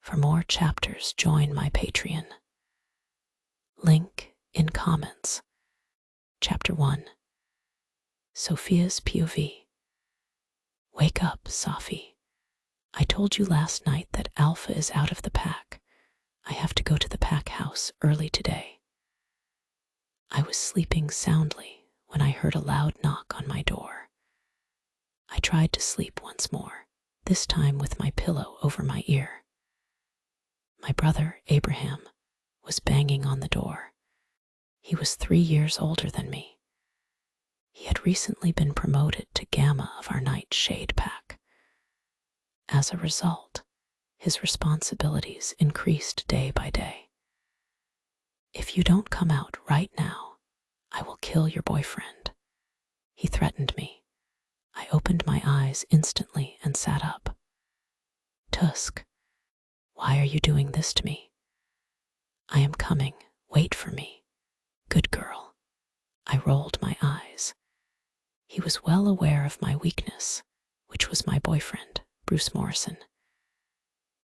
For more chapters, join my Patreon. Link in comments. Chapter 1. Sophia's POV. Wake up, Sophie. I told you last night that Alpha is out of the pack. I have to go to the pack house early today. I was sleeping soundly when I heard a loud knock on my door. I tried to sleep once more, this time with my pillow over my ear. My brother, Abraham, was banging on the door. He was 3 years older than me. He had recently been promoted to Gamma of our night shade pack. As a result, his responsibilities increased day by day. If you don't come out right now, I will kill your boyfriend, he threatened me. I opened my eyes instantly and sat up. Tusk, why are you doing this to me? I am coming, wait for me. Good girl. I rolled my eyes. He was well aware of my weakness, which was my boyfriend, Bruce Morrison.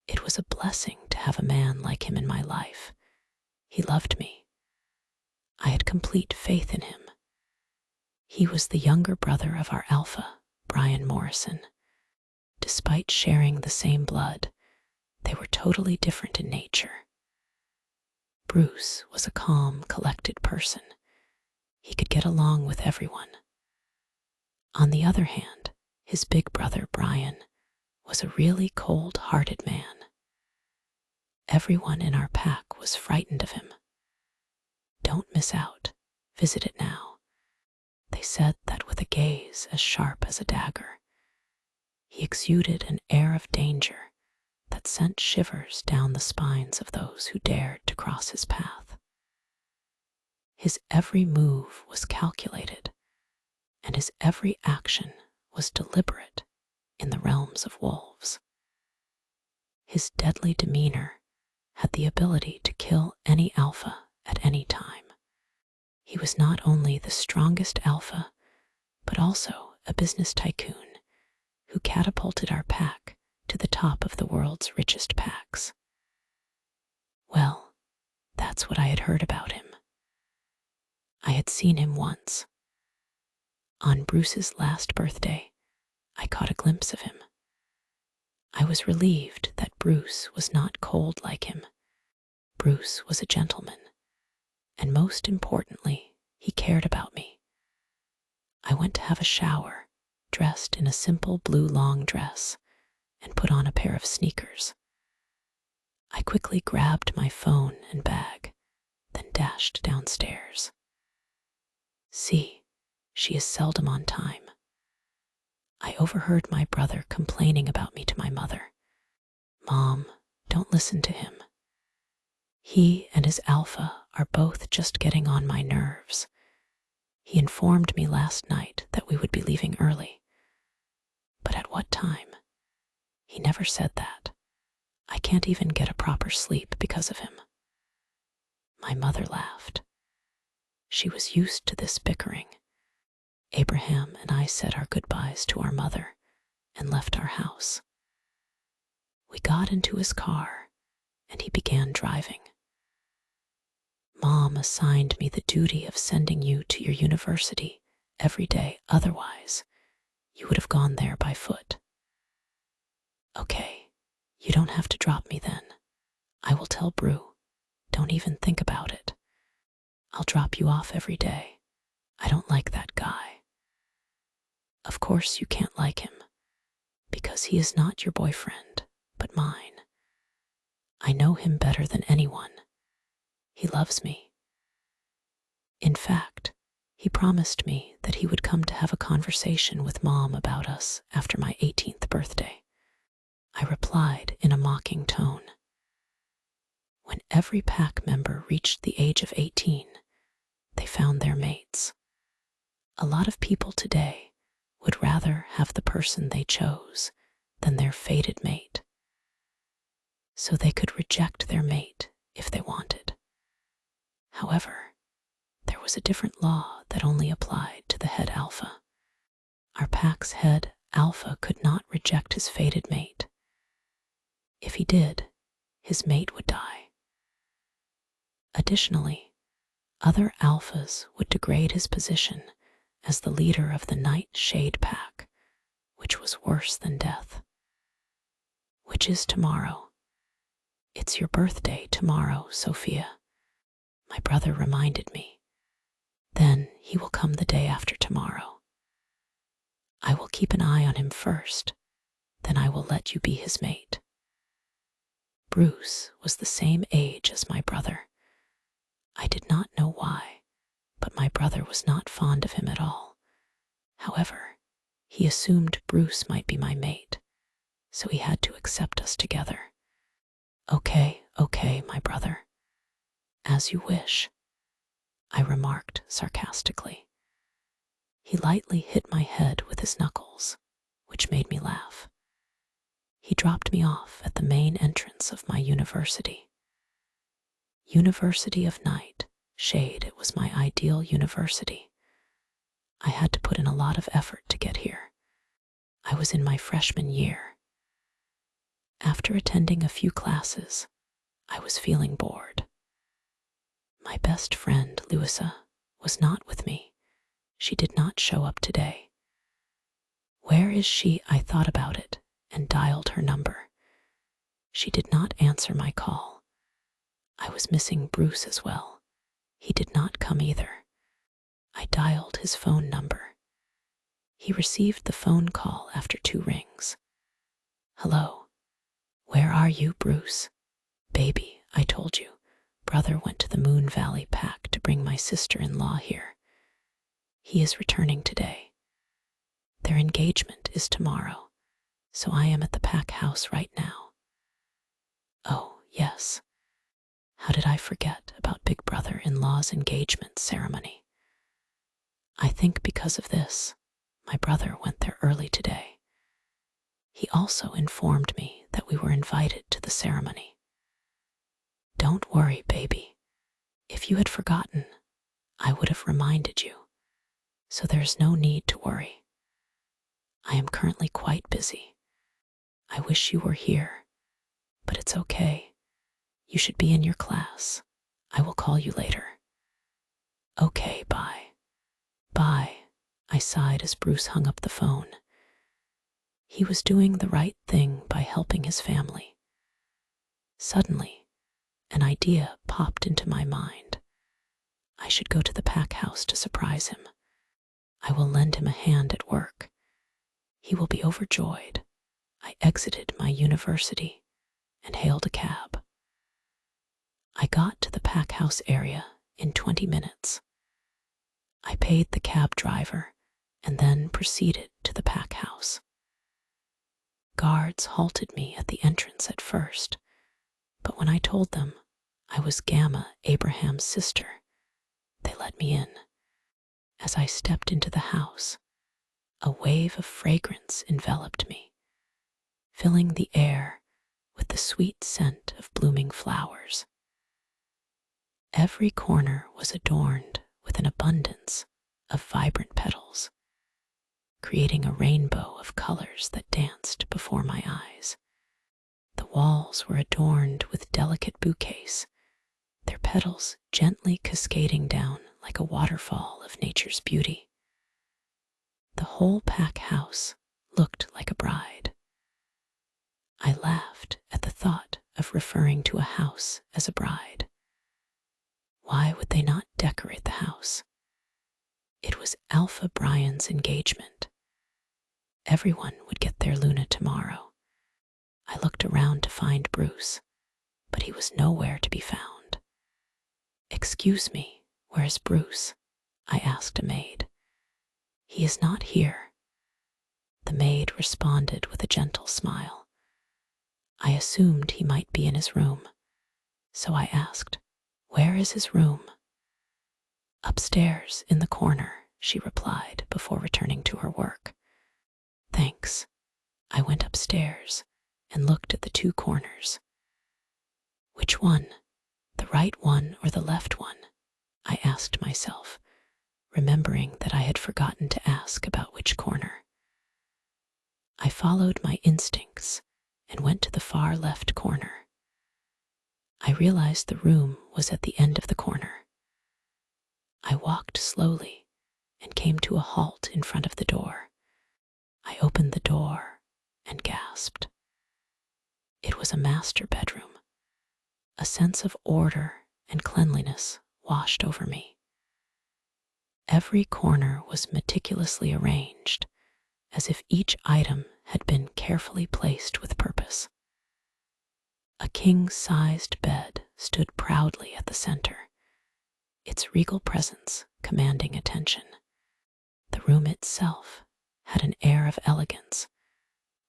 It was a blessing to have a man like him in my life. He loved me. I had complete faith in him. He was the younger brother of our alpha, Brian Morrison. Despite sharing the same blood, they were totally different in nature. Bruce was a calm, collected person. He could get along with everyone. On the other hand, his big brother, Brian, was a really cold-hearted man. Everyone in our pack was frightened of him. Don't miss out. Visit it now. They said that with a gaze as sharp as a dagger. He exuded an air of danger that sent shivers down the spines of those who dared to cross his path. His every move was calculated, and his every action was deliberate in the realms of wolves. His deadly demeanor had the ability to kill any alpha at any time. He was not only the strongest alpha, but also a business tycoon who catapulted our pack to the top of the world's richest packs. Well, that's what I had heard about him. I had seen him once. On Bruce's last birthday, I caught a glimpse of him. I was relieved that Bruce was not cold like him. Bruce was a gentleman, and most importantly, he cared about me. I went to have a shower, dressed in a simple blue long dress, and put on a pair of sneakers. I quickly grabbed my phone and bag, then dashed downstairs. See, she is seldom on time. I overheard my brother complaining about me to my mother. Mom, don't listen to him. He and his alpha are both just getting on my nerves. He informed me last night that we would be leaving early. But at what time? He never said that. I can't even get a proper sleep because of him. My mother laughed. She was used to this bickering. Abraham and I said our goodbyes to our mother and left our house. We got into his car and he began driving. Mom assigned me the duty of sending you to your university every day, otherwise you would have gone there by foot. Okay, you don't have to drop me then. I will tell Brew. Don't even think about it. I'll drop you off every day. I don't like that guy. Of course you can't like him, because he is not your boyfriend, but mine. I know him better than anyone. He loves me. In fact, he promised me that he would come to have a conversation with Mom about us after my 18th birthday. I replied in a mocking tone. When every pack member reached the age of 18, they found their mates. A lot of people today would rather have the person they chose than their fated mate, so they could reject their mate if they wanted. However, there was a different law that only applied to the head alpha. Our pack's head alpha could not reject his fated mate. If he did, his mate would die. Additionally, other alphas would degrade his position as the leader of the Night Shade Pack, which was worse than death. Which is tomorrow. It's your birthday tomorrow, Sophia. My brother reminded me. Then he will come the day after tomorrow. I will keep an eye on him first, then I will let you be his mate. Bruce was the same age as my brother. I did not know why, but my brother was not fond of him at all. However, he assumed Bruce might be my mate, so he had to accept us together. Okay, my brother. As you wish, I remarked sarcastically. He lightly hit my head with his knuckles, which made me laugh. He dropped me off at the main entrance of my university. University of Night Shade, it was my ideal university. I had to put in a lot of effort to get here. I was in my freshman year. After attending a few classes, I was feeling bored. My best friend, Louisa, was not with me. She did not show up today. Where is she? I thought about it and dialed her number. She did not answer my call. I was missing Bruce as well. He did not come either. I dialed his phone number. He received the phone call after 2 rings. Hello. Where are you, Bruce? Baby, I told you. Brother went to the Moon Valley Pack to bring my sister-in-law here. He is returning today. Their engagement is tomorrow, so I am at the pack house right now. Oh, yes. How did I forget about Big Brother-in-law's engagement ceremony? I think because of this, my brother went there early today. He also informed me that we were invited to the ceremony. Don't worry, baby. If you had forgotten, I would have reminded you, so there's no need to worry. I am currently quite busy. I wish you were here, but it's okay. You should be in your class. I will call you later. Okay, bye. Bye, I sighed as Bruce hung up the phone. He was doing the right thing by helping his family. Suddenly, an idea popped into my mind. I should go to the pack house to surprise him. I will lend him a hand at work. He will be overjoyed. I exited my university and hailed a cab. I got to the pack house area in 20 minutes. I paid the cab driver and then proceeded to the pack house. Guards halted me at the entrance at first, but when I told them I was Gamma, Abraham's sister, they let me in. As I stepped into the house, a wave of fragrance enveloped me, filling the air with the sweet scent of blooming flowers. Every corner was adorned with an abundance of vibrant petals, creating a rainbow of colors that danced before my eyes. The walls were adorned with delicate bouquets, their petals gently cascading down like a waterfall of nature's beauty. The whole pack house looked like a bride. I laughed at the thought of referring to a house as a bride. Why would they not decorate the house? It was Alpha Brian's engagement. Everyone would get their Luna tomorrow. I looked around to find Bruce, but he was nowhere to be found. Excuse me, where is Bruce? I asked a maid. He is not here. The maid responded with a gentle smile. I assumed he might be in his room, so I asked, where is his room? Upstairs in the corner, she replied before returning to her work. Thanks. I went upstairs and looked at the 2 corners. Which one? The right one or the left one? I asked myself, remembering that I had forgotten to ask about which corner. I followed my instincts and went to the far left corner. realized the room was at the end of the corner. I walked slowly and came to a halt in front of the door. I opened the door and gasped. It was a master bedroom. A sense of order and cleanliness washed over me. Every corner was meticulously arranged, as if each item had been carefully placed with purpose. A king-sized bed stood proudly at the center, its regal presence commanding attention. The room itself had an air of elegance,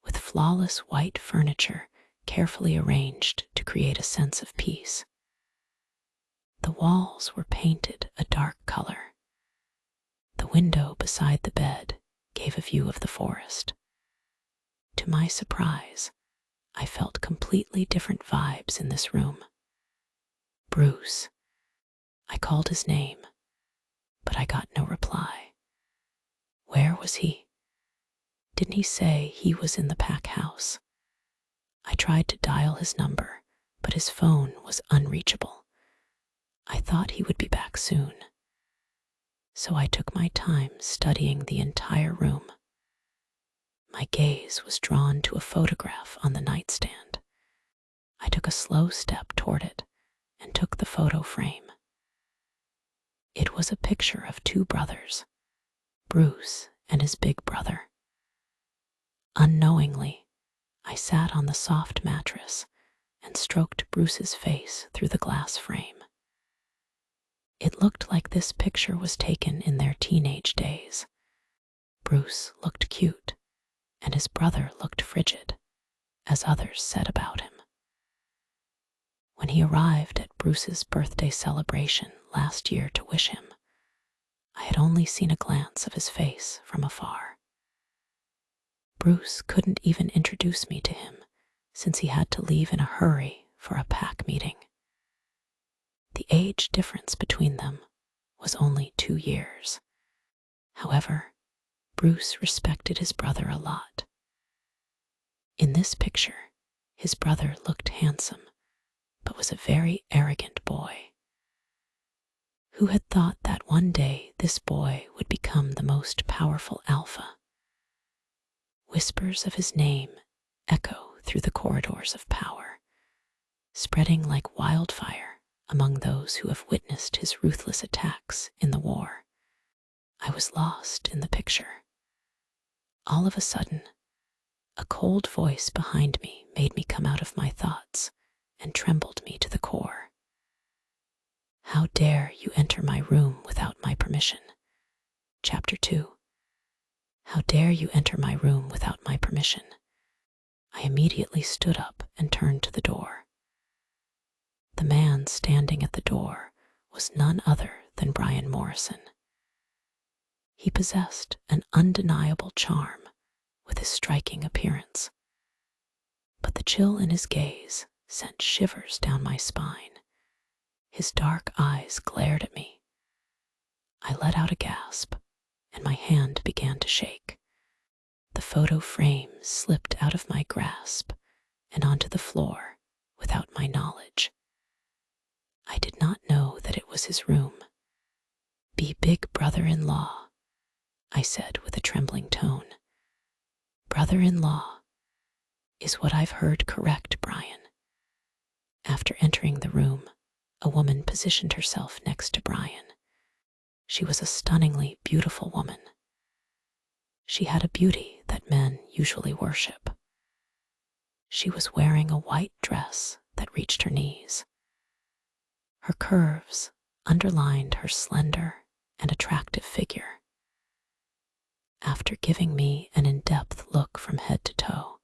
with flawless white furniture carefully arranged to create a sense of peace. The walls were painted a dark color. The window beside the bed gave a view of the forest. To my surprise, I felt completely different vibes in this room. Bruce. I called his name, but I got no reply. Where was he? Didn't he say he was in the pack house? I tried to dial his number, but his phone was unreachable. I thought he would be back soon. So I took my time studying the entire room. My gaze was drawn to a photograph on the nightstand. I took a slow step toward it and took the photo frame. It was a picture of two brothers, Bruce and his big brother. Unknowingly, I sat on the soft mattress and stroked Bruce's face through the glass frame. It looked like this picture was taken in their teenage days. Bruce looked cute, and his brother looked frigid, as others said about him. When he arrived at Bruce's birthday celebration last year to wish him, I had only seen a glance of his face from afar. Bruce couldn't even introduce me to him, since he had to leave in a hurry for a pack meeting. The age difference between them was only 2 years. However, Bruce respected his brother a lot. In this picture, his brother looked handsome, but was a very arrogant boy. Who had thought that one day this boy would become the most powerful alpha? Whispers of his name echo through the corridors of power, spreading like wildfire among those who have witnessed his ruthless attacks in the war. I was lost in the picture. All of a sudden, a cold voice behind me made me come out of my thoughts and trembled me to the core. How dare you enter my room without my permission? Chapter 2. How dare you enter my room without my permission? I immediately stood up and turned to the door. The man standing at the door was none other than Brian Morrison. He possessed an undeniable charm with his striking appearance, but the chill in his gaze sent shivers down my spine. His dark eyes glared at me. I let out a gasp, and my hand began to shake. The photo frame slipped out of my grasp and onto the floor without my knowledge. I did not know that it was his room. "Be big brother-in-law," I said with a trembling tone. "Brother-in-law is what I've heard correct, Brian." After entering the room, a woman positioned herself next to Brian. She was a stunningly beautiful woman. She had a beauty that men usually worship. She was wearing a white dress that reached her knees. Her curves underlined her slender and attractive figure. After giving me an in-depth look from head to toe,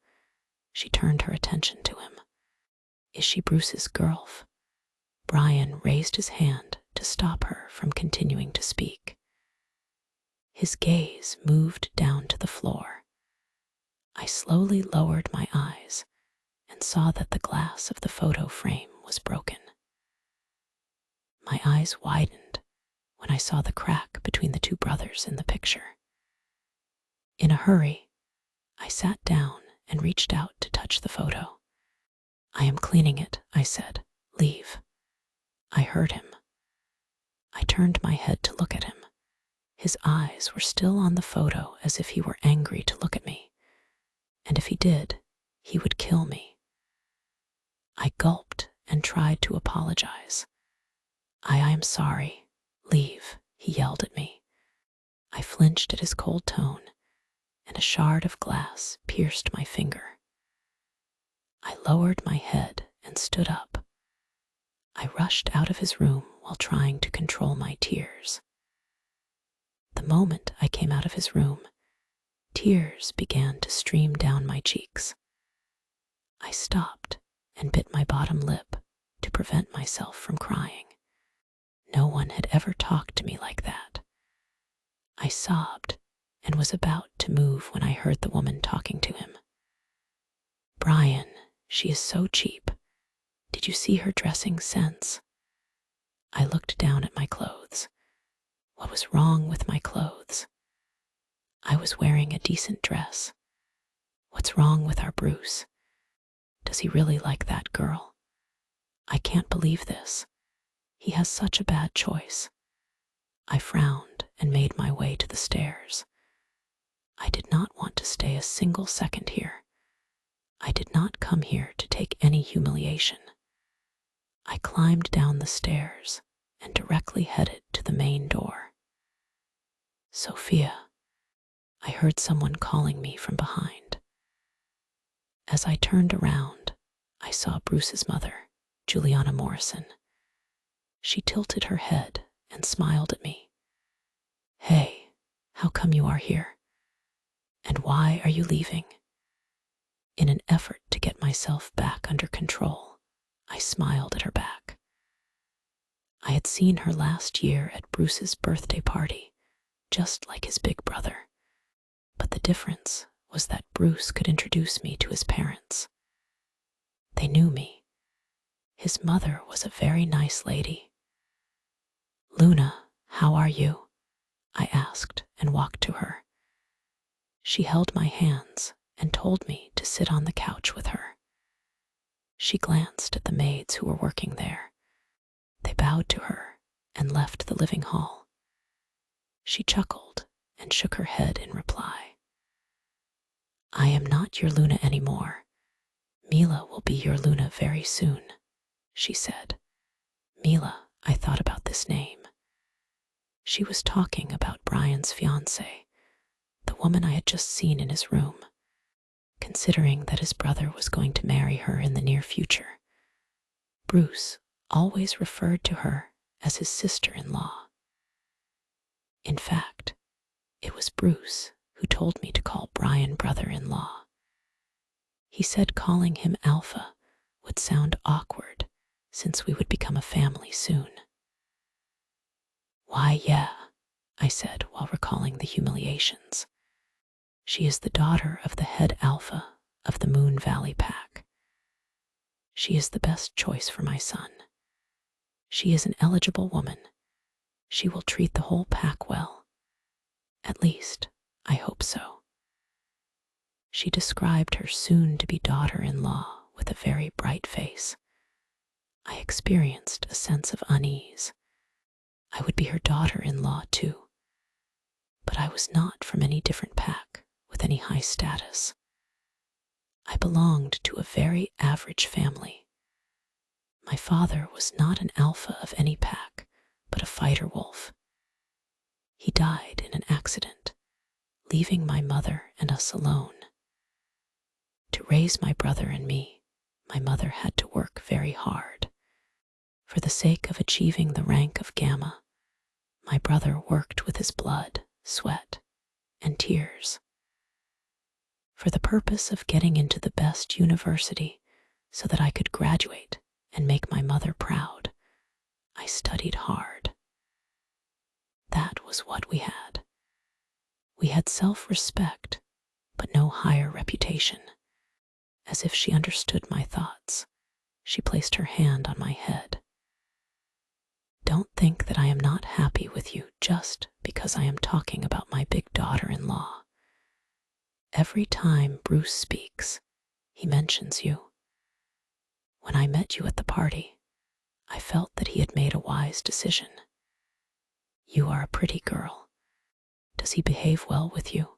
she turned her attention to him. "Is she Bruce's girl?" Brian raised his hand to stop her from continuing to speak. His gaze moved down to the floor. I slowly lowered my eyes and saw that the glass of the photo frame was broken. My eyes widened when I saw the crack between the two brothers in the picture. In a hurry, I sat down and reached out to touch the photo. "I am cleaning it," I said, Leave. I heard him. I turned my head to look at him. His eyes were still on the photo as if he were angry to look at me. And if he did, he would kill me. I gulped and tried to apologize. I am sorry. Leave, he yelled at me. I flinched at his cold tone, and a shard of glass pierced my finger. I lowered my head and stood up. I rushed out of his room while trying to control my tears. The moment I came out of his room, tears began to stream down my cheeks. I stopped and bit my bottom lip to prevent myself from crying. No one had ever talked to me like that. I sobbed and was about to move when I heard the woman talking to him. Brian, she is so cheap. Did you see her dressing sense? I looked down at my clothes. What was wrong with my clothes? I was wearing a decent dress. What's wrong with our Bruce? Does he really like that girl? I can't believe this. He has such a bad choice. I frowned and made my way to the stairs. I did not want to stay a single second here. I did not come here to take any humiliation. I climbed down the stairs and directly headed to the main door. Sophia, I heard someone calling me from behind. As I turned around, I saw Bruce's mother, Juliana Morrison. She tilted her head and smiled at me. Hey, how come you are here? And why are you leaving? In an effort to get myself back under control, I smiled at her back. I had seen her last year at Bruce's birthday party, just like his big brother. But the difference was that Bruce could introduce me to his parents. They knew me. His mother was a very nice lady. Luna, how are you? I asked and walked to her. She held my hands and told me to sit on the couch with her. She glanced at the maids who were working there. They bowed to her and left the living hall. She chuckled and shook her head in reply. I am not your Luna anymore. Mila will be your Luna very soon, she said. Mila, I thought about this name. She was talking about Brian's fiancée, the woman I had just seen in his room. Considering that his brother was going to marry her in the near future, Bruce always referred to her as his sister-in-law. In fact, it was Bruce who told me to call Brian brother-in-law. He said calling him Alpha would sound awkward since we would become a family soon. Why, yeah, I said while recalling the humiliations. She is the daughter of the head alpha of the Moon Valley Pack. She is the best choice for my son. She is an eligible woman. She will treat the whole pack well. At least, I hope so. She described her soon-to-be daughter-in-law with a very bright face. I experienced a sense of unease. I would be her daughter-in-law too. But I was not from any different pack with any high status. I belonged to a very average family. My father was not an alpha of any pack, but a fighter wolf. He died in an accident, leaving my mother and us alone. To raise my brother and me, my mother had to work very hard. For the sake of achieving the rank of Gamma, my brother worked with his blood, sweat, and tears. For the purpose of getting into the best university so that I could graduate and make my mother proud, I studied hard. That was what we had. We had self-respect, but no higher reputation. As if she understood my thoughts, she placed her hand on my head. Don't think that I am not happy with you just because I am talking about my big daughter-in-law. Every time Bruce speaks, he mentions you. When I met you at the party, I felt that he had made a wise decision. You are a pretty girl. Does he behave well with you?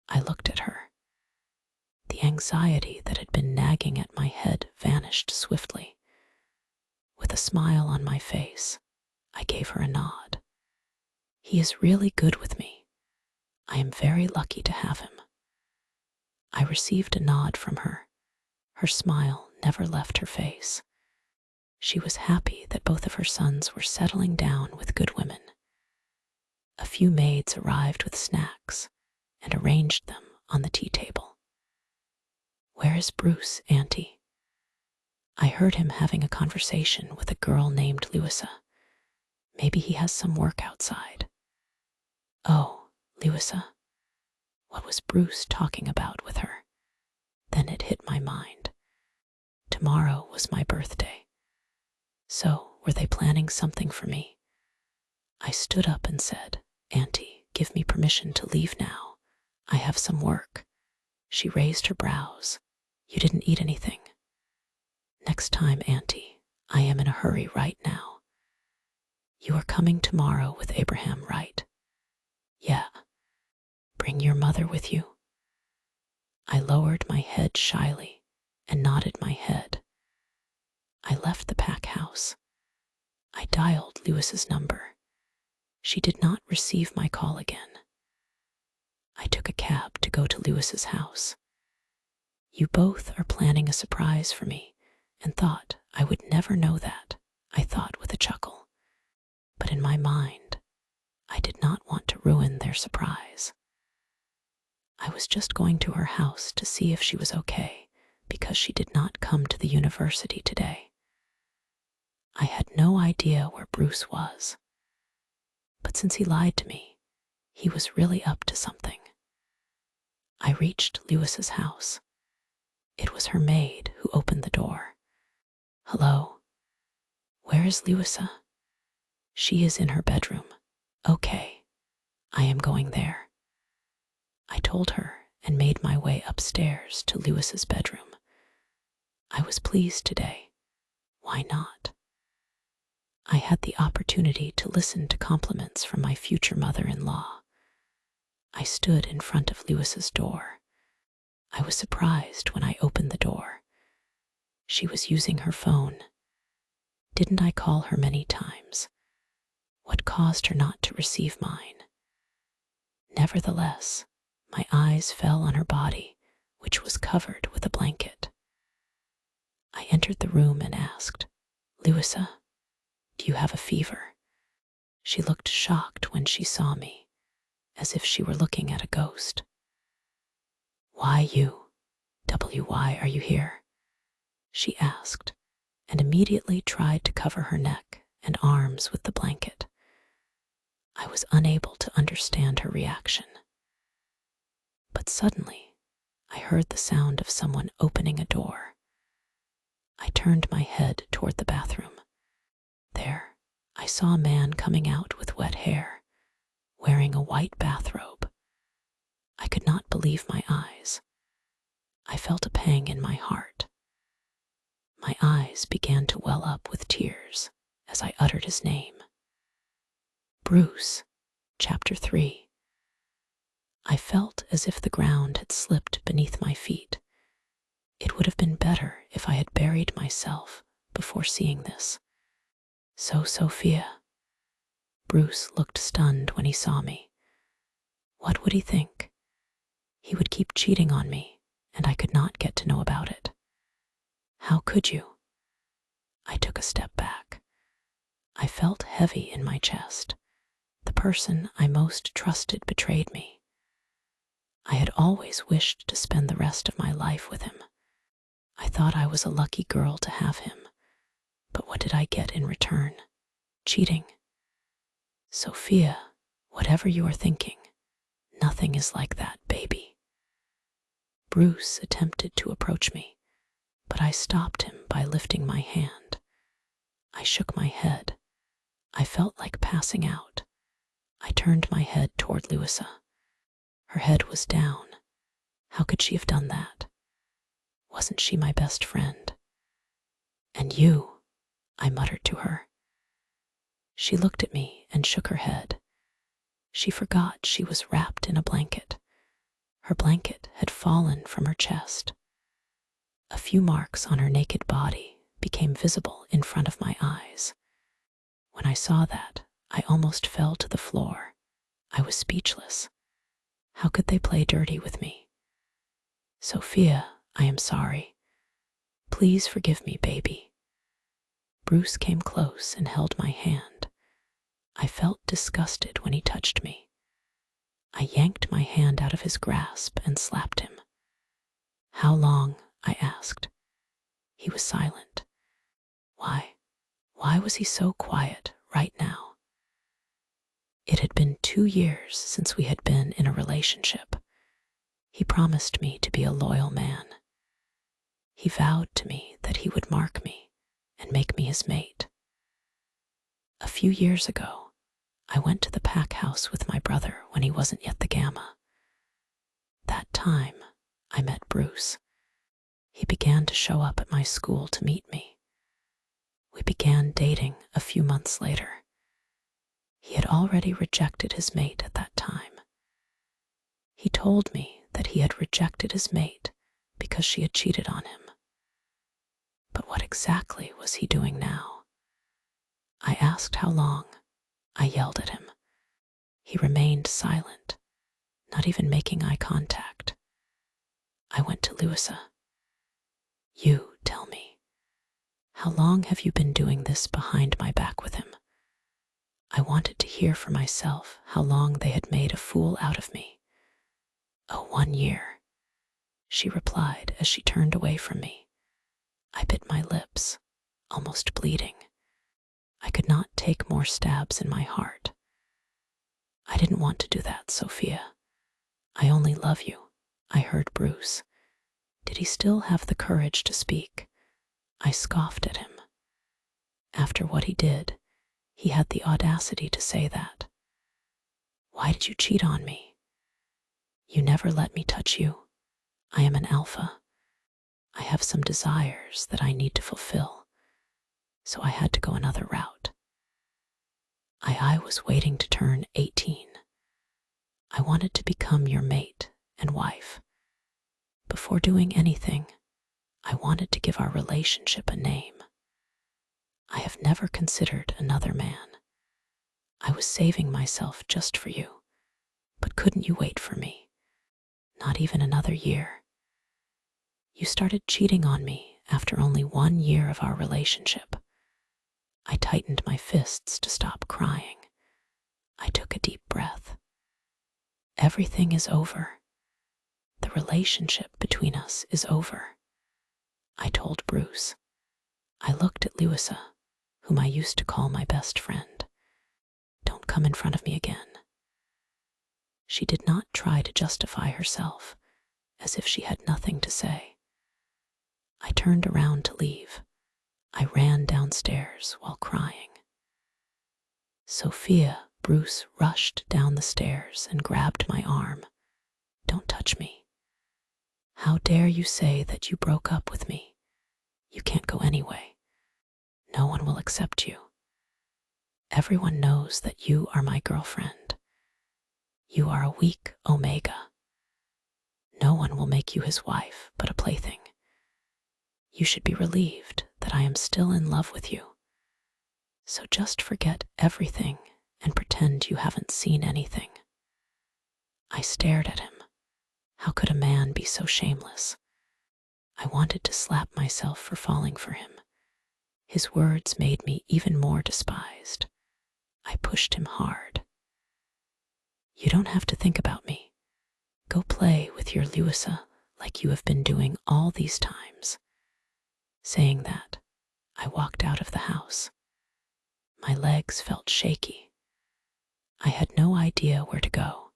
I looked at her. The anxiety that had been nagging at my head vanished swiftly. With a smile on my face, I gave her a nod. He is really good with me. I am very lucky to have him. I received a nod from her. Her smile never left her face. She was happy that both of her sons were settling down with good women. A few maids arrived with snacks and arranged them on the tea table. Where is Bruce, Auntie? I heard him having a conversation with a girl named Louisa. Maybe he has some work outside. Oh, Louisa. What was Bruce talking about with her? Then it hit my mind. Tomorrow was my birthday. So, were they planning something for me? I stood up and said, Auntie, give me permission to leave now. I have some work. She raised her brows. You didn't eat anything. Next time, Auntie. I am in a hurry right now. You are coming tomorrow with Abraham, right? Yeah. Bring your mother with you. I lowered my head shyly and nodded my head. I left the pack house. I dialed Lewis's number. She did not receive my call again. I took a cab to go to Lewis's house. You both are planning a surprise for me, and thought I would never know that, I thought with a chuckle. But in my mind, I did not want to ruin their surprise. I was just going to her house to see if she was okay, because she did not come to the university today. I had no idea where Bruce was. But since he lied to me, he was really up to something. I reached Lewis's house. It was her maid who opened the door. Hello? Where is Louisa? She is in her bedroom. Okay, I am going there. I told her and made my way upstairs to Lewis's bedroom. I was pleased today. Why not? I had the opportunity to listen to compliments from my future mother-in-law. I stood in front of Lewis's door. I was surprised when I opened the door. She was using her phone. Didn't I call her many times? What caused her not to receive mine? Nevertheless, my eyes fell on her body, which was covered with a blanket. I entered the room and asked, Louisa, do you have a fever? She looked shocked when she saw me, as if she were looking at a ghost. Why why are you here? She asked, and immediately tried to cover her neck and arms with the blanket. I was unable to understand her reaction. But suddenly, I heard the sound of someone opening a door. I turned my head toward the bathroom. There, I saw a man coming out with wet hair, wearing a white bathrobe. I could not believe my eyes. I felt a pang in my heart. My eyes began to well up with tears as I uttered his name. Bruce, Chapter 3. I felt as if the ground had slipped beneath my feet. It would have been better if I had buried myself before seeing this. So, Sophia. Bruce looked stunned when he saw me. What would he think? He would keep cheating on me, and I could not get to know about it. How could you? I took a step back. I felt heavy in my chest. The person I most trusted betrayed me. I had always wished to spend the rest of my life with him. I thought I was a lucky girl to have him. But what did I get in return? Cheating. Sophia, whatever you are thinking, nothing is like that, baby. Bruce attempted to approach me, but I stopped him by lifting my hand. I shook my head. I felt like passing out. I turned my head toward Louisa. Her head was down. How could she have done that? Wasn't she my best friend? And you, I I muttered to her. She looked at me and shook her head. She forgot she was wrapped in a blanket. Her blanket had fallen from her chest. A few marks on her naked body became visible in front of my eyes. When I saw that, I almost fell to the floor. I was speechless. How could they play dirty with me? Sophia, I am sorry. Please forgive me, baby. Bruce came close and held my hand. I felt disgusted when he touched me. I yanked my hand out of his grasp and slapped him. How long? I asked. He was silent. Why was he so quiet right now? It had been 2 years since we had been in a relationship. He promised me to be a loyal man. He vowed to me that he would mark me and make me his mate. A few years ago, I went to the pack house with my brother when he wasn't yet the Gamma. That time, I met Bruce. He began to show up at my school to meet me. We began dating a few months later. He had already rejected his mate at that time. He told me that he had rejected his mate because she had cheated on him. But what exactly was he doing now? I asked how long. I yelled at him. He remained silent, not even making eye contact. I went to Louisa. You tell me, how long have you been doing this behind my back with him? I wanted to hear for myself how long they had made a fool out of me. Oh, 1 year, she replied as she turned away from me. I bit my lips, almost bleeding. I could not take more stabs in my heart. I didn't want to do that, Sophia. I only love you, I heard Bruce. Did he still have the courage to speak? I scoffed at him. After what he did, he had the audacity to say that. Why did you cheat on me? You never let me touch you. I am an alpha. I have some desires that I need to fulfill, so I had to go another route. I was waiting to turn 18. I wanted to become your mate and wife. Before doing anything, I wanted to give our relationship a name. I have never considered another man. I was saving myself just for you, but couldn't you wait for me? Not even another year. You started cheating on me after only 1 year of our relationship. I tightened my fists to stop crying. I took a deep breath. Everything is over. The relationship between us is over, I told Bruce. I looked at Louisa, whom I used to call my best friend. Don't come in front of me again. She did not try to justify herself, as if she had nothing to say. I turned around to leave. I ran downstairs while crying. Sophia, Bruce rushed down the stairs and grabbed my arm. Don't touch me. How dare you say that you broke up with me? You can't go anyway. No one will accept you. Everyone knows that you are my girlfriend. You are a weak omega. No one will make you his wife, but a plaything. You should be relieved that I am still in love with you. So just forget everything and pretend you haven't seen anything. I stared at him. How could a man be so shameless? I wanted to slap myself for falling for him. His words made me even more despised. I pushed him hard. You don't have to think about me. Go play with your Louisa like you have been doing all these times. Saying that, I walked out of the house. My legs felt shaky. I had no idea where to go.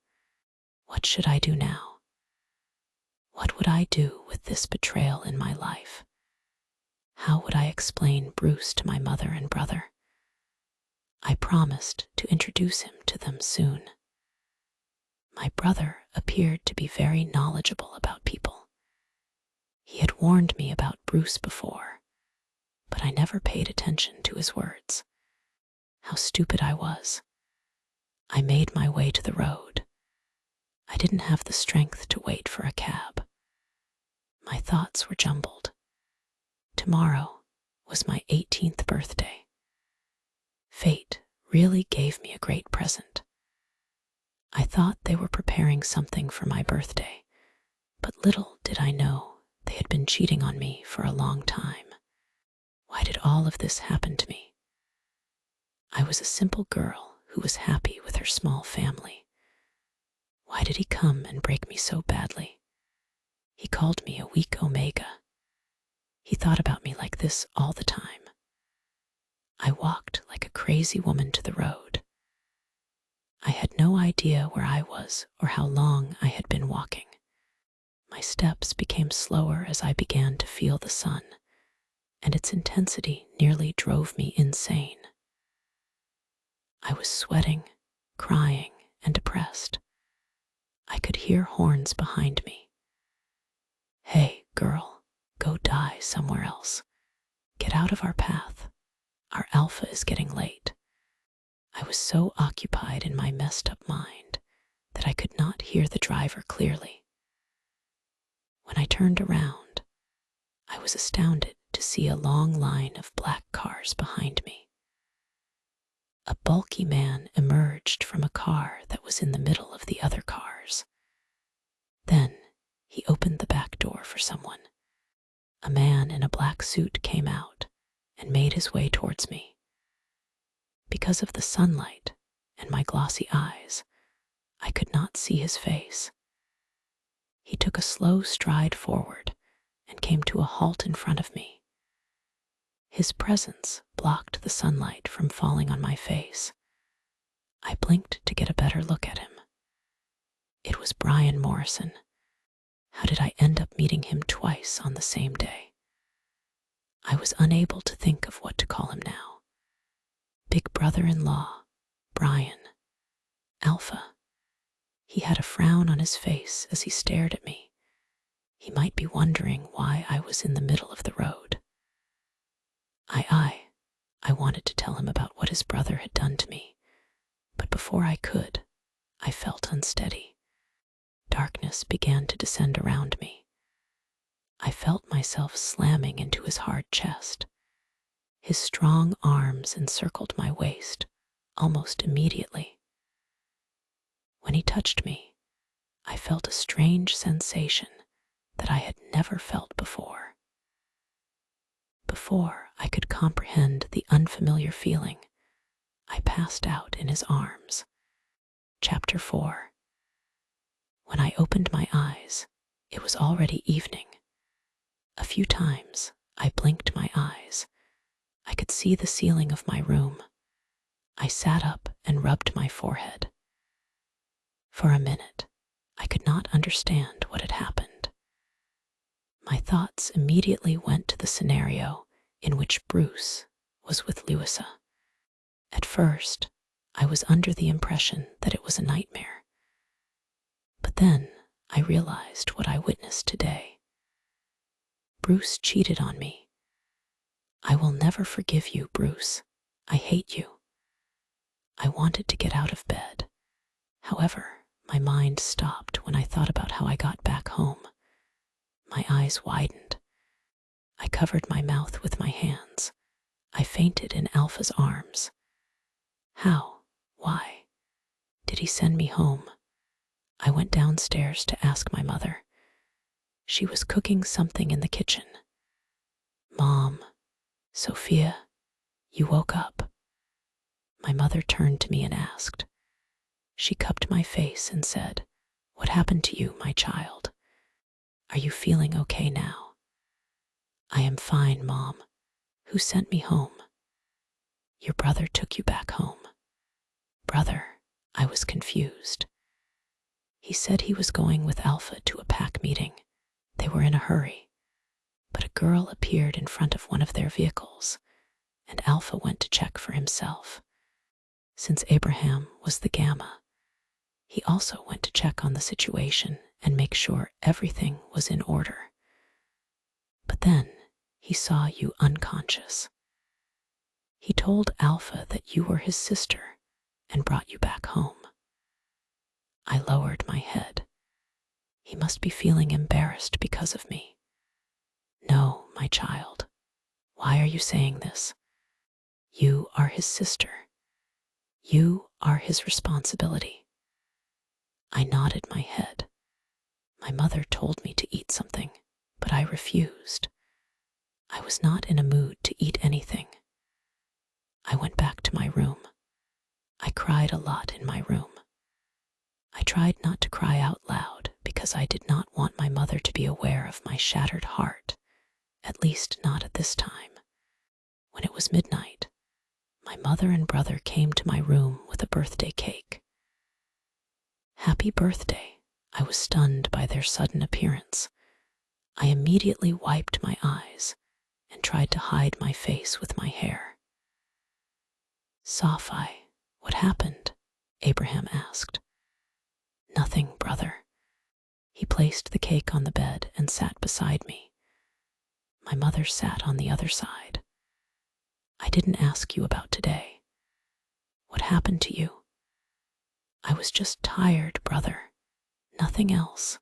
What should I do now? What would I do with this betrayal in my life? How would I explain Bruce to my mother and brother? I promised to introduce him to them soon. My brother appeared to be very knowledgeable about people. He had warned me about Bruce before, but I never paid attention to his words. How stupid I was. I made my way to the road. I didn't have the strength to wait for a cab. My thoughts were jumbled. Tomorrow was my 18th birthday. Fate really gave me a great present. I thought they were preparing something for my birthday, but little did I know they had been cheating on me for a long time. Why did all of this happen to me? I was a simple girl who was happy with her small family. Why did he come and break me so badly? He called me a weak omega. He thought about me like this all the time. I walked like a crazy woman to the road. I had no idea where I was or how long I had been walking. My steps became slower as I began to feel the sun, and its intensity nearly drove me insane. I was sweating, crying, and depressed. I could hear horns behind me. Hey, girl, go die somewhere else. Get out of our path. Our alpha is getting late. I was so occupied in my messed up mind that I could not hear the driver clearly. When I turned around, I was astounded to see a long line of black cars behind me. A bulky man emerged from a car that was in the middle of the other cars. Then he opened the back door for someone. A man in a black suit came out and made his way towards me. Because of the sunlight and my glossy eyes, I could not see his face. He took a slow stride forward and came to a halt in front of me. His presence blocked the sunlight from falling on my face. I blinked to get a better look at him. It was Brian Morrison. How did I end up meeting him twice on the same day? I was unable to think of what to call him now. Big brother-in-law, Brian, Alpha. He had a frown on his face as he stared at me. He might be wondering why I was in the middle of the road. I wanted to tell him about what his brother had done to me, but before I could, I felt unsteady. Darkness began to descend around me. I felt myself slamming into his hard chest. His strong arms encircled my waist almost immediately. When he touched me, I felt a strange sensation that I had never felt before. Before I could comprehend the unfamiliar feeling, I passed out in his arms. Chapter 4. When I opened my eyes, it was already evening. A few times I blinked my eyes. I could see the ceiling of my room. I sat up and rubbed my forehead. For a minute, I could not understand what had happened. My thoughts immediately went to the scenario in which Bruce was with Louisa. At first, I was under the impression that it was a nightmare. But then I realized what I witnessed today. Bruce cheated on me. I will never forgive you, Bruce. I hate you. I wanted to get out of bed. However, my mind stopped when I thought about how I got back home. My eyes widened. I covered my mouth with my hands. I fainted in Alpha's arms. How? Why? Did he send me home? I went downstairs to ask my mother. She was cooking something in the kitchen. Mom, Sophia, you woke up. My mother turned to me and asked. She cupped my face and said, "What happened to you, my child? Are you feeling okay now?" "I am fine, Mom. Who sent me home?" "Your brother took you back home." "Brother?" I was confused. He said he was going with Alpha to a pack meeting. They were in a hurry. But a girl appeared in front of one of their vehicles, and Alpha went to check for himself. Since Abraham was the Gamma, he also went to check on the situation and make sure everything was in order. But then He saw you unconscious. He told Alpha that you were his sister and brought you back home. I lowered my head. He must be feeling embarrassed because of me. No, my child. Why are you saying this? You are his sister. You are his responsibility. I nodded my head. My mother told me to eat something, but I refused. I was not in a mood to eat anything. I went back to my room. I cried a lot in my room. I tried not to cry out loud because I did not want my mother to be aware of my shattered heart, at least not at this time. When it was midnight, my mother and brother came to my room with a birthday cake. Happy birthday! I was stunned by their sudden appearance. I immediately wiped my eyes and tried to hide my face with my hair. Sapphire, what happened? Abraham asked. Nothing, brother. He placed the cake on the bed and sat beside me. My mother sat on the other side. I didn't ask you about today. What happened to you? I was just tired, brother. Nothing else.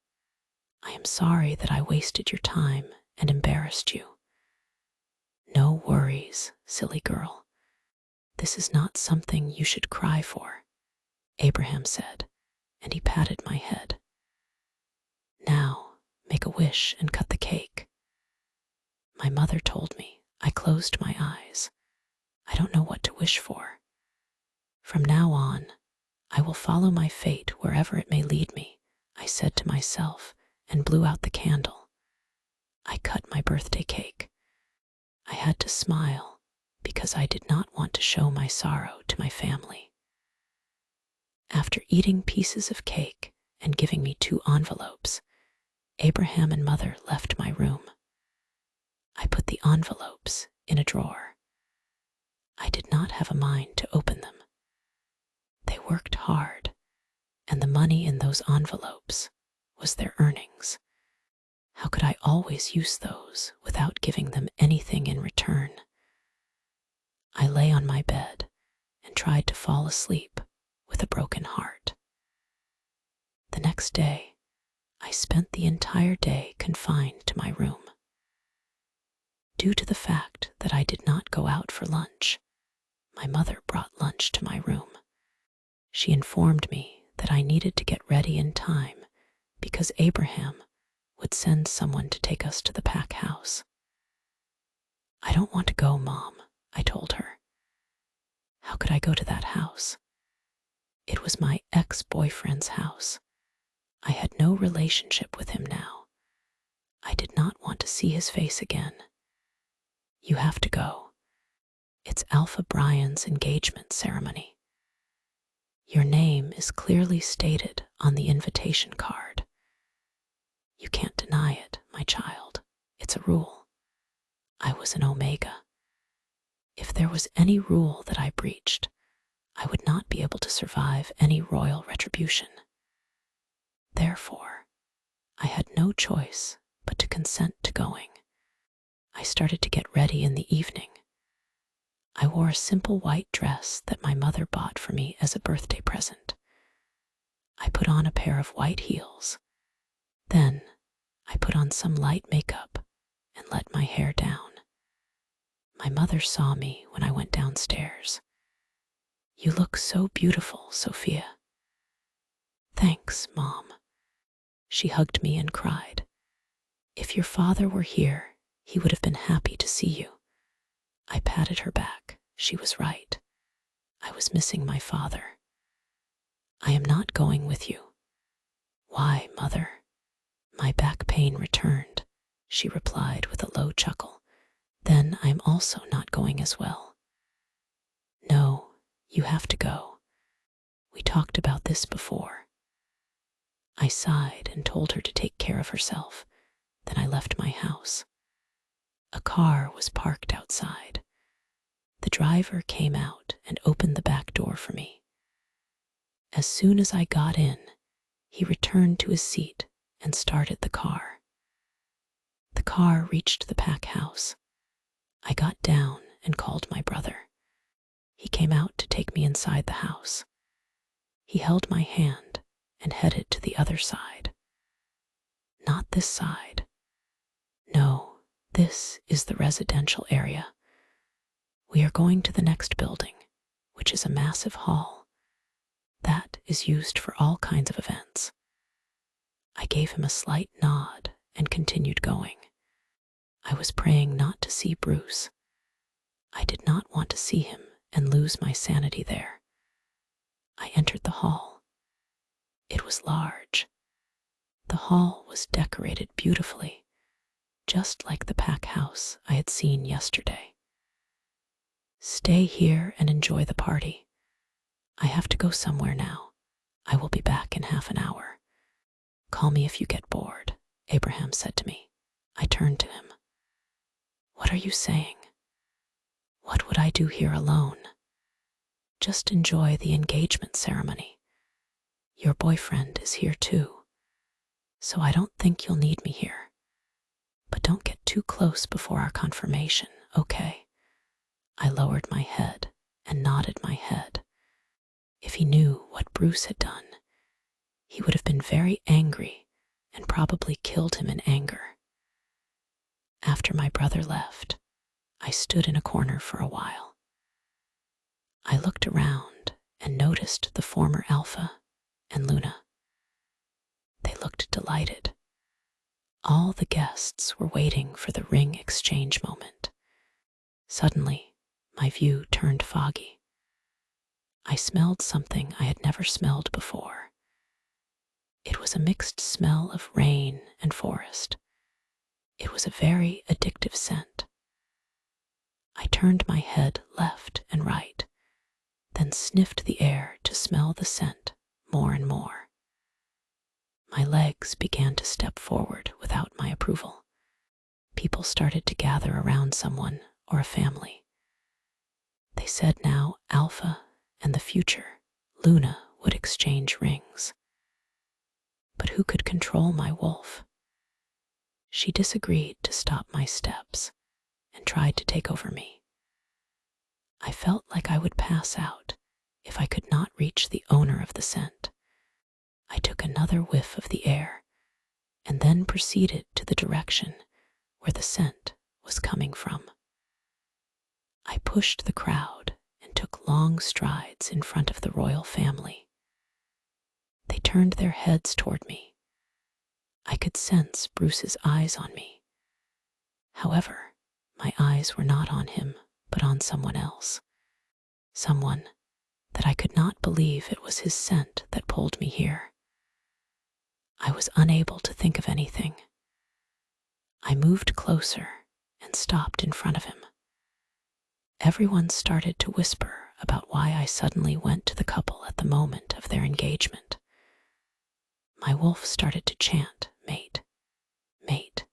I am sorry that I wasted your time and embarrassed you. No worries, silly girl. This is not something you should cry for, Abraham said, and he patted my head. Now, make a wish and cut the cake. My mother told me. I closed my eyes. I don't know what to wish for. From now on, I will follow my fate wherever it may lead me, I said to myself, and blew out the candle. I cut my birthday cake. I had to smile because I did not want to show my sorrow to my family. After eating pieces of cake and giving me 2 envelopes, Abraham and Mother left my room. I put the envelopes in a drawer. I did not have a mind to open them. They worked hard, and the money in those envelopes was their earnings. How could I always use those without giving them anything in return? I lay on my bed and tried to fall asleep with a broken heart. The next day, I spent the entire day confined to my room. Due to the fact that I did not go out for lunch, my mother brought lunch to my room. She informed me that I needed to get ready in time because Abraham would send someone to take us to the pack house. I don't want to go, Mom, I told her. How could I go to that house? It was my ex-boyfriend's house. I had no relationship with him now. I did not want to see his face again. You have to go. It's Alpha Brian's engagement ceremony. Your name is clearly stated on the invitation card. You can't deny it, my child. It's a rule. I was an Omega. If there was any rule that I breached, I would not be able to survive any royal retribution. Therefore, I had no choice but to consent to going. I started to get ready in the evening. I wore a simple white dress that my mother bought for me as a birthday present. I put on a pair of white heels. Then, I put on some light makeup and let my hair down. My mother saw me when I went downstairs. You look so beautiful, Sophia. Thanks, Mom. She hugged me and cried. If your father were here, he would have been happy to see you. I patted her back. She was right. I was missing my father. I am not going with you. Why, Mother? My back pain returned, she replied with a low chuckle. Then I am also not going as well. No, you have to go. We talked about this before. I sighed and told her to take care of herself. Then I left my house. A car was parked outside. The driver came out and opened the back door for me. As soon as I got in, he returned to his seat and started the car. The car reached the pack house. I got down and called my brother. He came out to take me inside the house. He held my hand and headed to the other side. Not this side. No, this is the residential area. We are going to the next building, which is a massive hall. That is used for all kinds of events. I gave him a slight nod and continued going. I was praying not to see Bruce. I did not want to see him and lose my sanity there. I entered the hall. It was large. The hall was decorated beautifully, just like the pack house I had seen yesterday. Stay here and enjoy the party. I have to go somewhere now. I will be back in half an hour. Call me if you get bored, Abraham said to me. I turned to him. What are you saying? What would I do here alone? Just enjoy the engagement ceremony. Your boyfriend is here too, so I don't think you'll need me here. But don't get too close before our confirmation, okay? I lowered my head and nodded my head. If he knew what Bruce had done, he would have been very angry and probably killed him in anger. After my brother left, I stood in a corner for a while. I looked around and noticed the former Alpha and Luna. They looked delighted. All the guests were waiting for the ring exchange moment. Suddenly, my view turned foggy. I smelled something I had never smelled before. It was a mixed smell of rain and forest. It was a very addictive scent. I turned my head left and right, then sniffed the air to smell the scent more and more. My legs began to step forward without my approval. People started to gather around someone or a family. They said now Alpha and the future Luna would exchange rings. But who could control my wolf? She disagreed to stop my steps and tried to take over me. I felt like I would pass out if I could not reach the owner of the scent. I took another whiff of the air and then proceeded to the direction where the scent was coming from. I pushed the crowd and took long strides in front of the royal family. They turned their heads toward me. I could sense Bruce's eyes on me. However, my eyes were not on him, but on someone else. Someone that I could not believe it was his scent that pulled me here. I was unable to think of anything. I moved closer and stopped in front of him. Everyone started to whisper about why I suddenly went to the couple at the moment of their engagement. My wolf started to chant, "Mate, mate,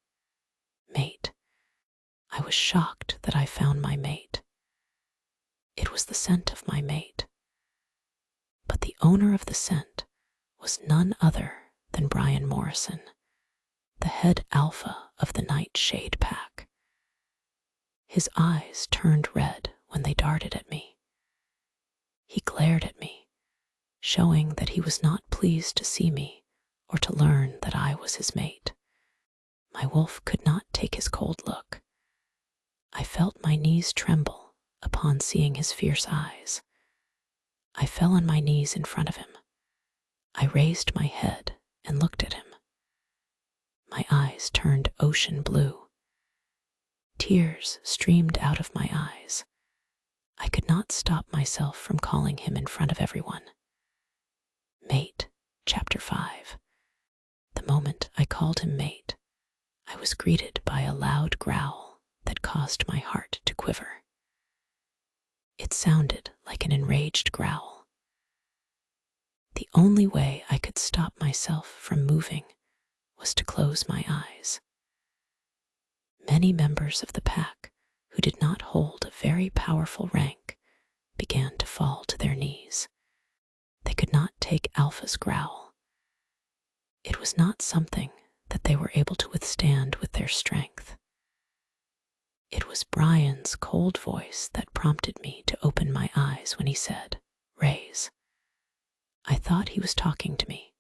mate." I was shocked that I found my mate. It was the scent of my mate. But the owner of the scent was none other than Brian Morrison, the head alpha of the Nightshade Pack. His eyes turned red when they darted at me. He glared at me, showing that he was not pleased to see me or to learn that I was his mate. My wolf could not take his cold look. I felt my knees tremble upon seeing his fierce eyes. I fell on my knees in front of him. I raised my head and looked at him. My eyes turned ocean blue. Tears streamed out of my eyes. I could not stop myself from calling him in front of everyone. Mate, Chapter 5. The moment I called him mate, I was greeted by a loud growl that caused my heart to quiver. It sounded like an enraged growl. The only way I could stop myself from moving was to close my eyes. Many members of the pack who did not hold a very powerful rank began to fall to their knees. They could not take Alpha's growl. It was not something that they were able to withstand with their strength. It was Brian's cold voice that prompted me to open my eyes when he said, "Raise." I thought he was talking to me,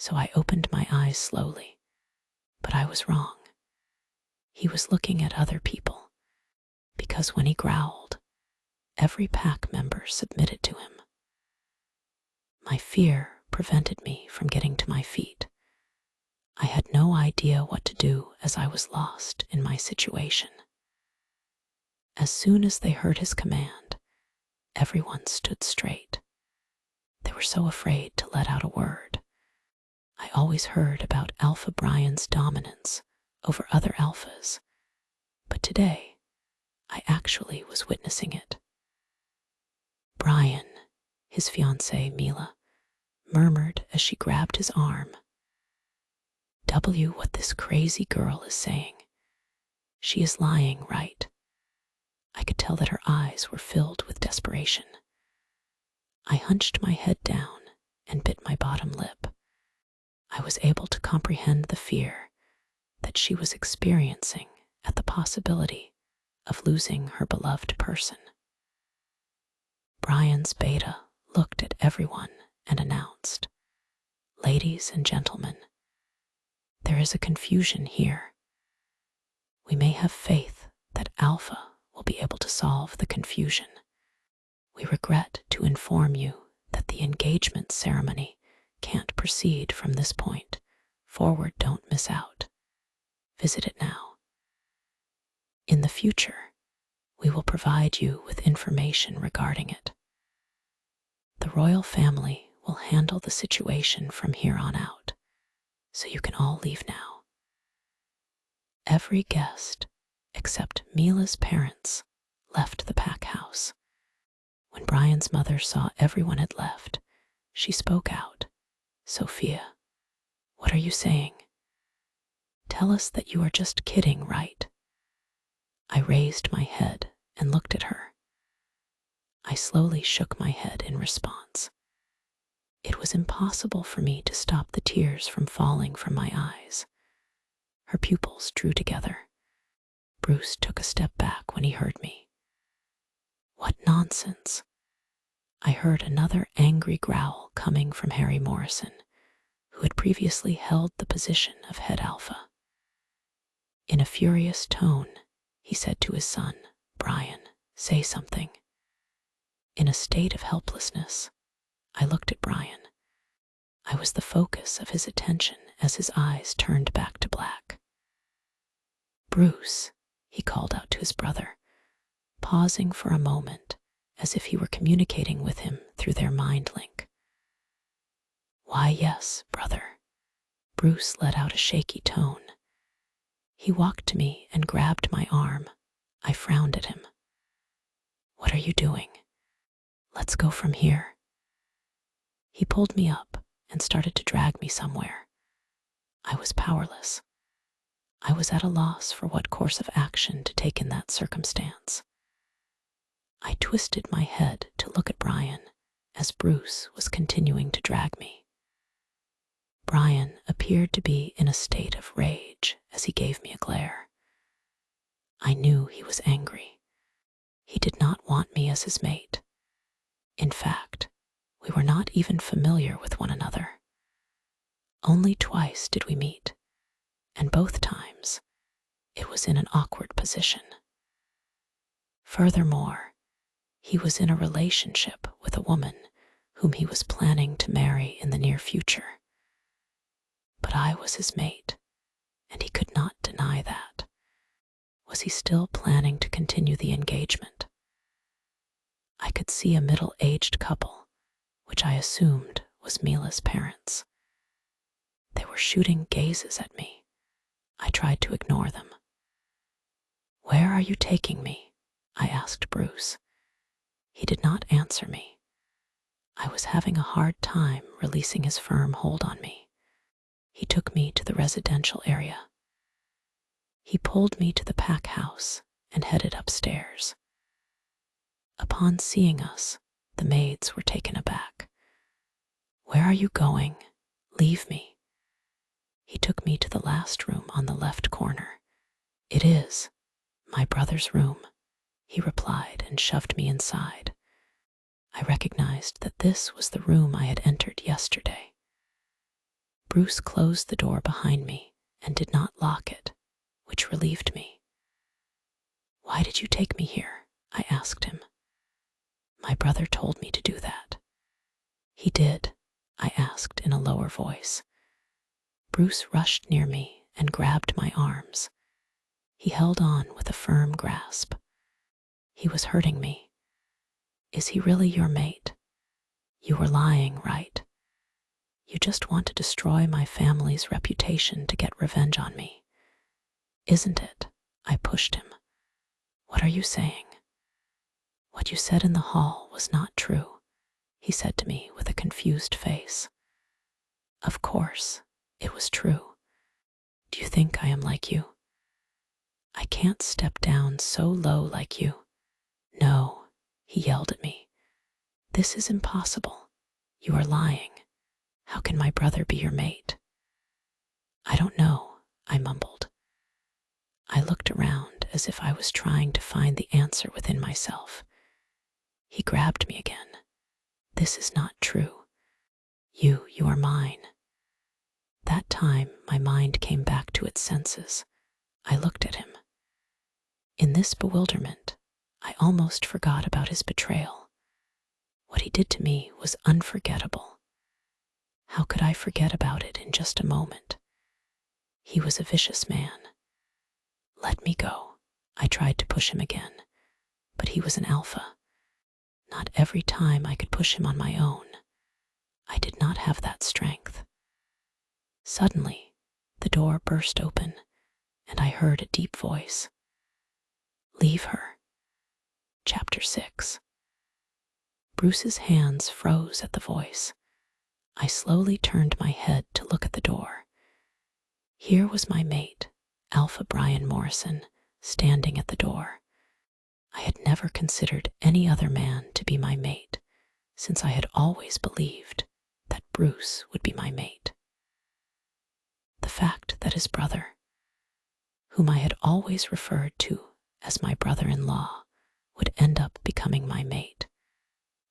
so I opened my eyes slowly, but I was wrong. He was looking at other people, because when he growled, every pack member submitted to him. My fear prevented me from getting to my feet. I had no idea what to do as I was lost in my situation. As soon as they heard his command, everyone stood straight. They were so afraid to let out a word. I always heard about Alpha Brian's dominance over other alphas, but today I actually was witnessing it. Brian, his fiancée Mila, murmured as she grabbed his arm. What this crazy girl is saying. She is lying, right? I could tell that her eyes were filled with desperation. I hunched my head down and bit my bottom lip. I was able to comprehend the fear that she was experiencing at the possibility of losing her beloved person. Brian's beta looked at everyone and announced, "Ladies and gentlemen, there is a confusion here. We may have faith that Alpha will be able to solve the confusion. We regret to inform you that the engagement ceremony can't proceed from this point forward. Don't miss out. Visit it now. In the future, we will provide you with information regarding it. The royal family will handle the situation from here on out, so you can all leave now." Every guest, except Mila's parents, left the pack house. When Brian's mother saw everyone had left, she spoke out. "Sophia, what are you saying? Tell us that you are just kidding, right?" I raised my head and looked at her. I slowly shook my head in response. It was impossible for me to stop the tears from falling from my eyes. Her pupils drew together. Bruce took a step back when he heard me. "What nonsense!" I heard another angry growl coming from Harry Morrison, who had previously held the position of head alpha. In a furious tone, he said to his son, "Brian, say something." In a state of helplessness, I looked at Brian. I was the focus of his attention as his eyes turned back to black. "Bruce," he called out to his brother, pausing for a moment as if he were communicating with him through their mind link. "Why, yes, brother." Bruce let out a shaky tone. He walked to me and grabbed my arm. I frowned at him. "What are you doing? Let's go from here." He pulled me up and started to drag me somewhere. I was powerless. I was at a loss for what course of action to take in that circumstance. I twisted my head to look at Brian as Bruce was continuing to drag me. Brian appeared to be in a state of rage as he gave me a glare. I knew he was angry. He did not want me as his mate. In fact, we were not even familiar with one another. Only twice did we meet, and both times it was in an awkward position. Furthermore, he was in a relationship with a woman whom he was planning to marry in the near future. But I was his mate, and he could not deny that. Was he still planning to continue the engagement? I could see a middle-aged couple, which I assumed was Mila's parents. They were shooting gazes at me. I tried to ignore them. "Where are you taking me?" I asked Bruce. He did not answer me. I was having a hard time releasing his firm hold on me. He took me to the residential area. He pulled me to the pack house and headed upstairs. Upon seeing us, the maids were taken aback. "Where are you going? Leave me." He took me to the last room on the left corner. "It is My brother's room, he replied and shoved me inside. I recognized that this was the room I had entered yesterday. Bruce closed the door behind me and did not lock it, which relieved me. "Why did you take me here?" I asked him. "My brother told me to do that." "He did?" I asked in a lower voice. Bruce rushed near me and grabbed my arms. He held on with a firm grasp. "He was hurting me." "Is he really your mate?" "You were lying, right? You just want to destroy my family's reputation to get revenge on me, isn't it?" I pushed him. "What are you saying?" "What you said in the hall was not true," he said to me with a confused face. "Of course, it was true. Do you think I am like you? I can't step down so low like you." "No," he yelled at me. "This is impossible. You are lying. How can my brother be your mate?" "I don't know," I mumbled. I looked around as if I was trying to find the answer within myself. He grabbed me again. "This is not true. You are mine." That time my mind came back to its senses. I looked at him. In this bewilderment, I almost forgot about his betrayal. What he did to me was unforgettable. How could I forget about it in just a moment? He was a vicious man. "Let me go." I tried to push him again, but he was an alpha. Not every time I could push him on my own. I did not have that strength. Suddenly, the door burst open, and I heard a deep voice. "Leave her." Chapter 6. Bruce's hands froze at the voice. I slowly turned my head to look at the door. Here was my mate, Alpha Brian Morrison, standing at the door. I had never considered any other man to be my mate, since I had always believed that Bruce would be my mate. The fact that his brother, whom I had always referred to as my brother-in-law, would end up becoming my mate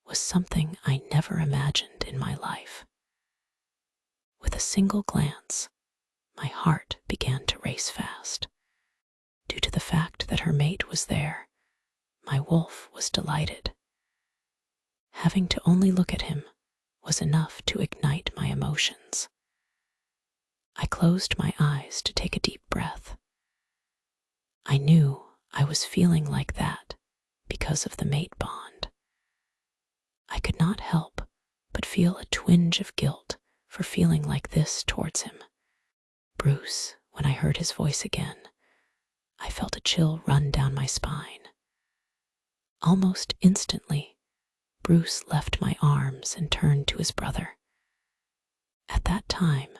was something I never imagined in my life. With a single glance, my heart began to race fast. Due to the fact that her mate was there, my wolf was delighted. Having to only look at him was enough to ignite my emotions. I closed my eyes to take a deep breath. I knew I was feeling like that because of the mate bond. I could not help but feel a twinge of guilt for feeling like this towards him. "Bruce," when I heard his voice again, I felt a chill run down my spine. Almost instantly, Bruce left my arms and turned to his brother. At that time,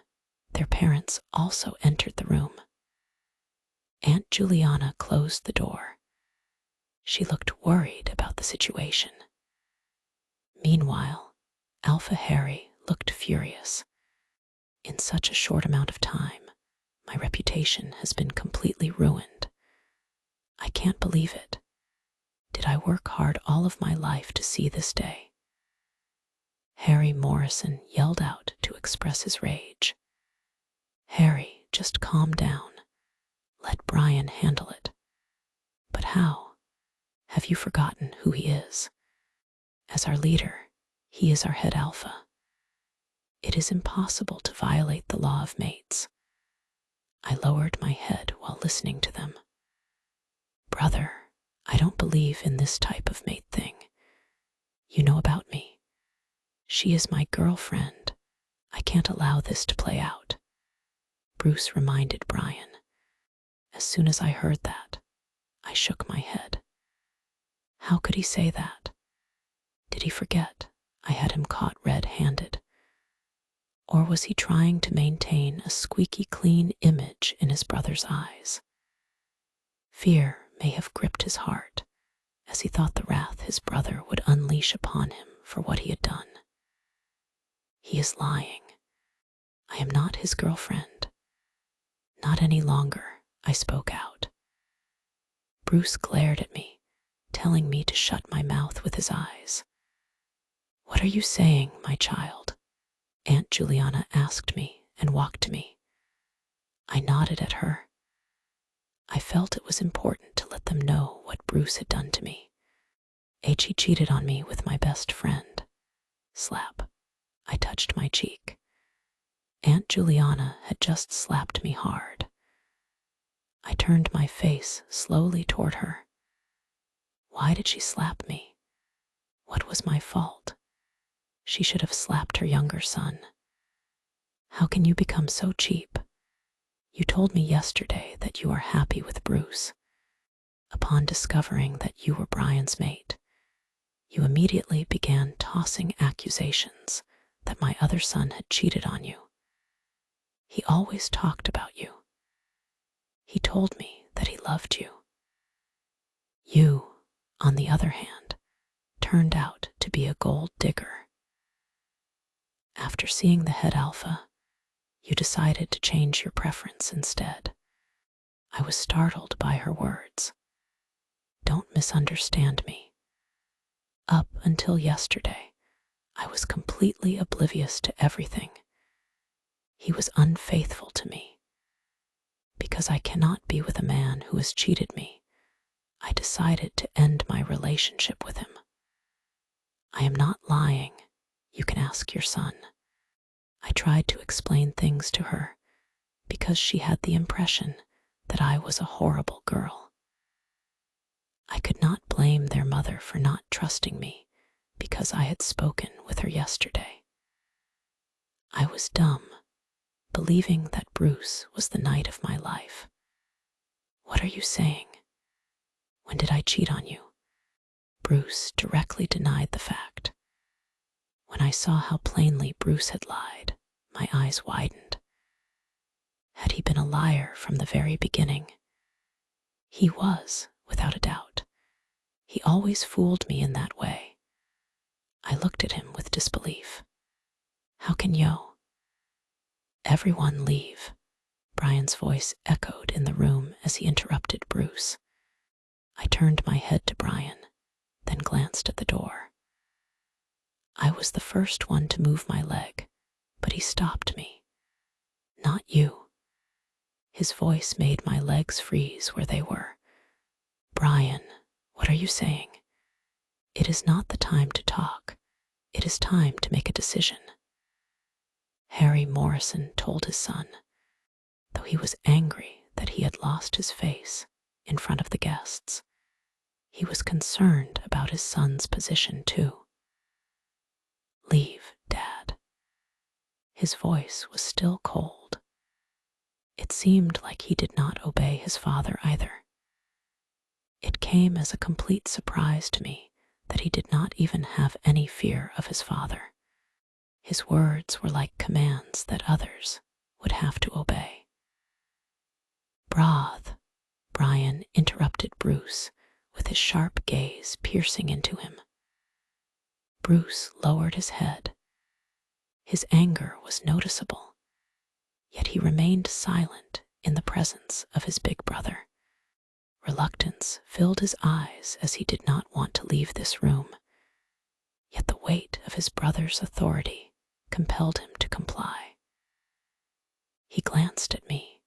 their parents also entered the room. Aunt Juliana closed the door. She looked worried about the situation. Meanwhile, Alpha Harry looked furious. "In such a short amount of time, my reputation has been completely ruined. I can't believe it. Did I work hard all of my life to see this day?" Harry Morrison yelled out to express his rage. "Harry, just calm down. Let Brian handle it." "But how? Have you forgotten who he is? As our leader, he is our head alpha. It is impossible to violate the law of mates." I lowered my head while listening to them. "Brother, I don't believe in this type of mate thing. You know about me. She is my girlfriend. I can't allow this to play out," Bruce reminded Brian. As soon as I heard that, I shook my head. How could he say that? Did he forget I had him caught red-handed? Or was he trying to maintain a squeaky clean image in his brother's eyes? Fear may have gripped his heart as he thought the wrath his brother would unleash upon him for what he had done. He is lying. I am not his girlfriend. Not any longer, I spoke out. Bruce glared at me, telling me to shut my mouth with his eyes. "What are you saying, my child?" Aunt Juliana asked me and walked to me. I nodded at her. I felt it was important to let them know what Bruce had done to me. He cheated on me with my best friend. Slap. I touched my cheek. Aunt Juliana had just slapped me hard. I turned my face slowly toward her. Why did she slap me? What was my fault? She should have slapped her younger son. How can you become so cheap? You told me yesterday that you are happy with Bruce. Upon discovering that you were Brian's mate, you immediately began tossing accusations that my other son had cheated on you. He always talked about you. He told me that he loved you. You, on the other hand, turned out to be a gold digger. After seeing the head alpha, you decided to change your preference instead. I was startled by her words. Don't misunderstand me. Up until yesterday, I was completely oblivious to everything. He was unfaithful to me. Because I cannot be with a man who has cheated me, I decided to end my relationship with him. I am not lying. You can ask your son. I tried to explain things to her because she had the impression that I was a horrible girl. I could not blame their mother for not trusting me because I had spoken with her yesterday. I was dumb, believing that Bruce was the knight of my life. What are you saying? When did I cheat on you? Bruce directly denied the fact. When I saw how plainly Bruce had lied, my eyes widened. Had he been a liar from the very beginning? He was, without a doubt. He always fooled me in that way. I looked at him with disbelief. How can Yo? Everyone leave. Brian's voice echoed in the room as he interrupted Bruce. I turned my head to Brian, then glanced at the door. I was the first one to move my leg, but he stopped me. Not you. His voice made my legs freeze where they were. Brian, what are you saying? It is not the time to talk. It is time to make a decision. Harry Morrison told his son, though he was angry that he had lost his face in front of the guests. He was concerned about his son's position too. Leave, Dad. His voice was still cold. It seemed like he did not obey his father either. It came as a complete surprise to me that he did not even have any fear of his father. His words were like commands that others would have to obey. Broth, Brian interrupted Bruce with his sharp gaze piercing into him. Bruce lowered his head. His anger was noticeable, yet he remained silent in the presence of his big brother. Reluctance filled his eyes as he did not want to leave this room, yet the weight of his brother's authority compelled him to comply. He glanced at me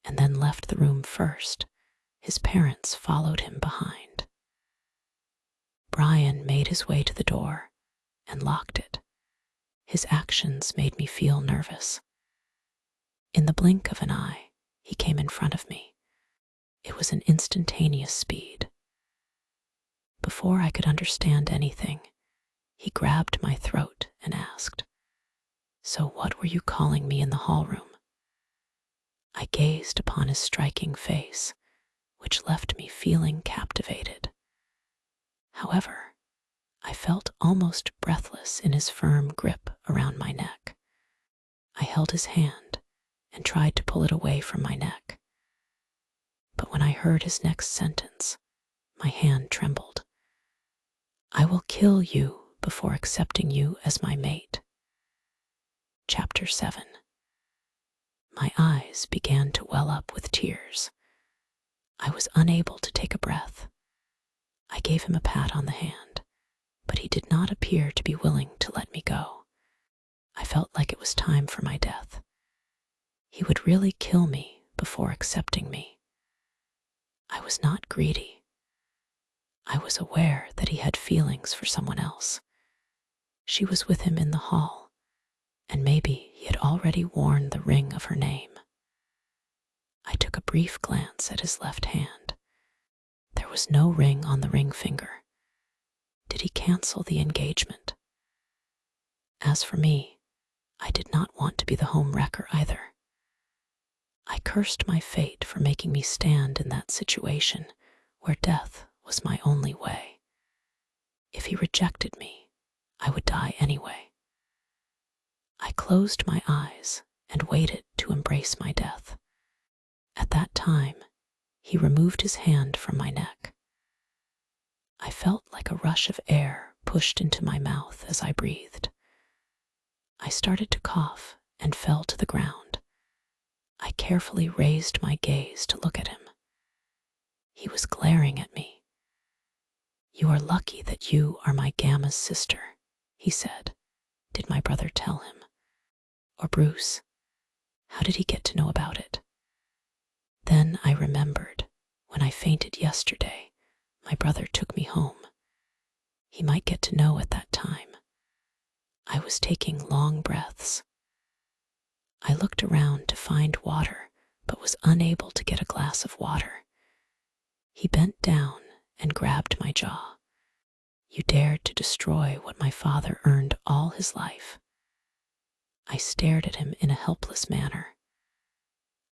and then left the room first. His parents followed him behind. Brian made his way to the door and locked it. His actions made me feel nervous. In the blink of an eye, he came in front of me. It was an instantaneous speed. Before I could understand anything, he grabbed my throat and asked, "So what were you calling me in the hallroom?" I gazed upon his striking face, which left me feeling captivated. However, I felt almost breathless in his firm grip around my neck. I held his hand and tried to pull it away from my neck. But when I heard his next sentence, my hand trembled. "I will kill you before accepting you as my mate." Chapter 7. My eyes began to well up with tears. I was unable to take a breath. I gave him a pat on the hand, but he did not appear to be willing to let me go. I felt like it was time for my death. He would really kill me before accepting me. I was not greedy. I was aware that he had feelings for someone else. She was with him in the hall, and maybe he had already worn the ring of her name. I took a brief glance at his left hand. There was no ring on the ring finger. Did he cancel the engagement? As for me, I did not want to be the home wrecker either. I cursed my fate for making me stand in that situation where death was my only way. If he rejected me, I would die anyway. I closed my eyes and waited to embrace my death. At that time, he removed his hand from my neck. I felt like a rush of air pushed into my mouth as I breathed. I started to cough and fell to the ground. I carefully raised my gaze to look at him. He was glaring at me. "You are lucky that you are my Gamma's sister," he said. Did my brother tell him? Or Bruce? How did he get to know about it? Then I remembered, when I fainted yesterday, my brother took me home. He might get to know at that time. I was taking long breaths. I looked around to find water, but was unable to get a glass of water. He bent down and grabbed my jaw. "You dared to destroy what my father earned all his life." I stared at him in a helpless manner.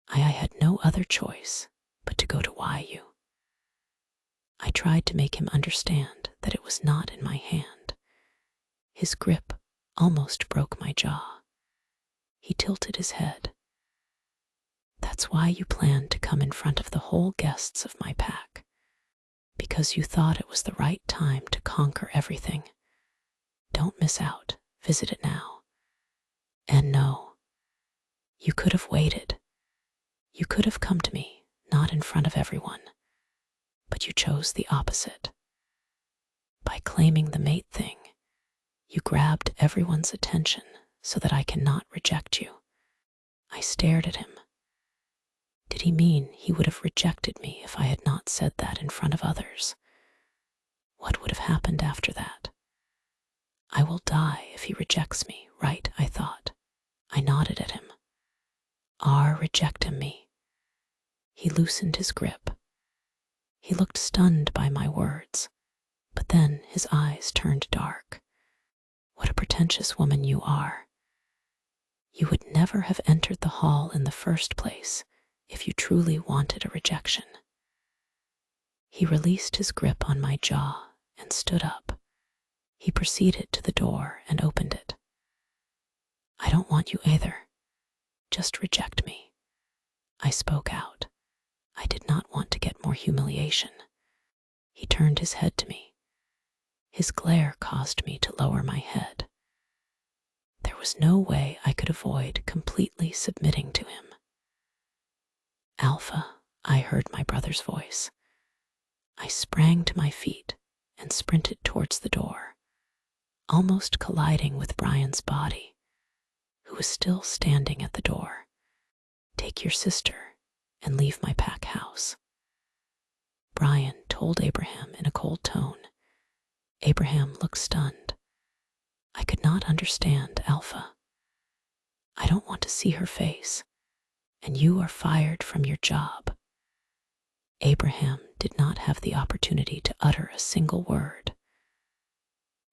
I had no other choice but to go to YU. I tried to make him understand that it was not in my hand. His grip almost broke my jaw. He tilted his head. "That's why you planned to come in front of the whole guests of my pack. Because you thought it was the right time to conquer everything. Don't miss out. Visit it now. And no, you could have waited. You could have come to me, not in front of everyone. But you chose the opposite. By claiming the mate thing, you grabbed everyone's attention so that I cannot reject you." I stared at him. Did he mean he would have rejected me if I had not said that in front of others? What would have happened after that? I will die if he rejects me, right? I thought. I nodded at him. Reject me. He loosened his grip. He looked stunned by my words, but then his eyes turned dark. "What a pretentious woman you are. You would never have entered the hall in the first place if you truly wanted a rejection." He released his grip on my jaw and stood up. He proceeded to the door and opened it. "I don't want you either. Just reject me." I spoke out. I did not want to get more humiliation. He turned his head to me. His glare caused me to lower my head. There was no way I could avoid completely submitting to him. "Alpha," I heard my brother's voice. I sprang to my feet and sprinted towards the door, almost colliding with Brian's body, who was still standing at the door. "Take your sister and leave my pack house," Brian told Abraham in a cold tone. Abraham looked stunned. I could not understand Alpha. "I don't want to see her face, and you are fired from your job." Abraham did not have the opportunity to utter a single word.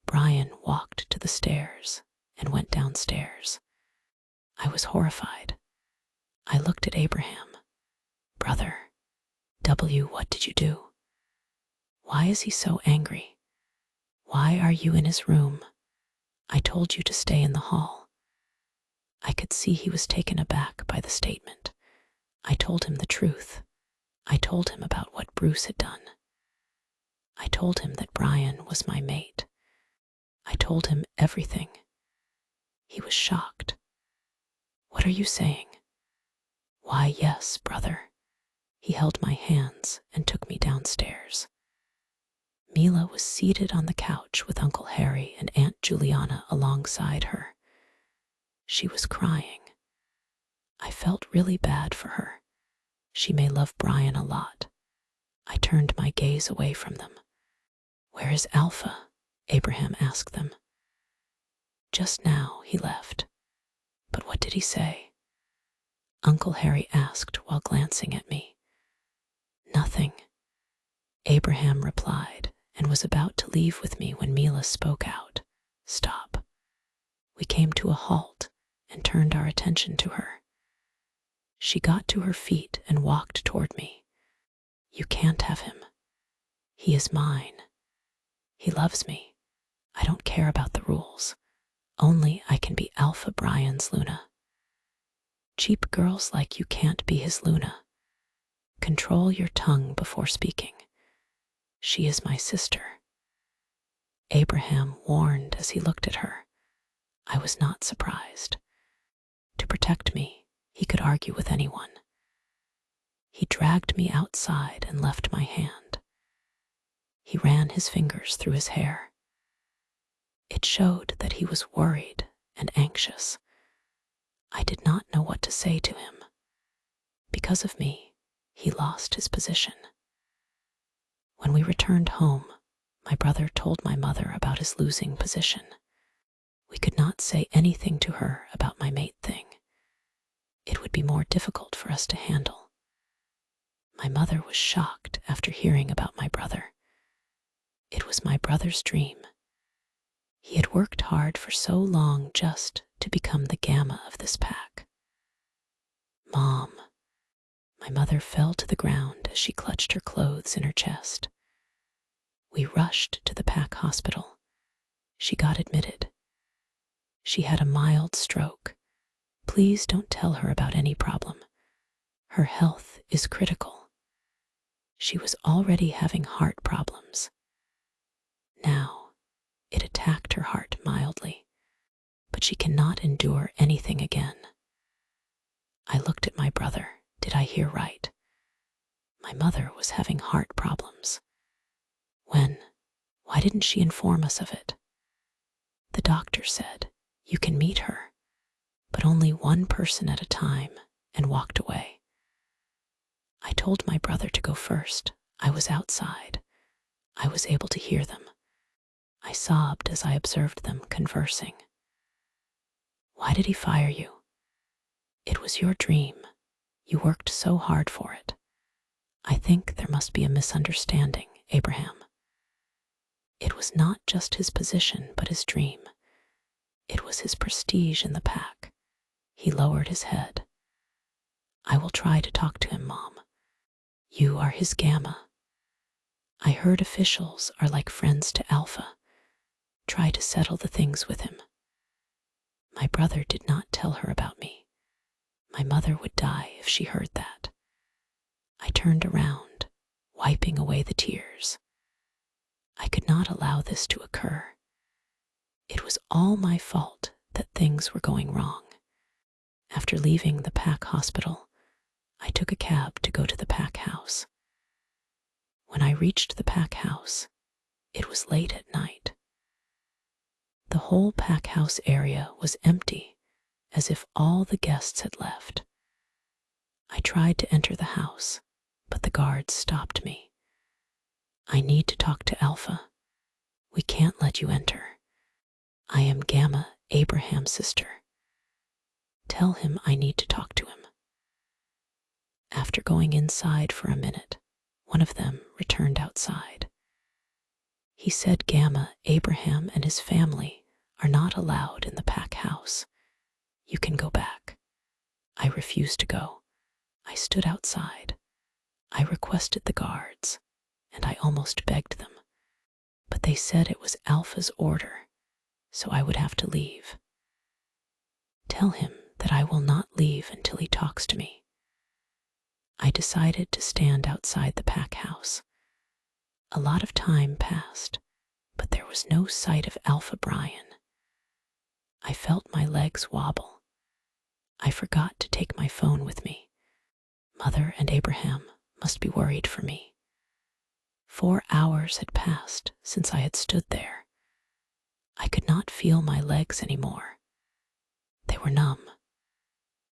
Brian walked to the stairs and went downstairs. I was horrified. I looked at Abraham. "Brother, what did you do? Why is he so angry? Why are you in his room? I told you to stay in the hall." I could see he was taken aback by the statement. I told him the truth. I told him about what Bruce had done. I told him that Brian was my mate. I told him everything. He was shocked. "What are you saying?" "Why, yes, brother. He held my hands and took me downstairs. Mila was seated on the couch with Uncle Harry and Aunt Juliana alongside her. She was crying. I felt really bad for her. She may love Brian a lot. I turned my gaze away from them. "Where is Alpha?" Abraham asked them. "Just now he left." "But what did he say?" Uncle Harry asked while glancing at me. "Nothing," Abraham replied, and was about to leave with me when Mila spoke out. "Stop." We came to a halt and turned our attention to her. She got to her feet and walked toward me. "You can't have him. He is mine. He loves me. I don't care about the rules. Only I can be Alpha Brian's Luna. Cheap girls like you can't be his Luna. Control your tongue before speaking. She is my sister." Abraham warned as he looked at her. I was not surprised. To protect me, he could argue with anyone. He dragged me outside and left my hand. He ran his fingers through his hair. It showed that he was worried and anxious. I did not know what to say to him. Because of me, he lost his position. When we returned home, my brother told my mother about his losing position. We could not say anything to her about my mate thing. It would be more difficult for us to handle. My mother was shocked after hearing about my brother. It was my brother's dream. He had worked hard for so long just to become the Gamma of this pack. "Mom," my mother fell to the ground as she clutched her clothes in her chest. We rushed to the pack hospital. She got admitted. She had a mild stroke. Please don't tell her about any problem. Her health is critical. She was already having heart problems. Now, it attacked her heart mildly, but she cannot endure anything again. I looked at my brother. Did I hear right? My mother was having heart problems. When? Why didn't she inform us of it? The doctor said, "You can meet her, but only one person at a time," and walked away. I told my brother to go first. I was outside. I was able to hear them. I sobbed as I observed them conversing. "Why did he fire you?" "It was your dream. You worked so hard for it." "I think there must be a misunderstanding, Abraham. It was not just his position, but his dream. It was his prestige in the pack." He lowered his head. "I will try to talk to him, Mom. You are his Gamma. I heard officials are like friends to Alpha. Try to settle the things with him." My brother did not tell her about me. My mother would die if she heard that. I turned around, wiping away the tears. I could not allow this to occur. It was all my fault that things were going wrong. After leaving the pack hospital, I took a cab to go to the pack house. When I reached the pack house, it was late at night. The whole pack house area was empty, as if all the guests had left. I tried to enter the house, but the guards stopped me. "I need to talk to Alpha. We can't let you enter. I am Gamma, Abraham's sister. Tell him I need to talk to him." After going inside for a minute, one of them returned outside. He said Gamma, Abraham, and his family are not allowed in the pack house. "You can go back." I refused to go. I stood outside. I requested the guards, and I almost begged them. But they said it was Alpha's order, so I would have to leave. "Tell him that I will not leave until he talks to me." I decided to stand outside the pack house. A lot of time passed, but there was no sight of Alpha Brian. I felt my legs wobble. I forgot to take my phone with me. Mother and Abraham must be worried for me. 4 hours had passed since I had stood there. I could not feel my legs anymore. They were numb.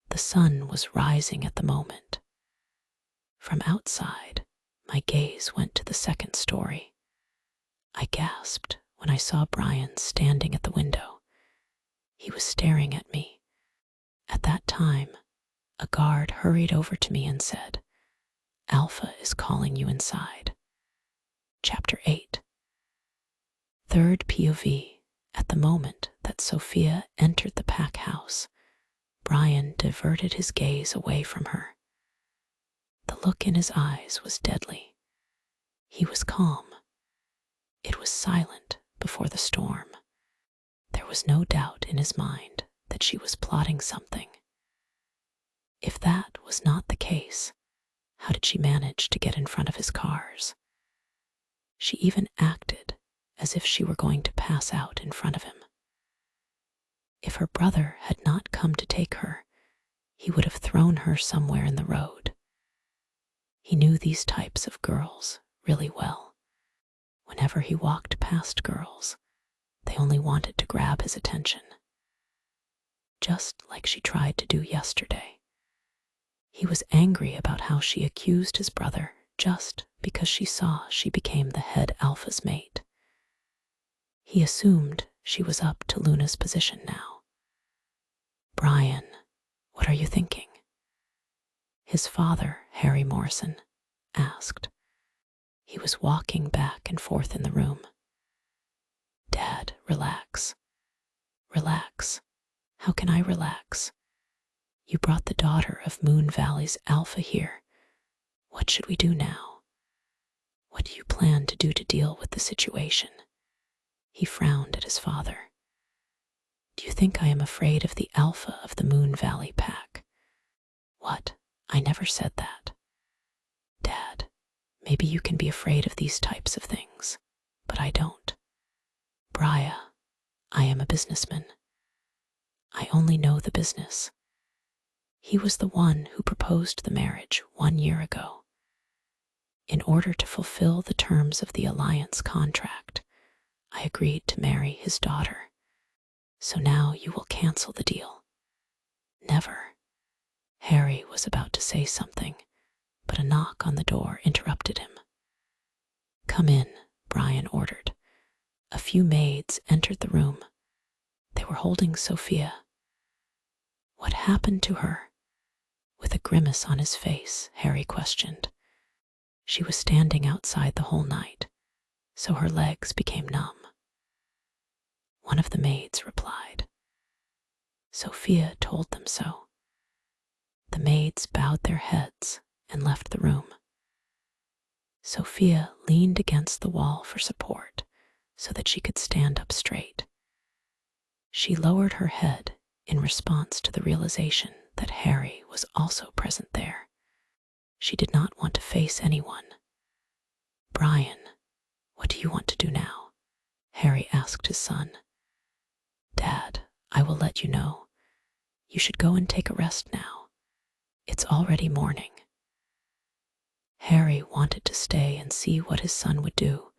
The sun was rising at the moment. From outside, my gaze went to the second story. I gasped when I saw Brian standing at the window. He was staring at me. At that time, a guard hurried over to me and said, "Alpha is calling you inside." Chapter 8. Third POV. At the moment that Sophia entered the pack house, Brian diverted his gaze away from her. The look in his eyes was deadly. He was calm. It was silent before the storm. There was no doubt in his mind that she was plotting something. If that was not the case, how did she manage to get in front of his cars? She even acted as if she were going to pass out in front of him. If her brother had not come to take her, he would have thrown her somewhere in the road. He knew these types of girls really well. Whenever he walked past girls, they only wanted to grab his attention. Just like she tried to do yesterday. He was angry about how she accused his brother just because she saw she became the head alpha's mate. He assumed she was up to Luna's position now. "Brian, what are you thinking?" His father, Harry Morrison, asked. He was walking back and forth in the room. "Dad, relax. Relax. How can I relax? You brought the daughter of Moon Valley's alpha here. What should we do now? What do you plan to do to deal with the situation?" He frowned at his father. "Do you think I am afraid of the alpha of the Moon Valley pack?" "What? I never said that." "Dad, maybe you can be afraid of these types of things, but I don't. Brian, I am a businessman. I only know the business. He was the one who proposed the marriage 1 year ago. In order to fulfill the terms of the alliance contract, I agreed to marry his daughter. So now you will cancel the deal." "Never." Harry was about to say something, but a knock on the door interrupted him. "Come in," Brian ordered. A few maids entered the room. They were holding Sophia. "What happened to her?" With a grimace on his face, Harry questioned. "She was standing outside the whole night, so her legs became numb." One of the maids replied. "Sophia told them so." The maids bowed their heads and left the room. Sophia leaned against the wall for support so that she could stand up straight. She lowered her head in response to the realization that Harry was also present there. She did not want to face anyone. "Brian, what do you want to do now?" Harry asked his son. "Dad, I will let you know. You should go and take a rest now. It's already morning." Harry wanted to stay and see what his son would do,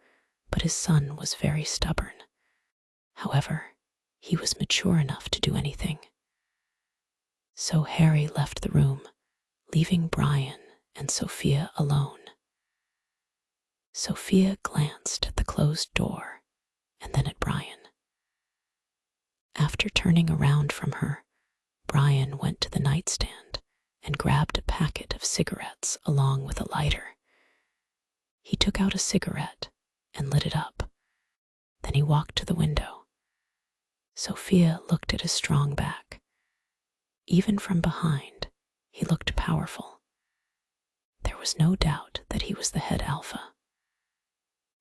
but his son was very stubborn. However, he was mature enough to do anything. So Harry left the room, leaving Brian and Sophia alone. Sophia glanced at the closed door and then at Brian. After turning around from her, Brian went to the nightstand and grabbed a packet of cigarettes along with a lighter. He took out a cigarette and lit it up. Then he walked to the window. Sophia looked at his strong back. Even from behind, he looked powerful. There was no doubt that he was the head alpha.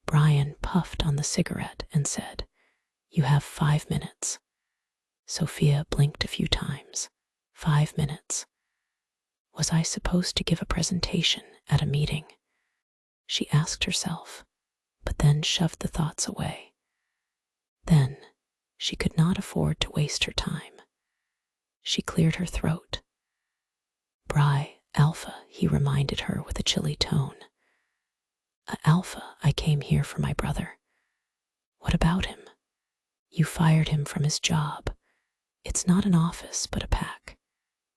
Brian puffed on the cigarette and said, "You have 5 minutes." Sophia blinked a few times. 5 minutes. Was I supposed to give a presentation at a meeting? She asked herself, but then shoved the thoughts away. Then, she could not afford to waste her time. She cleared her throat. Alpha, he reminded her with a chilly tone. Alpha, I came here for my brother. What about him? You fired him from his job. It's not an office, but a pack.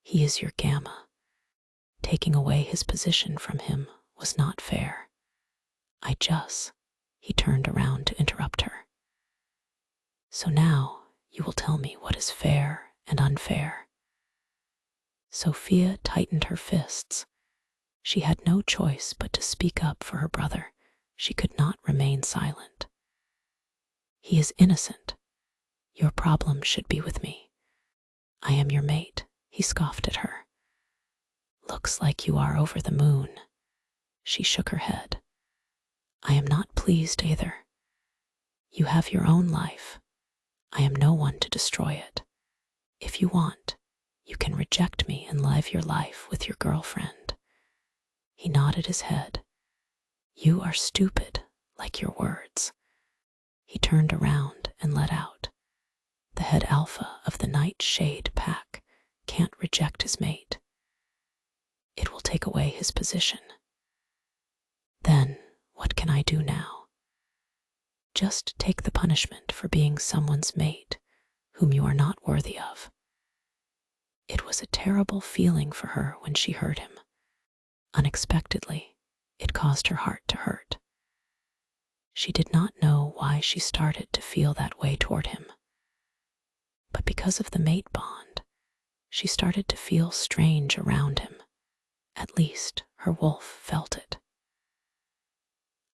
He is your Gamma. Taking away his position from him was not fair. He turned around to interrupt her. So now you will tell me what is fair and unfair. Sophia tightened her fists. She had no choice but to speak up for her brother. She could not remain silent. He is innocent. Your problem should be with me. I am your mate, he scoffed at her. Looks like you are over the moon. She shook her head. I am not pleased either. You have your own life. I am no one to destroy it. If you want, you can reject me and live your life with your girlfriend. He nodded his head. You are stupid, like your words. He turned around and let out. The head alpha of the Nightshade pack can't reject his mate. It will take away his position. Then, what can I do now? Just take the punishment for being someone's mate whom you are not worthy of. It was a terrible feeling for her when she heard him. Unexpectedly, it caused her heart to hurt. She did not know why she started to feel that way toward him. But because of the mate bond, she started to feel strange around him. At least her wolf felt it.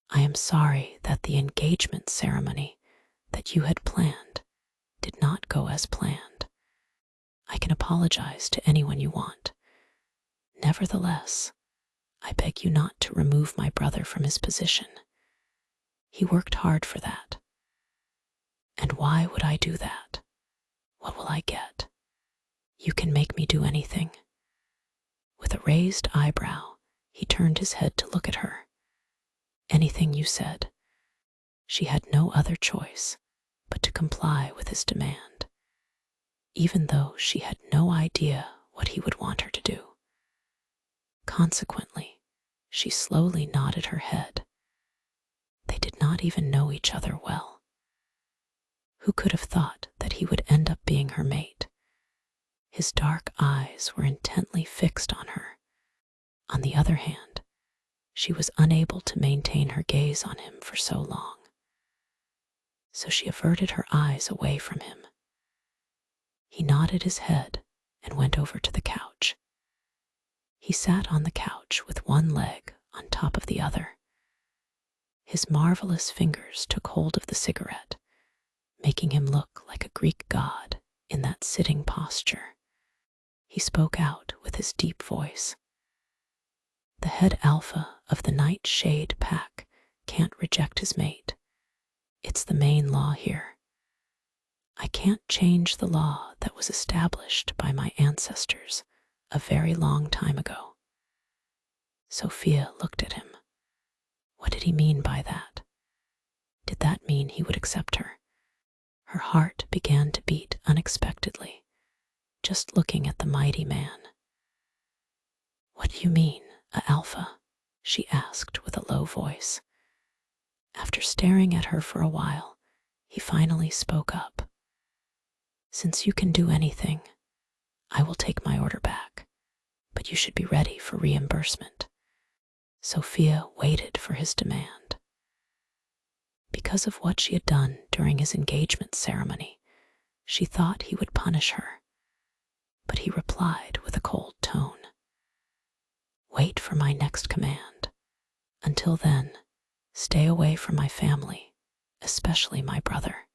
I am sorry that the engagement ceremony that you had planned did not go as planned. I can apologize to anyone you want. Nevertheless, I beg you not to remove my brother from his position. He worked hard for that. And why would I do that? What will I get? You can make me do anything. With a raised eyebrow, he turned his head to look at her. Anything you said. She had no other choice but to comply with his demand, even though she had no idea what he would want her to do. Consequently, she slowly nodded her head. They did not even know each other well. Who could have thought that he would end up being her mate? His dark eyes were intently fixed on her. On the other hand, she was unable to maintain her gaze on him for so long. So she averted her eyes away from him. He nodded his head and went over to the couch. He sat on the couch with one leg on top of the other. His marvelous fingers took hold of the cigarette, making him look like a Greek god in that sitting posture. He spoke out with his deep voice. The head alpha of the Nightshade pack can't reject his mate. It's the main law here. I can't change the law that was established by my ancestors a very long time ago. Sophia looked at him. What did he mean by that? Did that mean he would accept her? Her heart began to beat unexpectedly, just looking at the mighty man. What do you mean, Alpha? She asked with a low voice. After staring at her for a while, he finally spoke up. Since you can do anything, I will take my order back, but you should be ready for reimbursement. Sophia waited for his demand. Because of what she had done during his engagement ceremony, she thought he would punish her, but he replied with a cold tone. Wait for my next command. Until then, stay away from my family, especially my brother.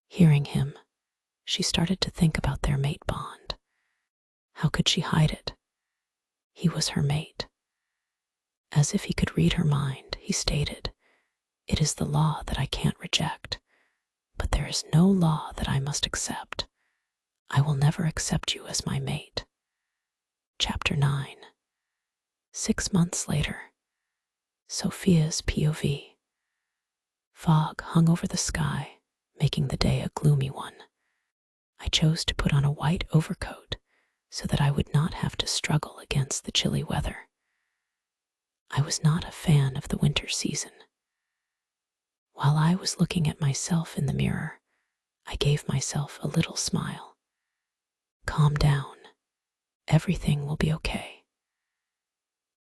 Hearing him, she started to think about their mate bond. How could she hide it? He was her mate. As if he could read her mind, he stated, "It is the law that I can't reject, but there is no law that I must accept. I will never accept you as my mate." Chapter 9. 6 months later. Sophia's POV. Fog hung over the sky, making the day a gloomy one. I chose to put on a white overcoat so that I would not have to struggle against the chilly weather. I was not a fan of the winter season. While I was looking at myself in the mirror, I gave myself a little smile. Calm down. Everything will be okay.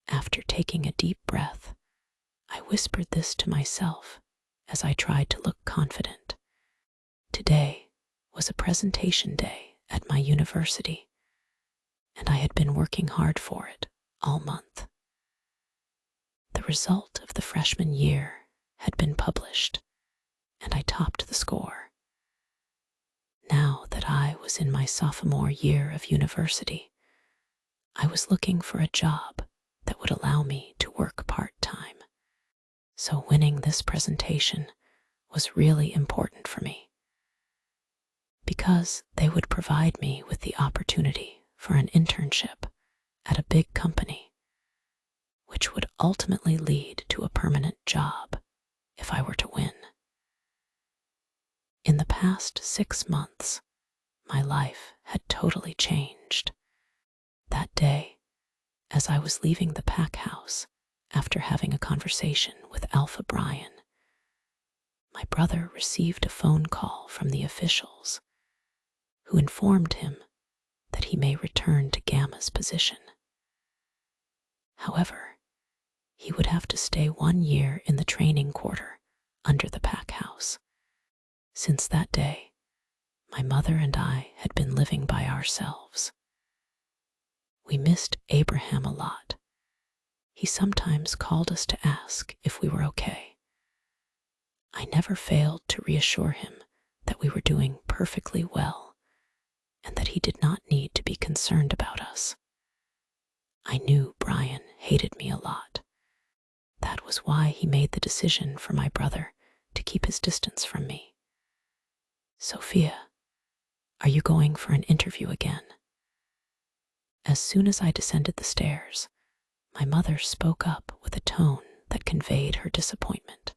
After taking a deep breath, I whispered this to myself as I tried to look confident. Today was a presentation day at my university, and I had been working hard for it all month. The result of the freshman year had been published, and I topped the score. Now that I was in my sophomore year of university, I was looking for a job that would allow me to work part-time. So winning this presentation was really important for me, because they would provide me with the opportunity for an internship at a big company, which would ultimately lead to a permanent job if I were to win. In the past 6 months, my life had totally changed. That day, as I was leaving the pack house after having a conversation with Alpha Brian, my brother received a phone call from the officials, who informed him that he may return to Gamma's position. However, he would have to stay 1 year in the training quarter under the pack house. Since that day, my mother and I had been living by ourselves. We missed Abraham a lot. He sometimes called us to ask if we were okay. I never failed to reassure him that we were doing perfectly well and that he did not need to be concerned about us. I knew Brian hated me a lot. That was why he made the decision for my brother to keep his distance from me. Sophia, are you going for an interview again? As soon as I descended the stairs, my mother spoke up with a tone that conveyed her disappointment.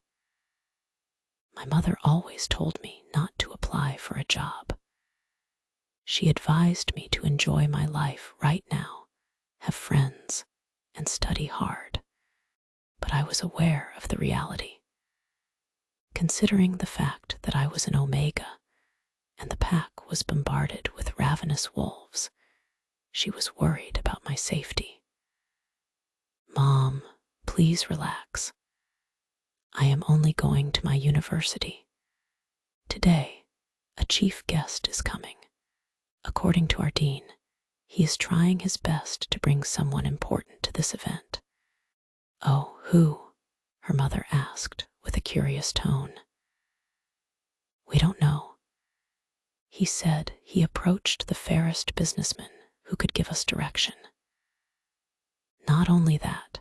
My mother always told me not to apply for a job. She advised me to enjoy my life right now, have friends, and study hard. But I was aware of the reality. Considering the fact that I was an Omega and the pack was bombarded with ravenous wolves, she was worried about my safety. Mom, please relax. I am only going to my university. Today, a chief guest is coming. According to our dean, he is trying his best to bring someone important to this event. Oh, who? Her mother asked with a curious tone. We don't know. He said he approached the fairest businessman who could give us direction. Not only that,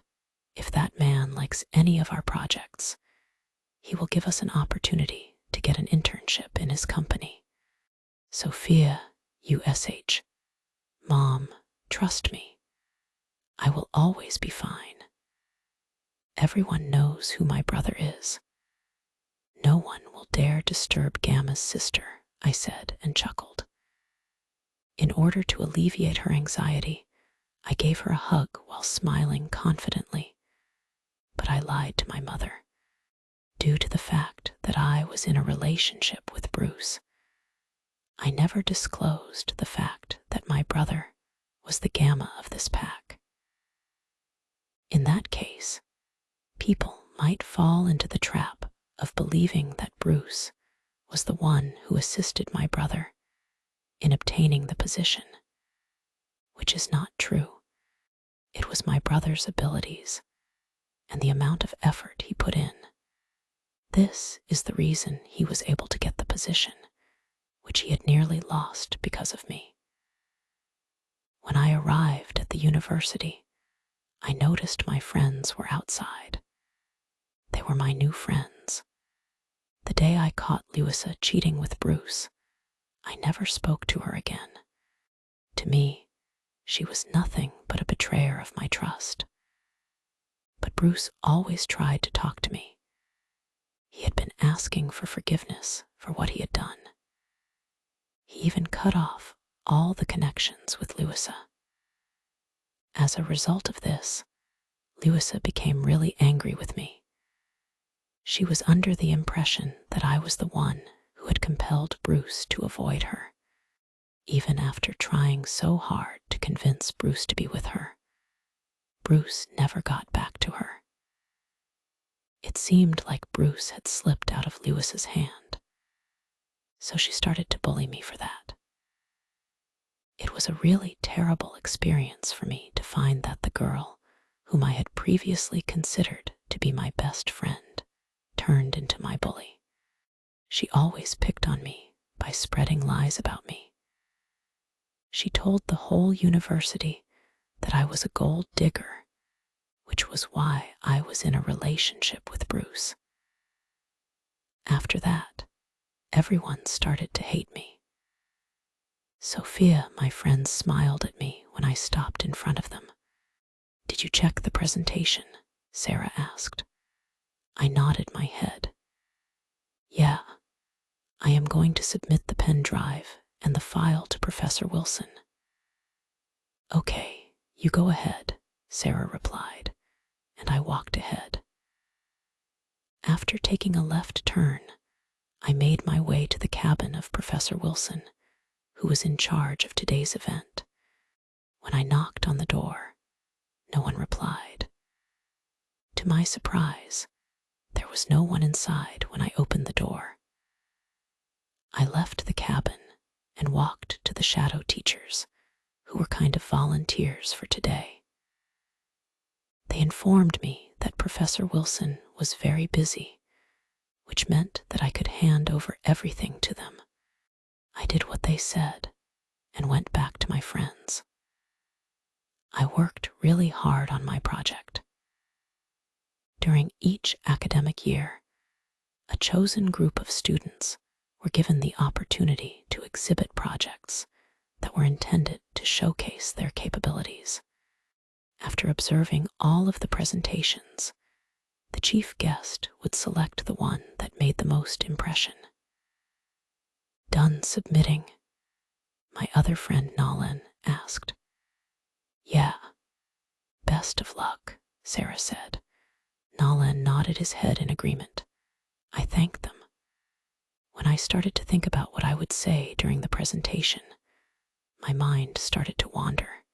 if that man likes any of our projects, he will give us an opportunity to get an internship in his company. Sophia, USH. Mom, trust me. I will always be fine. Everyone knows who my brother is. No one will dare disturb Gamma's sister, I said and chuckled. In order to alleviate her anxiety, I gave her a hug while smiling confidently. But I lied to my mother, due to the fact that I was in a relationship with Bruce. I never disclosed the fact that my brother was the Gamma of this pack. In that case, people might fall into the trap of believing that Bruce was the one who assisted my brother in obtaining the position, which is not true. It was my brother's abilities and the amount of effort he put in. This is the reason he was able to get the position, which he had nearly lost because of me. When I arrived at the university, I noticed my friends were outside. They were my new friends. The day I caught Louisa cheating with Bruce, I never spoke to her again. To me, she was nothing but a betrayer of my trust. But Bruce always tried to talk to me. He had been asking for forgiveness for what he had done. He even cut off all the connections with Louisa. As a result of this, Louisa became really angry with me. She was under the impression that I was the one who had compelled Bruce to avoid her. Even after trying so hard to convince Bruce to be with her, Bruce never got back to her. It seemed like Bruce had slipped out of Louisa's hand, so she started to bully me for that. It was a really terrible experience for me to find that the girl, whom I had previously considered to be my best friend, turned into my bully. She always picked on me by spreading lies about me. She told the whole university that I was a gold digger, which was why I was in a relationship with Bruce. After that, everyone started to hate me. Sophia, my friend, smiled at me when I stopped in front of them. "Did you check the presentation?" Sarah asked. I nodded my head. "Yeah, I am going to submit the pen drive and the file to Professor Wilson." "Okay, you go ahead," Sarah replied, and I walked ahead. After taking a left turn, I made my way to the cabin of Professor Wilson, who was in charge of today's event. When I knocked on the door, no one replied. To my surprise, there was no one inside when I opened the door. I left the cabin and walked to the shadow teachers, who were kind of volunteers for today. They informed me that Professor Wilson was very busy, which meant that I could hand over everything to them. I did what they said and went back to my friends. I worked really hard on my project. During each academic year, a chosen group of students were given the opportunity to exhibit projects that were intended to showcase their capabilities. After observing all of the presentations, the chief guest would select the one that made the most impression. "Done submitting?" my other friend Nolan asked. "Yeah, best of luck," Sarah said. Nolan nodded his head in agreement. I thanked them. When I started to think about what I would say during the presentation, my mind started to wander.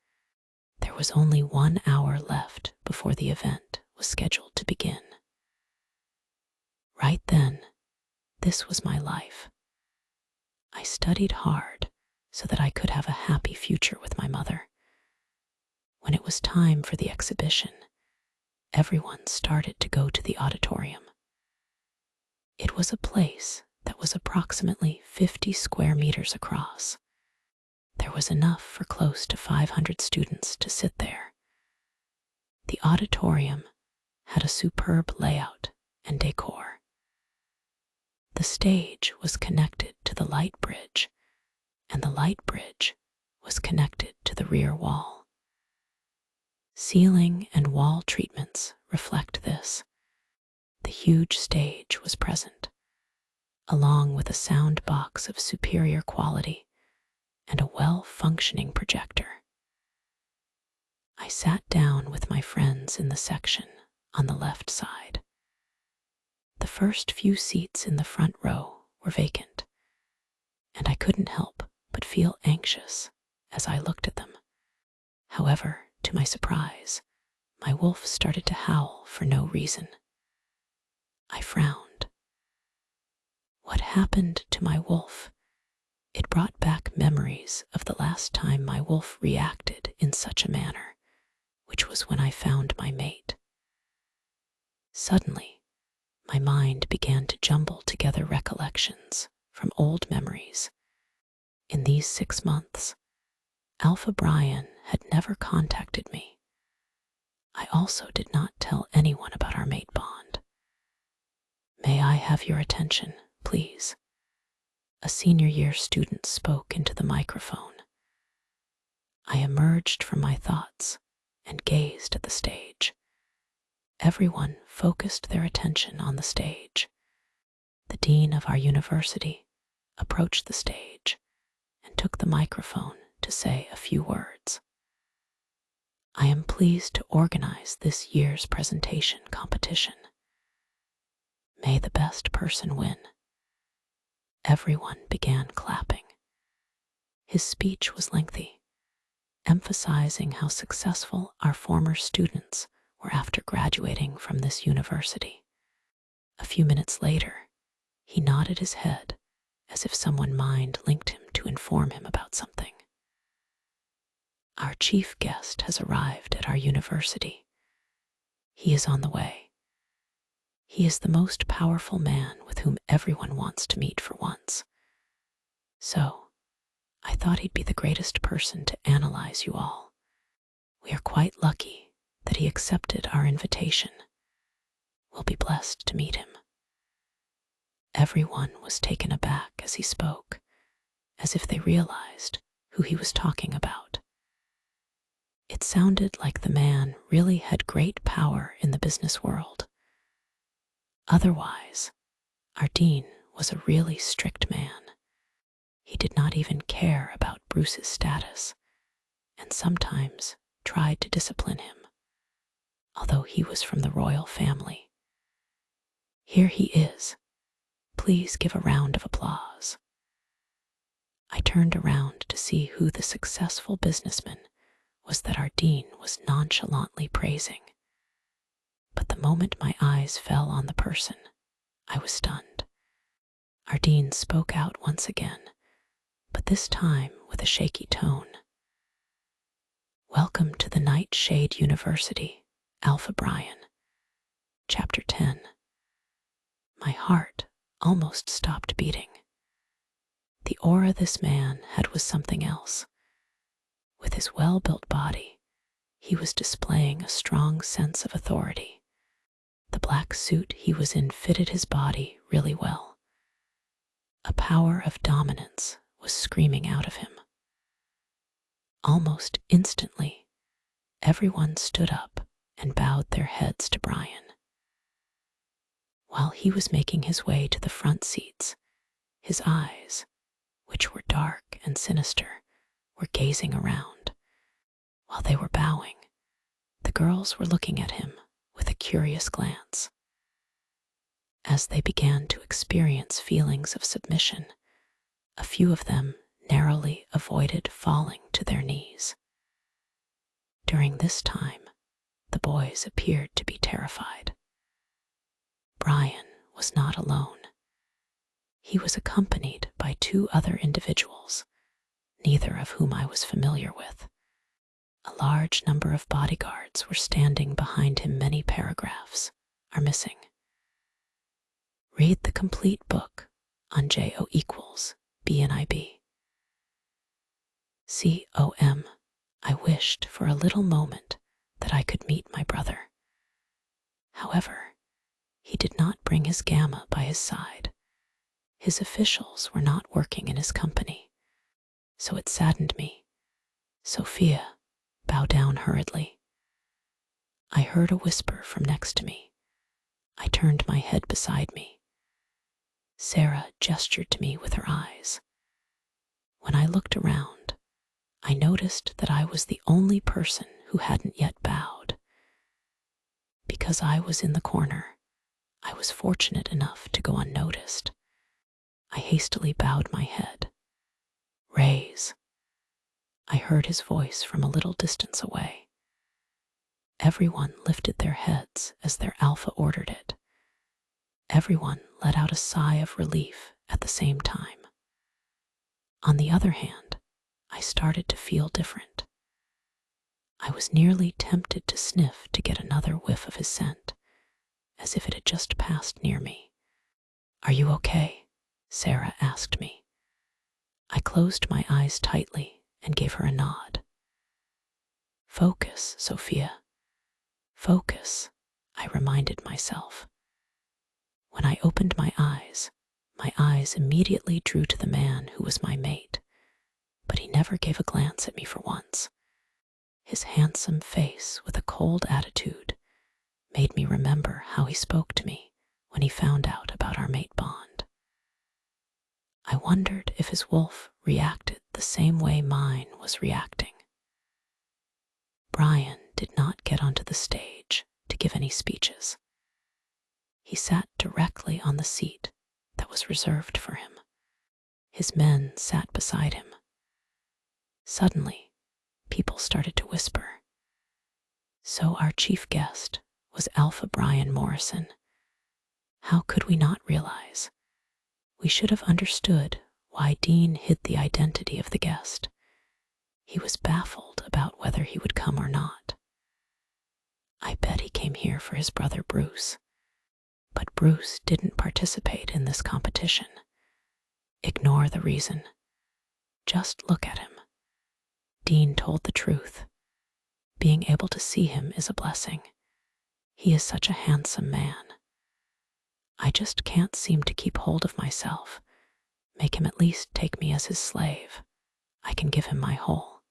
There was only 1 hour left before the event was scheduled to begin. Right then, this was my life. I studied hard so that I could have a happy future with my mother. When it was time for the exhibition, everyone started to go to the auditorium. It was a place that was approximately 50 square meters across. There was enough for close to 500 students to sit there. The auditorium had a superb layout and decor. The stage was connected to the light bridge, and the light bridge was connected to the rear wall. Ceiling and wall treatments reflect this. The huge stage was present, along with a sound box of superior quality and a well-functioning projector. I sat down with my friends in the section on the left side. The first few seats in the front row were vacant, and I couldn't help but feel anxious as I looked at them. However, to my surprise, my wolf started to howl for no reason. I frowned. What happened to my wolf? It brought back memories of the last time my wolf reacted in such a manner, which was when I found my mate. Suddenly, my mind began to jumble together recollections from old memories. In these 6 months, Alpha Brian had never contacted me. I also did not tell anyone about our mate bond. "May I have your attention, please?" A senior year student spoke into the microphone. I emerged from my thoughts and gazed at the stage. Everyone focused their attention on the stage. The dean of our university approached the stage and took the microphone to say a few words. "I am pleased to organize this year's presentation competition. May the best person win." Everyone began clapping. His speech was lengthy, emphasizing how successful our former students were after graduating from this university. A few minutes later, he nodded his head as if someone mind linked him to inform him about something. "Our chief guest has arrived at our university. He is on the way. He is the most powerful man with whom everyone wants to meet for once. So, I thought he'd be the greatest person to analyze you all. We are quite lucky that he accepted our invitation. We'll be blessed to meet him." Everyone was taken aback as he spoke, as if they realized who he was talking about. It sounded like the man really had great power in the business world. Otherwise, our dean was a really strict man. He did not even care about Bruce's status, and sometimes tried to discipline him, although he was from the royal family. "Here he is. Please give a round of applause." I turned around to see who the successful businessman was that our dean was nonchalantly praising. But the moment my eyes fell on the person, I was stunned. Our dean spoke out once again, but this time with a shaky tone. "Welcome to the Nightshade University, Alpha Brian." Chapter 10. My heart almost stopped beating. The aura this man had was something else. With his well-built body, he was displaying a strong sense of authority. The black suit he was in fitted his body really well. A power of dominance was screaming out of him. Almost instantly, everyone stood up and bowed their heads to Brian. While he was making his way to the front seats, his eyes, which were dark and sinister, were gazing around. While they were bowing, the girls were looking at him with a curious glance. As they began to experience feelings of submission, a few of them narrowly avoided falling to their knees. During this time, the boys appeared to be terrified. Brian was not alone. He was accompanied by two other individuals, neither of whom I was familiar with. A large number of bodyguards were standing behind him. Many paragraphs are missing. Read the complete book on JO equals BNIB. COM. I wished for a little moment that I could meet my brother. However, he did not bring his gamma by his side. His officials were not working in his company, so it saddened me. "Sophia, bow down hurriedly." I heard a whisper from next to me. I turned my head beside me. Sarah gestured to me with her eyes. When I looked around, I noticed that I was the only person who hadn't yet bowed. Because I was in the corner, I was fortunate enough to go unnoticed. I hastily bowed my head. "Raise." I heard his voice from a little distance away. Everyone lifted their heads as their alpha ordered it. Everyone let out a sigh of relief at the same time. On the other hand, I started to feel different. I was nearly tempted to sniff to get another whiff of his scent, as if it had just passed near me. "Are you okay?" Sarah asked me. I closed my eyes tightly and gave her a nod. "Focus, Sophia. Focus," I reminded myself. When I opened my eyes immediately drew to the man who was my mate, but he never gave a glance at me for once. His handsome face with a cold attitude made me remember how he spoke to me when he found out about our mate bond. I wondered if his wolf reacted the same way mine was reacting. Brian did not get onto the stage to give any speeches. He sat directly on the seat that was reserved for him. His men sat beside him. Suddenly, people started to whisper. So our chief guest was Alpha Brian Morrison. How could we not realize? We should have understood why Dean hid the identity of the guest. He was baffled about whether he would come or not. I bet he came here for his brother Bruce. But Bruce didn't participate in this competition. Ignore the reason. Just look at him. Dean told the truth. Being able to see him is a blessing. He is such a handsome man. I just can't seem to keep hold of myself. Make him at least take me as his slave. I can give him my whole.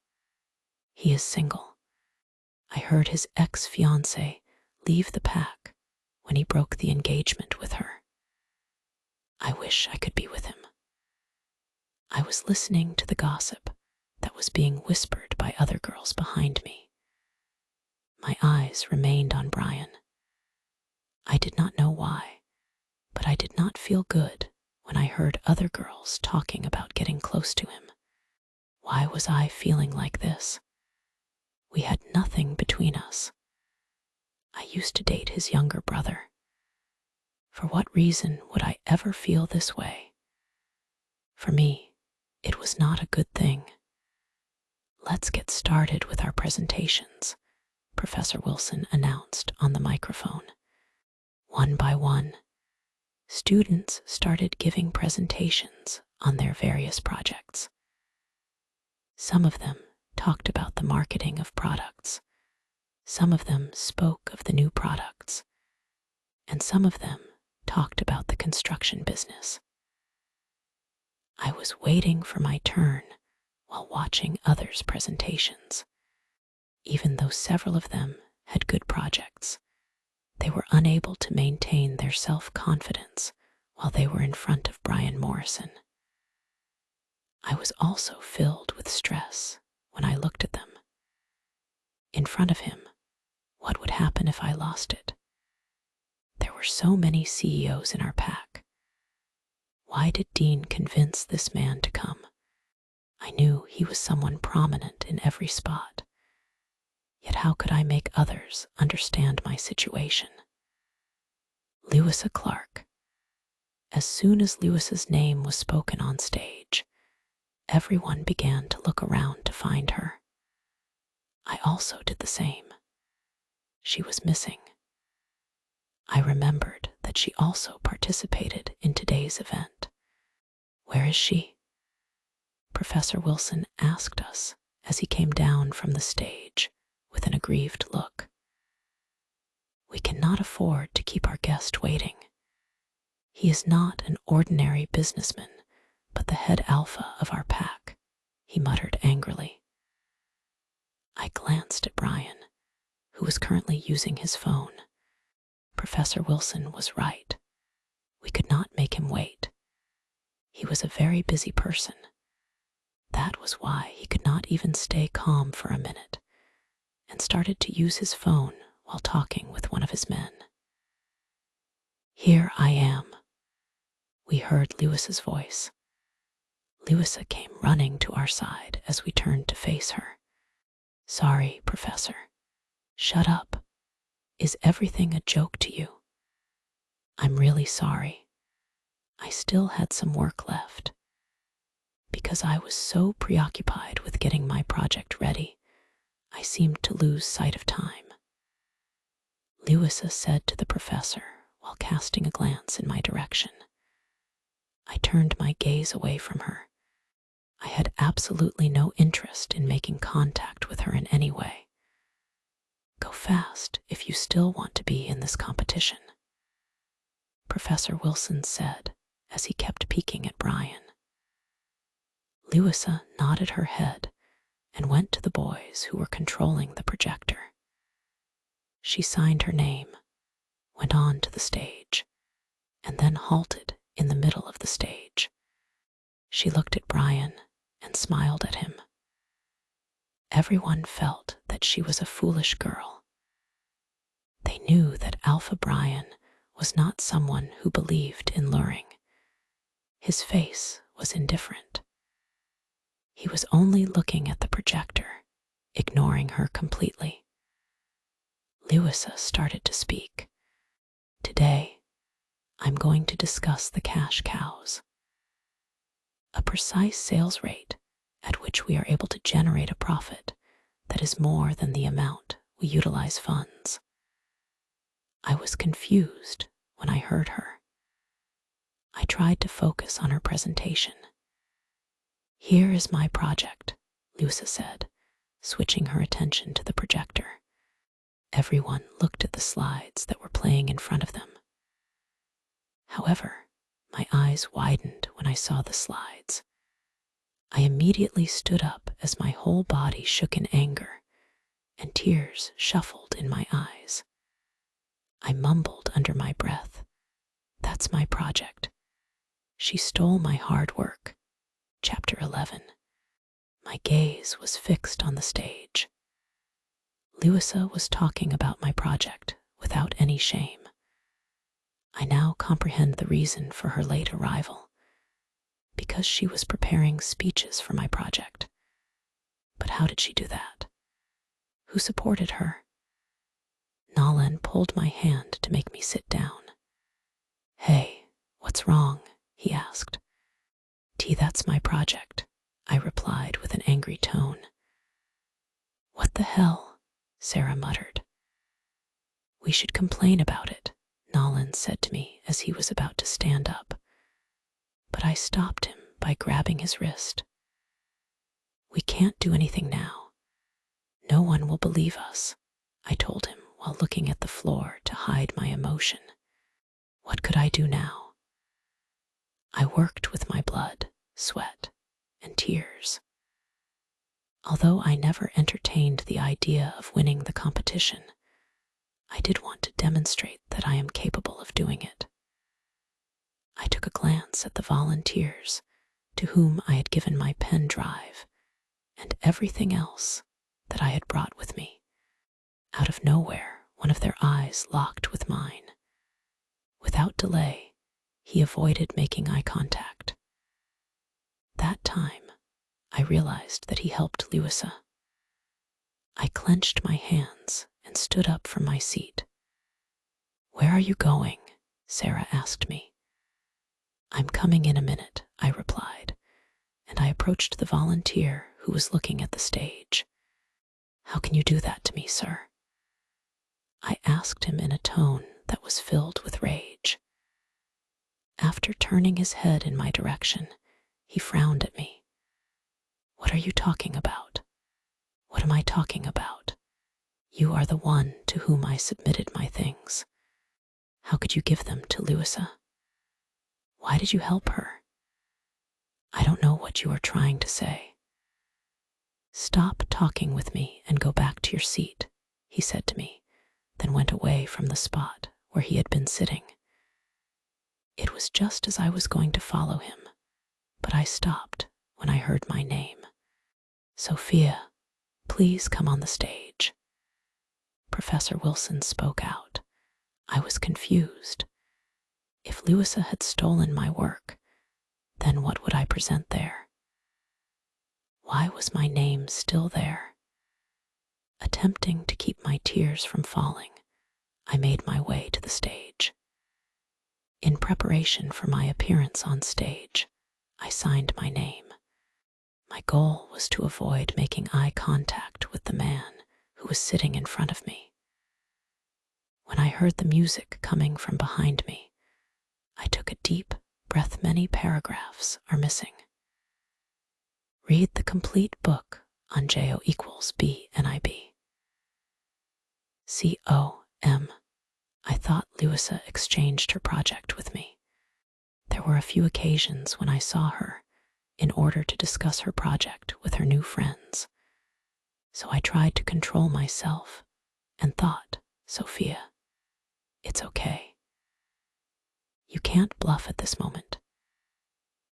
He is single. I heard his ex-fiancée leave the pack when he broke the engagement with her. I wish I could be with him. I was listening to the gossip that was being whispered by other girls behind me. My eyes remained on Brian. I did not know why, but I did not feel good when I heard other girls talking about getting close to him. Why was I feeling like this? We had nothing between us. I used to date his younger brother. For what reason would I ever feel this way? For me, it was not a good thing. Let's get started with our presentations, Professor Wilson announced on the microphone. One by one, students started giving presentations on their various projects. Some of them talked about the marketing of products. Some of them spoke of the new products. And some of them talked about the construction business. I was waiting for my turn while watching others' presentations. Even though several of them had good projects, they were unable to maintain their self-confidence while they were in front of Brian Morrison. I was also filled with stress when I looked at them. In front of him, what would happen if I lost it? There were so many CEOs in our pack. Why did Dean convince this man to come? I knew he was someone prominent in every spot. Yet how could I make others understand my situation? Louisa Clark. As soon as Lewis's name was spoken on stage, everyone began to look around to find her. I also did the same. She was missing. I remembered that she also participated in today's event. Where is she? Professor Wilson asked us as he came down from the stage with an aggrieved look. We cannot afford to keep our guest waiting. He is not an ordinary businessman, but the head alpha of our pack, he muttered angrily. I glanced at Brian, who was currently using his phone. Professor Wilson was right. We could not make him wait. He was a very busy person. That was why he could not even stay calm for a minute, and started to use his phone while talking with one of his men. Here I am. We heard Lewis's voice. Louisa came running to our side as we turned to face her. Sorry, Professor. Shut up. Is everything a joke to you? I'm really sorry. I still had some work left. Because I was so preoccupied with getting my project ready, I seemed to lose sight of time. Louisa said to the professor while casting a glance in my direction. I turned my gaze away from her. I had absolutely no interest in making contact with her in any way. Go fast if you still want to be in this competition, Professor Wilson said as he kept peeking at Brian. Louisa nodded her head and went to the boys who were controlling the projector. She signed her name, went on to the stage, and then halted in the middle of the stage. She looked at Brian and and smiled at him. Everyone felt that she was a foolish girl. They knew that Alpha Brian was not someone who believed in luring. His face was indifferent. He was only looking at the projector, ignoring her completely. Louisa started to speak. Today, I'm going to discuss the cash cows. A precise sales rate at which we are able to generate a profit that is more than the amount we utilize funds. I was confused when I heard her. I tried to focus on her presentation. Here is my project, Louisa said, switching her attention to the projector. Everyone looked at the slides that were playing in front of them. However, my eyes widened when I saw the slides. I immediately stood up as my whole body shook in anger, and tears shuffled in my eyes. I mumbled under my breath, "That's my project. She stole my hard work." Chapter 11. My gaze was fixed on the stage. Louisa was talking about my project without any shame. I now comprehend the reason for her late arrival, because she was preparing speeches for my project. But how did she do that? Who supported her? Nolan pulled my hand to make me sit down. "Hey, what's wrong?" he asked. "That's my project," I replied with an angry tone. "What the hell?" Sarah muttered. "We should complain about it," Nolan said to me as he was about to stand up. But I stopped him by grabbing his wrist. "We can't do anything now. No one will believe us," I told him while looking at the floor to hide my emotion. What could I do now? I worked with my blood, sweat, and tears. Although I never entertained the idea of winning the competition, I did want to demonstrate that I am capable of doing it. I took a glance at the volunteers to whom I had given my pen drive and everything else that I had brought with me. Out of nowhere, one of their eyes locked with mine. Without delay, he avoided making eye contact. That time, I realized that he helped Louisa. I clenched my hands and stood up from my seat. "Where are you going?" Sarah asked me. "I'm coming in a minute," I replied, and I approached the volunteer who was looking at the stage. "How can you do that to me, sir?" I asked him in a tone that was filled with rage. After turning his head in my direction, he frowned at me. "What are you talking about?" "What am I talking about? You are the one to whom I submitted my things. How could you give them to Louisa? Why did you help her? I don't know what you are trying to say." "Stop talking with me and go back to your seat," he said to me, then went away from the spot where he had been sitting. It was just as I was going to follow him, but I stopped when I heard my name. "Sophia, please come on the stage." Professor Wilson spoke out. I was confused. If Louisa had stolen my work, then what would I present there? Why was my name still there? Attempting to keep my tears from falling, I made my way to the stage. In preparation for my appearance on stage, I signed my name. My goal was to avoid making eye contact with the man who was sitting in front of me. When I heard the music coming from behind me, I took a deep breath. Many paragraphs are missing. Read the complete book on JO equals BNIB. COM. I thought Louisa exchanged her project with me. There were a few occasions when I saw her in order to discuss her project with her new friends. So I tried to control myself and thought, "Sophia, it's okay. You can't bluff at this moment.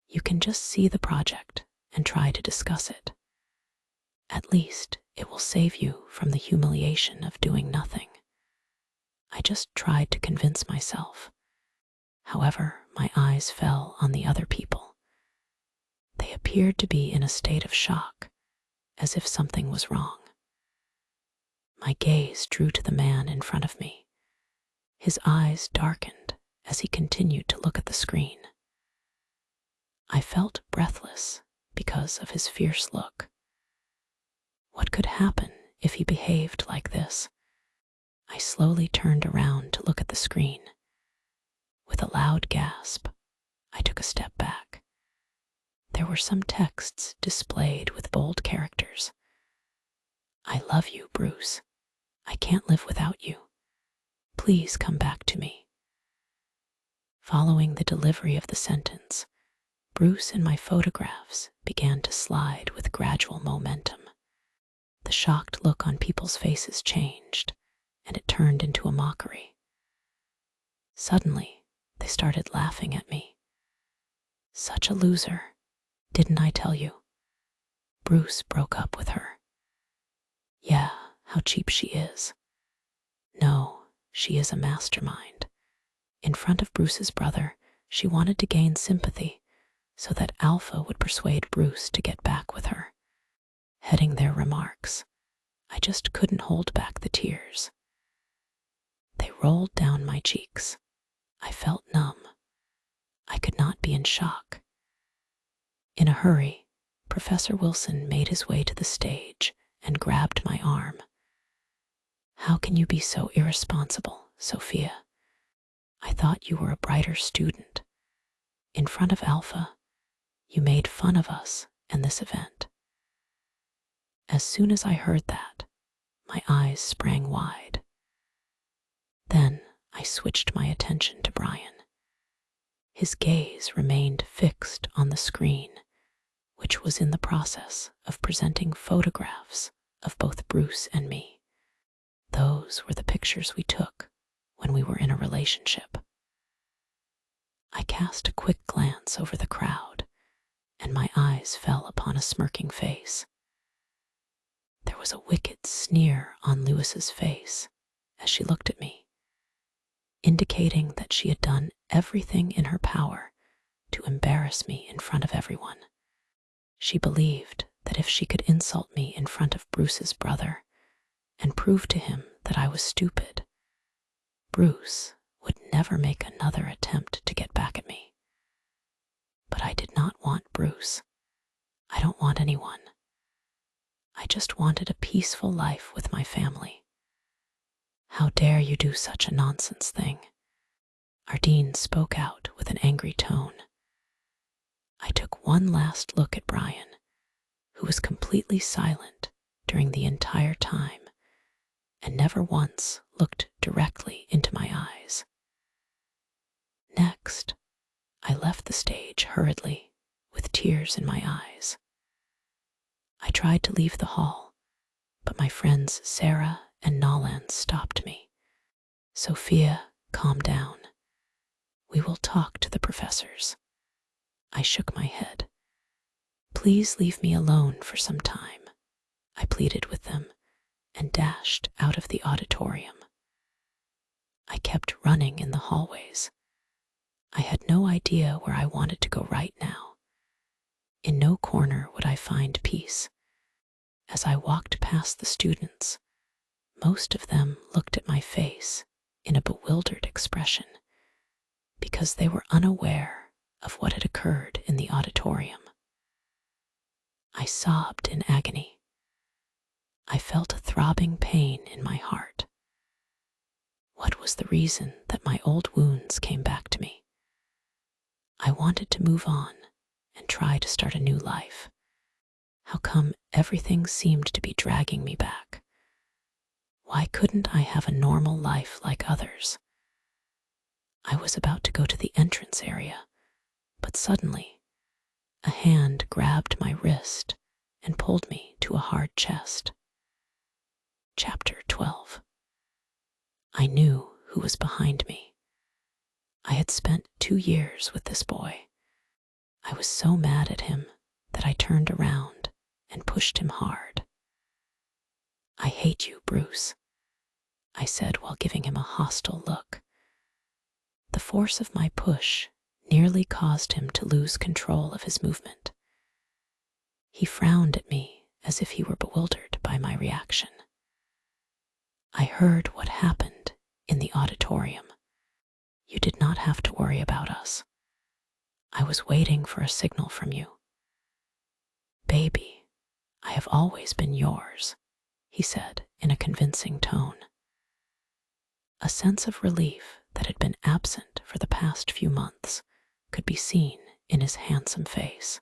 You can just see the project and try to discuss it. At least it will save you from the humiliation of doing nothing. I just tried to convince myself. However, my eyes fell on the other people. They appeared to be in a state of shock, as if something was wrong. My gaze drew to the man in front of me. His eyes darkened as he continued to look at the screen. I felt breathless because of his fierce look. What could happen if he behaved like this? I slowly turned around to look at the screen. With a loud gasp, I took a step back. There were some texts displayed with bold characters. "I love you, Bruce. I can't live without you. Please come back to me." Following the delivery of the sentence, Bruce and my photographs began to slide with gradual momentum. The shocked look on people's faces changed, and it turned into a mockery. Suddenly, they started laughing at me. "Such a loser. Didn't I tell you? Bruce broke up with her. Yeah, how cheap she is. No, she is a mastermind. In front of Bruce's brother, she wanted to gain sympathy so that Alpha would persuade Bruce to get back with her." Heading their remarks, I just couldn't hold back the tears. They rolled down my cheeks. I felt numb. I could not be in shock. In a hurry, Professor Wilson made his way to the stage and grabbed my arm. "How can you be so irresponsible, Sophia? I thought you were a brighter student. In front of Alpha, you made fun of us and this event." As soon as I heard that, my eyes sprang wide. Then I switched my attention to Brian. His gaze remained fixed on the screen, which was in the process of presenting photographs of both Bruce and me. Those were the pictures we took when we were in a relationship. I cast a quick glance over the crowd, and my eyes fell upon a smirking face. There was a wicked sneer on Lewis's face as she looked at me, indicating that she had done everything in her power to embarrass me in front of everyone. She believed that if she could insult me in front of Bruce's brother and prove to him that I was stupid, Bruce would never make another attempt to get back at me. But I did not want Bruce. I don't want anyone. I just wanted a peaceful life with my family. "How dare you do such a nonsense thing?" Ardeen spoke out with an angry tone. I took one last look at Brian, who was completely silent during the entire time and never once looked directly into my eyes. Next, I left the stage hurriedly with tears in my eyes. I tried to leave the hall, but my friends Sarah and Nolan stopped me. "Sophia, calm down. We will talk to the professors." I shook my head. "Please leave me alone for some time," I pleaded with them, and dashed out of the auditorium. I kept running in the hallways. I had no idea where I wanted to go right now. In no corner would I find peace. As I walked past the students, most of them looked at my face in a bewildered expression because they were unaware of what had occurred in the auditorium. I sobbed in agony. I felt a throbbing pain in my heart. What was the reason that my old wounds came back to me? I wanted to move on and try to start a new life. How come everything seemed to be dragging me back? Why couldn't I have a normal life like others? I was about to go to the entrance area, but suddenly, a hand grabbed my wrist and pulled me to a hard chest. Chapter 12. I knew who was behind me. I had spent 2 years with this boy. I was so mad at him that I turned around and pushed him hard. "I hate you, Bruce," I said while giving him a hostile look. The force of my push nearly caused him to lose control of his movement. He frowned at me as if he were bewildered by my reaction. "I heard what happened in the auditorium. You did not have to worry about us. I was waiting for a signal from you." "Baby, I have always been yours," he said in a convincing tone. A sense of relief that had been absent for the past few months could be seen in his handsome face.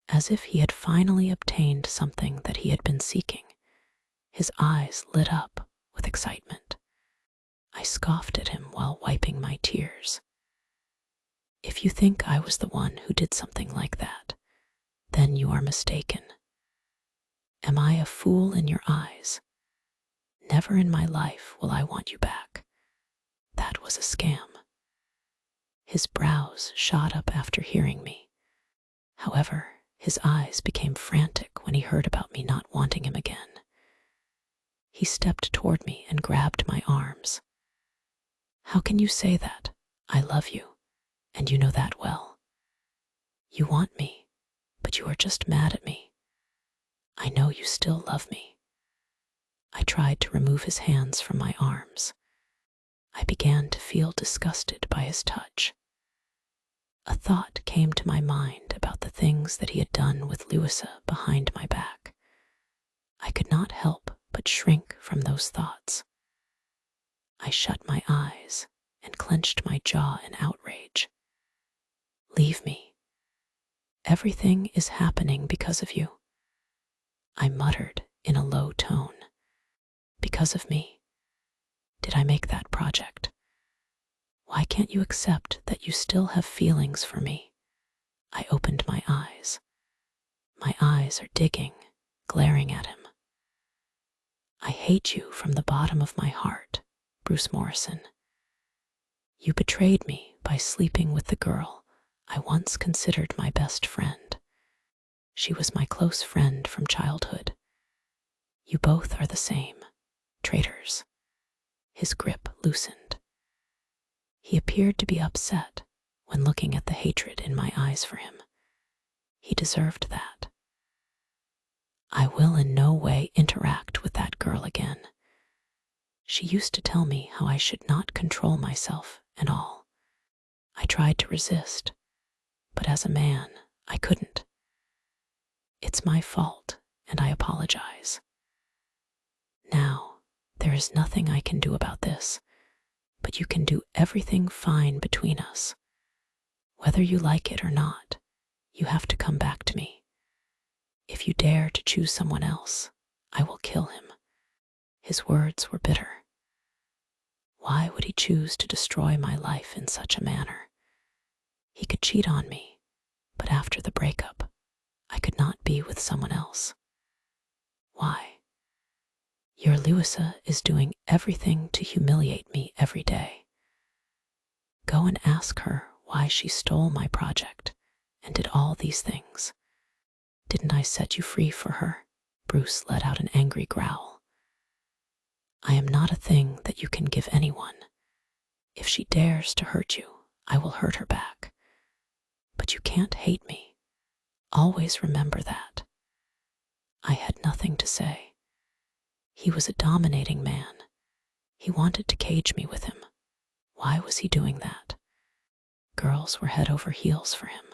As if he had finally obtained something that he had been seeking, his eyes lit up with excitement. I scoffed at him while wiping my tears. "If you think I was the one who did something like that, then you are mistaken. Am I a fool in your eyes? Never in my life will I want you back. That was a scam." His brows shot up after hearing me. However, his eyes became frantic when he heard about me not wanting him again. He stepped toward me and grabbed my arms. "How can you say that? I love you, and you know that well. You want me, but you are just mad at me. I know you still love me." I tried to remove his hands from my arms. I began to feel disgusted by his touch. A thought came to my mind about the things that he had done with Louisa behind my back. I could not help but shrink from those thoughts. I shut my eyes and clenched my jaw in outrage. "Leave me. Everything is happening because of you," I muttered in a low tone. "Because of me? Did I make that project? Why can't you accept that you still have feelings for me?" I opened my eyes. My eyes are digging, glaring at him. "I hate you from the bottom of my heart, Bruce Morrison. You betrayed me by sleeping with the girl I once considered my best friend. She was my close friend from childhood. You both are the same, traitors." His grip loosened. He appeared to be upset when looking at the hatred in my eyes for him. He deserved that. "I will in no way interact with that girl again. She used to tell me how I should not control myself and all. I tried to resist, but as a man, I couldn't. It's my fault, and I apologize. Now, there is nothing I can do about this, but you can do everything fine between us. Whether you like it or not, you have to come back to me. If you dare to choose someone else, I will kill him." His words were bitter. Why would he choose to destroy my life in such a manner? He could cheat on me, but after the breakup, I could not be with someone else. Why? Your Louisa is doing everything to humiliate me every day. Go and ask her why she stole my project and did all these things. Didn't I set you free for her? Bruce let out an angry growl. I am not a thing that you can give anyone. If she dares to hurt you, I will hurt her back. But you can't hate me. Always remember that. I had nothing to say. He was a dominating man. He wanted to cage me with him. Why was he doing that? Girls were head over heels for him.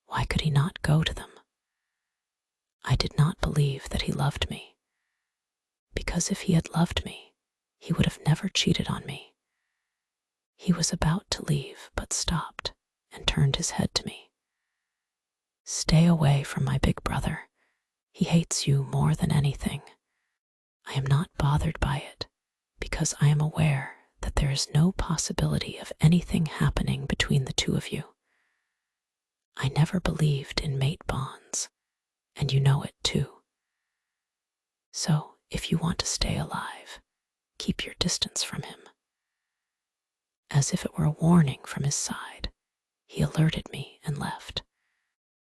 Why could he not go to them? I did not believe that he loved me. Because if he had loved me, he would have never cheated on me. He was about to leave, but stopped and turned his head to me. Stay away from my big brother. He hates you more than anything. I am not bothered by it, because I am aware that there is no possibility of anything happening between the two of you. I never believed in mate bonds, and you know it too. So, if you want to stay alive, keep your distance from him. As if it were a warning from his side, he alerted me and left.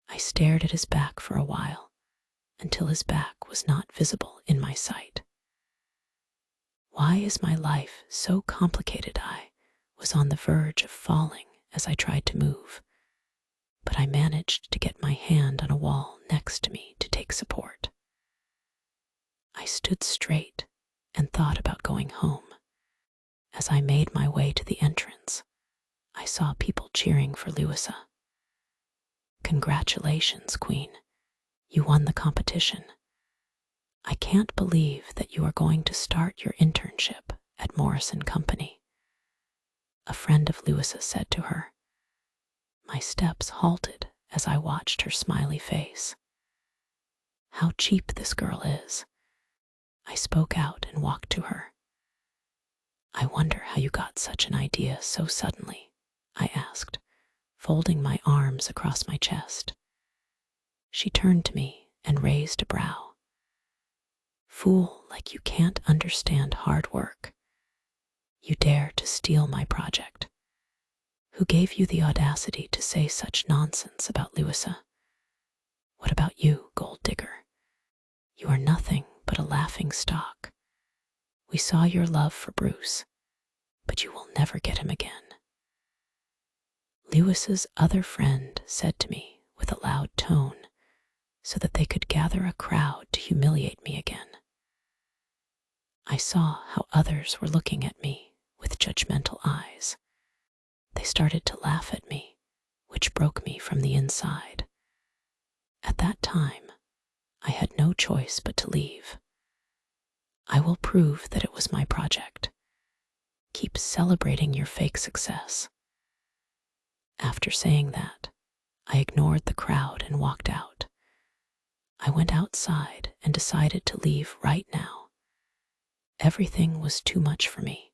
I stared at his back for a while, until his back was not visible in my sight. Why is my life so complicated? I was on the verge of falling as I tried to move, but I managed to get my hand on a wall next to me to take support. I stood straight and thought about going home. As I made my way to the entrance, I saw people cheering for Louisa. "Congratulations, Queen. You won the competition. I can't believe that you are going to start your internship at Morris & Company," a friend of Louisa said to her. My steps halted as I watched her smiley face. How cheap this girl is. I spoke out and walked to her. "I wonder how you got such an idea so suddenly," I asked, folding my arms across my chest. She turned to me and raised a brow. "Fool, like you can't understand hard work. You dare to steal my project. Who gave you the audacity to say such nonsense about Louisa? What about you, gold digger? You are nothing but a laughing stock. We saw your love for Bruce, but you will never get him again." Louisa's other friend said to me with a loud tone, so that they could gather a crowd to humiliate me again. I saw how others were looking at me with judgmental eyes. They started to laugh at me, which broke me from the inside. At that time, I had no choice but to leave. I will prove that it was my project. Keep celebrating your fake success. After saying that, I ignored the crowd and walked out. I went outside and decided to leave right now. Everything was too much for me.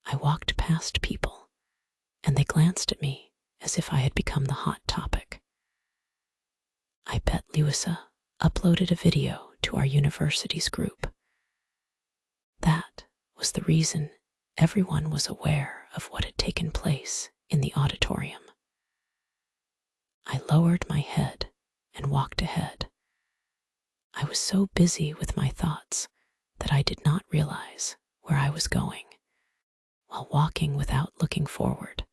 I walked past people, and they glanced at me as if I had become the hot topic. I bet Louisa uploaded a video to our university's group. That was the reason everyone was aware of what had taken place in the auditorium. I lowered my head and walked ahead. I was so busy with my thoughts that I did not realize where I was going. While walking without looking forward,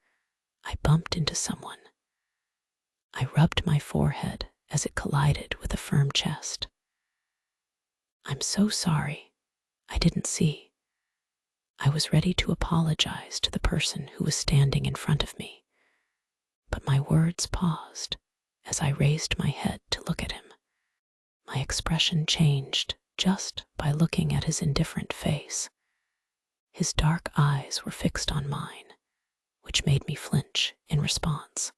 I bumped into someone. I rubbed my forehead as it collided with a firm chest. "I'm so sorry. I didn't see." I was ready to apologize to the person who was standing in front of me, but my words paused as I raised my head to look at him. My expression changed just by looking at his indifferent face. His dark eyes were fixed on mine, which made me flinch in response.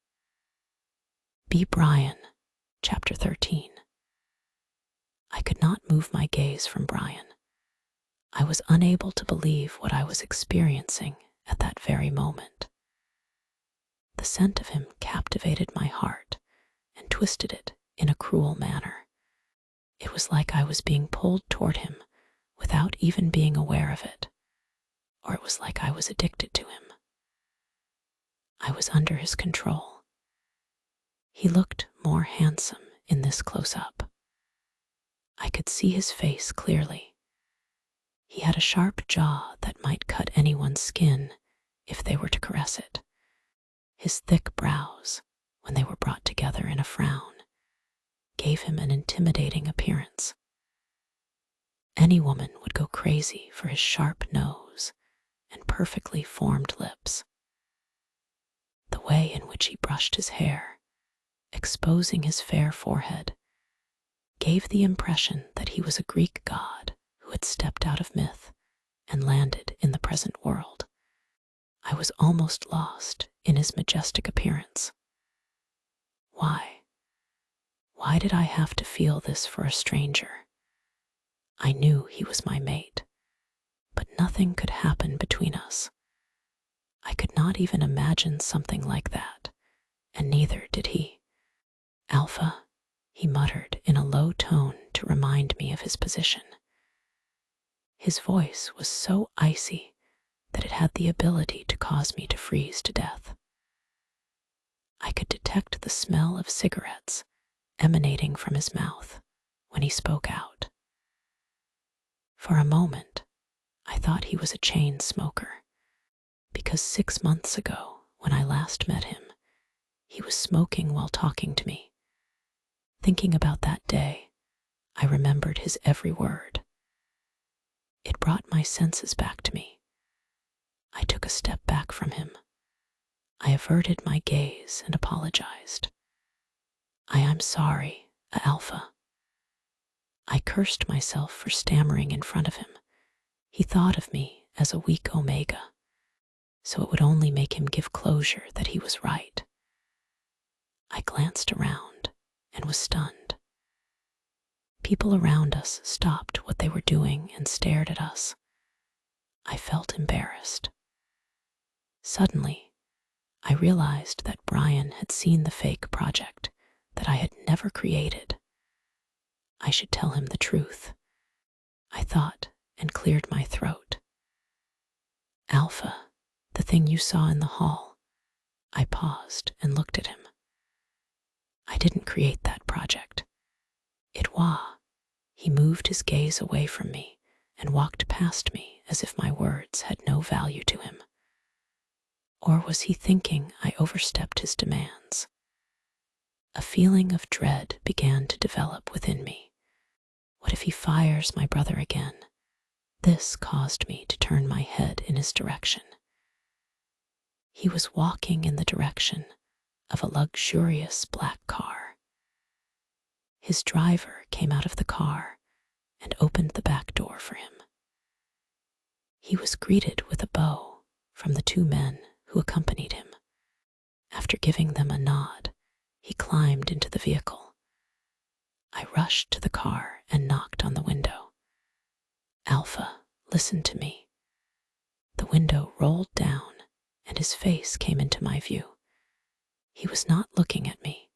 Be Brian, Chapter 13. I could not move my gaze from Brian. I was unable to believe what I was experiencing at that very moment. The scent of him captivated my heart and twisted it in a cruel manner. It was like I was being pulled toward him without even being aware of it, or it was like I was addicted to him. I was under his control. He looked more handsome in this close-up. I could see his face clearly. He had a sharp jaw that might cut anyone's skin if they were to caress it. His thick brows, when they were brought together in a frown, gave him an intimidating appearance. Any woman would go crazy for his sharp nose and perfectly formed lips. The way in which he brushed his hair, exposing his fair forehead, gave the impression that he was a Greek god who had stepped out of myth and landed in the present world. I was almost lost in his majestic appearance. Why? Why did I have to feel this for a stranger? I knew he was my mate, but nothing could happen between us. I could not even imagine something like that, and neither did he. "Alpha," he muttered in a low tone to remind me of his position. His voice was so icy that it had the ability to cause me to freeze to death. I could detect the smell of cigarettes emanating from his mouth when he spoke out. For a moment, I thought he was a chain smoker, because 6 months ago, when I last met him, he was smoking while talking to me. Thinking about that day, I remembered his every word. It brought my senses back to me. I took a step back from him. I averted my gaze and apologized. I'm sorry, Alpha. I cursed myself for stammering in front of him. He thought of me as a weak omega, so it would only make him give closure that he was right. I glanced around and was stunned. People around us stopped what they were doing and stared at us. I felt embarrassed. Suddenly, I realized that Brian had seen the fake project that I had never created. I should tell him the truth, I thought, and cleared my throat. Alpha, the thing you saw in the hall. I paused and looked at him. I didn't create that project. It was. He moved his gaze away from me and walked past me as if my words had no value to him. Or was he thinking I overstepped his demands? A feeling of dread began to develop within me. What if he fires my brother again? This caused me to turn my head in his direction. He was walking in the direction of a luxurious black car. His driver came out of the car and opened the back door for him. He was greeted with a bow from the two men who accompanied him. After giving them a nod, he climbed into the vehicle. I rushed to the car and knocked on the window. Alpha, listen to me. The window rolled down and his face came into my view. He was not looking at me.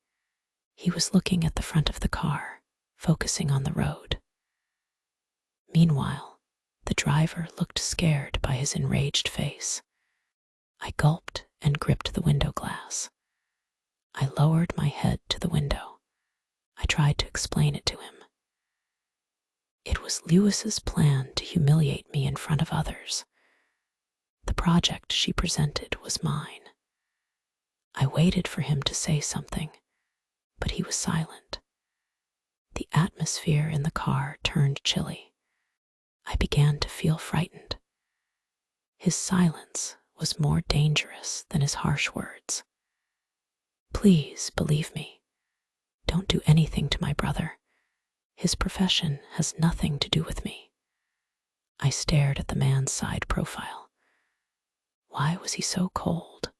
He was looking at the front of the car, focusing on the road. Meanwhile, the driver looked scared by his enraged face. I gulped and gripped the window glass. I lowered my head to the window. I tried to explain it to him. It was Lewis's plan to humiliate me in front of others. The project she presented was mine. I waited for him to say something, but he was silent. The atmosphere in the car turned chilly. I began to feel frightened. His silence was more dangerous than his harsh words. Please believe me. Don't do anything to my brother. His profession has nothing to do with me. I stared at the man's side profile. Why was he so cold?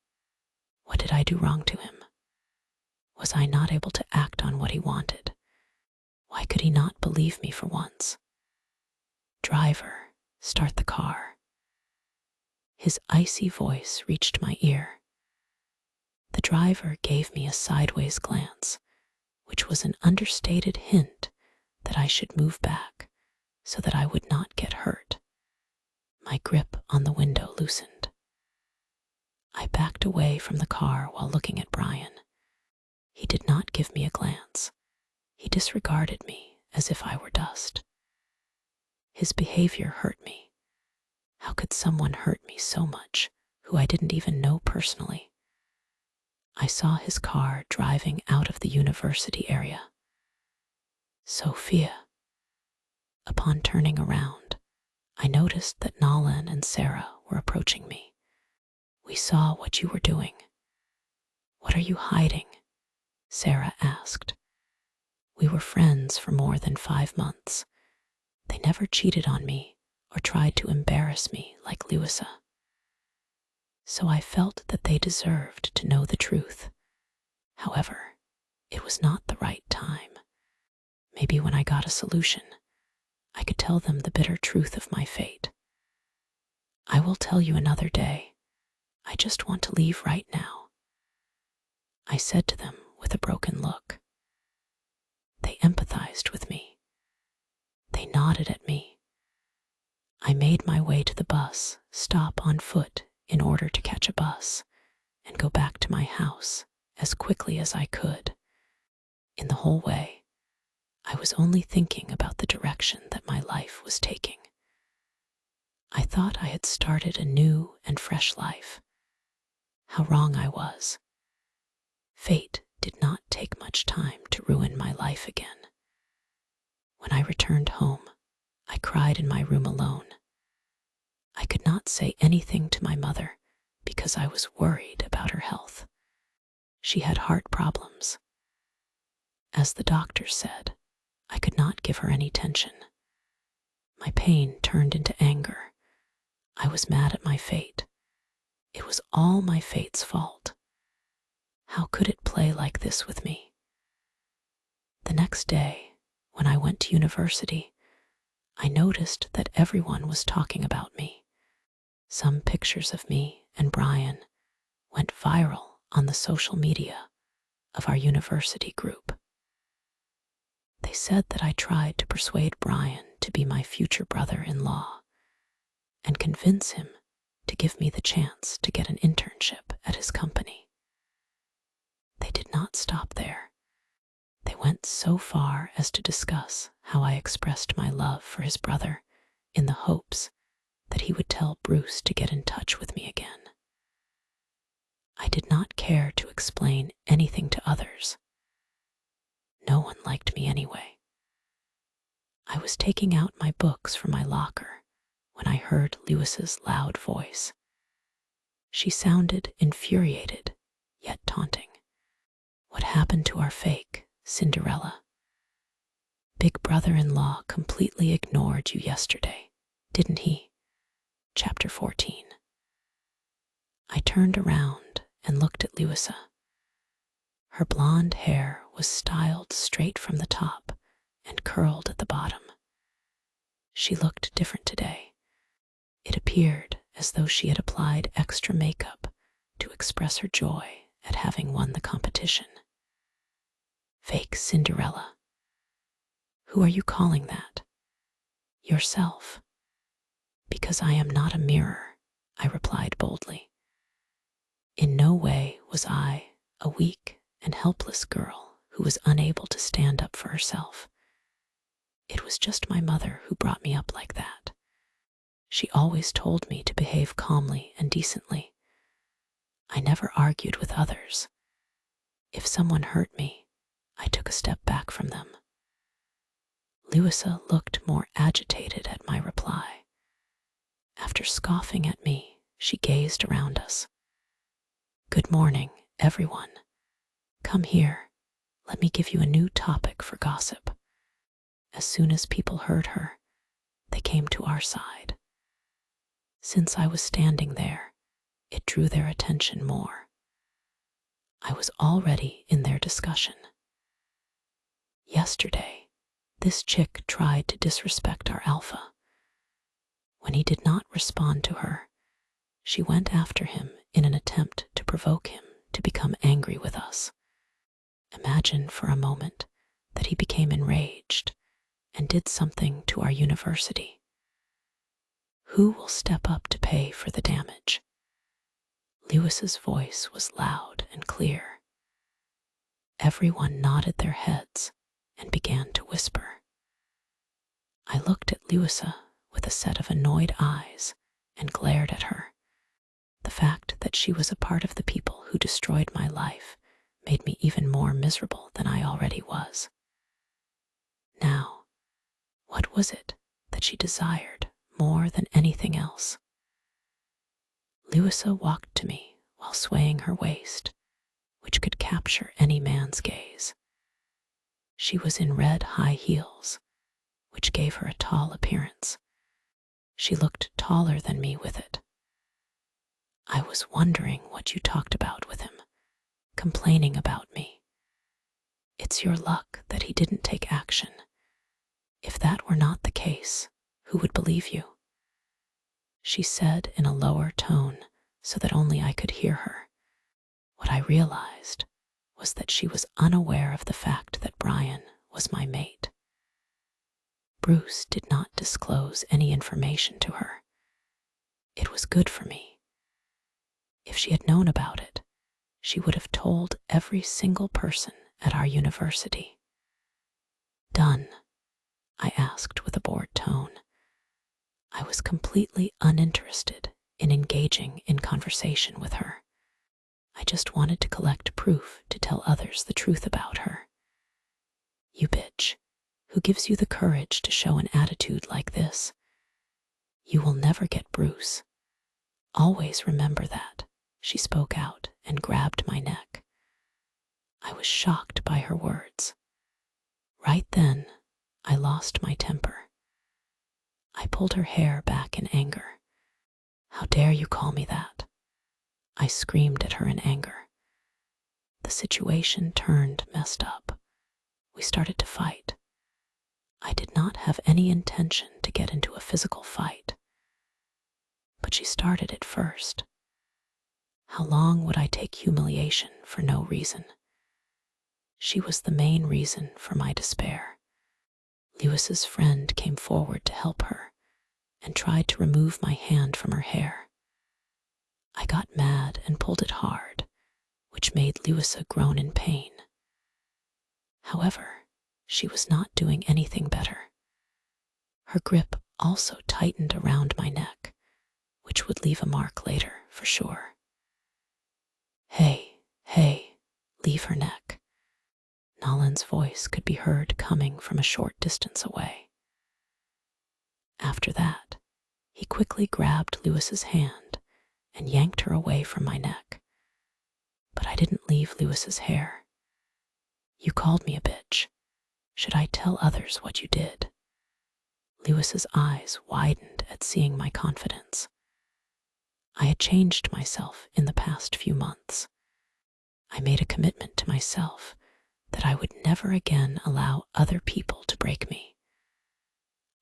What did I do wrong to him? Was I not able to act on what he wanted? Why could he not believe me for once? Driver, start the car. His icy voice reached my ear. The driver gave me a sideways glance, which was an understated hint that I should move back so that I would not get hurt. My grip on the window loosened. I backed away from the car while looking at Brian. He did not give me a glance. He disregarded me as if I were dust. His behavior hurt me. How could someone hurt me so much who I didn't even know personally? I saw his car driving out of the university area. Sophia. Upon turning around, I noticed that Nolan and Sarah were approaching me. We saw what you were doing. What are you hiding? Sarah asked. We were friends for more than 5 months. They never cheated on me or tried to embarrass me like Louisa. So I felt that they deserved to know the truth. However, it was not the right time. Maybe when I got a solution, I could tell them the bitter truth of my fate. I will tell you another day. I just want to leave right now, I said to them with a broken look. They empathized with me. They nodded at me. I made my way to the bus, stop on foot in order to catch a bus, and go back to my house as quickly as I could. In the whole way, I was only thinking about the direction that my life was taking. I thought I had started a new and fresh life. How wrong I was. Fate did not take much time to ruin my life again. When I returned home, I cried in my room alone. I could not say anything to my mother because I was worried about her health. She had heart problems. As the doctor said, I could not give her any tension. My pain turned into anger. I was mad at my fate. It was all my fate's fault. How could it play like this with me? The next day, when I went to university, I noticed that everyone was talking about me. Some pictures of me and Brian went viral on the social media of our university group. They said that I tried to persuade Brian to be my future brother-in-law and convince him to give me the chance to get an internship at his company. They did not stop there. They went so far as to discuss how I expressed my love for his brother in the hopes that he would tell Bruce to get in touch with me again. I did not care to explain anything to others. No one liked me anyway. I was taking out my books from my locker when I heard Lewis's loud voice. She sounded infuriated, yet taunting. What happened to our fake Cinderella? Big brother-in-law completely ignored you yesterday, didn't he? Chapter 14. I turned around and looked at Louisa. Her blonde hair was styled straight from the top and curled at the bottom. She looked different today. It appeared as though she had applied extra makeup to express her joy at having won the competition. Fake Cinderella. Who are you calling that? Yourself. Because I am not a mirror, I replied boldly. In no way was I a weak and helpless girl who was unable to stand up for herself. It was just my mother who brought me up like that. She always told me to behave calmly and decently. I never argued with others. If someone hurt me, I took a step back from them. Louisa looked more agitated at my reply. After scoffing at me, she gazed around us. Good morning, everyone. Come here. Let me give you a new topic for gossip. As soon as people heard her, they came to our side. Since I was standing there, it drew their attention more. I was already in their discussion. Yesterday, this chick tried to disrespect our alpha. When he did not respond to her, she went after him in an attempt to provoke him to become angry with us. Imagine for a moment that he became enraged and did something to our university. Who will step up to pay for the damage? Lewis's voice was loud and clear. Everyone nodded their heads and began to whisper. I looked at Louisa with a set of annoyed eyes and glared at her. The fact that she was a part of the people who destroyed my life made me even more miserable than I already was. Now, what was it that she desired more than anything else? Louisa walked to me while swaying her waist, which could capture any man's gaze. She was in red high heels, which gave her a tall appearance. She looked taller than me with it. I was wondering what you talked about with him, complaining about me. It's your luck that he didn't take action. If that were not the case, who would believe you? She said in a lower tone so that only I could hear her. What I realized was that she was unaware of the fact that Brian was my mate. Bruce did not disclose any information to her. It was good for me. If she had known about it, she would have told every single person at our university. Done? I asked with a bored tone. I was completely uninterested in engaging in conversation with her. I just wanted to collect proof to tell others the truth about her. You bitch, who gives you the courage to show an attitude like this? You will never get Bruce. Always remember that, she spoke out and grabbed my neck. I was shocked by her words. Right then, I lost my temper. I pulled her hair back in anger. How dare you call me that? I screamed at her in anger. The situation turned messed up. We started to fight. I did not have any intention to get into a physical fight. But she started it first. How long would I take humiliation for no reason? She was the main reason for my despair. Lewis's friend came forward to help her and tried to remove my hand from her hair. I got mad and pulled it hard, which made Lewisa groan in pain. However, she was not doing anything better. Her grip also tightened around my neck, which would leave a mark later for sure. Hey, leave her neck. Nolan's voice could be heard coming from a short distance away. After that, he quickly grabbed Lewis's hand and yanked her away from my neck. But I didn't leave Lewis's hair. You called me a bitch. Should I tell others what you did? Lewis's eyes widened at seeing my confidence. I had changed myself in the past few months. I made a commitment to myself that I would never again allow other people to break me.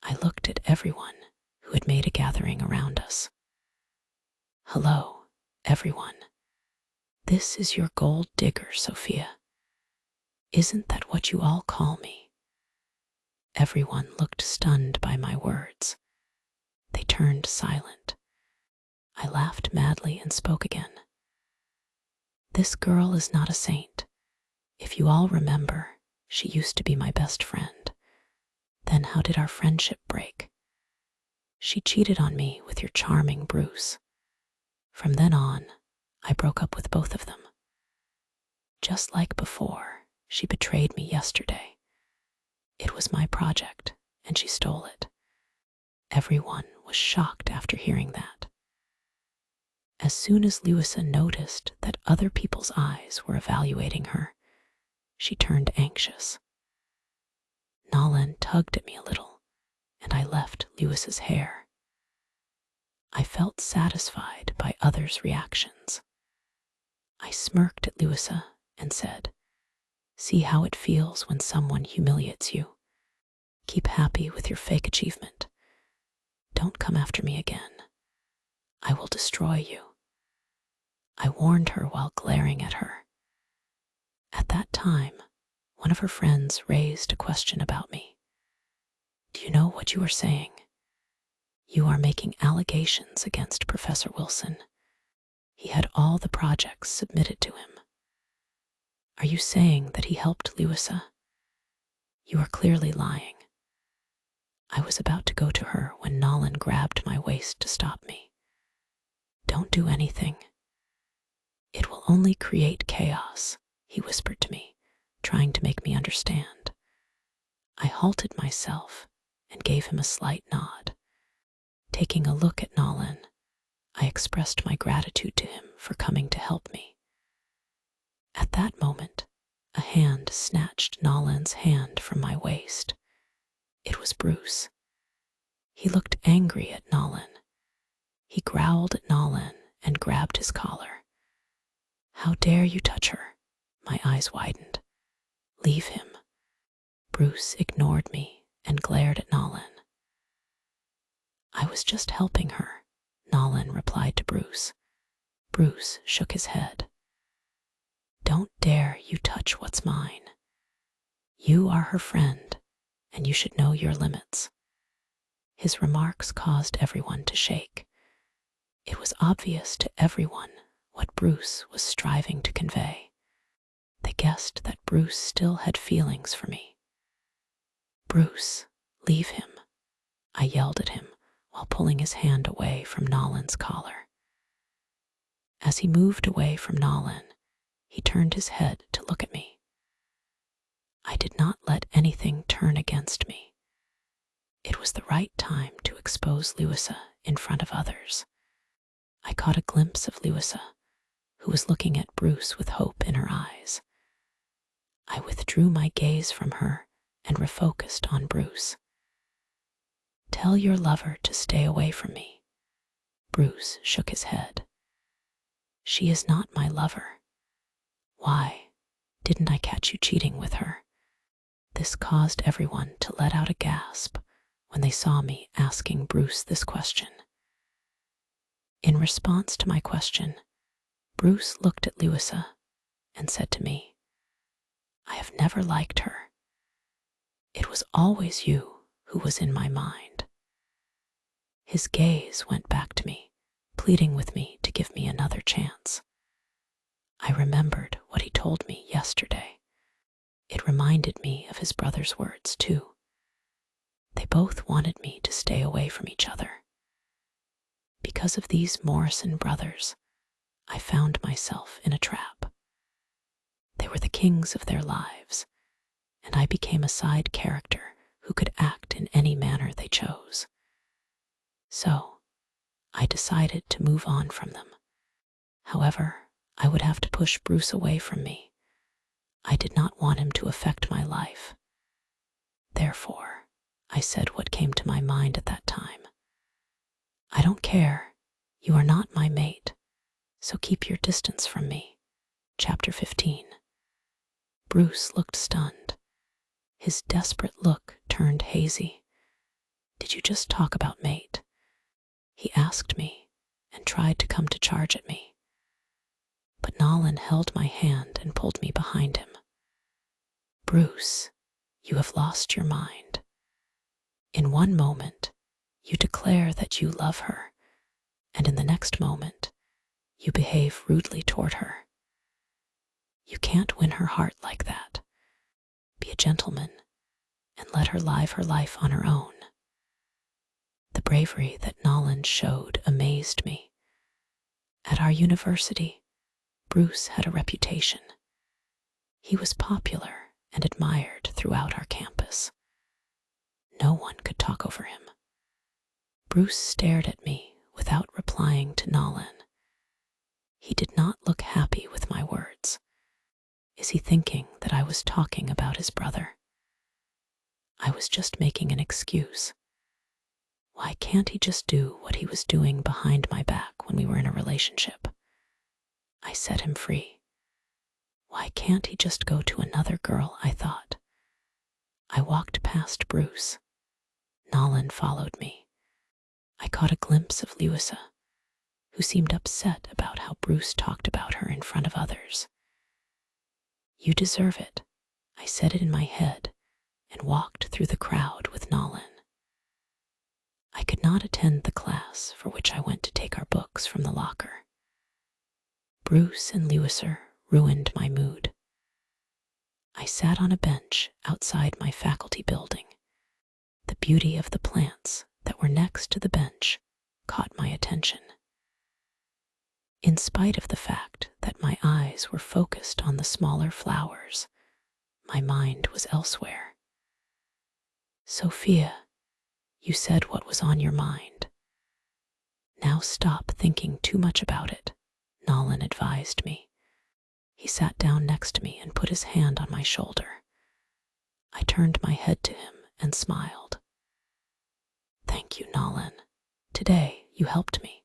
I looked at everyone who had made a gathering around us. Hello, everyone. This is your gold digger, Sophia. Isn't that what you all call me? Everyone looked stunned by my words. They turned silent. I laughed madly and spoke again. This girl is not a saint. If you all remember, she used to be my best friend. Then how did our friendship break? She cheated on me with your charming Bruce. From then on, I broke up with both of them. Just like before, she betrayed me yesterday. It was my project, and she stole it. Everyone was shocked after hearing that. As soon as Lewisa noticed that other people's eyes were evaluating her, she turned anxious. Nolan tugged at me a little, and I left Lewis's hair. I felt satisfied by others' reactions. I smirked at Lewisa and said, "See how it feels when someone humiliates you. Keep happy with your fake achievement. Don't come after me again. I will destroy you." I warned her while glaring at her. At that time, one of her friends raised a question about me. Do you know what you are saying? You are making allegations against Professor Wilson. He had all the projects submitted to him. Are you saying that he helped Lewisa? You are clearly lying. I was about to go to her when Nolan grabbed my waist to stop me. Don't do anything. It will only create chaos, he whispered to me, trying to make me understand. I halted myself and gave him a slight nod. Taking a look at Nolan, I expressed my gratitude to him for coming to help me. At that moment, a hand snatched Nolan's hand from my waist. It was Bruce. He looked angry at Nolan. He growled at Nolan and grabbed his collar. How dare you touch her? My eyes widened. Leave him. Bruce ignored me and glared at Nolan. I was just helping her, Nolan replied to Bruce. Bruce shook his head. Don't dare you touch what's mine. You are her friend, and you should know your limits. His remarks caused everyone to shake. It was obvious to everyone what Bruce was striving to convey. They guessed that Bruce still had feelings for me. "Bruce, leave him," I yelled at him while pulling his hand away from Nolan's collar. As he moved away from Nolan, he turned his head to look at me. I did not let anything turn against me. It was the right time to expose Louisa in front of others. I caught a glimpse of Louisa, who was looking at Bruce with hope in her eyes. I withdrew my gaze from her and refocused on Bruce. "Tell your lover to stay away from me." Bruce shook his head. "She is not my lover." "Why, didn't I catch you cheating with her?" This caused everyone to let out a gasp when they saw me asking Bruce this question. In response to my question, Bruce looked at Louisa and said to me, "I have never liked her. It was always you who was in my mind." His gaze went back to me, pleading with me to give me another chance. I remembered what he told me yesterday. It reminded me of his brother's words, too. They both wanted me to stay away from each other. Because of these Morrison brothers, I found myself in a trap. They were the kings of their lives, and I became a side character who could act in any manner they chose. So, I decided to move on from them. However, I would have to push Bruce away from me. I did not want him to affect my life. Therefore, I said what came to my mind at that time. "I don't care. You are not my mate, so keep your distance from me." Chapter 15. Bruce looked stunned. His desperate look turned hazy. "Did you just talk about mate?" he asked me and tried to come to charge at me. But Nolan held my hand and pulled me behind him. "Bruce, you have lost your mind. In one moment, you declare that you love her, and in the next moment, you behave rudely toward her. You can't win her heart like that. Be a gentleman and let her live her life on her own." The bravery that Nolan showed amazed me. At our university, Bruce had a reputation. He was popular and admired throughout our campus. No one could talk over him. Bruce stared at me without replying to Nolan. He did not look happy with my words. Is he thinking that I was talking about his brother? I was just making an excuse. Why can't he just do what he was doing behind my back when we were in a relationship? I set him free. Why can't he just go to another girl, I thought. I walked past Bruce. Nolan followed me. I caught a glimpse of Louisa, who seemed upset about how Bruce talked about her in front of others. "You deserve it," I said it in my head and walked through the crowd with Nolan. I could not attend the class for which I went to take our books from the locker. Bruce and Louisa ruined my mood. I sat on a bench outside my faculty building. The beauty of the plants that were next to the bench caught my attention. In spite of the fact that my eyes were focused on the smaller flowers, my mind was elsewhere. "Sophia, you said what was on your mind. Now stop thinking too much about it," Nolan advised me. He sat down next to me and put his hand on my shoulder. I turned my head to him and smiled. "Thank you, Nolan. Today you helped me.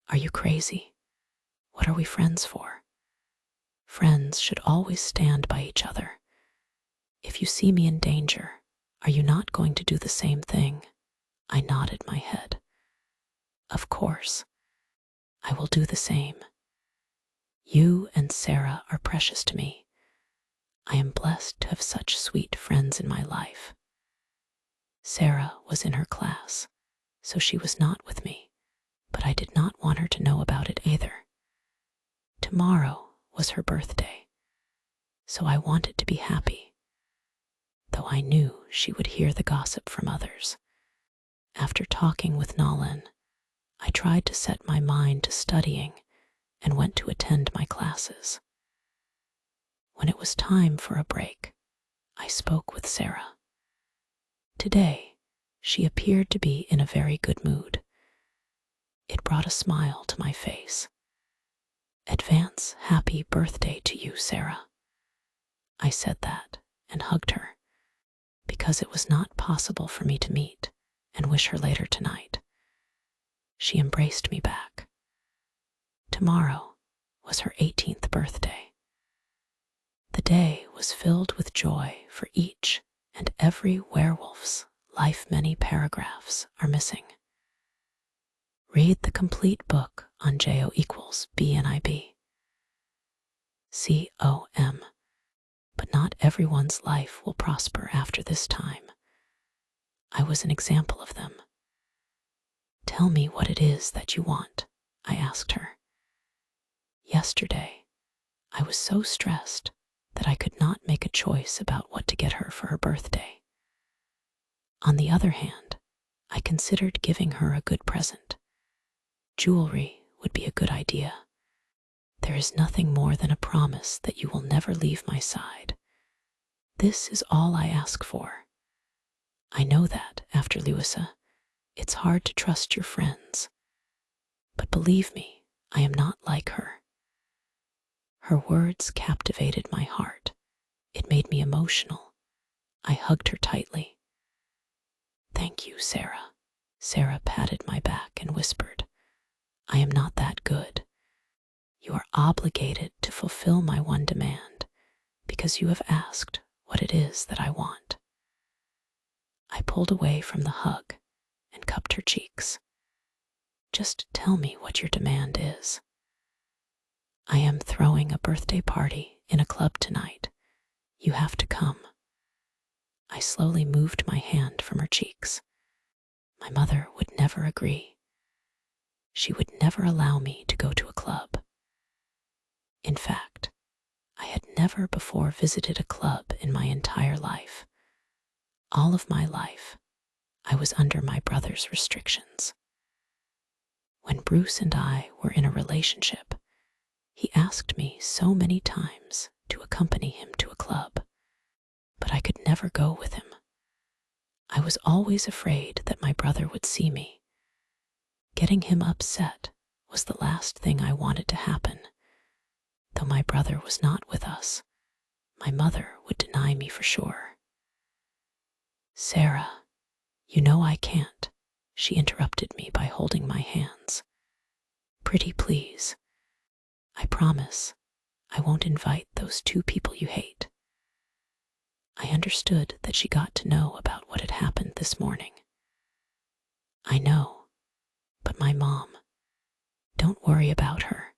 Are you crazy? What are we friends for? Friends should always stand by each other. If you see me in danger, are you not going to do the same thing?" I nodded my head. "Of course. I will do the same. You and Sarah are precious to me. I am blessed to have such sweet friends in my life." Sarah was in her class, so she was not with me, but I did not want her to know about it either. Tomorrow was her birthday, so I wanted to be happy, though I knew she would hear the gossip from others. After talking with Nolan, I tried to set my mind to studying and went to attend my classes. When it was time for a break, I spoke with Sarah. Today, she appeared to be in a very good mood. It brought a smile to my face. "Advance happy birthday to you, Sarah." I said that and hugged her, because it was not possible for me to meet and wish her later tonight. She embraced me back. Tomorrow was her 18th birthday. The day was filled with joy for each and every werewolf's life. Many paragraphs are missing. Read the complete book on JO equals BNIB. COM. But not everyone's life will prosper after this time. I was an example of them. "Tell me what it is that you want," I asked her. Yesterday, I was so stressed that I could not make a choice about what to get her for her birthday. On the other hand, I considered giving her a good present. Jewelry would be a good idea. There is nothing more than a promise that you will never leave my side. This is all I ask for. I know that, after Louisa, it's hard to trust your friends. But believe me, I am not like her. Her words captivated my heart. It made me emotional. I hugged her tightly. "Thank you, Sarah." Sarah patted my back and whispered, "I am not that good. You are obligated to fulfill my one demand because you have asked what it is that I want." I pulled away from the hug and cupped her cheeks. "Just tell me what your demand is." "I am throwing a birthday party in a club tonight. You have to come." I slowly moved my hand from her cheeks. My mother would never agree. She would never allow me to go to a club. In fact, I had never before visited a club in my entire life. All of my life, I was under my brother's restrictions. When Bruce and I were in a relationship, he asked me so many times to accompany him to a club, but I could never go with him. I was always afraid that my brother would see me. Getting him upset was the last thing I wanted to happen. Though my brother was not with us, my mother would deny me for sure. "Sarah, you know I can't," she interrupted me by holding my hands. "Pretty please. I promise I won't invite those two people you hate." I understood that she got to know about what had happened this morning. "I know, but my mom, don't worry about her.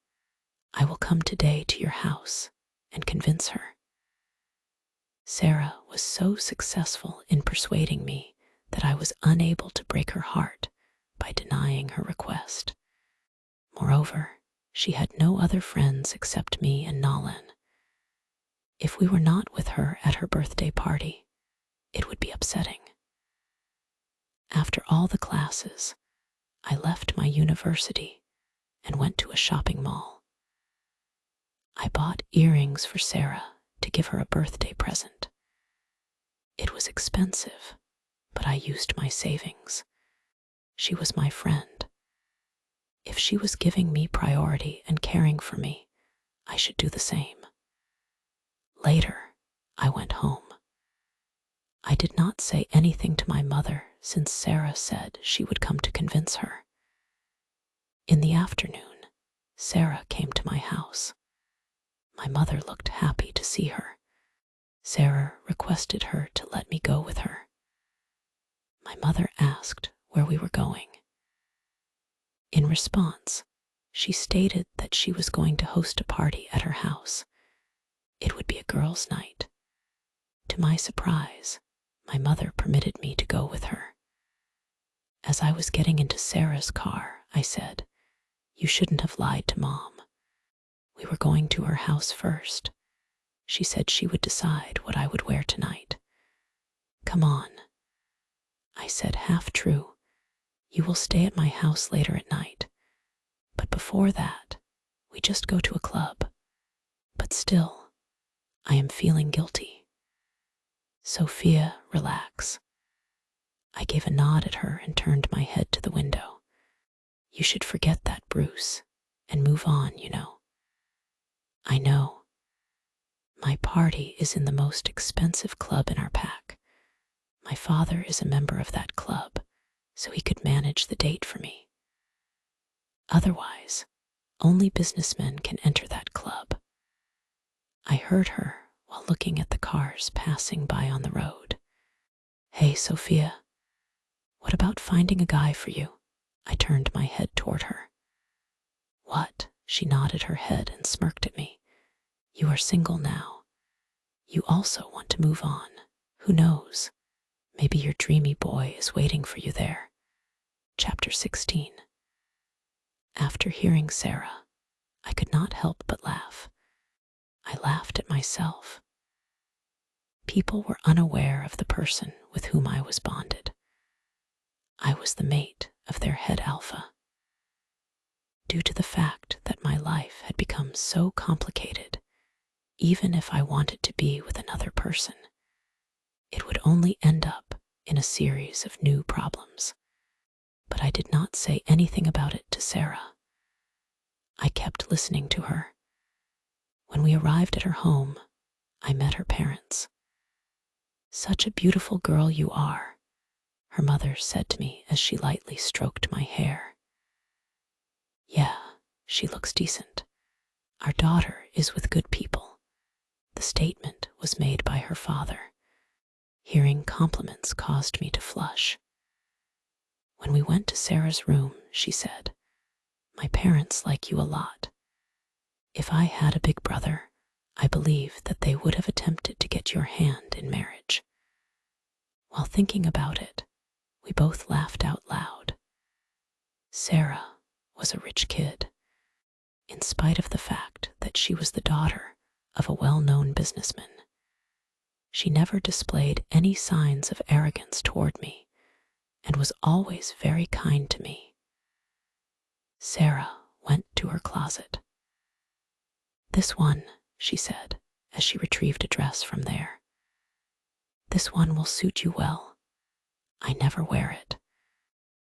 I will come today to your house and convince her." Sarah was so successful in persuading me that I was unable to break her heart by denying her request. Moreover, she had no other friends except me and Nolan. If we were not with her at her birthday party, it would be upsetting. After all the classes, I left my university and went to a shopping mall. I bought earrings for Sarah to give her a birthday present. It was expensive, but I used my savings. She was my friend. If she was giving me priority and caring for me, I should do the same. Later, I went home. I did not say anything to my mother since Sarah said she would come to convince her. In the afternoon, Sarah came to my house. My mother looked happy to see her. Sarah requested her to let me go with her. My mother asked where we were going. In response, she stated that she was going to host a party at her house. It would be a girls' night. To my surprise, my mother permitted me to go with her. As I was getting into Sarah's car, I said, "You shouldn't have lied to Mom. We were going to her house first. She said she would decide what I would wear tonight. Come on, I said, half true. You will stay at my house later at night. But before that, we just go to a club. But still, I am feeling guilty. Sophia, relax. I gave a nod at her and turned my head to the window. You should forget that, Bruce, and move on, you know. I know. My party is in the most expensive club in our pack. My father is a member of that club, so he could manage the date for me. Otherwise, only businessmen can enter that club. I heard her while looking at the cars passing by on the road. Hey, Sophia, what about finding a guy for you? I turned my head toward her. What? She nodded her head and smirked at me. You are single now. You also want to move on. Who knows? Maybe your dreamy boy is waiting for you there. Chapter 16. After hearing Sarah, I could not help but laugh. I laughed at myself. People were unaware of the person with whom I was bonded. I was the mate of their head alpha. Due to the fact that my life had become so complicated, even if I wanted to be with another person, it would only end up in a series of new problems. But I did not say anything about it to Sarah. I kept listening to her. When we arrived at her home, I met her parents. Such a beautiful girl you are, her mother said to me as she lightly stroked my hair. Yeah, she looks decent. Our daughter is with good people. The statement was made by her father. Hearing compliments caused me to flush. When we went to Sarah's room, she said, My parents like you a lot. If I had a big brother, I believe that they would have attempted to get your hand in marriage. While thinking about it, we both laughed out loud. Sarah was a rich kid. In spite of the fact that she was the daughter of a well-known businessman, she never displayed any signs of arrogance toward me and was always very kind to me. Sarah went to her closet. This one, she said, as she retrieved a dress from there. This one will suit you well. I never wear it.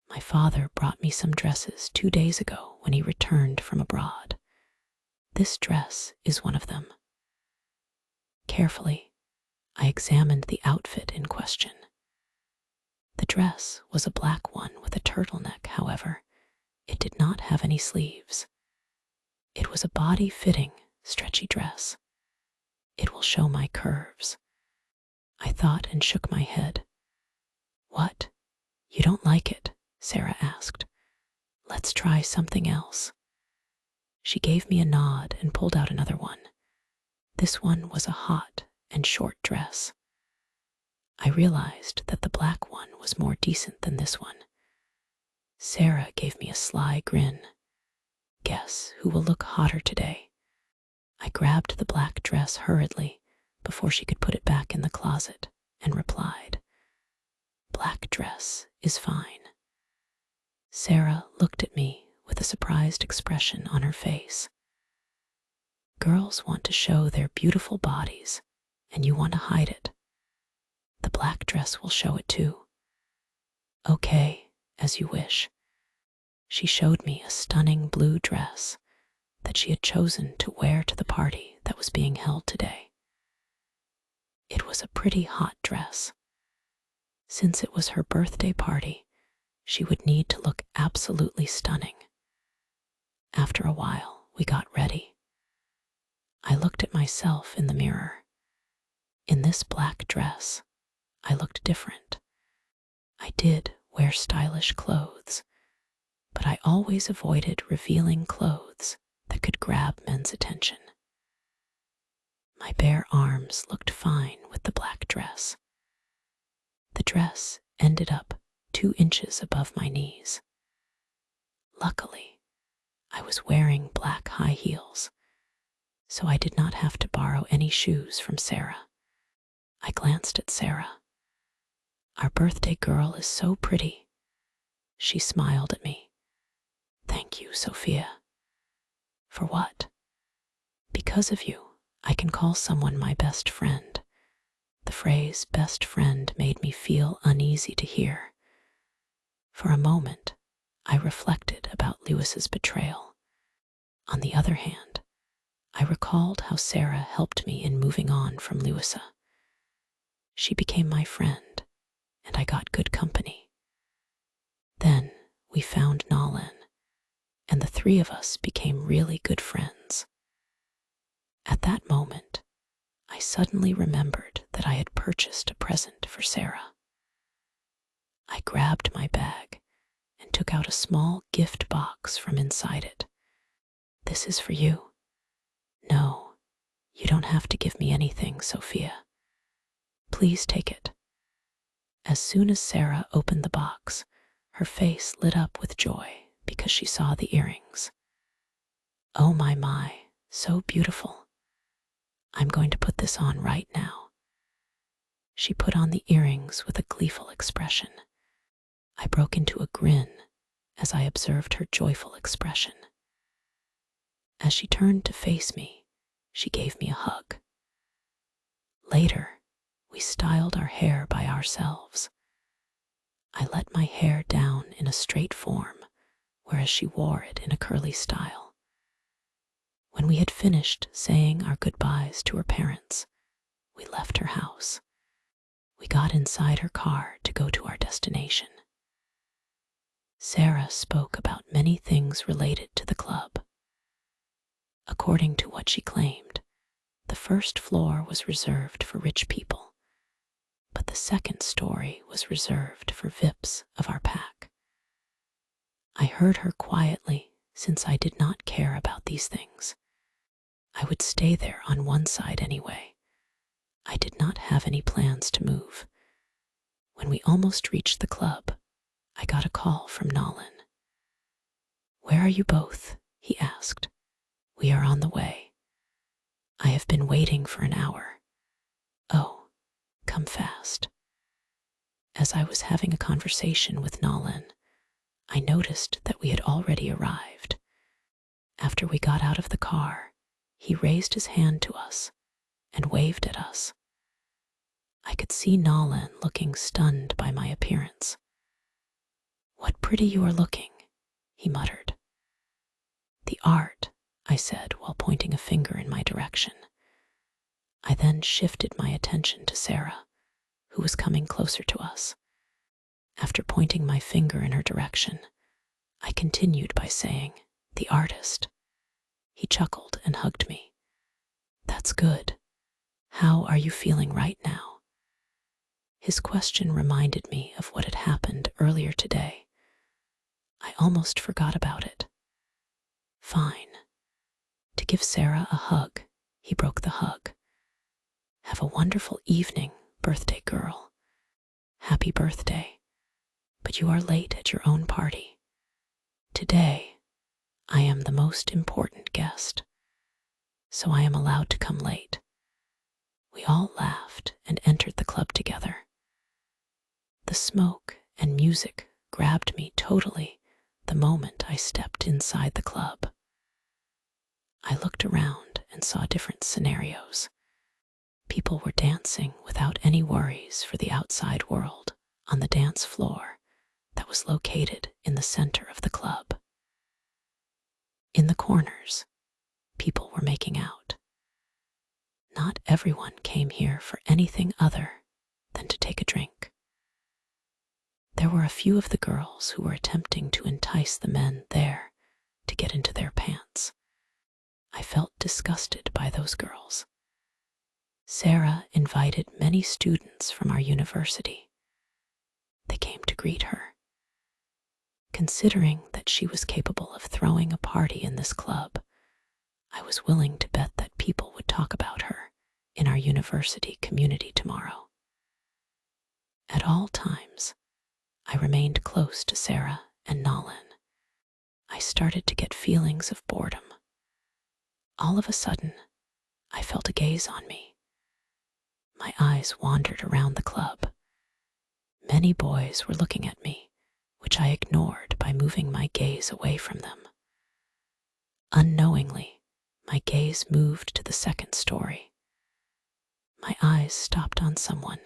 My father brought me some dresses 2 days ago when he returned from abroad. This dress is one of them. Carefully, I examined the outfit in question. The dress was a black one with a turtleneck, however. It did not have any sleeves. It was a body-fitting, stretchy dress. It will show my curves. I thought and shook my head. What? You don't like it? Sarah asked. Let's try something else. She gave me a nod and pulled out another one. This one was a hot and short dress. I realized that the black one was more decent than this one. Sarah gave me a sly grin. Guess who will look hotter today? I grabbed the black dress hurriedly before she could put it back in the closet and replied, Black dress is fine. Sarah looked at me with a surprised expression on her face. Girls want to show their beautiful bodies, and you want to hide it. The black dress will show it too. Okay, as you wish. She showed me a stunning blue dress that she had chosen to wear to the party that was being held today. It was a pretty hot dress. Since it was her birthday party, she would need to look absolutely stunning. After a while, we got ready. I looked at myself in the mirror. In this black dress, I looked different. I did wear stylish clothes, but I always avoided revealing clothes that could grab men's attention. My bare arms looked fine with the black dress. The dress ended up 2 inches above my knees. Luckily, I was wearing black high heels. so I did not have to borrow any shoes from Sarah. I glanced at Sarah. Our birthday girl is so pretty. She smiled at me. Thank you, Sophia. For what? Because of you, I can call someone my best friend. The phrase best friend made me feel uneasy to hear. For a moment, I reflected about Lewis's betrayal. On the other hand, I recalled how Sarah helped me in moving on from Louisa. She became my friend, and I got good company. Then we found Nolan, and the three of us became really good friends. At that moment, I suddenly remembered that I had purchased a present for Sarah. I grabbed my bag and took out a small gift box from inside it. This is for you. No, you don't have to give me anything, Sophia. Please take it. As soon as Sarah opened the box, her face lit up with joy because she saw the earrings. Oh my, so beautiful. I'm going to put this on right now. She put on the earrings with a gleeful expression. I broke into a grin as I observed her joyful expression. As she turned to face me, she gave me a hug. Later, we styled our hair by ourselves. I let my hair down in a straight form, whereas she wore it in a curly style. When we had finished saying our goodbyes to her parents, we left her house. We got inside her car to go to our destination. Sarah spoke about many things related to the club. According to what she claimed, the first floor was reserved for rich people, but the second story was reserved for VIPs of our pack. I heard her quietly since I did not care about these things. I would stay there on one side anyway. I did not have any plans to move. When we almost reached the club, I got a call from Nolan. Where are you both? He asked. We are on the way. I have been waiting for an hour. Oh, come fast. As I was having a conversation with Nolan, I noticed that we had already arrived. After we got out of the car, he raised his hand to us and waved at us. I could see Nolan looking stunned by my appearance. What pretty you are looking, he muttered. The art, I said while pointing a finger in my direction. I then shifted my attention to Sarah, who was coming closer to us. After pointing my finger in her direction, I continued by saying, the artist. He chuckled and hugged me. That's good. How are you feeling right now? His question reminded me of what had happened earlier today. I almost forgot about it. Fine. To give Sarah a hug, he broke the hug. Have a wonderful evening, birthday girl. Happy birthday. But you are late at your own party. Today, I am the most important guest, so I am allowed to come late. We all laughed and entered the club together. The smoke and music grabbed me totally the moment I stepped inside the club. I looked around and saw different scenarios. People were dancing without any worries for the outside world on the dance floor that was located in the center of the club. In the corners, people were making out. Not everyone came here for anything other than to take a drink. There were a few of the girls who were attempting to entice the men there to get into their pants. I felt disgusted by those girls. Sarah invited many students from our university. They came to greet her. Considering that she was capable of throwing a party in this club, I was willing to bet that people would talk about her in our university community tomorrow. At all times, I remained close to Sarah and Nolan. I started to get feelings of boredom. All of a sudden, I felt a gaze on me. My eyes wandered around the club. Many boys were looking at me, which I ignored by moving my gaze away from them. Unknowingly, my gaze moved to the second story. My eyes stopped on someone,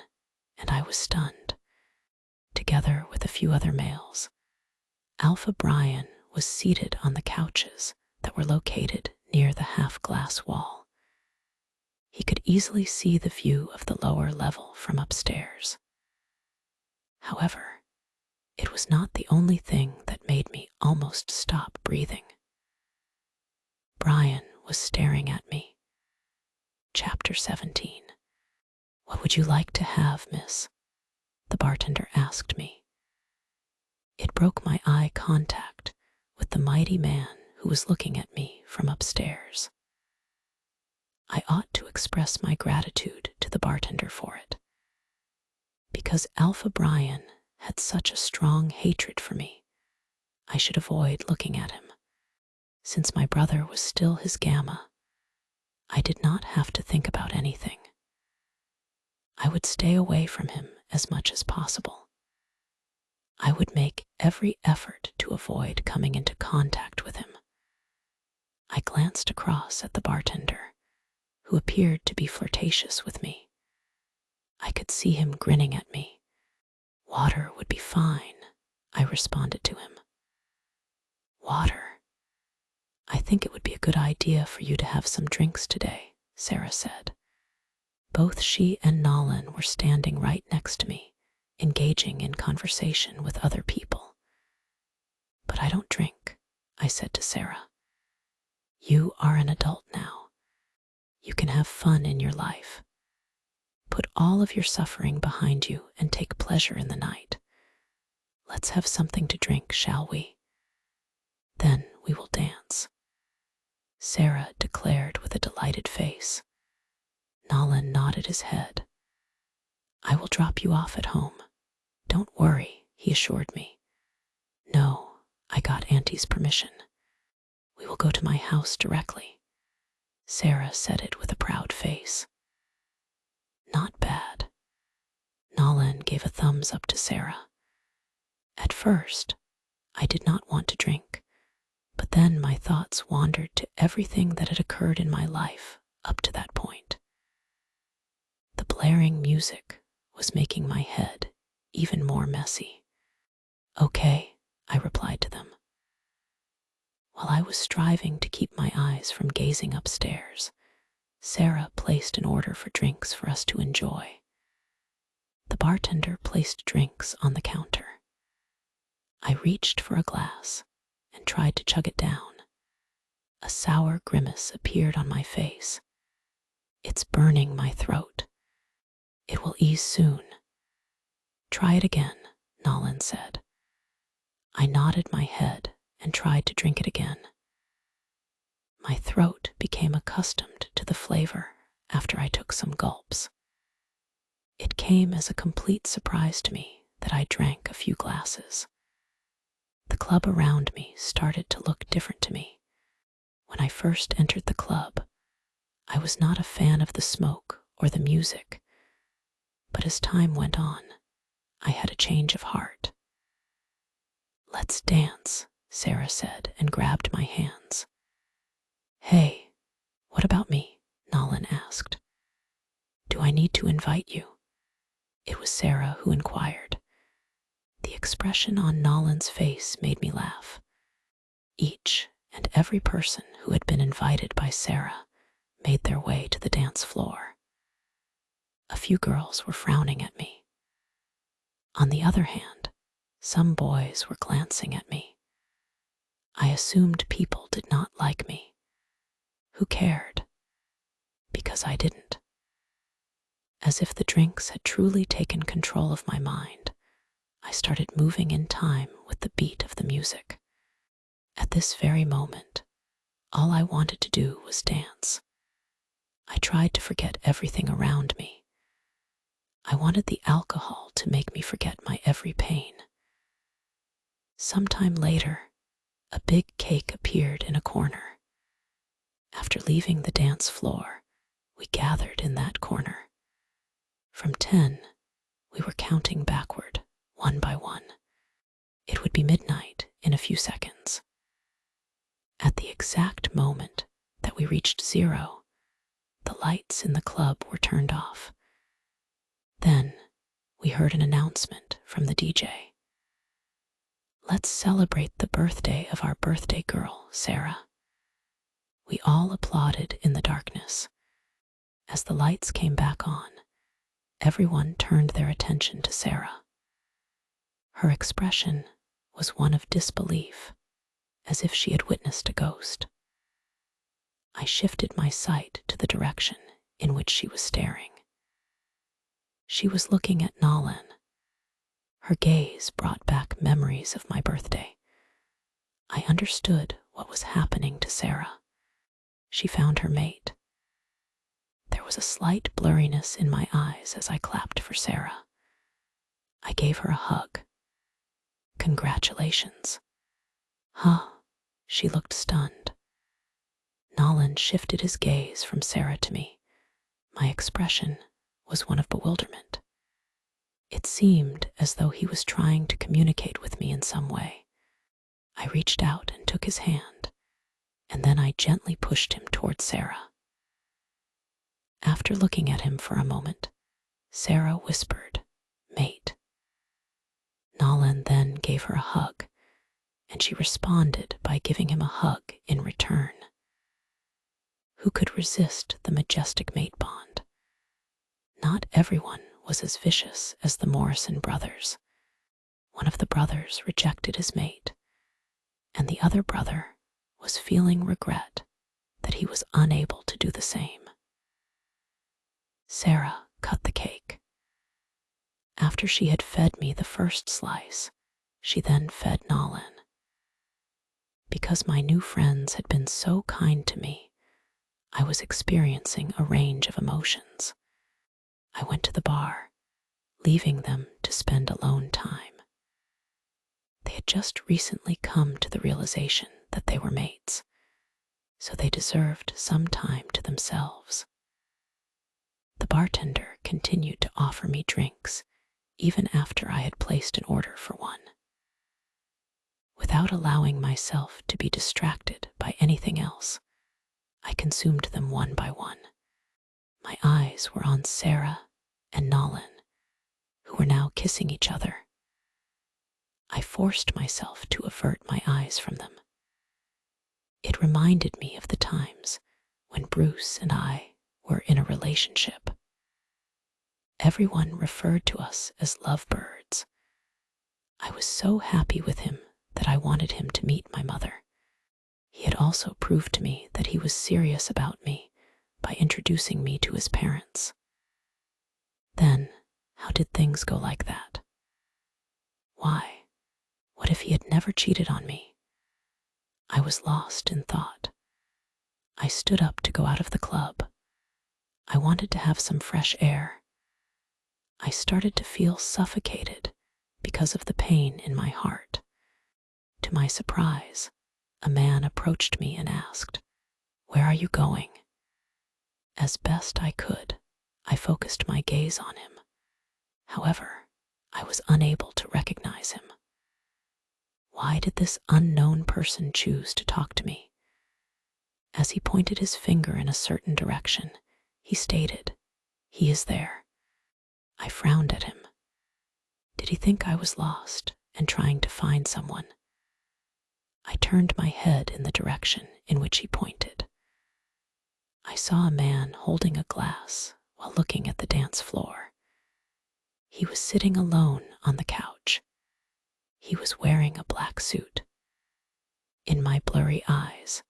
and I was stunned. Together with a few other males, Alpha Brian was seated on the couches that were located near the half-glass wall. He could easily see the view of the lower level from upstairs. However, it was not the only thing that made me almost stop breathing. Brian was staring at me. Chapter 17. "What would you like to have, miss?" the bartender asked me. It broke my eye contact with the mighty man who was looking at me from upstairs. I ought to express my gratitude to the bartender for it. Because Alpha Brian had such a strong hatred for me, I should avoid looking at him. Since my brother was still his gamma, I did not have to think about anything. I would stay away from him as much as possible. I would make every effort to avoid coming into contact with him. I glanced across at the bartender, who appeared to be flirtatious with me. I could see him grinning at me. "Water would be fine," I responded to him. "Water? I think it would be a good idea for you to have some drinks today," Sarah said. Both she and Nolan were standing right next to me, engaging in conversation with other people. "But I don't drink," I said to Sarah. "You are an adult now. You can have fun in your life. Put all of your suffering behind you and take pleasure in the night. Let's have something to drink, shall we? Then we will dance," Sarah declared with a delighted face. Nolan nodded his head. "I will drop you off at home. Don't worry," he assured me. "No, I got Auntie's permission. We will go to my house directly." Sarah said it with a proud face. "Not bad." Nolan gave a thumbs up to Sarah. At first, I did not want to drink, but then my thoughts wandered to everything that had occurred in my life up to that point. The blaring music was making my head even more messy. "Okay," I replied to them. While I was striving to keep my eyes from gazing upstairs, Sarah placed an order for drinks for us to enjoy. The bartender placed drinks on the counter. I reached for a glass and tried to chug it down. A sour grimace appeared on my face. "It's burning my throat. It will ease soon." "Try it again," Nolan said. I nodded my head and tried to drink it again. My throat became accustomed to the flavor after I took some gulps. It came as a complete surprise to me that I drank a few glasses. The club around me started to look different to me. When I first entered the club, I was not a fan of the smoke or the music, but as time went on, I had a change of heart. "Let's dance," Sarah said and grabbed my hands. "Hey, what about me?" Nolan asked. "Do I need to invite you?" It was Sarah who inquired. The expression on Nolan's face made me laugh. Each and every person who had been invited by Sarah made their way to the dance floor. A few girls were frowning at me. On the other hand, some boys were glancing at me. I assumed people did not like me. Who cared? Because I didn't. As if the drinks had truly taken control of my mind, I started moving in time with the beat of the music. At this very moment, all I wanted to do was dance. I tried to forget everything around me. I wanted the alcohol to make me forget my every pain. Sometime later, a big cake appeared in a corner. After leaving the dance floor, We gathered in that corner. From 10, we were counting backward, one by one. It would be midnight in a few seconds. At the exact moment that we reached 0, the lights in the club were turned off. Then we heard an announcement from the DJ. "Let's celebrate the birthday of our birthday girl, Sarah." We all applauded in the darkness. As the lights came back on, everyone turned their attention to Sarah. Her expression was one of disbelief, as if she had witnessed a ghost. I shifted my sight to the direction in which she was staring. She was looking at Nolan. Her gaze brought back memories of my birthday. I understood what was happening to Sarah. She found her mate. There was a slight blurriness in my eyes as I clapped for Sarah. I gave her a hug. "Congratulations." "Huh?" She looked stunned. Nolan shifted his gaze from Sarah to me. My expression was one of bewilderment. It seemed as though he was trying to communicate with me in some way. I reached out and took his hand, and then I gently pushed him toward Sarah. After looking at him for a moment, Sarah whispered, "Mate." Nolan then gave her a hug, and she responded by giving him a hug in return. Who could resist the majestic mate bond? Not everyone was as vicious as the Morrison brothers. One of the brothers rejected his mate, and the other brother was feeling regret that he was unable to do the same. Sarah cut the cake. After she had fed me the first slice, she then fed Nolan. Because my new friends had been so kind to me, I was experiencing a range of emotions. I went to the bar, leaving them to spend alone time. They had just recently come to the realization that they were mates, so they deserved some time to themselves. The bartender continued to offer me drinks even after I had placed an order for one. Without allowing myself to be distracted by anything else, I consumed them one by one. My eyes were on Sarah and Nolan, who were now kissing each other. I forced myself to avert my eyes from them. It reminded me of the times when Bruce and I were in a relationship. Everyone referred to us as lovebirds. I was so happy with him that I wanted him to meet my mother. He had also proved to me that he was serious about me by introducing me to his parents. Then, how did things go like that? Why? What if he had never cheated on me? I was lost in thought. I stood up to go out of the club. I wanted to have some fresh air. I started to feel suffocated because of the pain in my heart. To my surprise, a man approached me and asked, "Where are you going?" As best I could, I focused my gaze on him. However, I was unable to recognize him. Why did this unknown person choose to talk to me? As he pointed his finger in a certain direction, he stated, "He is there." I frowned at him. Did he think I was lost and trying to find someone? I turned my head in the direction in which he pointed. I saw a man holding a glass while looking at the dance floor. He was sitting alone on the couch. He was wearing a black suit. In my blurry eyes,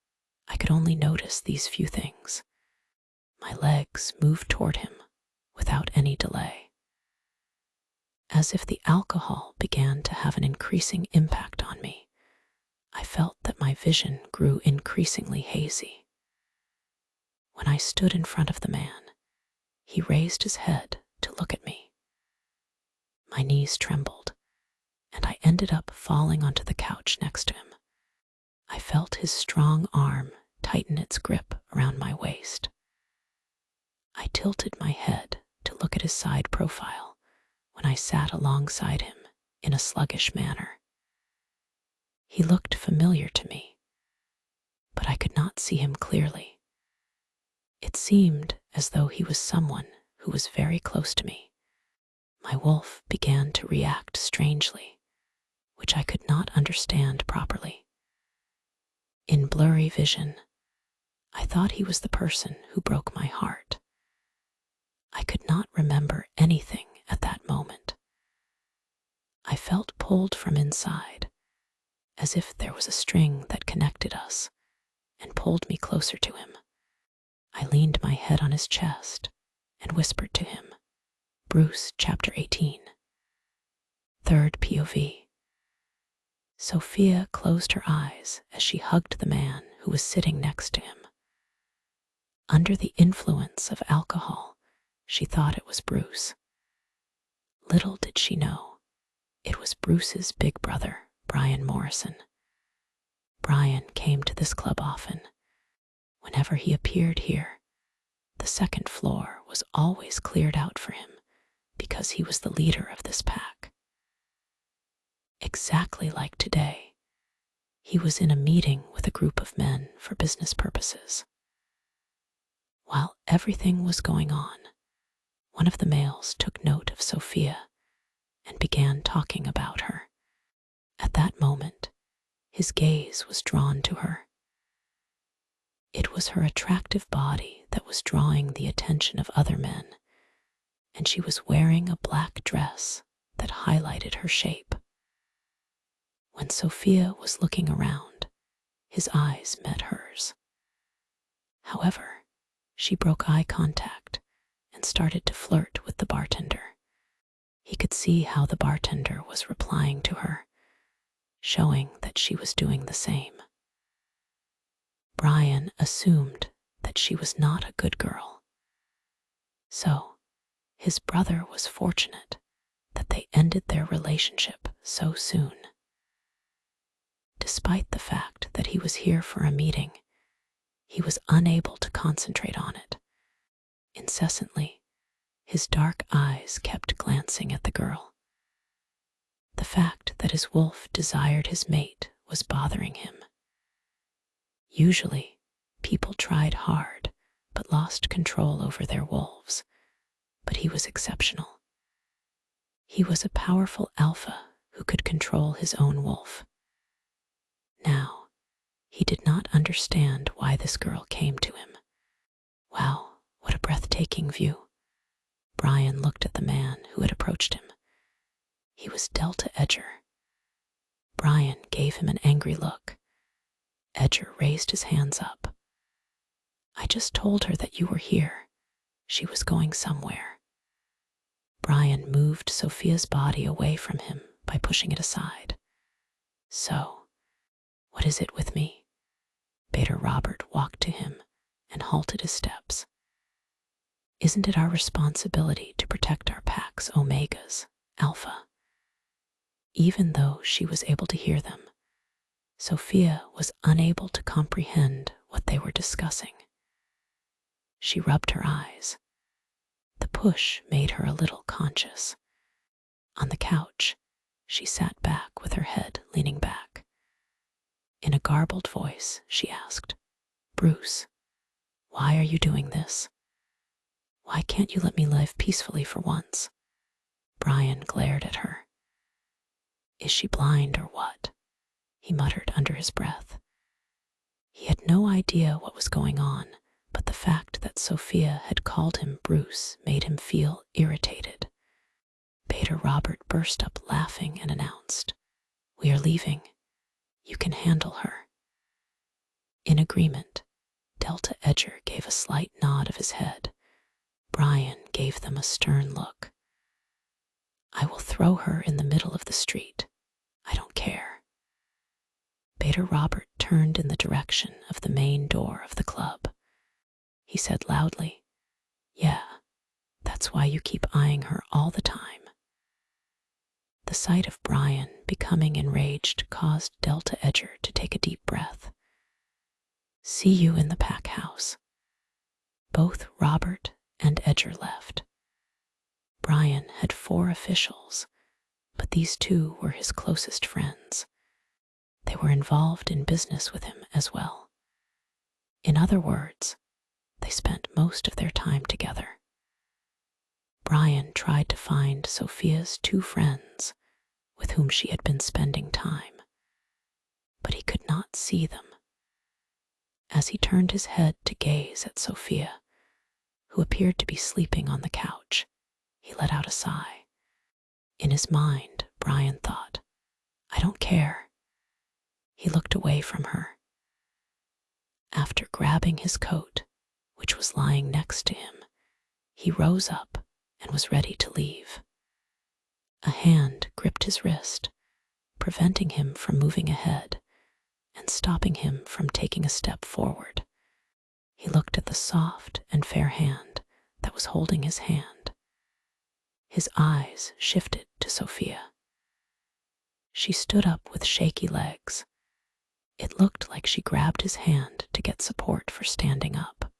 I could only notice these few things. My legs moved toward him without any delay. As if the alcohol began to have an increasing impact on me, I felt that my vision grew increasingly hazy. When I stood in front of the man, he raised his head to look at me. My knees trembled, and I ended up falling onto the couch next to him. I felt his strong arm tighten its grip around my waist. I tilted my head to look at his side profile when I sat alongside him in a sluggish manner. He looked familiar to me, but I could not see him clearly. It seemed as though he was someone who was very close to me. My wolf began to react strangely, which I could not understand properly. In blurry vision, I thought he was the person who broke my heart. I could not remember anything at that moment. I felt pulled from inside, as if there was a string that connected us and pulled me closer to him. I leaned my head on his chest and whispered to him, Bruce, Chapter 18. Third POV. Sophia closed her eyes as she hugged the man who was sitting next to him. Under the influence of alcohol, she thought it was Bruce. Little did she know, it was Bruce's big brother, Brian Morrison. Brian came to this club often. Whenever he appeared here, the second floor was always cleared out for him because he was the leader of this pack. Exactly like today, he was in a meeting with a group of men for business purposes. While everything was going on, one of the males took note of Sophia and began talking about her. At that moment, his gaze was drawn to her. It was her attractive body that was drawing the attention of other men, and she was wearing a black dress that highlighted her shape. When Sophia was looking around, his eyes met hers. However, she broke eye contact and started to flirt with the bartender. He could see how the bartender was replying to her, showing that she was doing the same. Brian assumed that she was not a good girl. So, his brother was fortunate that they ended their relationship so soon. Despite the fact that he was here for a meeting, he was unable to concentrate on it. Incessantly, his dark eyes kept glancing at the girl. The fact that his wolf desired his mate was bothering him. Usually, people tried hard but lost control over their wolves, but he was exceptional. He was a powerful alpha who could control his own wolf. Now, he did not understand why this girl came to him. Wow, what a breathtaking view. Brian looked at the man who had approached him. He was Delta Edger. Brian gave him an angry look. Edger raised his hands up. I just told her that you were here. She was going somewhere. Brian moved Sophia's body away from him by pushing it aside. So, what is it with me? Beta Robert walked to him and halted his steps. Isn't it our responsibility to protect our pack's omegas, Alpha? Even though she was able to hear them, Sophia was unable to comprehend what they were discussing. She rubbed her eyes. The push made her a little conscious. On the couch, she sat back with her head leaning back. In a garbled voice, she asked, Bruce, why are you doing this? Why can't you let me live peacefully for once? Brian glared at her. Is she blind or what? He muttered under his breath. He had no idea what was going on, but the fact that Sophia had called him Bruce made him feel irritated. Beta Robert burst up laughing and announced, We are leaving. You can handle her. In agreement, Delta Edger gave a slight nod of his head. Brian gave them a stern look. I will throw her in the middle of the street. I don't care. Beta Robert turned in the direction of the main door of the club. He said loudly, Yeah, that's why you keep eyeing her all the time. The sight of Brian becoming enraged caused Delta Edger to take a deep breath. See you in the pack house. Both Robert and Edger left. Brian had 4 officials, but these 2 were his closest friends. They were involved in business with him as well. In other words, they spent most of their time together. Brian tried to find Sophia's 2 friends with whom she had been spending time, but he could not see them. As he turned his head to gaze at Sophia, who appeared to be sleeping on the couch, he let out a sigh. In his mind, Brian thought, "I don't care." He looked away from her. After grabbing his coat, which was lying next to him, he rose up and was ready to leave. A hand gripped his wrist, preventing him from moving ahead and stopping him from taking a step forward. He looked at the soft and fair hand that was holding his hand. His eyes shifted to Sophia. She stood up with shaky legs. It looked like she grabbed his hand to get support for standing up.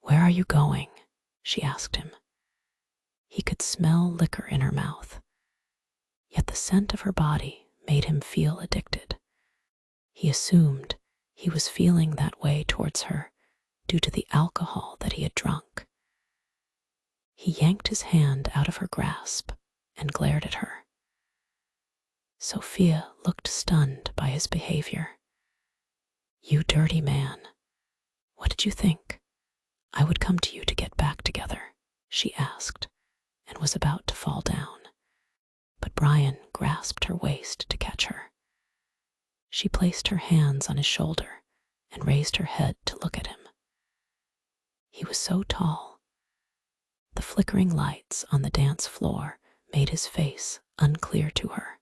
"Where are you going?" she asked him. He could smell liquor in her mouth, yet the scent of her body made him feel addicted. He assumed he was feeling that way towards her due to the alcohol that he had drunk. He yanked his hand out of her grasp and glared at her. Sophia looked stunned by his behavior. "You dirty man. What did you think? I would come to you to get back together?" she asked, and was about to fall down. But Brian grasped her waist to catch her. She placed her hands on his shoulder and raised her head to look at him. He was so tall. The flickering lights on the dance floor made his face unclear to her.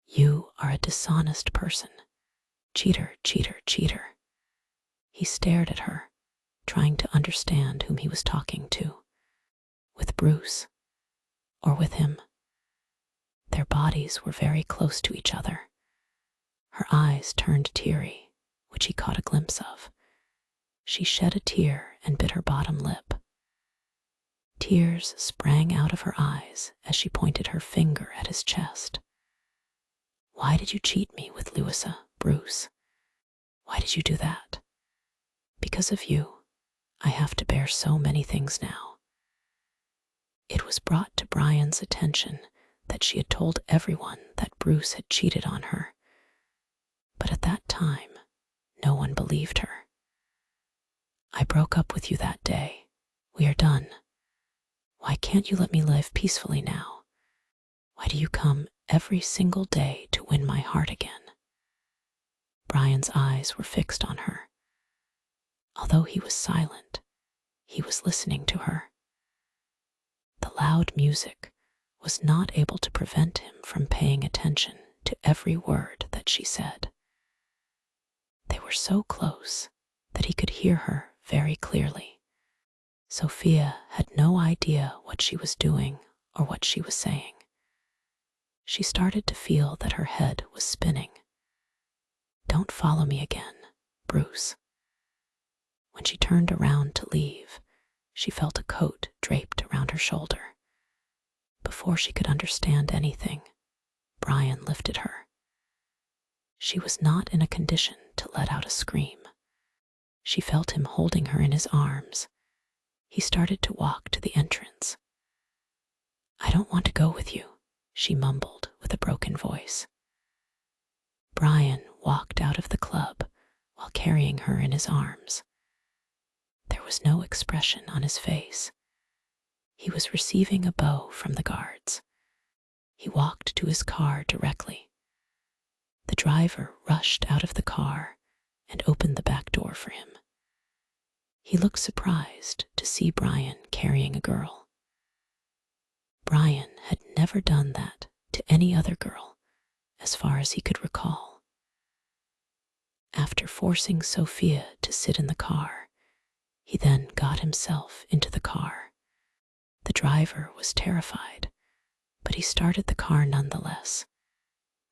"You are a dishonest person. Cheater, cheater, cheater." He stared at her, trying to understand whom he was talking to. With Bruce, or with him? Their bodies were very close to each other. Her eyes turned teary, which he caught a glimpse of. She shed a tear and bit her bottom lip. Tears sprang out of her eyes as she pointed her finger at his chest. "Why did you cheat me with Louisa, Bruce? Why did you do that? Because of you, I have to bear so many things now." It was brought to Brian's attention that she had told everyone that Bruce had cheated on her, but at that time, no one believed her. "I broke up with you that day. We are done. Why can't you let me live peacefully now? Why do you come every single day to win my heart again?" Brian's eyes were fixed on her. Although he was silent, he was listening to her. The loud music was not able to prevent him from paying attention to every word that she said. They were so close that he could hear her very clearly. Sophia had no idea what she was doing or what she was saying. She started to feel that her head was spinning. "Don't follow me again, Bruce." When she turned around to leave, she felt a coat draped around her shoulder. Before she could understand anything, Brian lifted her. She was not in a condition to let out a scream. She felt him holding her in his arms. He started to walk to the entrance. "I don't want to go with you," she mumbled with a broken voice. Brian walked out of the club while carrying her in his arms. There was no expression on his face. He was receiving a bow from the guards. He walked to his car directly. The driver rushed out of the car and opened the back door for him. He looked surprised to see Brian carrying a girl. Brian had never done that to any other girl, as far as he could recall. After forcing Sophia to sit in the car, he then got himself into the car. The driver was terrified, but he started the car nonetheless,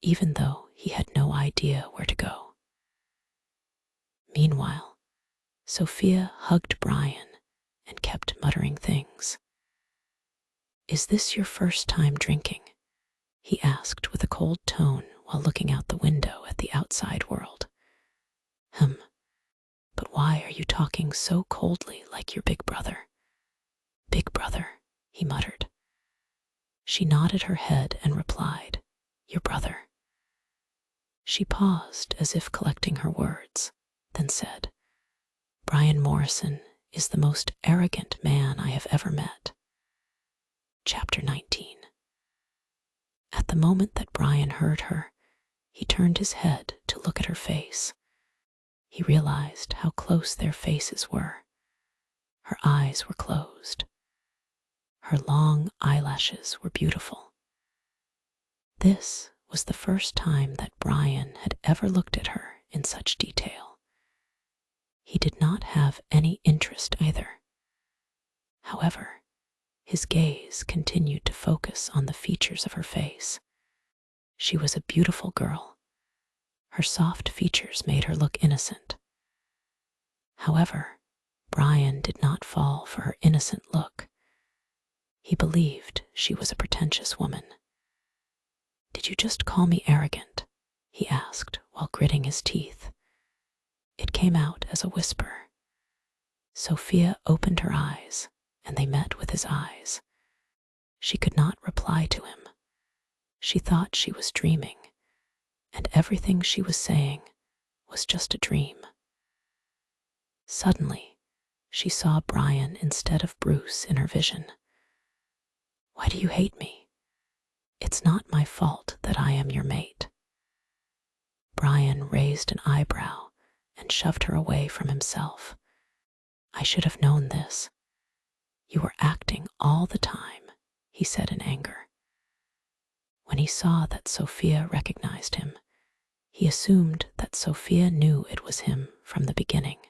even though he had no idea where to go. Meanwhile, Sophia hugged Brian and kept muttering things. "Is this your first time drinking?" he asked with a cold tone while looking out the window at the outside world. But why are you talking so coldly like your big brother?" "Big brother," he muttered. She nodded her head and replied, "Your brother." She paused as if collecting her words, then said, "Brian Morrison is the most arrogant man I have ever met." Chapter 19. At the moment that Brian heard her, he turned his head to look at her face. He realized how close their faces were. Her eyes were closed. Her long eyelashes were beautiful. This was the first time that Brian had ever looked at her in such detail. He did not have any interest either. However, his gaze continued to focus on the features of her face. She was a beautiful girl. Her soft features made her look innocent. However, Brian did not fall for her innocent look. He believed she was a pretentious woman. "Did you just call me arrogant?" he asked while gritting his teeth. It came out as a whisper. Sophia opened her eyes, and they met with his eyes. She could not reply to him. She thought she was dreaming, and everything she was saying was just a dream. Suddenly, she saw Brian instead of Bruce in her vision. "Why do you hate me? It's not my fault that I am your mate." Brian raised an eyebrow and shoved her away from himself. "I should have known this. You were acting all the time," he said in anger. When he saw that Sophia recognized him, he assumed that Sophia knew it was him from the beginning.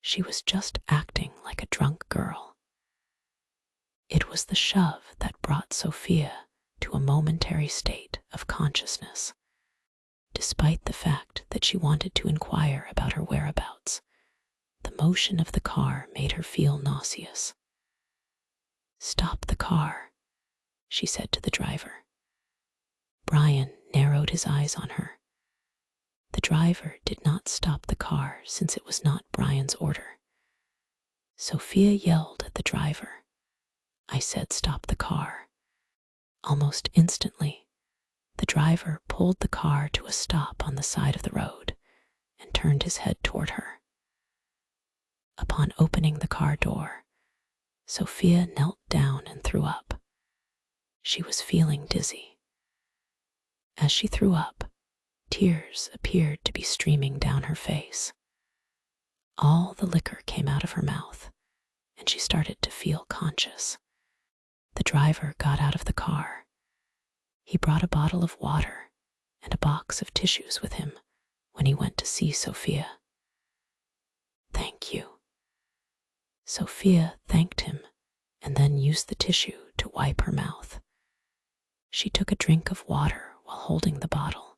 She was just acting like a drunk girl. It was the shove that brought Sophia to a momentary state of consciousness. Despite the fact that she wanted to inquire about her whereabouts, the motion of the car made her feel nauseous. "Stop the car," she said to the driver. Brian narrowed his eyes on her. The driver did not stop the car since it was not Brian's order. Sophia yelled at the driver, "I said stop the car." Almost instantly, the driver pulled the car to a stop on the side of the road and turned his head toward her. Upon opening the car door, Sophia knelt down and threw up. She was feeling dizzy. As she threw up, tears appeared to be streaming down her face. All the liquor came out of her mouth, and she started to feel conscious. The driver got out of the car. He brought a bottle of water and a box of tissues with him when he went to see Sophia. "Thank you." Sophia thanked him and then used the tissue to wipe her mouth. She took a drink of water while holding the bottle.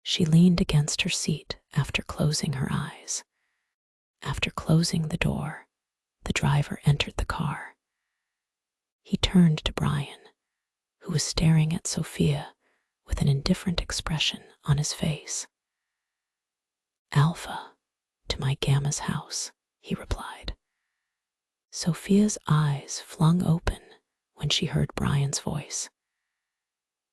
She leaned against her seat after closing her eyes. After closing the door, the driver entered the car. He turned to Brian, who was staring at Sophia with an indifferent expression on his face. "Alpha, to my Gamma's house," he replied. Sophia's eyes flung open when she heard Brian's voice.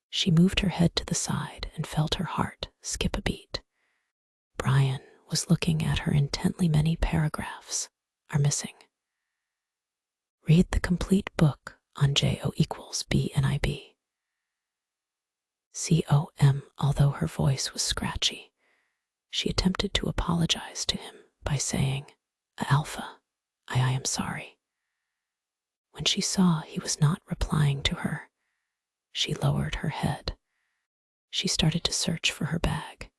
She moved her head to the side and felt her heart skip a beat. Brian was looking at her intently. Many paragraphs are missing. Read the complete book on JO equals BNIB. COM. Although her voice was scratchy, she attempted to apologize to him by saying, "Alpha, I am sorry." When she saw he was not replying to her, she lowered her head. She started to search for her bag.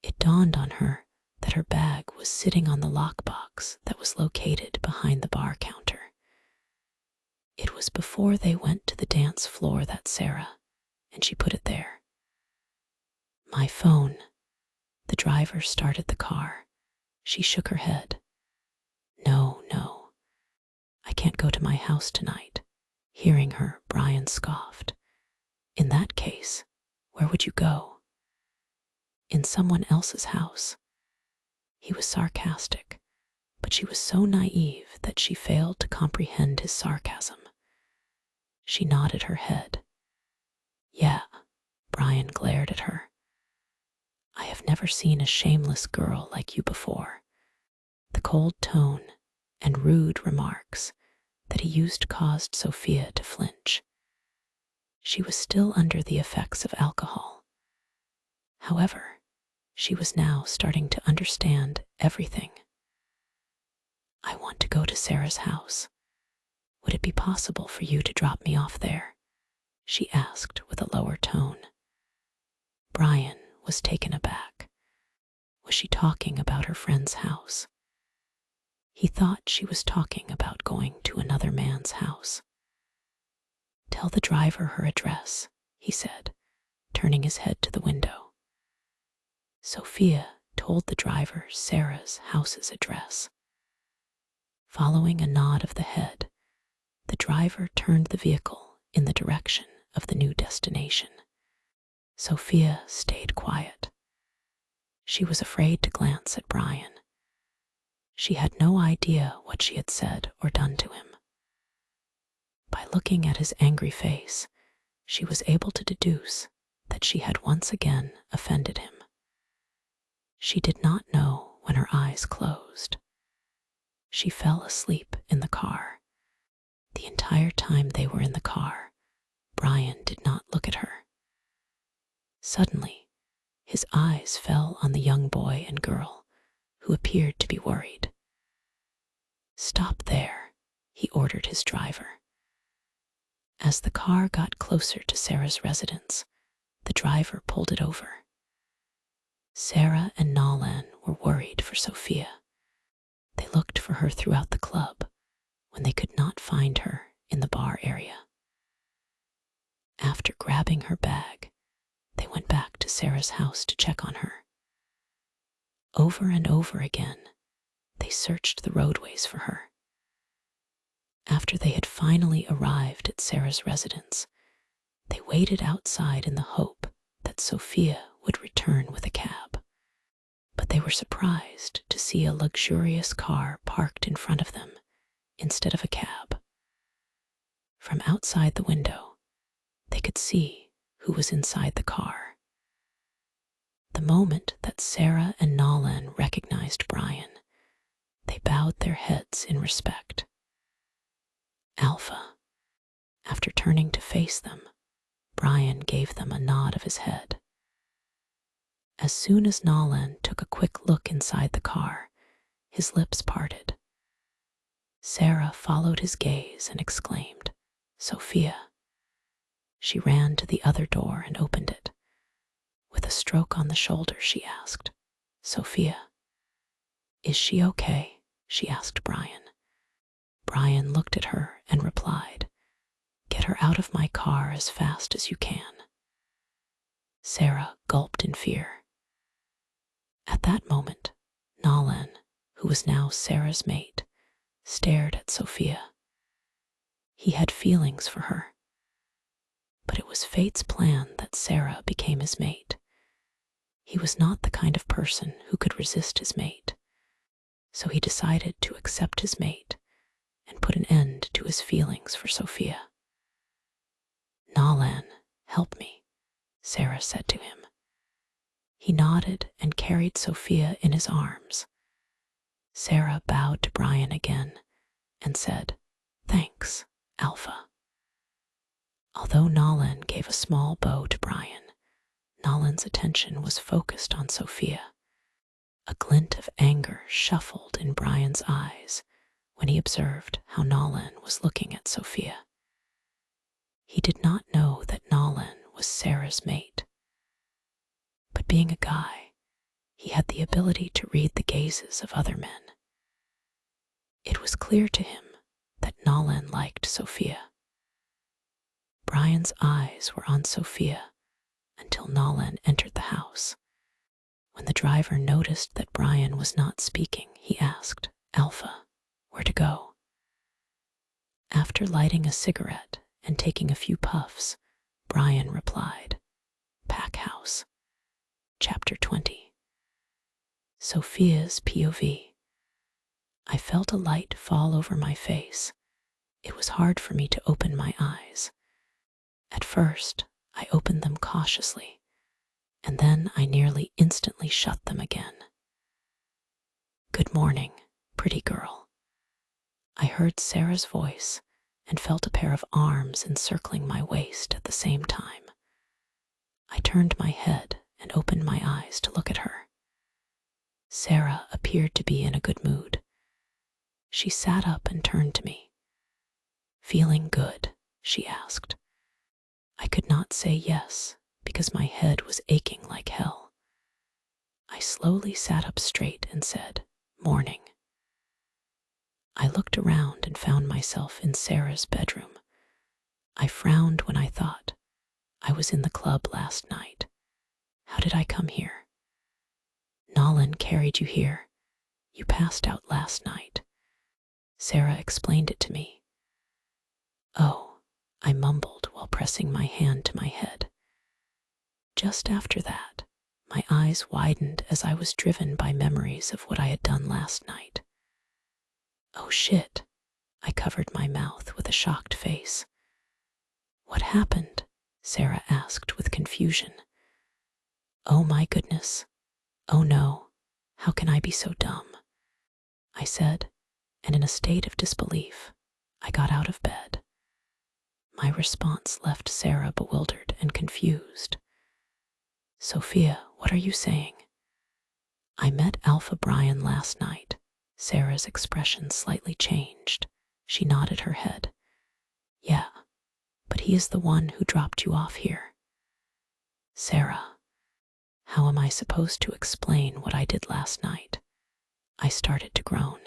It dawned on her that her bag was sitting on the lockbox that was located behind the bar counter. It was before they went to the dance floor that Sarah, and she put it there. "My phone." The driver started the car. She shook her head. No, no, I can't go to my house tonight. Hearing her, Brian scoffed. In that case, where would you go? In someone else's house. He was sarcastic, but she was so naive that she failed to comprehend his sarcasm. She nodded her head. Yeah, Brian glared at her. I have never seen a shameless girl like you before. The cold tone and rude remarks that he used caused Sophia to flinch. She was still under the effects of alcohol. However, she was now starting to understand everything. I want to go to Sarah's house. Would it be possible for you to drop me off there? She asked with a lower tone. Brian was taken aback. Was she talking about her friend's house? He thought she was talking about going to another man's house. Tell the driver her address, he said, turning his head to the window. Sophia told the driver Sarah's house's address. Following a nod of the head, the driver turned the vehicle in the direction of the new destination. Sophia stayed quiet. She was afraid to glance at Brian. She had no idea what she had said or done to him. By looking at his angry face, she was able to deduce that she had once again offended him. She did not know when her eyes closed. She fell asleep in the car. The entire time they were in the car, Brian did not look at her. Suddenly, his eyes fell on the young boy and girl, who appeared to be worried. Stop there, he ordered his driver. As the car got closer to Sarah's residence, the driver pulled it over. Sarah and Nolan were worried for Sophia. They looked for her throughout the club when they could not find her in the bar area. After grabbing her bag, they went back to Sarah's house to check on her. Over and over again, they searched the roadways for her. After they had finally arrived at Sarah's residence, they waited outside in the hope that Sophia would return with a cab. But they were surprised to see a luxurious car parked in front of them instead of a cab. From outside the window, they could see who was inside the car. The moment that Sarah and Nolan recognized Brian, they bowed their heads in respect. Alpha. After turning to face them, Brian gave them a nod of his head. As soon as Nolan took a quick look inside the car, his lips parted. Sarah followed his gaze and exclaimed, Sophia. She ran to the other door and opened it. With a stroke on the shoulder, she asked, Sophia. Is she okay? She asked Brian. Brian looked at her and replied, Get her out of my car as fast as you can. Sarah gulped in fear. At that moment, Nolan, who was now Sarah's mate, stared at Sophia. He had feelings for her. But it was fate's plan that Sarah became his mate. He was not the kind of person who could resist his mate. So he decided to accept his mate and put an end to his feelings for Sophia. Nolan, help me, Sarah said to him. He nodded and carried Sophia in his arms. Sarah bowed to Brian again and said, Thanks, Alpha. Although Nolan gave a small bow to Brian, Nolan's attention was focused on Sophia. A glint of anger shuffled in Brian's eyes when he observed how Nolan was looking at Sophia. He did not know that Nolan was Sarah's mate. But being a guy, he had the ability to read the gazes of other men. It was clear to him that Nolan liked Sophia. Brian's eyes were on Sophia until Nolan entered the house. When the driver noticed that Brian was not speaking, he asked, Alpha, Where to go? After lighting a cigarette and taking a few puffs, Brian replied, Pack House. Chapter 20. Sophia's POV. I felt a light fall over my face. It was hard for me to open my eyes. At first, I opened them cautiously, and then I nearly instantly shut them again. Good morning, pretty girl. I heard Sarah's voice and felt a pair of arms encircling my waist at the same time. I turned my head and opened my eyes to look at her. Sarah appeared to be in a good mood. She sat up and turned to me. Feeling good? She asked. I could not say yes because my head was aching like hell. I slowly sat up straight and said, Morning. I looked around and found myself in Sarah's bedroom. I frowned when I thought I was in the club last night. How did I come here? Nolan carried you here. You passed out last night. Sarah explained it to me. Oh, I mumbled while pressing my hand to my head. Just after that, my eyes widened as I was driven by memories of what I had done last night. Oh shit, I covered my mouth with a shocked face. What happened? Sarah asked with confusion. Oh my goodness. Oh no, how can I be so dumb? I said, and in a state of disbelief, I got out of bed. My response left Sarah bewildered and confused. Sophia, what are you saying? I met Alpha Brian last night. Sarah's expression slightly changed. She nodded her head. Yeah, but he is the one who dropped you off here. Sarah, how am I supposed to explain what I did last night? I started to groan.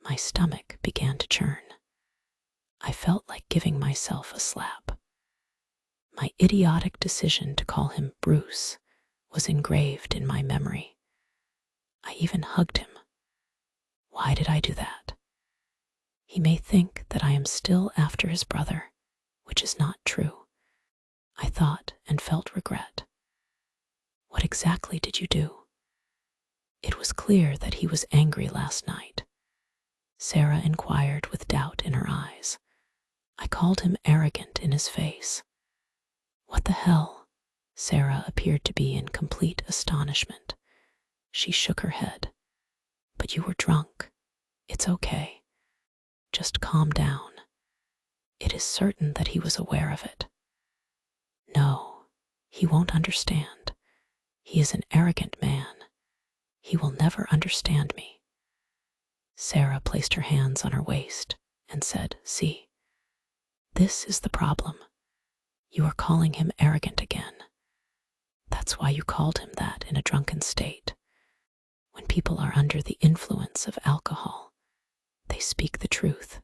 My stomach began to churn. I felt like giving myself a slap. My idiotic decision to call him Bruce was engraved in my memory. I even hugged him. Why did I do that? He may think that I am still after his brother, which is not true. I thought and felt regret. What exactly did you do? It was clear that he was angry last night. Sarah inquired with doubt in her eyes. I called him arrogant in his face. What the hell? Sarah appeared to be in complete astonishment. She shook her head. But you were drunk. It's okay. Just calm down. It is certain that he was aware of it. No, he won't understand. He is an arrogant man. He will never understand me. Sarah placed her hands on her waist and said, See, this is the problem. You are calling him arrogant again. That's why you called him that in a drunken state. When people are under the influence of alcohol, they speak the truth.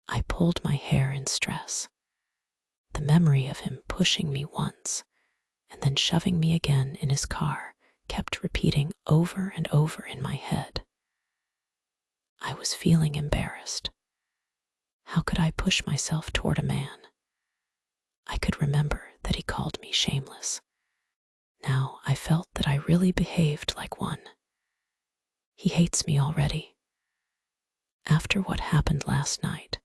I pulled my hair in stress. The memory of him pushing me once and then shoving me again in his car kept repeating over and over in my head. I was feeling embarrassed. How could I push myself toward a man? I could remember that he called me shameless. Now I felt that I really behaved like one. He hates me already. After what happened last night,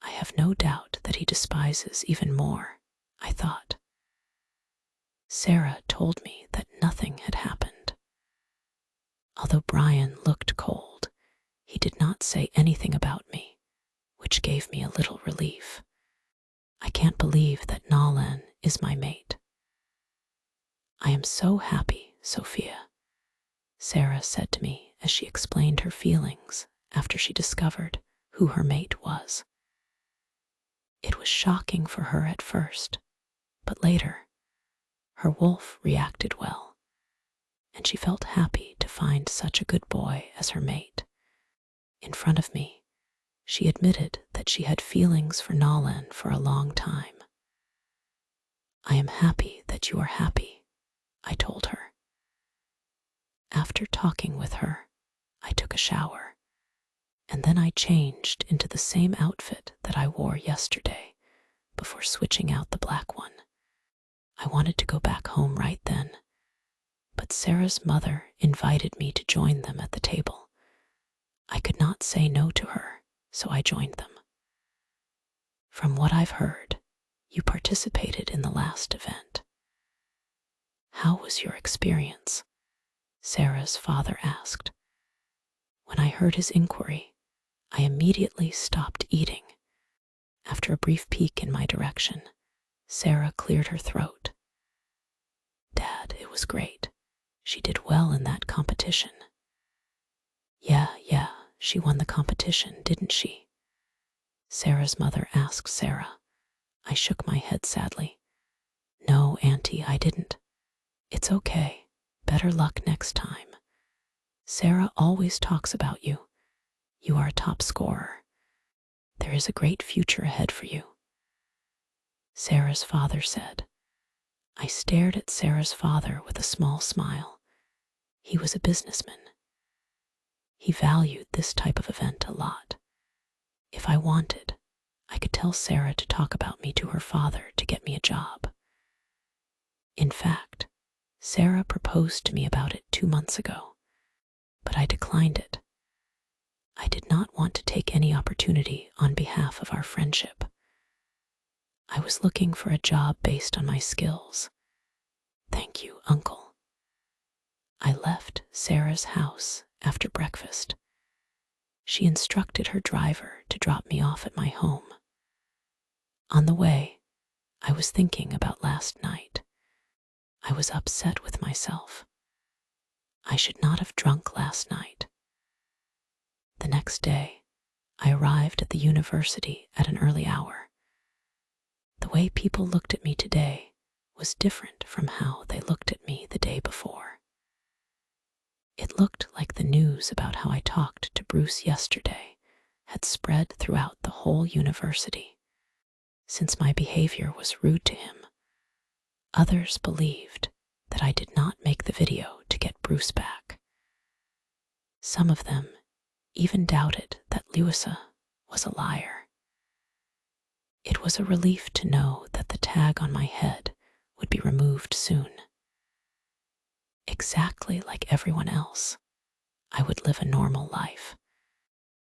I have no doubt that he despises even more, I thought. Sarah told me that nothing had happened. Although Brian looked cold, he did not say anything about me, which gave me a little relief. I can't believe that Nolan is my mate. I am so happy, Sophia, Sarah said to me as she explained her feelings after she discovered who her mate was. It was shocking for her at first, but later, her wolf reacted well, and she felt happy to find such a good boy as her mate. In front of me, she admitted that she had feelings for Nolan for a long time. I am happy that you are happy, I told her. After talking with her, I took a shower. And then I changed into the same outfit that I wore yesterday before switching out the black one. I wanted to go back home right then, but Sarah's mother invited me to join them at the table. I could not say no to her, so I joined them. From what I've heard, you participated in the last event. How was your experience? Sarah's father asked. When I heard his inquiry, I immediately stopped eating. After a brief peek in my direction, Sarah cleared her throat. Dad, it was great. She did well in that competition. Yeah, she won the competition, didn't she? Sarah's mother asked Sarah. I shook my head sadly. No, Auntie, I didn't. It's okay. Better luck next time. Sarah always talks about you. You are a top scorer. There is a great future ahead for you. Sarah's father said. I stared at Sarah's father with a small smile. He was a businessman. He valued this type of event a lot. If I wanted, I could tell Sarah to talk about me to her father to get me a job. In fact, Sarah proposed to me about it 2 months ago, but I declined it. I did not want to take any opportunity on behalf of our friendship. I was looking for a job based on my skills. Thank you, Uncle. I left Sarah's house after breakfast. She instructed her driver to drop me off at my home. On the way, I was thinking about last night. I was upset with myself. I should not have drunk last night. The next day, I arrived at the university at an early hour. The way people looked at me today was different from how they looked at me the day before. It looked like the news about how I talked to Bruce yesterday had spread throughout the whole university. Since my behavior was rude to him, others believed that I did not make the video to get Bruce back. Some of them even doubted that Louisa was a liar. It was a relief to know that the tag on my head would be removed soon. Exactly like everyone else, I would live a normal life.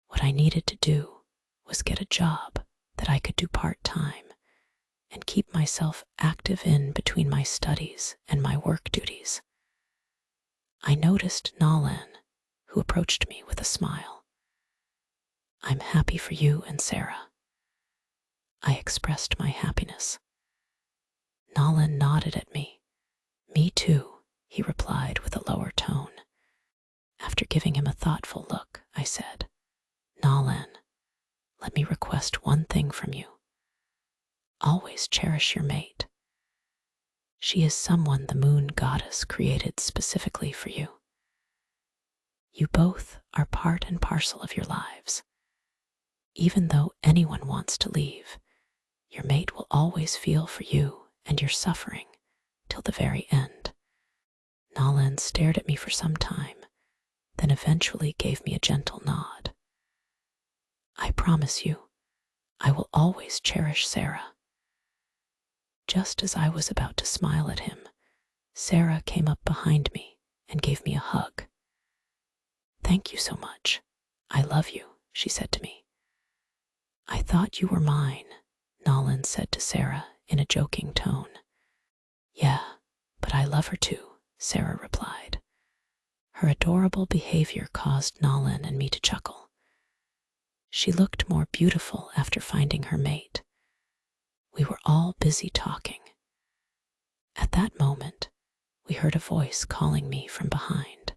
What I needed to do was get a job that I could do part-time and keep myself active in between my studies and my work duties. I noticed Nalan, who approached me with a smile. I'm happy for you and Sarah. I expressed my happiness. Nalan nodded at me. Me too, he replied with a lower tone. After giving him a thoughtful look, I said, Nalan, let me request one thing from you. Always cherish your mate. She is someone the moon goddess created specifically for you. You both are part and parcel of your lives. Even though anyone wants to leave, your mate will always feel for you and your suffering till the very end. Nalan stared at me for some time, then eventually gave me a gentle nod. I promise you, I will always cherish Sarah. Just as I was about to smile at him, Sarah came up behind me and gave me a hug. Thank you so much. I love you, she said to me. I thought you were mine, Nalan said to Sarah in a joking tone. Yeah, but I love her too, Sarah replied. Her adorable behavior caused Nalan and me to chuckle. She looked more beautiful after finding her mate. We were all busy talking. At that moment, we heard a voice calling me from behind.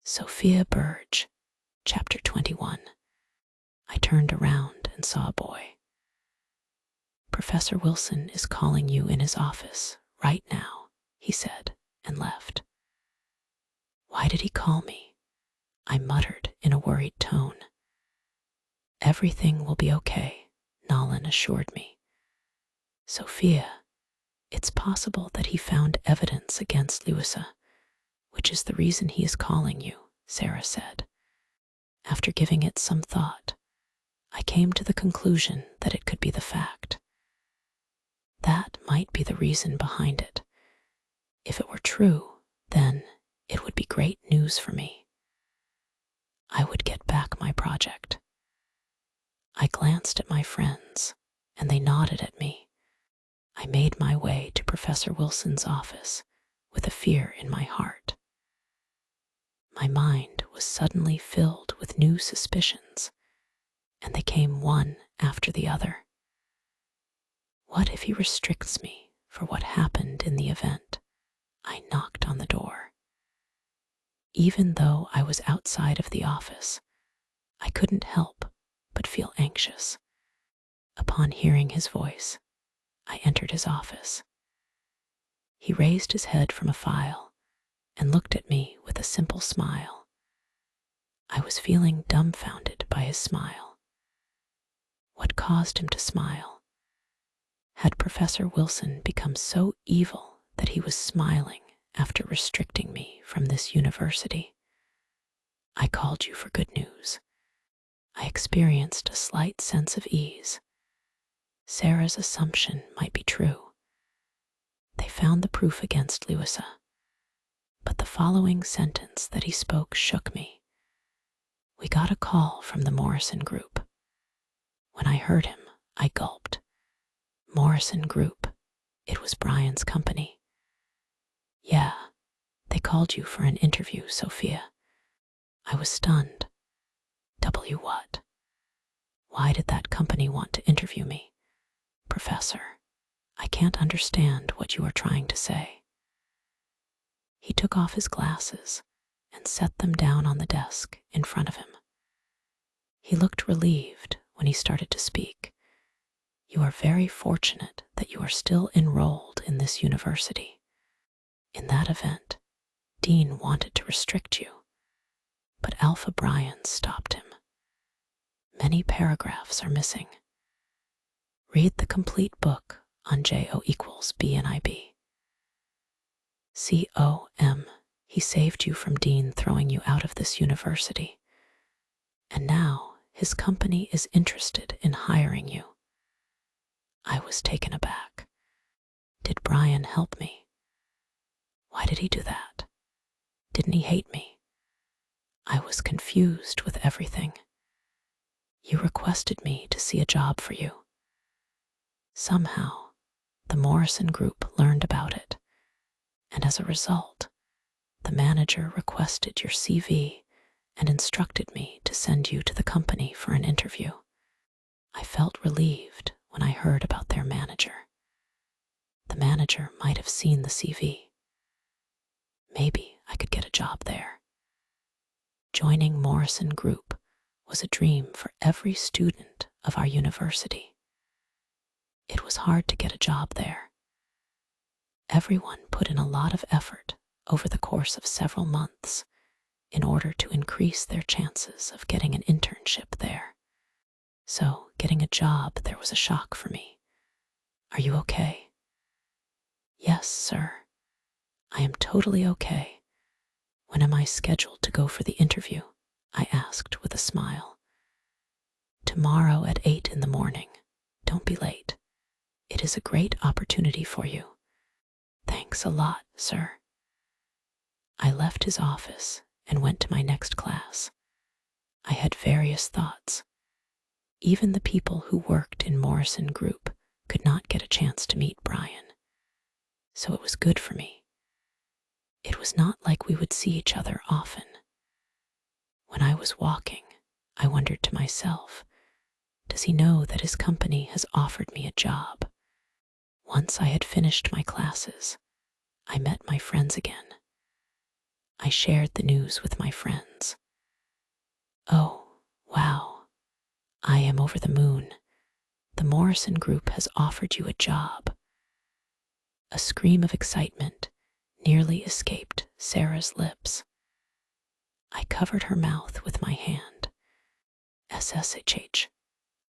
Sophia Burge, Chapter 21. I turned around and saw a boy. Professor Wilson is calling you in his office right now, he said, and left. Why did he call me? I muttered in a worried tone. Everything will be okay, Nalan assured me. Sophia, it's possible that he found evidence against Louisa, which is the reason he is calling you, Sarah said. After giving it some thought, I came to the conclusion that it could be the fact. That might be the reason behind it. If it were true, then it would be great news for me. I would get back my project. I glanced at my friends, and they nodded at me. I made my way to Professor Wilson's office with a fear in my heart. My mind was suddenly filled with new suspicions, and they came one after the other. What if he restricts me for what happened in the event? I knocked on the door. Even though I was outside of the office, I couldn't help but feel anxious. Upon hearing his voice, I entered his office. He raised his head from a file and looked at me with a simple smile. I was feeling dumbfounded by his smile. What caused him to smile? Had Professor Wilson become so evil that he was smiling after restricting me from this university? I called you for good news. I experienced a slight sense of ease. Sarah's assumption might be true. They found the proof against Louisa, but the following sentence that he spoke shook me. We got a call from the Morrison Group. When I heard him, I gulped. Morrison Group. It was Brian's company. Yeah, they called you for an interview, Sophia. I was stunned. W what? Why did that company want to interview me? Professor, I can't understand what you are trying to say. He took off his glasses and set them down on the desk in front of him. He looked relieved when he started to speak. You are very fortunate that you are still enrolled in this university. In that event, Dean wanted to restrict you, but Alpha Brian stopped him. Many paragraphs are missing. Read the complete book on JO equals B and IB. COM, he saved you from Dean throwing you out of this university. And now his company is interested in hiring you. I was taken aback. Did Brian help me? Why did he do that? Didn't he hate me? I was confused with everything. You requested me to see a job for you. Somehow, the Morrison Group learned about it, and as a result, the manager requested your CV and instructed me to send you to the company for an interview. I felt relieved when I heard about their manager. The manager might have seen the CV. Maybe I could get a job there. Joining Morrison Group was a dream for every student of our university. It was hard to get a job there. Everyone put in a lot of effort over the course of several months in order to increase their chances of getting an internship there. So getting a job there was a shock for me. Are you okay? Yes, sir. I am totally okay. When am I scheduled to go for the interview? I asked with a smile. Tomorrow at 8 in the morning. Don't be late. It is a great opportunity for you. Thanks a lot, sir. I left his office and went to my next class. I had various thoughts. Even the people who worked in Morrison Group could not get a chance to meet Brian. So it was good for me. It was not like we would see each other often. When I was walking, I wondered to myself, does he know that his company has offered me a job? Once I had finished my classes, I met my friends again. I shared the news with my friends. Oh, wow. I am over the moon. The Morrison Group has offered you a job. A scream of excitement nearly escaped Sarah's lips. I covered her mouth with my hand. SSHH.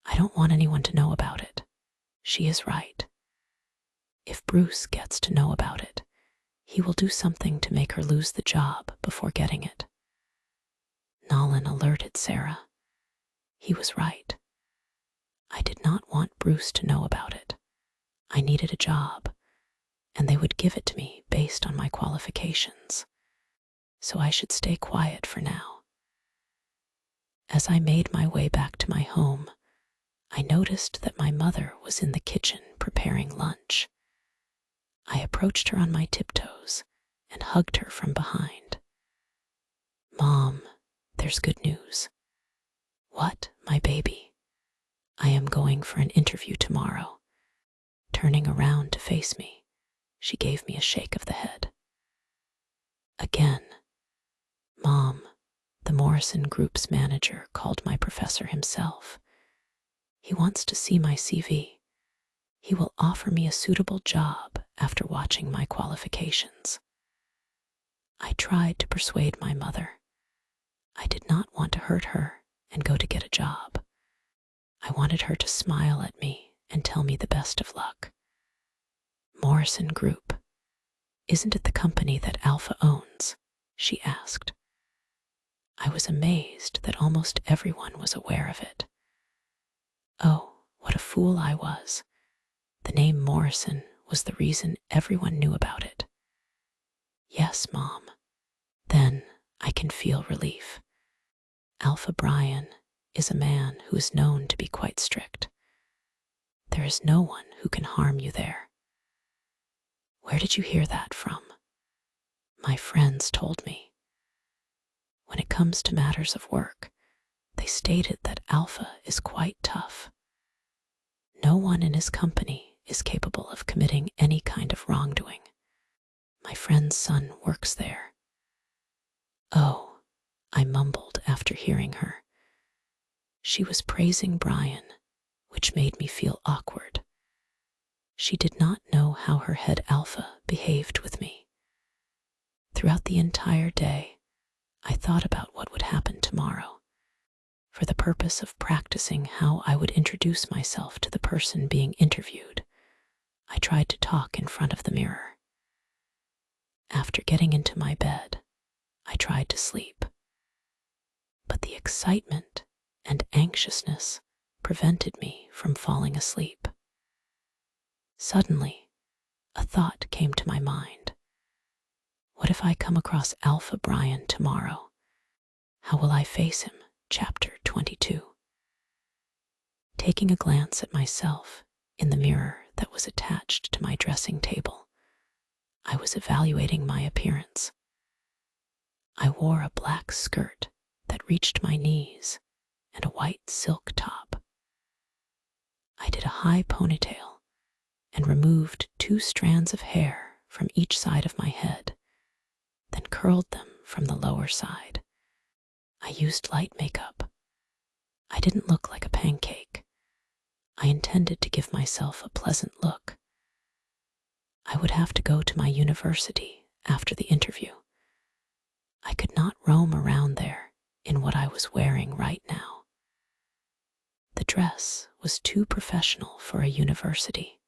I don't want anyone to know about it. She is right. If Bruce gets to know about it, he will do something to make her lose the job before getting it. Nolan alerted Sarah. He was right. I did not want Bruce to know about it. I needed a job, and they would give it to me based on my qualifications. So I should stay quiet for now. As I made my way back to my home, I noticed that my mother was in the kitchen preparing lunch. I approached her on my tiptoes and hugged her from behind. "Mom, there's good news." "What, my baby?" "I am going for an interview tomorrow." Turning around to face me, she gave me a shake of the head. "Again?" "Mom, the Morrison Group's manager called my professor himself. He wants to see my CV. He will offer me a suitable job after watching my qualifications." I tried to persuade my mother. I did not want to hurt her and go to get a job. I wanted her to smile at me and tell me the best of luck. "Morrison Group, isn't it the company that Alpha owns?" she asked. I was amazed that almost everyone was aware of it. Oh, what a fool I was. The name Morrison was the reason everyone knew about it. "Yes, Mom." Then I can feel relief. Alpha Brian is a man who is known to be quite strict. There is no one who can harm you there. "Where did you hear that from?" "My friends told me." When it comes to matters of work, they stated that Alpha is quite tough. No one in his company is capable of committing any kind of wrongdoing. My friend's son works there. "Oh," I mumbled after hearing her. She was praising Brian, which made me feel awkward. She did not know how her head Alpha behaved with me. Throughout the entire day, I thought about what would happen tomorrow. For the purpose of practicing how I would introduce myself to the person being interviewed, I tried to talk in front of the mirror. After getting into my bed, I tried to sleep. But the excitement and anxiousness prevented me from falling asleep. Suddenly, a thought came to my mind. What if I come across Alpha Brian tomorrow? How will I face him? Chapter 22. Taking a glance at myself in the mirror that was attached to my dressing table, I was evaluating my appearance. I wore a black skirt that reached my knees and a white silk top. I did a high ponytail and removed 2 strands of hair from each side of my head, then curled them from the lower side. I used light makeup. I didn't look like a pancake. I intended to give myself a pleasant look. I would have to go to my university after the interview. I could not roam around there in what I was wearing right now. The dress was too professional for a university.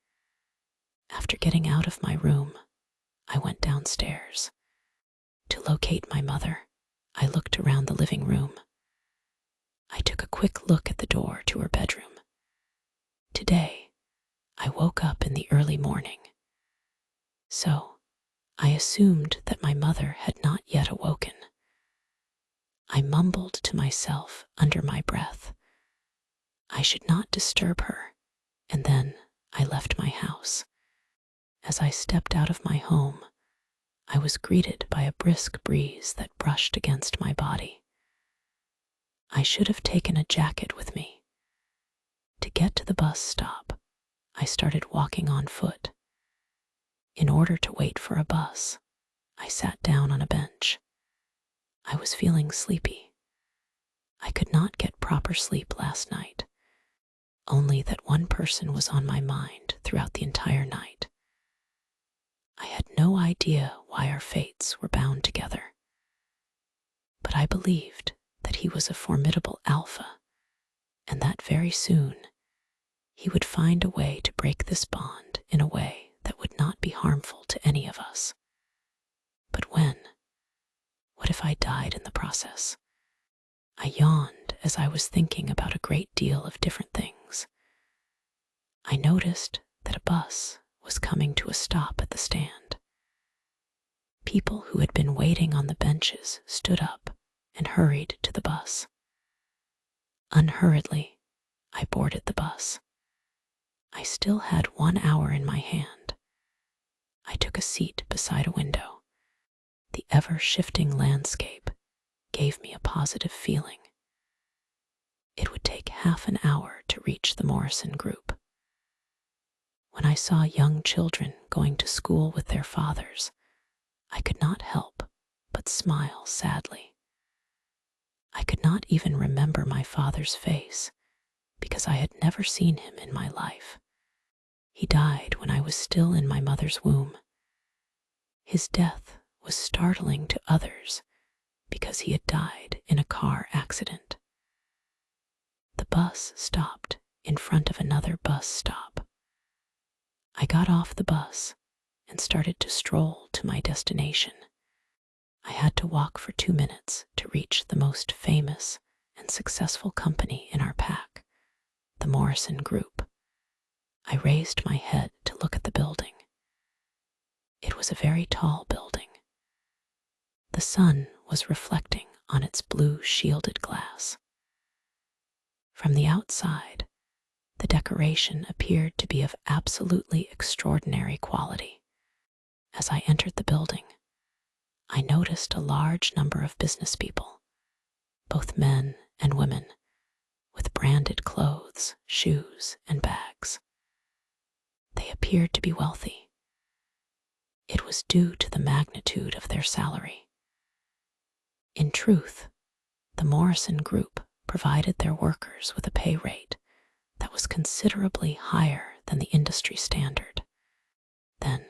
After getting out of my room, I went downstairs. To locate my mother, I looked around the living room. I took a quick look at the door to her bedroom. Today, I woke up in the early morning. So, I assumed that my mother had not yet awoken. I mumbled to myself under my breath. I should not disturb her, and then I left my house. As I stepped out of my home, I was greeted by a brisk breeze that brushed against my body. I should have taken a jacket with me. To get to the bus stop, I started walking on foot. In order to wait for a bus, I sat down on a bench. I was feeling sleepy. I could not get proper sleep last night, only that one person was on my mind throughout the entire night. I had no idea why our fates were bound together, but I believed that he was a formidable alpha, and that very soon he would find a way to break this bond in a way that would not be harmful to any of us. But when? What if I died in the process? I yawned as I was thinking about a great deal of different things. I noticed that a bus was coming to a stop at the stand. People who had been waiting on the benches stood up and hurried to the bus. Unhurriedly, I boarded the bus. I still had 1 hour in my hand. I took a seat beside a window. The ever-shifting landscape gave me a positive feeling. It would take half an hour to reach the Morrison group. When I saw young children going to school with their fathers, I could not help but smile sadly. I could not even remember my father's face because I had never seen him in my life. He died when I was still in my mother's womb. His death was startling to others because he had died in a car accident. The bus stopped in front of another bus stop. I got off the bus and started to stroll to my destination. I had to walk for 2 minutes to reach the most famous and successful company in our pack, the Morrison Group. I raised my head to look at the building. It was a very tall building. The sun was reflecting on its blue shielded glass. From the outside, the decoration appeared to be of absolutely extraordinary quality. As I entered the building, I noticed a large number of business people, both men and women, with branded clothes, shoes, and bags. They appeared to be wealthy. It was due to the magnitude of their salary. In truth, the Morrison Group provided their workers with a pay rate that was considerably higher than the industry standard. Then,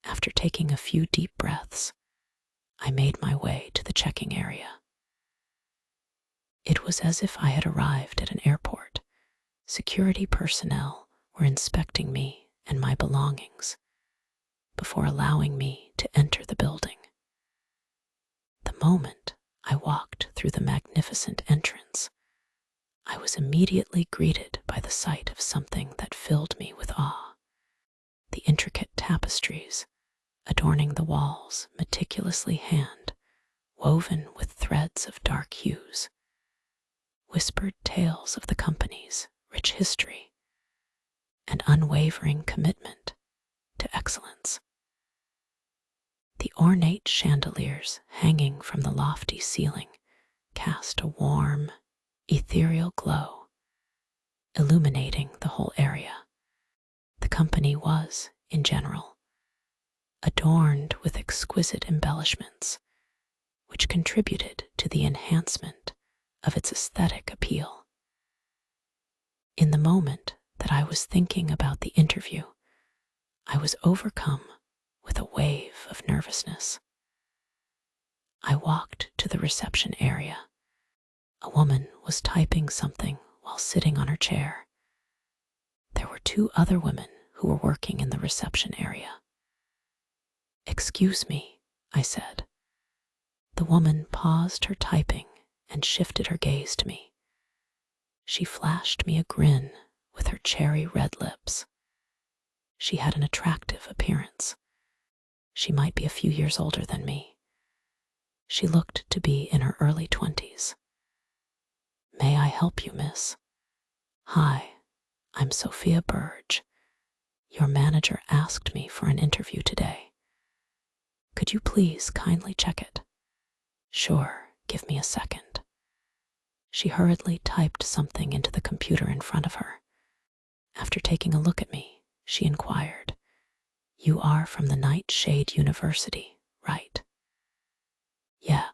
after taking a few deep breaths, I made my way to the checking area. It was as if I had arrived at an airport. Security personnel were inspecting me and my belongings before allowing me to enter the building. The moment I walked through the magnificent entrance, I was immediately greeted by the sight of something that filled me with awe. The intricate tapestries adorning the walls, meticulously woven with threads of dark hues, whispered tales of the company's rich history and unwavering commitment to excellence. The ornate chandeliers hanging from the lofty ceiling cast a warm, ethereal glow, illuminating the whole area. The company was, in general, adorned with exquisite embellishments, which contributed to the enhancement of its aesthetic appeal. In the moment that I was thinking about the interview, I was overcome with a wave of nervousness. I walked to the reception area. A woman was typing something while sitting on her chair. There were 2 other women who were working in the reception area. "Excuse me," I said. The woman paused her typing and shifted her gaze to me. She flashed me a grin with her cherry red lips. She had an attractive appearance. She might be a few years older than me. She looked to be in her early 20s. "May I help you, miss?" "Hi, I'm Sophia Burge. Your manager asked me for an interview today. Could you please kindly check it?" "Sure, give me a second." She hurriedly typed something into the computer in front of her. After taking a look at me, she inquired, "You are from the Nightshade University, right?" "Yeah."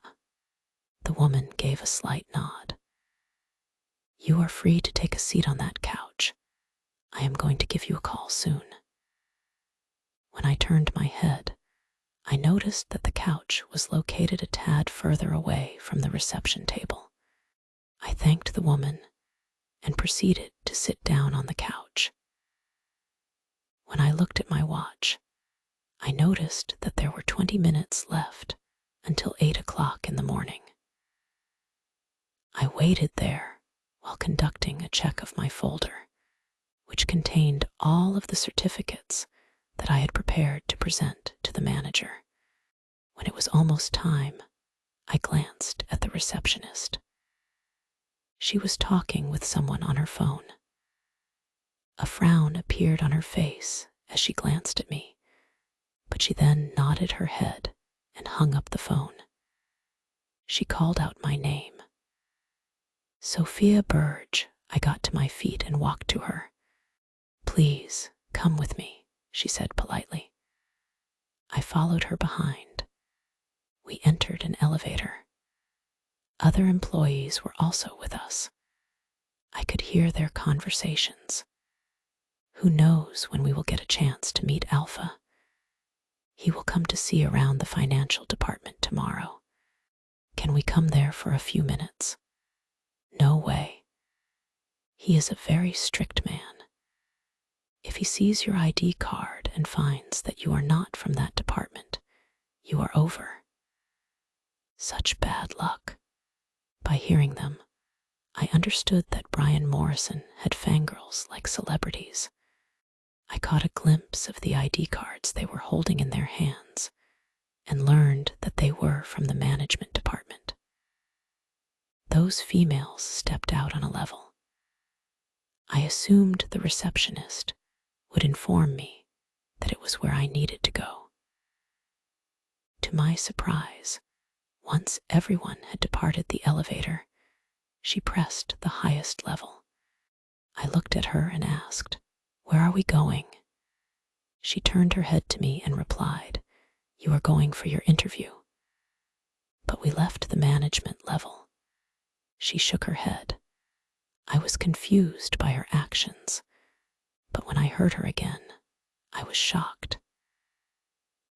The woman gave a slight nod. "You are free to take a seat on that couch. I am going to give you a call soon." When I turned my head, I noticed that the couch was located a tad further away from the reception table. I thanked the woman and proceeded to sit down on the couch. When I looked at my watch, I noticed that there were 20 minutes left until 8 o'clock in the morning. I waited there while conducting a check of my folder, which contained all of the certificates that I had prepared to present to the manager. When it was almost time, I glanced at the receptionist. She was talking with someone on her phone. A frown appeared on her face as she glanced at me, but she then nodded her head and hung up the phone. She called out my name. Sophia Burge. I got to my feet and walked to her. Please, come with me, she said politely. I followed her behind. We entered an elevator. Other employees were also with us. I could hear their conversations. Who knows when we will get a chance to meet Alpha? He will come to see around the financial department tomorrow. Can we come there for a few minutes? No way. He is a very strict man. If he sees your ID card and finds that you are not from that department, you are over. Such bad luck. By hearing them, I understood that Brian Morrison had fangirls like celebrities. I caught a glimpse of the ID cards they were holding in their hands and learned that they were from the management department. Those females stepped out on a level. I assumed the receptionist would inform me that it was where I needed to go. To my surprise, once everyone had departed the elevator, she pressed the highest level. I looked at her and asked, "Where are we going?" She turned her head to me and replied, "You are going for your interview." But we left the management level. She shook her head. I was confused by her actions, but when I heard her again, I was shocked.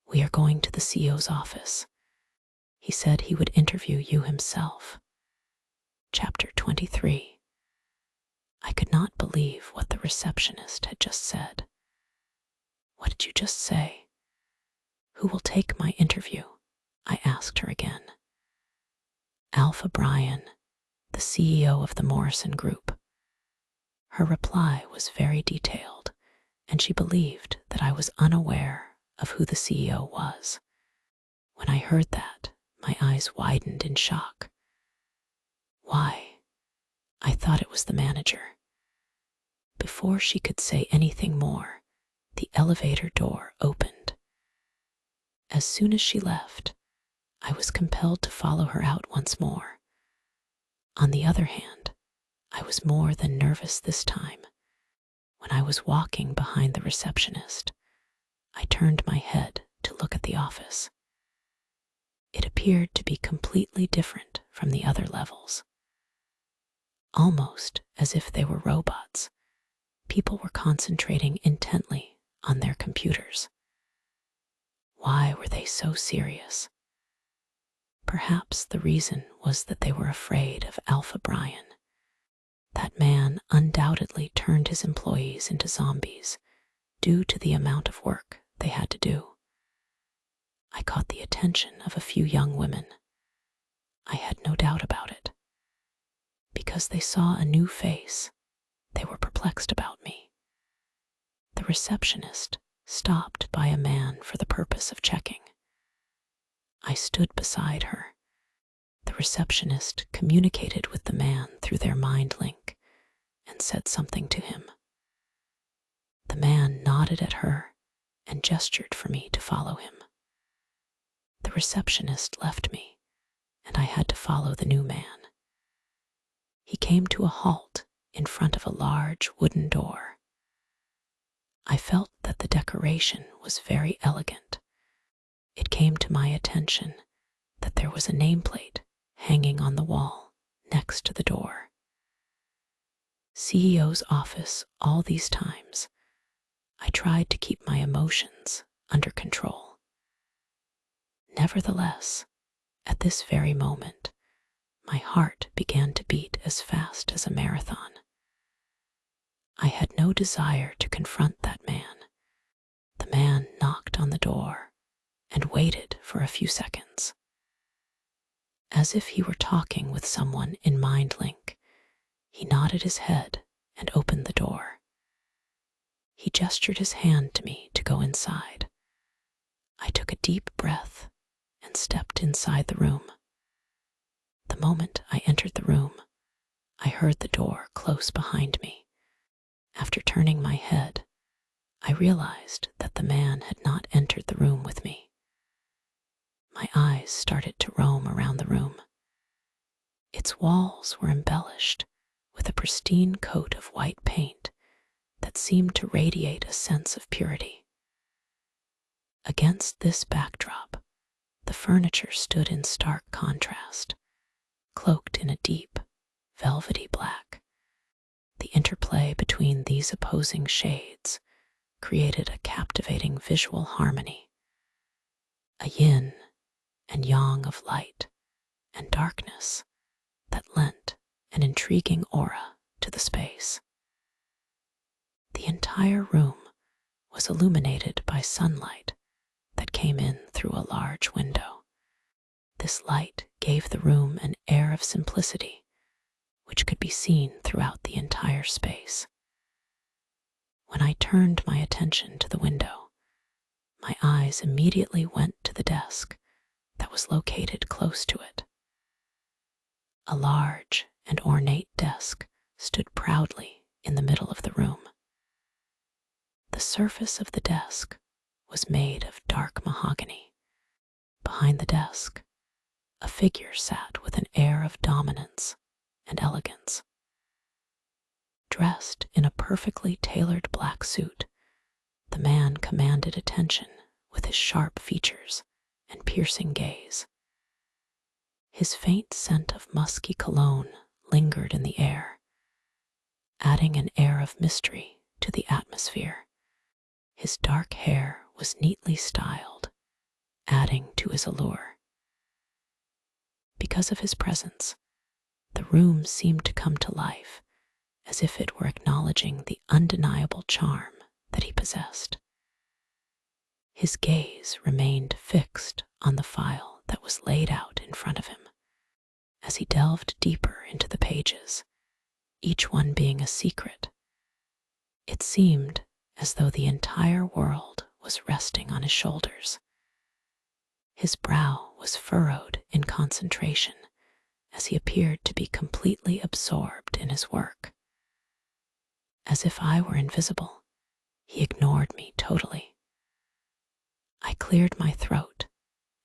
"We are going to the CEO's office. He said he would interview you himself." Chapter 23. I could not believe what the receptionist had just said. "What did you just say?" "Who will take my interview?" I asked her again. "Alpha Brian, the CEO of the Morrison Group." Her reply was very detailed, and she believed that I was unaware of who the CEO was. When I heard that, my eyes widened in shock. Why? I thought it was the manager. Before she could say anything more, the elevator door opened. As soon as she left, I was compelled to follow her out once more. On the other hand, I was more than nervous this time. When I was walking behind the receptionist, I turned my head to look at the office. It appeared to be completely different from the other levels. Almost as if they were robots, people were concentrating intently on their computers. Why were they so serious? Perhaps the reason was that they were afraid of Alpha Brian. That man undoubtedly turned his employees into zombies due to the amount of work they had to do. I caught the attention of a few young women. I had no doubt about it. Because they saw a new face, they were perplexed about me. The receptionist stopped by a man for the purpose of checking. I stood beside her. The receptionist communicated with the man through their mind link and said something to him. The man nodded at her and gestured for me to follow him. The receptionist left me, and I had to follow the new man. He came to a halt in front of a large wooden door. I felt that the decoration was very elegant. It came to my attention that there was a nameplate hanging on the wall next to the door. CEO's office. All these times, I tried to keep my emotions under control. Nevertheless, at this very moment, my heart began to beat as fast as a marathon. I had no desire to confront that man. The man knocked on the door and waited for a few seconds. As if he were talking with someone in mind link, he nodded his head and opened the door. He gestured his hand to me to go inside. I took a deep breath and stepped inside the room. The moment I entered the room, I heard the door close behind me. After turning my head, I realized that the man had not entered the room with me. My eyes started to roam around the room. Its walls were embellished with a pristine coat of white paint that seemed to radiate a sense of purity. Against this backdrop, the furniture stood in stark contrast, cloaked in a deep, velvety black. The interplay between these opposing shades created a captivating visual harmony, a yin and yang of light and darkness that lent an intriguing aura to the space. The entire room was illuminated by sunlight that came in through a large window. This light gave the room an air of simplicity, which could be seen throughout the entire space. When I turned my attention to the window, my eyes immediately went to the desk that was located close to it. A large and ornate desk stood proudly in the middle of the room. The surface of the desk was made of dark mahogany. Behind the desk, a figure sat with an air of dominance and elegance. Dressed in a perfectly tailored black suit, the man commanded attention with his sharp features and piercing gaze. His faint scent of musky cologne lingered in the air, adding an air of mystery to the atmosphere. His dark hair was neatly styled, adding to his allure. Because of his presence, the room seemed to come to life, as if it were acknowledging the undeniable charm that he possessed. His gaze remained fixed on the file that was laid out in front of him. As he delved deeper into the pages, each one being a secret, it seemed as though the entire world was resting on his shoulders. His brow was furrowed in concentration as he appeared to be completely absorbed in his work. As if I were invisible, he ignored me totally. I cleared my throat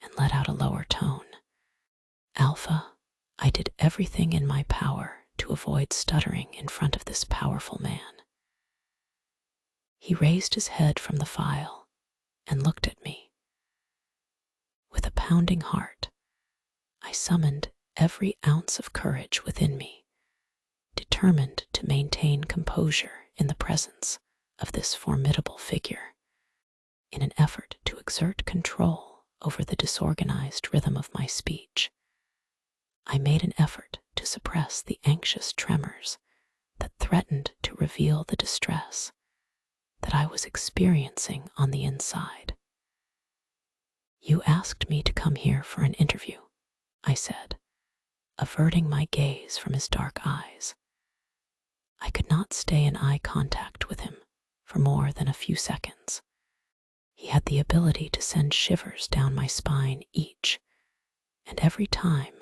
and let out a lower tone. Alpha, I did everything in my power to avoid stuttering in front of this powerful man. He raised his head from the file and looked at me. With a pounding heart, I summoned every ounce of courage within me, determined to maintain composure in the presence of this formidable figure. In an effort to exert control over the disorganized rhythm of my speech, I made an effort to suppress the anxious tremors that threatened to reveal the distress that I was experiencing on the inside. You asked me to come here for an interview, I said, averting my gaze from his dark eyes. I could not stay in eye contact with him for more than a few seconds. He had the ability to send shivers down my spine each and every time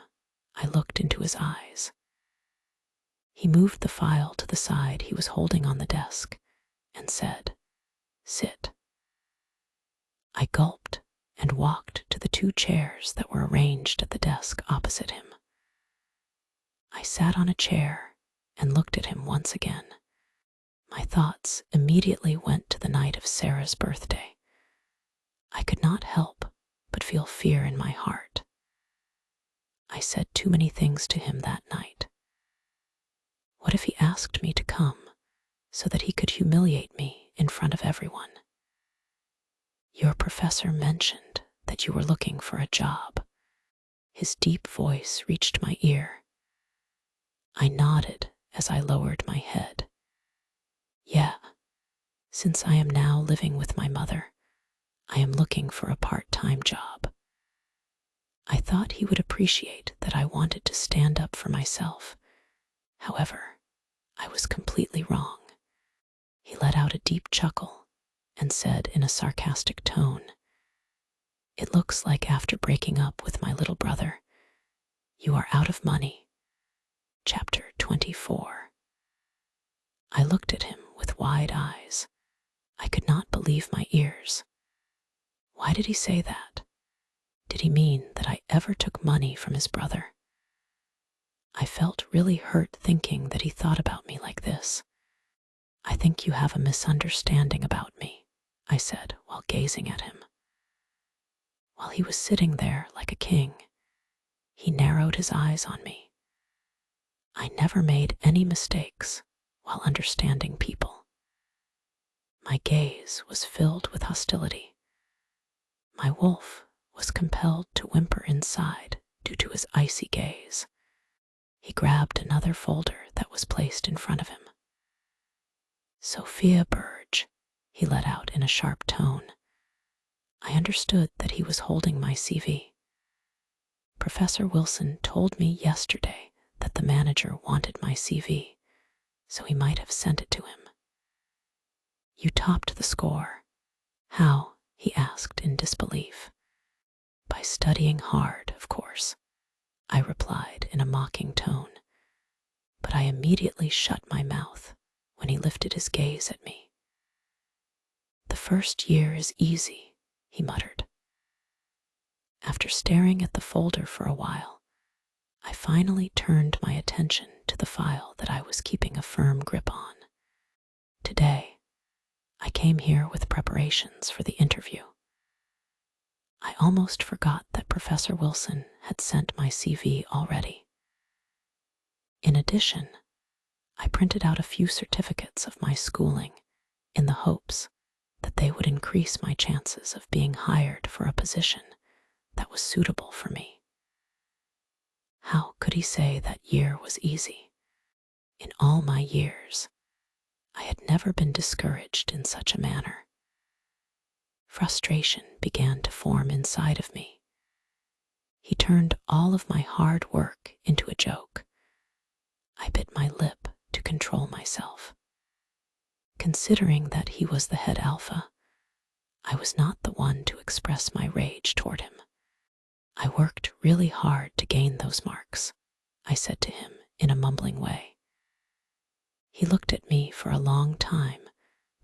I looked into his eyes. He moved the file to the side he was holding on the desk and said, "Sit." I gulped and walked to the 2 chairs that were arranged at the desk opposite him. I sat on a chair and looked at him once again. My thoughts immediately went to the night of Sarah's birthday. I could not help but feel fear in my heart. I said too many things to him that night. What if he asked me to come so that he could humiliate me in front of everyone? Your professor mentioned that you were looking for a job. His deep voice reached my ear. I nodded as I lowered my head. Yeah, since I am now living with my mother, I am looking for a part-time job. I thought he would appreciate that I wanted to stand up for myself. However, I was completely wrong. He let out a deep chuckle and said in a sarcastic tone, "It looks like after breaking up with my little brother, you are out of money." Chapter 24. I looked at him with wide eyes. I could not believe my ears. Why did he say that? Did he mean that I ever took money from his brother? I felt really hurt thinking that he thought about me like this. "I think you have a misunderstanding about me," I said while gazing at him. While he was sitting there like a king, he narrowed his eyes on me. I never made any mistakes while understanding people. My gaze was filled with hostility. My wolf was compelled to whimper inside due to his icy gaze. He grabbed another folder that was placed in front of him. "Sophia Burge," he let out in a sharp tone. I understood that he was holding my CV. "Professor Wilson told me yesterday that the manager wanted my CV, so he might have sent it to him." "You topped the score." "How?" he asked in disbelief. "By studying hard, of course," I replied in a mocking tone, but I immediately shut my mouth when he lifted his gaze at me. "The first year is easy," he muttered. After staring at the folder for a while, I finally turned my attention to the file that I was keeping a firm grip on. Today, I came here with preparations for the interview. I almost forgot that Professor Wilson had sent my CV already. In addition, I printed out a few certificates of my schooling in the hopes that they would increase my chances of being hired for a position that was suitable for me. How could he say that year was easy? In all my years, I had never been discouraged in such a manner. Frustration began to form inside of me. He turned all of my hard work into a joke. I bit my lip to control myself. Considering that he was the head alpha, I was not the one to express my rage toward him. "I worked really hard to gain those marks," I said to him in a mumbling way. He looked at me for a long time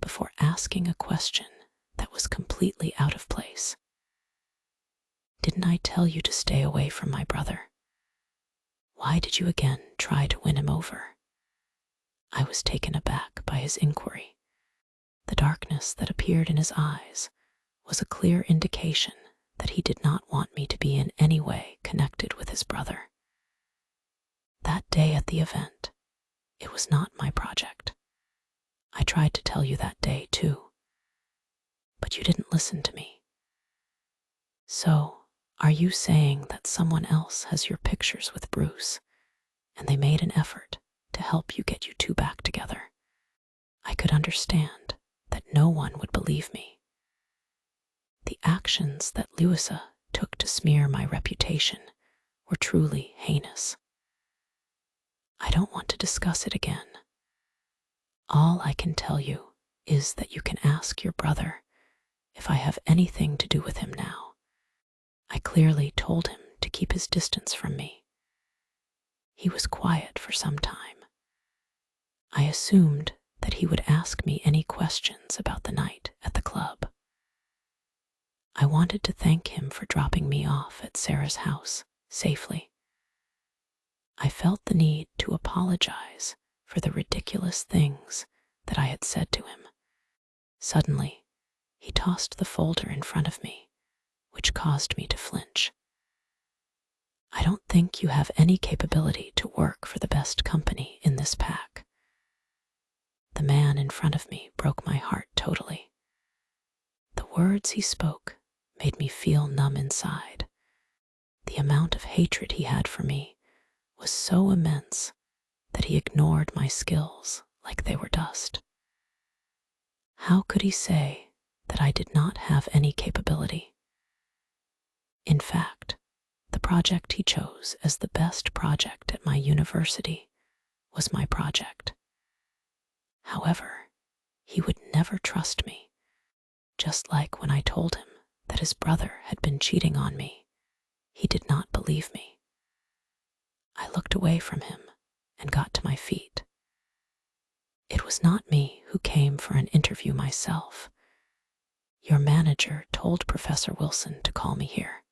before asking a question that was completely out of place. "Didn't I tell you to stay away from my brother? Why did you again try to win him over?" I was taken aback by his inquiry. The darkness that appeared in his eyes was a clear indication that he did not want me to be in any way connected with his brother. "That day at the event, it was not my project. I tried to tell you that day too, but you didn't listen to me. So, are you saying that someone else has your pictures with Bruce, and they made an effort to help you get you two back together?" I could understand that no one would believe me. The actions that Louisa took to smear my reputation were truly heinous. "I don't want to discuss it again. All I can tell you is that you can ask your brother if I have anything to do with him now." I clearly told him to keep his distance from me. He was quiet for some time. I assumed that he would ask me any questions about the night at the club. I wanted to thank him for dropping me off at Sarah's house safely. I felt the need to apologize for the ridiculous things that I had said to him. Suddenly, he tossed the folder in front of me, which caused me to flinch. "I don't think you have any capability to work for the best company in this pack." The man in front of me broke my heart totally. The words he spoke made me feel numb inside. The amount of hatred he had for me was so immense that he ignored my skills like they were dust. How could he say that I did not have any capability? In fact, the project he chose as the best project at my university was my project. However, he would never trust me, just like when I told him that his brother had been cheating on me. He did not believe me. I looked away from him and got to my feet. It was not me who came for an interview myself. Your manager told Professor Wilson to call me here.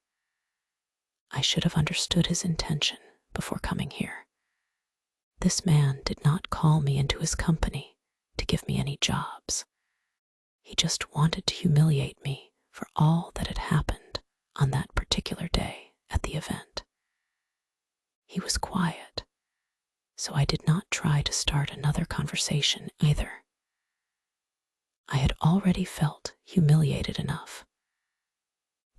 I should have understood his intention before coming here. This man did not call me into his company to give me any jobs. He just wanted to humiliate me for all that had happened on that particular day at the event. He was quiet, so I did not try to start another conversation either. I had already felt humiliated enough.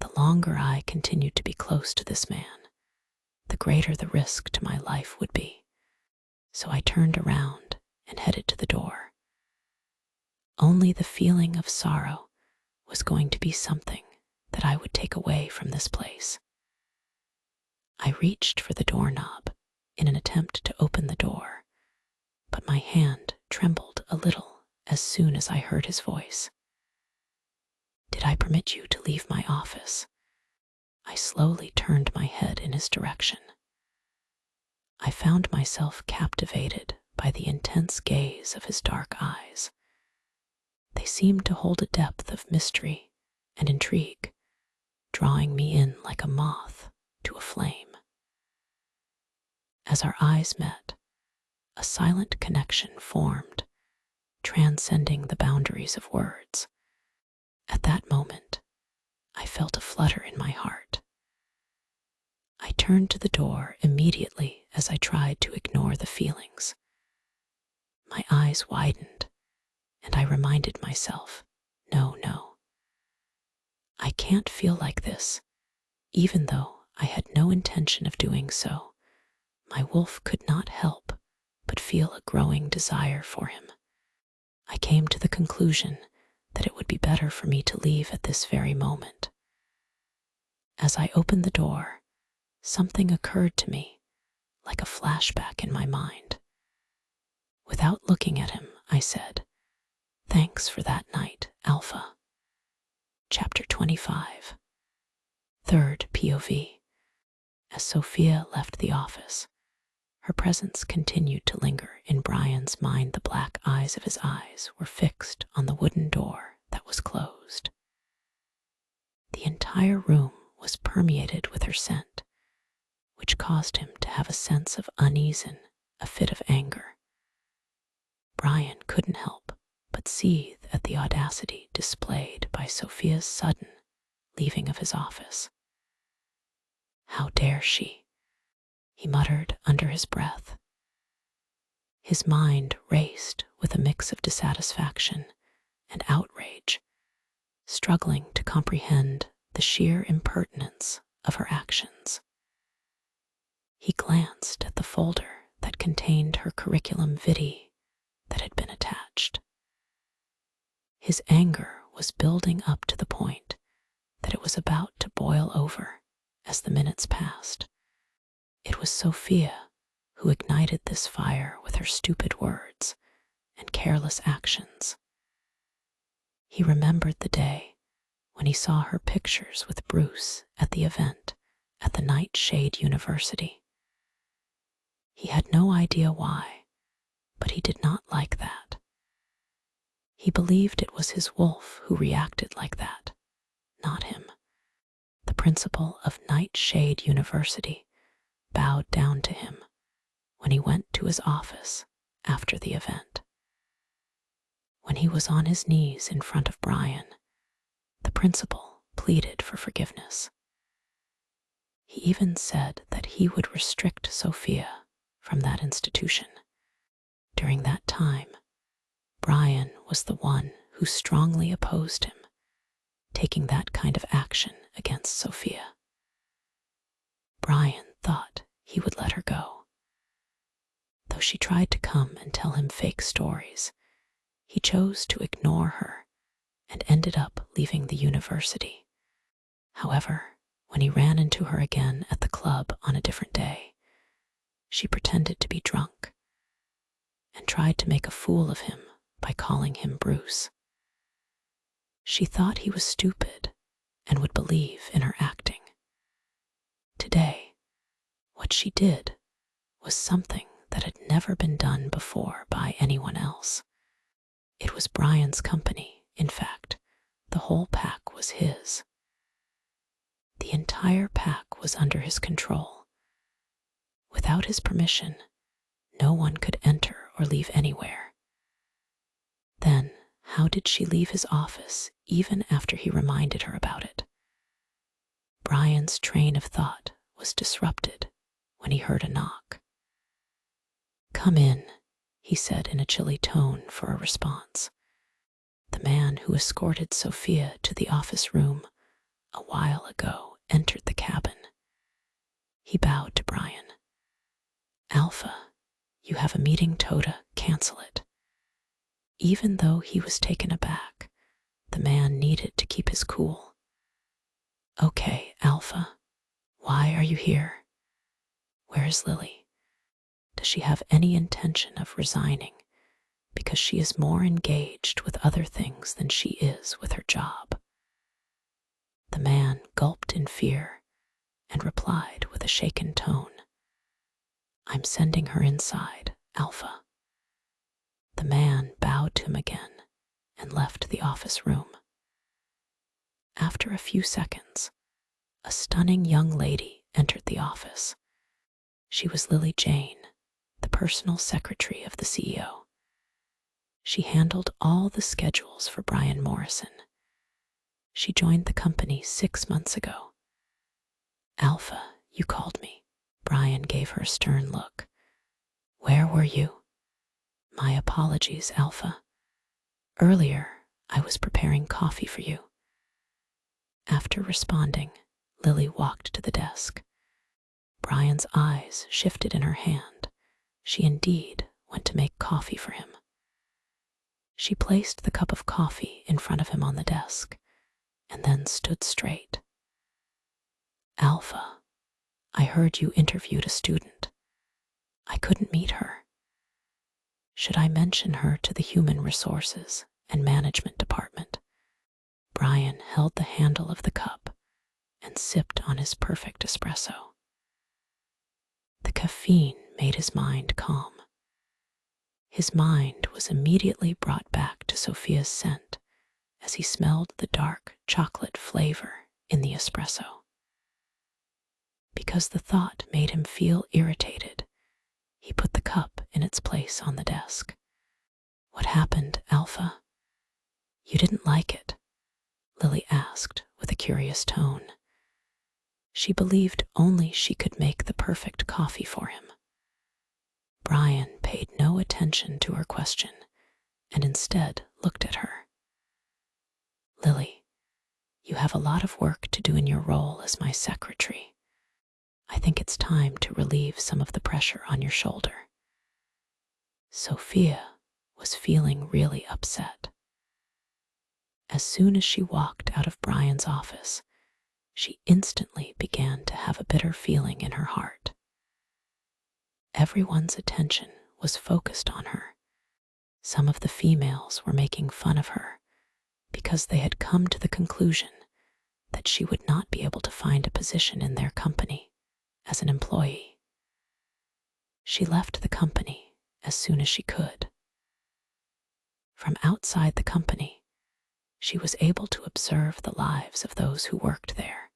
The longer I continued to be close to this man, the greater the risk to my life would be. So I turned around and headed to the door. Only the feeling of sorrow was going to be something that I would take away from this place. I reached for the doorknob in an attempt to open the door, but my hand trembled a little as soon as I heard his voice. Did I permit you to leave my office? I slowly turned my head in his direction. I found myself captivated by the intense gaze of his dark eyes. They seemed to hold a depth of mystery and intrigue, drawing me in like a moth to a flame. As our eyes met, a silent connection formed, transcending the boundaries of words. At that moment, I felt a flutter in my heart. I turned to the door immediately as I tried to ignore the feelings. My eyes widened, and I reminded myself, no, I can't feel like this, even though I had no intention of doing so. My wolf could not help but feel a growing desire for him. I came to the conclusion that it would be better for me to leave at this very moment. As I opened the door, something occurred to me, like a flashback in my mind. Without looking at him, I said, "Thanks for that night, Alpha." Chapter 25. Third POV. As Sophia left the office, her presence continued to linger in Brian's mind. The black eyes of his eyes were fixed on the wooden door that was closed. The entire room was permeated with her scent, which caused him to have a sense of unease, a fit of anger. Brian couldn't help but seethe at the audacity displayed by Sophia's sudden leaving of his office. How dare she? He muttered under his breath. His mind raced with a mix of dissatisfaction and outrage, struggling to comprehend the sheer impertinence of her actions. He glanced at the folder that contained her curriculum vitae that had been attached. His anger was building up to the point that it was about to boil over as the minutes passed. It was Sophia who ignited this fire with her stupid words and careless actions. He remembered the day when he saw her pictures with Bruce at the event at the Nightshade University. He had no idea why, but he did not like that. He believed it was his wolf who reacted like that, not him. The principal of Nightshade University bowed down to him when he went to his office after the event. When he was on his knees in front of Brian, the principal pleaded for forgiveness. He even said that he would restrict Sophia from that institution. During that time, Brian was the one who strongly opposed him taking that kind of action against Sophia. Brian thought he would let her go. Though she tried to come and tell him fake stories, he chose to ignore her and ended up leaving the university. However, When he ran into her again at the club on a different day, she pretended to be drunk and tried to make a fool of him by calling him Bruce. She thought he was stupid and would believe in her acting. Today, what she did was something that had never been done before by anyone else. It was Brian's company. In fact, the whole pack was his. The entire pack was under his control. Without his permission, no one could enter or leave anywhere. Then, how did she leave his office even after he reminded her about it? Brian's train of thought was disrupted when he heard a knock. "Come in," he said in a chilly tone for a response. The man who escorted Sophia to the office room a while ago entered the cabin. He bowed to Brian. "Alpha, you have a meeting, Toda, cancel it." Even though he was taken aback, the man needed to keep his cool. "Okay, Alpha, why are you here? Where is Lily? Does she have any intention of resigning because she is more engaged with other things than she is with her job?" The man gulped in fear and replied with a shaken tone, "I'm sending her inside, Alpha." The man bowed to him again and left the office room. After a few seconds, a stunning young lady entered the office. She was Lily Jane, the personal secretary of the CEO. She handled all the schedules for Brian Morrison. She joined the company 6 months ago. "Alpha, you called me." Brian gave her a stern look. "Where were you?" "My apologies, Alpha. Earlier, I was preparing coffee for you." After responding, Lily walked to the desk. Brian's eyes shifted in her hand. She indeed went to make coffee for him. She placed the cup of coffee in front of him on the desk and then stood straight. "Alpha, I heard you interviewed a student. I couldn't meet her. Should I mention her to the Human Resources and Management Department?" Brian held the handle of the cup and sipped on his perfect espresso. The caffeine made his mind calm. His mind was immediately brought back to Sophia's scent as he smelled the dark chocolate flavor in the espresso. Because the thought made him feel irritated, he put the cup in its place on the desk. "What happened, Alpha? You didn't like it?" Lily asked with a curious tone. She believed only she could make the perfect coffee for him. Brian paid no attention to her question and instead looked at her. "Lily, you have a lot of work to do in your role as my secretary. I think it's time to relieve some of the pressure on your shoulder." Sophia was feeling really upset. As soon as she walked out of Brian's office, she instantly began to have a bitter feeling in her heart. Everyone's attention was focused on her. Some of the females were making fun of her because they had come to the conclusion that she would not be able to find a position in their company as an employee. She left the company as soon as she could. From outside the company, she was able to observe the lives of those who worked there.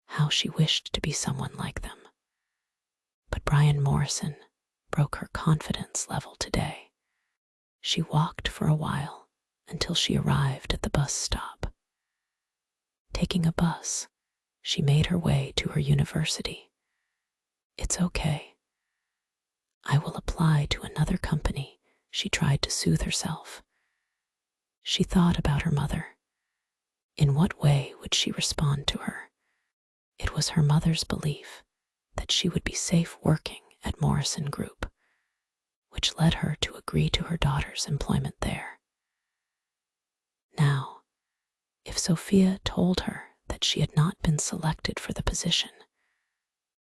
How she wished to be someone like them. But Brian Morrison broke her confidence level today. She walked for a while until she arrived at the bus stop. Taking a bus, she made her way to her university. "It's okay. I will apply to another company," she tried to soothe herself. She thought about her mother. In what way would she respond to her? It was her mother's belief that she would be safe working at Morrison Group, which led her to agree to her daughter's employment there. Now, if Sophia told her that she had not been selected for the position.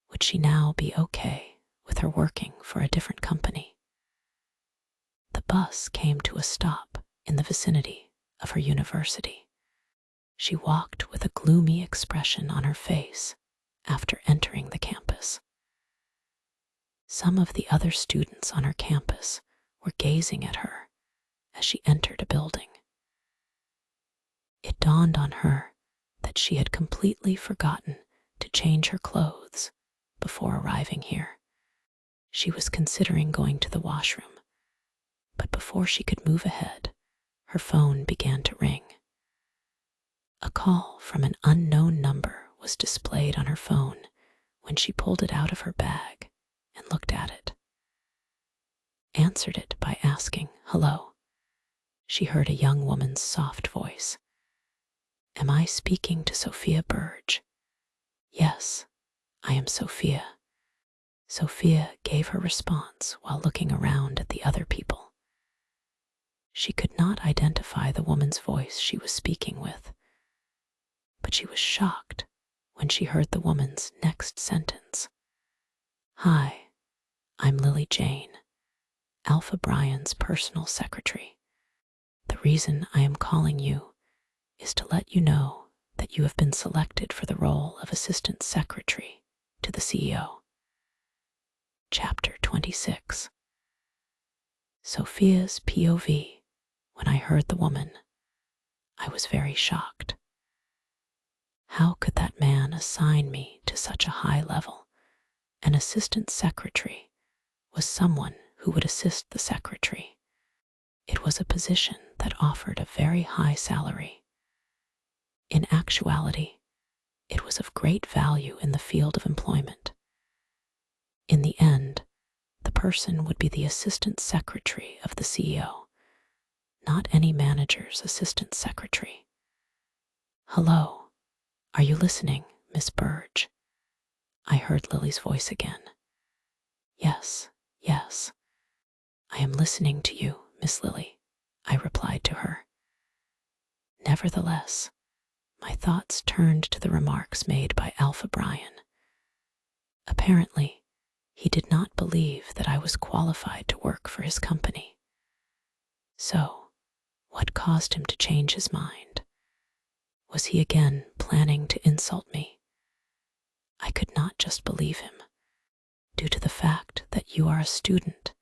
Would she now be okay with her working for a different company? The bus came to a stop in the vicinity of her university. She walked with a gloomy expression on her face after entering the campus. Some of the other students on her campus were gazing at her as she entered a building. It dawned on her that she had completely forgotten to change her clothes before arriving here. She was considering going to the washroom, but before she could move ahead, her phone began to ring. A call from an unknown number was displayed on her phone when she pulled it out of her bag and looked at it. Answered it by asking, "Hello." She heard a young woman's soft voice. "Am I speaking to Sophia Burge?" "Yes, I am Sophia." Sophia gave her response while looking around at the other people. She could not identify the woman's voice she was speaking with, but she was shocked when she heard the woman's next sentence. "Hi, I'm Lily Jane, Alpha Brian's personal secretary. The reason I am calling you is to let you know that you have been selected for the role of assistant secretary to the CEO." Chapter 26. Sophia's POV. When I heard the woman, I was very shocked. How could that man assign me to such a high level? An assistant secretary was someone who would assist the secretary. It was a position that offered a very high salary. In actuality, it was of great value in the field of employment. In the end, the person would be the assistant secretary of the CEO, not any manager's assistant secretary. "Hello, are you listening, Miss Burge?" I heard Lily's voice again. Yes, I am listening to you, Miss Lily," I replied to her. Nevertheless, my thoughts turned to the remarks made by Alpha Brian. Apparently, he did not believe that I was qualified to work for his company. So, what caused him to change his mind? Was he again planning to insult me? I could not just believe him. Due to the fact that you are a student,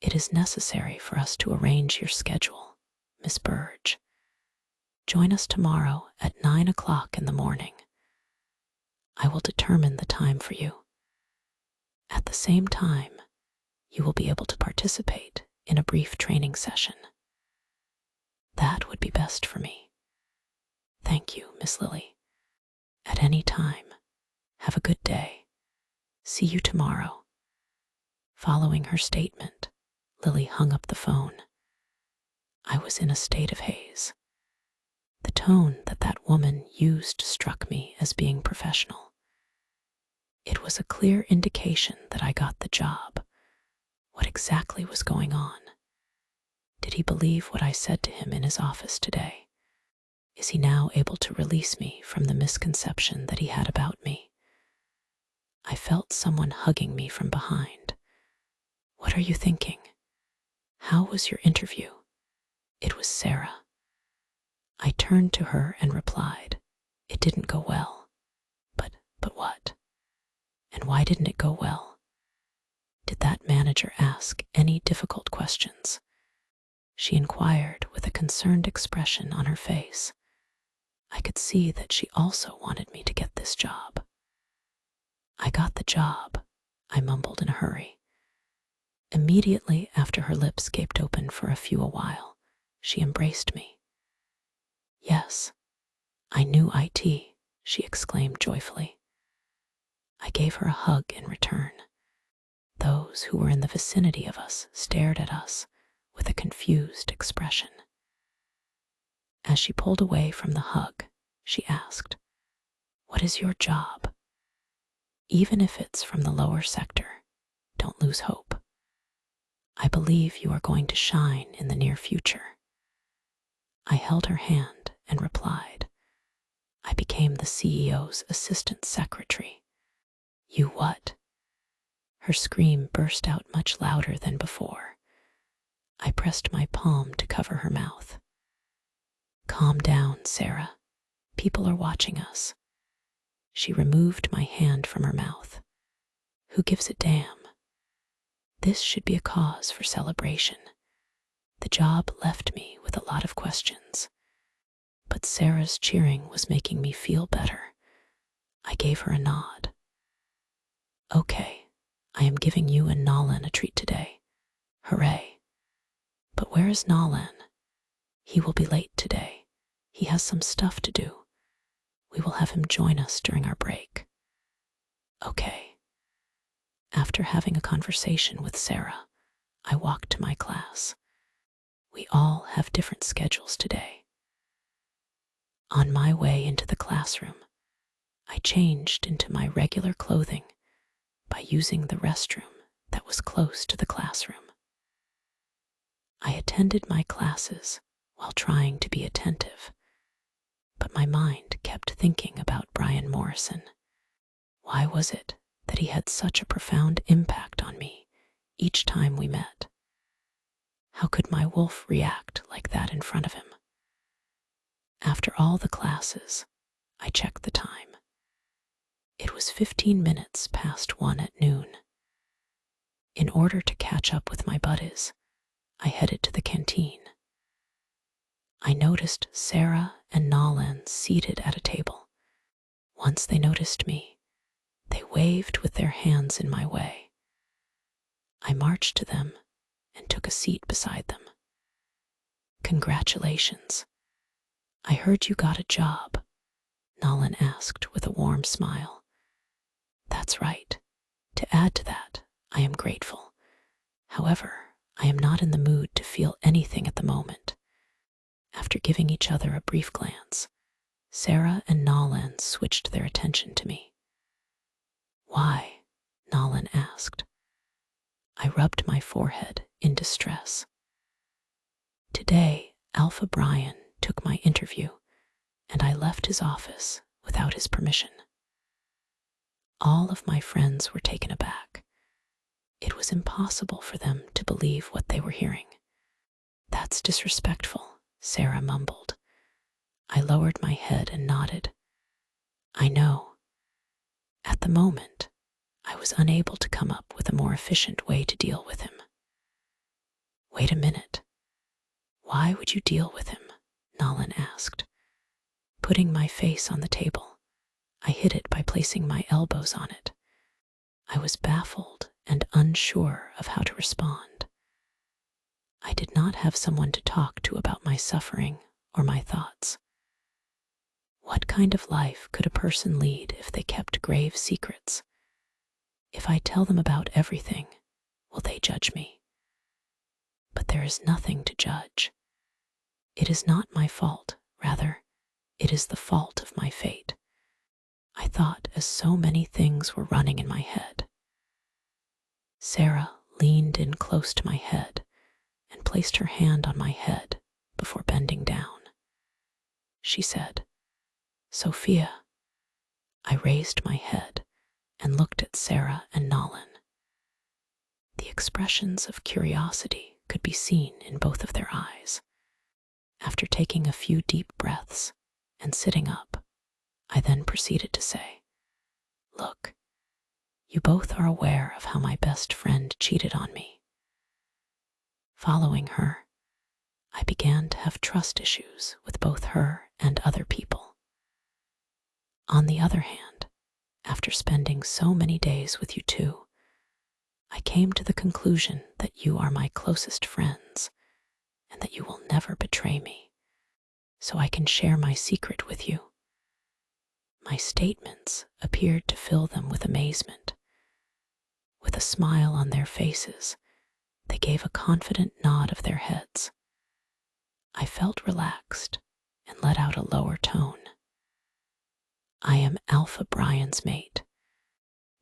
it is necessary for us to arrange your schedule, Miss Burge. Join us tomorrow at 9 o'clock in the morning. I will determine the time for you. At the same time, you will be able to participate in a brief training session. That would be best for me. Thank you, Miss Lily. At any time. Have a good day. See you tomorrow." Following her statement, Lily hung up the phone. I was in a state of haze. The tone that woman used struck me as being professional. It was a clear indication that I got the job. What exactly was going on? Did he believe what I said to him in his office today? Is he now able to release me from the misconception that he had about me? I felt someone hugging me from behind. "What are you thinking? How was your interview?" It was Sarah. I turned to her and replied, "It didn't go well." But what? And why didn't it go well? Did that manager ask any difficult questions? She inquired with a concerned expression on her face. I could see that she also wanted me to get this job. "I got the job," I mumbled in a hurry. Immediately after her lips gaped open for a while, she embraced me. "Yes, I knew IT," she exclaimed joyfully. I gave her a hug in return. Those who were in the vicinity of us stared at us with a confused expression. As she pulled away from the hug, she asked, "What is your job?" "Even if it's from the lower sector, don't lose hope. I believe you are going to shine in the near future." I held her hand and replied, I became the CEO's assistant secretary. You what? Her scream burst out much louder than before. I pressed my palm to cover her mouth. Calm down, Sarah. People are watching us. She removed my hand from her mouth. Who gives a damn? This should be a cause for celebration. The job left me with a lot of questions. But Sarah's cheering was making me feel better. I gave her a nod. Okay, I am giving you and Nolan a treat today. Hooray. But where is Nolan? He will be late today. He has some stuff to do. We will have him join us during our break. Okay. After having a conversation with Sarah, I walked to my class. We all have different schedules today. On my way into the classroom, I changed into my regular clothing by using the restroom that was close to the classroom. I attended my classes while trying to be attentive, but my mind kept thinking about Brian Morrison. Why was it that he had such a profound impact on me each time we met? How could my wolf react like that in front of him? After all the classes, I checked the time. It was 15 minutes past 1 at noon. In order to catch up with my buddies, I headed to the canteen. I noticed Sarah and Nolan seated at a table. Once they noticed me, they waved with their hands in my way. I marched to them and took a seat beside them. Congratulations. I heard you got a job, Nolan asked with a warm smile. That's right. To add to that, I am grateful. However, I am not in the mood to feel anything at the moment. After giving each other a brief glance, Sarah and Nolan switched their attention to me. Why? Nolan asked. I rubbed my forehead in distress. Today, Alpha Brian took my interview, and I left his office without his permission. All of my friends were taken aback. It was impossible for them to believe what they were hearing. That's disrespectful, Sarah mumbled. I lowered my head and nodded. I know. At the moment, I was unable to come up with a more efficient way to deal with him. Wait a minute. Why would you deal with him? Nolan asked. Putting my face on the table, I hid it by placing my elbows on it. I was baffled and unsure of how to respond. I did not have someone to talk to about my suffering or my thoughts. What kind of life could a person lead if they kept grave secrets? If I tell them about everything, will they judge me? But there is nothing to judge. It is not my fault, rather, it is the fault of my fate. I thought as so many things were running in my head. Sarah leaned in close to my head and placed her hand on my head before bending down. She said, Sophia. I raised my head and looked at Sarah and Nolan. The expressions of curiosity could be seen in both of their eyes. After taking a few deep breaths and sitting up, I then proceeded to say, Look, you both are aware of how my best friend cheated on me. Following her, I began to have trust issues with both her and other people. On the other hand, after spending so many days with you two, I came to the conclusion that you are my closest friends and that you will never betray me, so I can share my secret with you. My statements appeared to fill them with amazement. With a smile on their faces, they gave a confident nod of their heads. I felt relaxed and let out a lower tone. I am Alpha Brian's mate.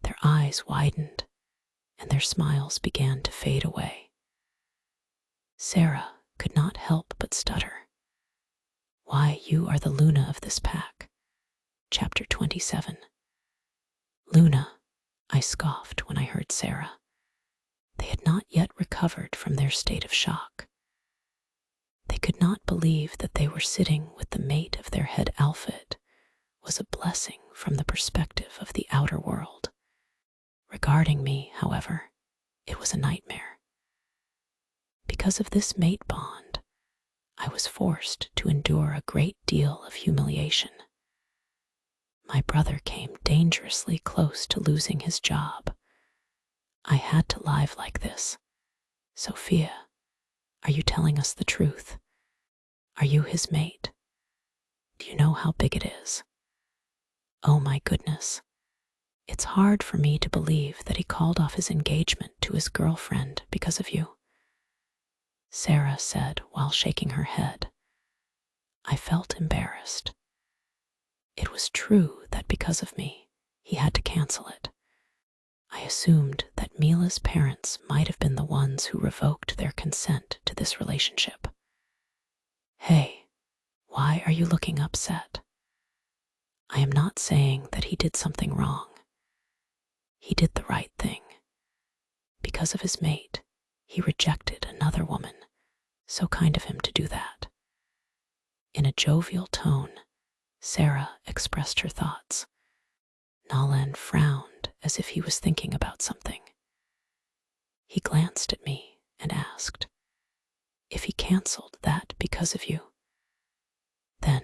Their eyes widened, and their smiles began to fade away. Sarah could not help but stutter. Why, you are the Luna of this pack. Chapter 27. Luna, I scoffed when I heard Sarah. They had not yet recovered from their state of shock. They could not believe that they were sitting with the mate of their head alpha. It was a blessing from the perspective of the outer world. Regarding me, however, it was a nightmare. Because of this mate bond, I was forced to endure a great deal of humiliation. My brother came dangerously close to losing his job. I had to lie like this. Sophia, are you telling us the truth? Are you his mate? Do you know how big it is? Oh my goodness. It's hard for me to believe that he called off his engagement to his girlfriend because of you. Sarah said while shaking her head. I felt embarrassed. It was true that because of me, he had to cancel it. I assumed that Mila's parents might have been the ones who revoked their consent to this relationship. Hey, why are you looking upset? I am not saying that he did something wrong. He did the right thing. Because of his mate, he rejected another woman. So kind of him to do that. In a jovial tone, Sarah expressed her thoughts. Nolan frowned as if he was thinking about something. He glanced at me and asked, if he canceled that because of you, then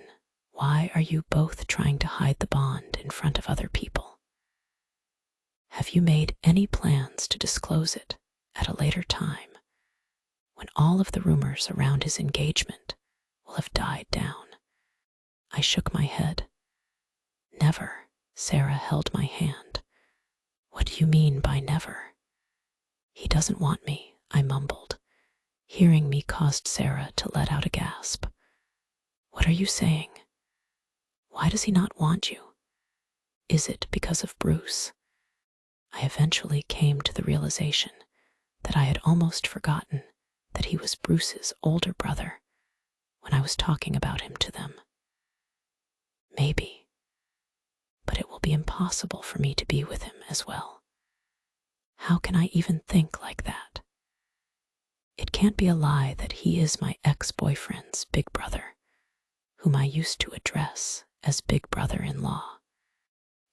why are you both trying to hide the bond in front of other people? Have you made any plans to disclose it at a later time, when all of the rumors around his engagement will have died down? I shook my head. Never. Sarah held my hand. What do you mean by never? He doesn't want me, I mumbled. Hearing me caused Sarah to let out a gasp. What are you saying? Why does he not want you? Is it because of Bruce? I eventually came to the realization that I had almost forgotten that he was Bruce's older brother when I was talking about him to them. Maybe, but it will be impossible for me to be with him as well. How can I even think like that? It can't be a lie that he is my ex-boyfriend's big brother, whom I used to address as big brother-in-law.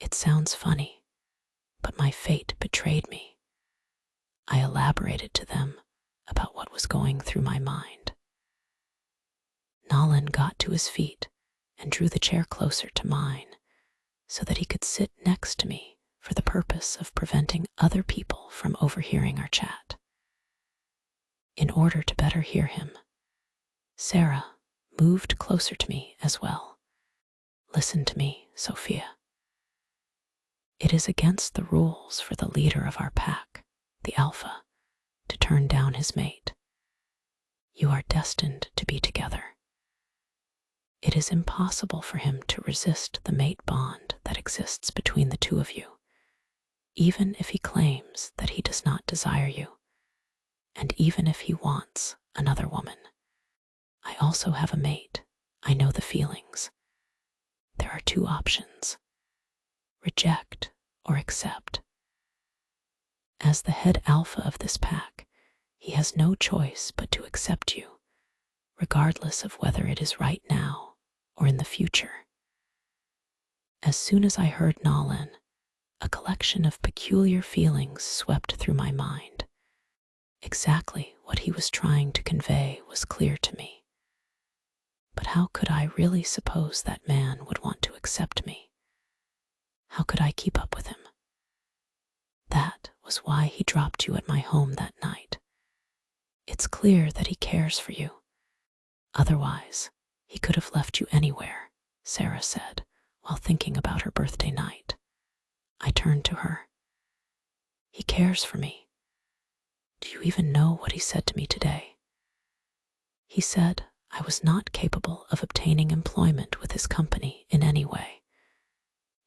It sounds funny, but my fate betrayed me. I elaborated to them about what was going through my mind. Nolan got to his feet and drew the chair closer to mine so that he could sit next to me for the purpose of preventing other people from overhearing our chat. In order to better hear him, Sarah moved closer to me as well. Listen to me, Sophia. It is against the rules for the leader of our pack, the Alpha, to turn down his mate. You are destined to be together. It is impossible for him to resist the mate bond that exists between the two of you, even if he claims that he does not desire you, and even if he wants another woman. I also have a mate. I know the feelings. There are two options: reject or accept. As the head alpha of this pack, he has no choice but to accept you, regardless of whether it is right now or in the future. As soon as I heard Nolan, a collection of peculiar feelings swept through my mind. Exactly what he was trying to convey was clear to me. But how could I really suppose that man would want to accept me? How could I keep up with him? That was why he dropped you at my home that night. It's clear that he cares for you. Otherwise, he could have left you anywhere, Sarah said, while thinking about her birthday night. I turned to her. He cares for me. Do you even know what he said to me today? He said I was not capable of obtaining employment with his company in any way.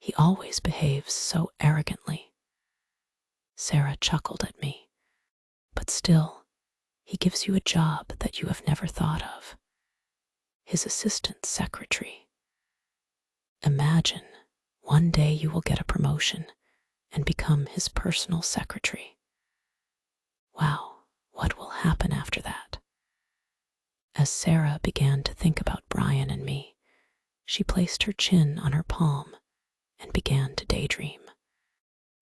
He always behaves so arrogantly. Sarah chuckled at me. But still, he gives you a job that you have never thought of. His assistant secretary. Imagine One day you will get a promotion and become his personal secretary. Wow, what will happen after that? As Sarah began to think about Brian and me, she placed her chin on her palm and began to daydream.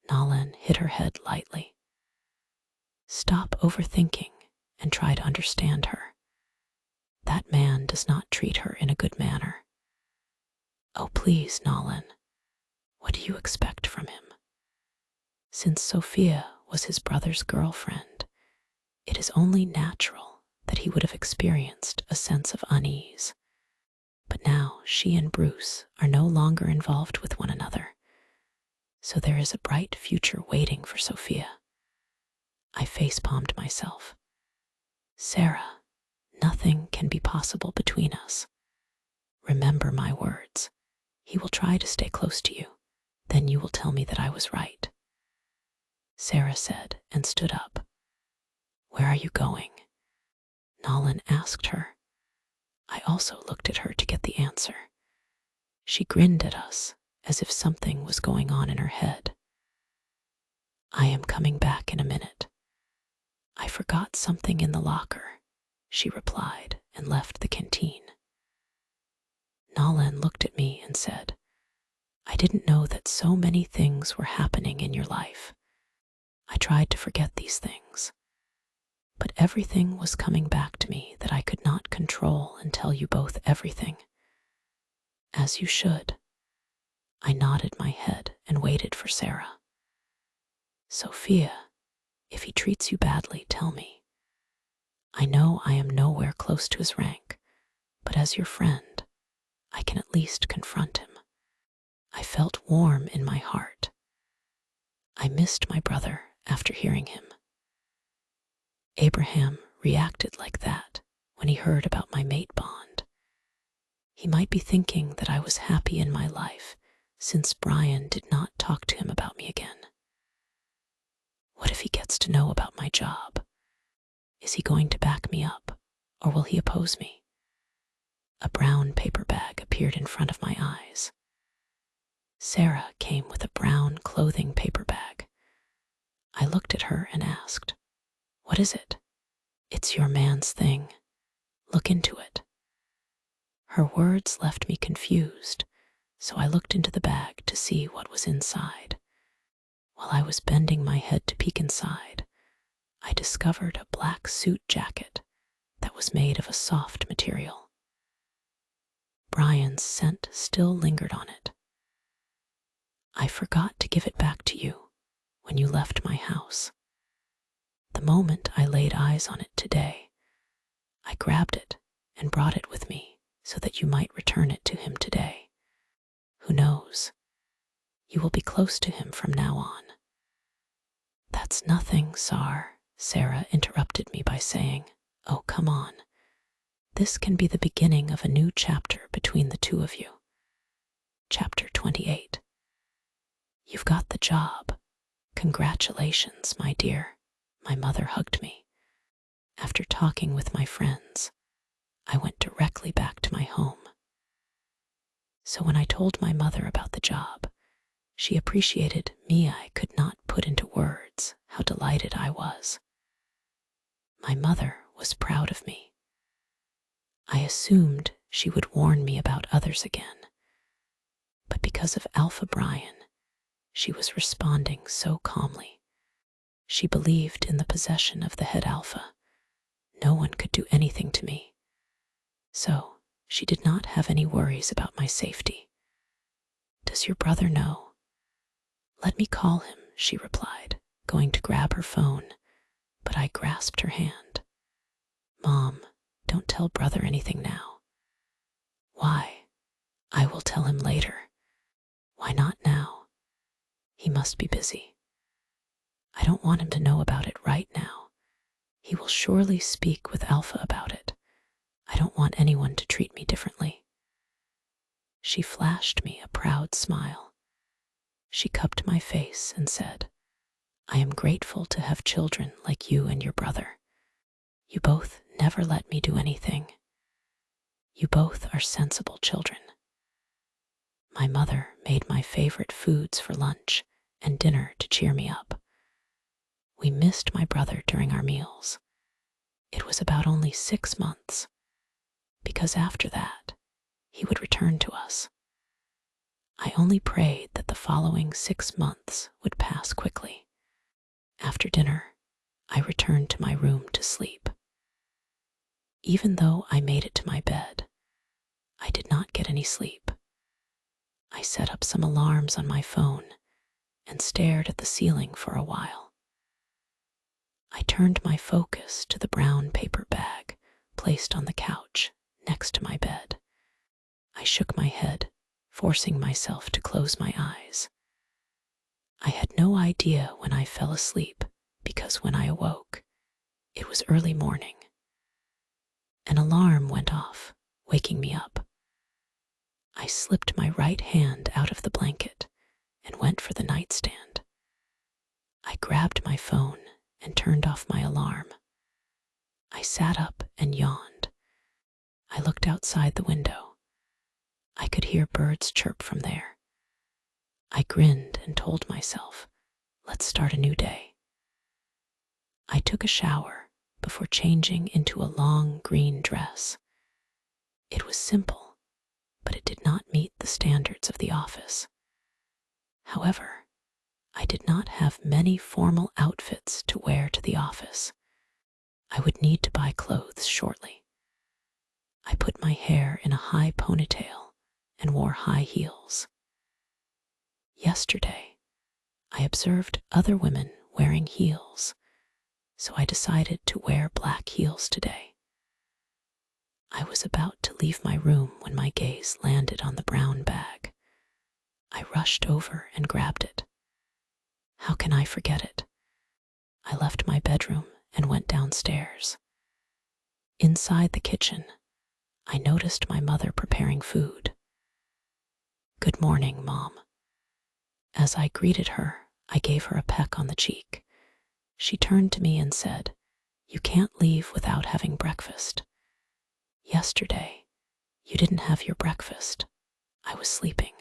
Nalan hit her head lightly. Stop overthinking and try to understand her. That man does not treat her in a good manner. Oh, please, Nalan, what do you expect from him? Since Sophia was his brother's girlfriend, it is only natural that he would have experienced a sense of unease. But now she and Bruce are no longer involved with one another, so there is a bright future waiting for Sophia. I facepalmed myself. Sarah, nothing can be possible between us. Remember my words. He will try to stay close to you. Then you will tell me that I was right. Sarah said and stood up. Where are you going? Nalan asked her. I also looked at her to get the answer. She grinned at us as if something was going on in her head. I am coming back in a minute. I forgot something in the locker, she replied and left the canteen. Nalan looked at me and said, I didn't know that so many things were happening in your life. I tried to forget these things, but everything was coming back to me that I could not control and tell you both everything. As you should. I nodded my head and waited for Sarah. Sophia, if he treats you badly, tell me. I know I am nowhere close to his rank, but as your friend, I can at least confront him. I felt warm in my heart. I missed my brother after hearing him. Abraham reacted like that when he heard about my mate bond. He might be thinking that I was happy in my life since Brian did not talk to him about me again. What if he gets to know about my job? Is he going to back me up, or will he oppose me? A brown paper bag appeared in front of my eyes. Sarah came with a brown clothing paper bag. I looked at her and asked, What is it? It's your man's thing. Look into it. Her words left me confused, so I looked into the bag to see what was inside. While I was bending my head to peek inside, I discovered a black suit jacket that was made of a soft material. Brian's scent still lingered on it. I forgot to give it back to you when you left my house. The moment I laid eyes on it today, I grabbed it and brought it with me so that you might return it to him today. Who knows? You will be close to him from now on. That's nothing, Sar, Sarah interrupted me by saying, Oh, come on. This can be the beginning of a new chapter between the two of you. Chapter 28. You've got the job. Congratulations, my dear. My mother hugged me. After talking with my friends, I went directly back to my home. So when I told my mother about the job, she appreciated me. I could not put into words how delighted I was. My mother was proud of me. I assumed she would warn me about others again, but because of Alpha Brian, she was responding so calmly. She believed in the possession of the head alpha. No one could do anything to me. So she did not have any worries about my safety. Does your brother know? Let me call him, she replied, going to grab her phone, but I grasped her hand. Mom, don't tell brother anything now. Why? I will tell him later. Why not now? He must be busy. I don't want him to know about it right now. He will surely speak with Alpha about it. I don't want anyone to treat me differently. She flashed me a proud smile. She cupped my face and said, I am grateful to have children like you and your brother. You both never let me do anything. You both are sensible children. My mother made my favorite foods for lunch and dinner to cheer me up. We missed my brother during our meals. It was about only 6 months, because after that, he would return to us. I only prayed that the following 6 months would pass quickly. After dinner, I returned to my room to sleep. Even though I made it to my bed, I did not get any sleep. I set up some alarms on my phone and stared at the ceiling for a while. I turned my focus to the brown paper bag placed on the couch next to my bed. I shook my head, forcing myself to close my eyes. I had no idea when I fell asleep because when I awoke, it was early morning. An alarm went off, waking me up. I slipped my right hand out of the blanket and went for the nightstand. I grabbed my phone and turned off my alarm. I sat up and yawned. I looked outside the window. I could hear birds chirp from there. I grinned and told myself, let's start a new day. I took a shower before changing into a long green dress. It was simple, but it did not meet the standards of the office. However, I did not have many formal outfits to wear to the office. I would need to buy clothes shortly. I put my hair in a high ponytail and wore high heels. Yesterday, I observed other women wearing heels, so I decided to wear black heels today. I was about to leave my room when my gaze landed on the brown bag. I rushed over and grabbed it. How can I forget it? I left my bedroom and went downstairs. Inside the kitchen, I noticed my mother preparing food. Good morning, Mom. As I greeted her, I gave her a peck on the cheek. She turned to me and said, "You can't leave without having breakfast. Yesterday, you didn't have your breakfast. I was sleeping."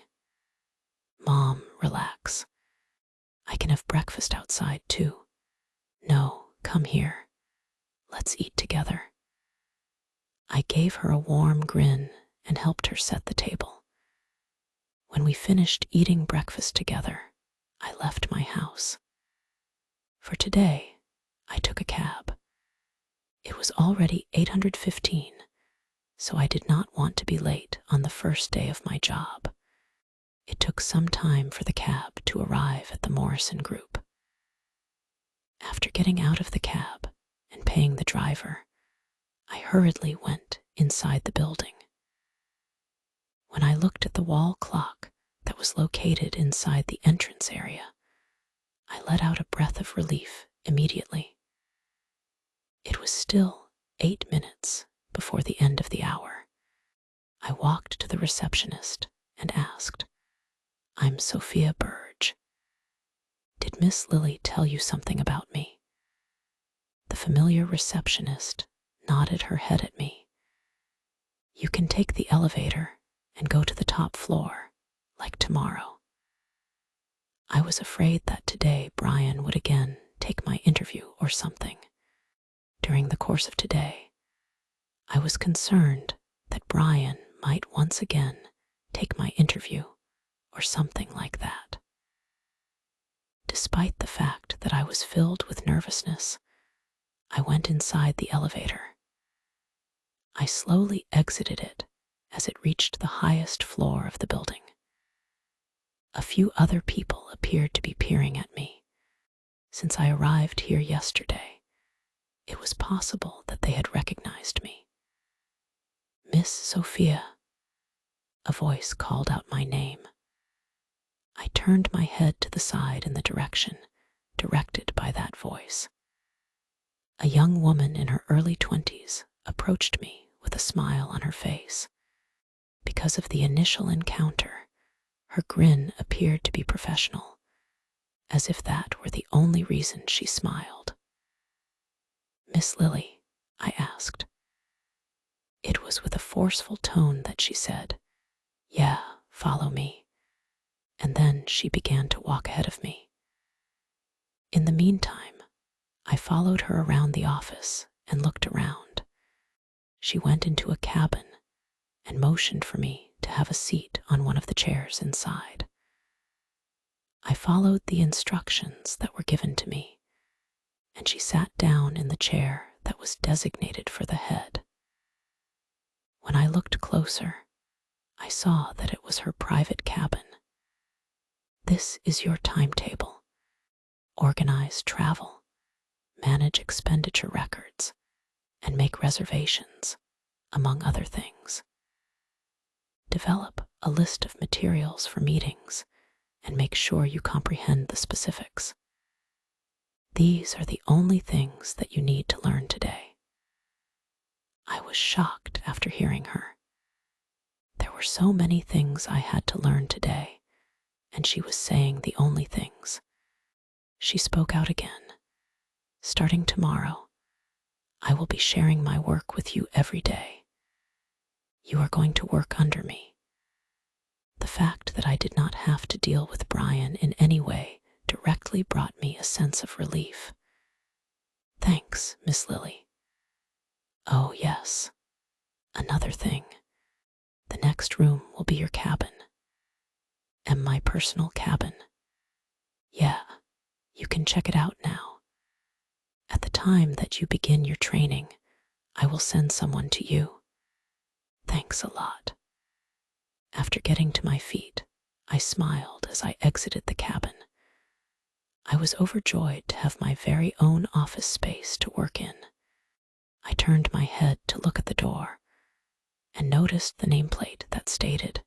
Mom, relax. I can have breakfast outside too. No, come here. Let's eat together. I gave her a warm grin and helped her set the table. When we finished eating breakfast together, I left my house. For today, I took a cab. It was already 8:15, so I did not want to be late on the first day of my job. It took some time for the cab to arrive at the Morrison Group. After getting out of the cab and paying the driver, I hurriedly went inside the building. When I looked at the wall clock that was located inside the entrance area, I let out a breath of relief immediately. It was still 8 minutes before the end of the hour. I walked to the receptionist and asked, "I'm Sophia Burge. Did Miss Lily tell you something about me?" The familiar receptionist nodded her head at me. "You can take the elevator and go to the top floor, like tomorrow." I was afraid that today Brian would again take my interview or something. During the course of today, I was concerned that Brian might once again take my interview or something like that. Despite the fact that I was filled with nervousness, I went inside the elevator. I slowly exited it as it reached the highest floor of the building. A few other people appeared to be peering at me. Since I arrived here yesterday, it was possible that they had recognized me. "Miss Sophia," a voice called out my name. I turned my head to the side in the direction directed by that voice. A young woman in her early 20s approached me with a smile on her face. Because of the initial encounter, her grin appeared to be professional, as if that were the only reason she smiled. "Miss Lily?" I asked. It was with a forceful tone that she said, "Yeah, follow me." and then she began to walk ahead of me. In the meantime, I followed her around the office and looked around. She went into a cabin and motioned for me to have a seat on one of the chairs inside. I followed the instructions that were given to me, and she sat down in the chair that was designated for the head. When I looked closer, I saw that it was her private cabin. This is your timetable. Organize travel, manage expenditure records, and make reservations, among other things. Develop a list of materials for meetings and make sure you comprehend the specifics. These are the only things that you need to learn today. I was shocked after hearing her. There were so many things I had to learn today, and she was saying the only things. She spoke out again. Starting tomorrow, I will be sharing my work with you every day. You are going to work under me. The fact that I did not have to deal with Brian in any way directly brought me a sense of relief. Thanks, Miss Lily. Oh, yes. Another thing. The next room will be your cabin. And my personal cabin. Yeah, you can check it out now. At the time that you begin your training, I will send someone to you. Thanks a lot. After getting to my feet, I smiled as I exited the cabin. I was overjoyed to have my very own office space to work in. I turned my head to look at the door and noticed the nameplate that stated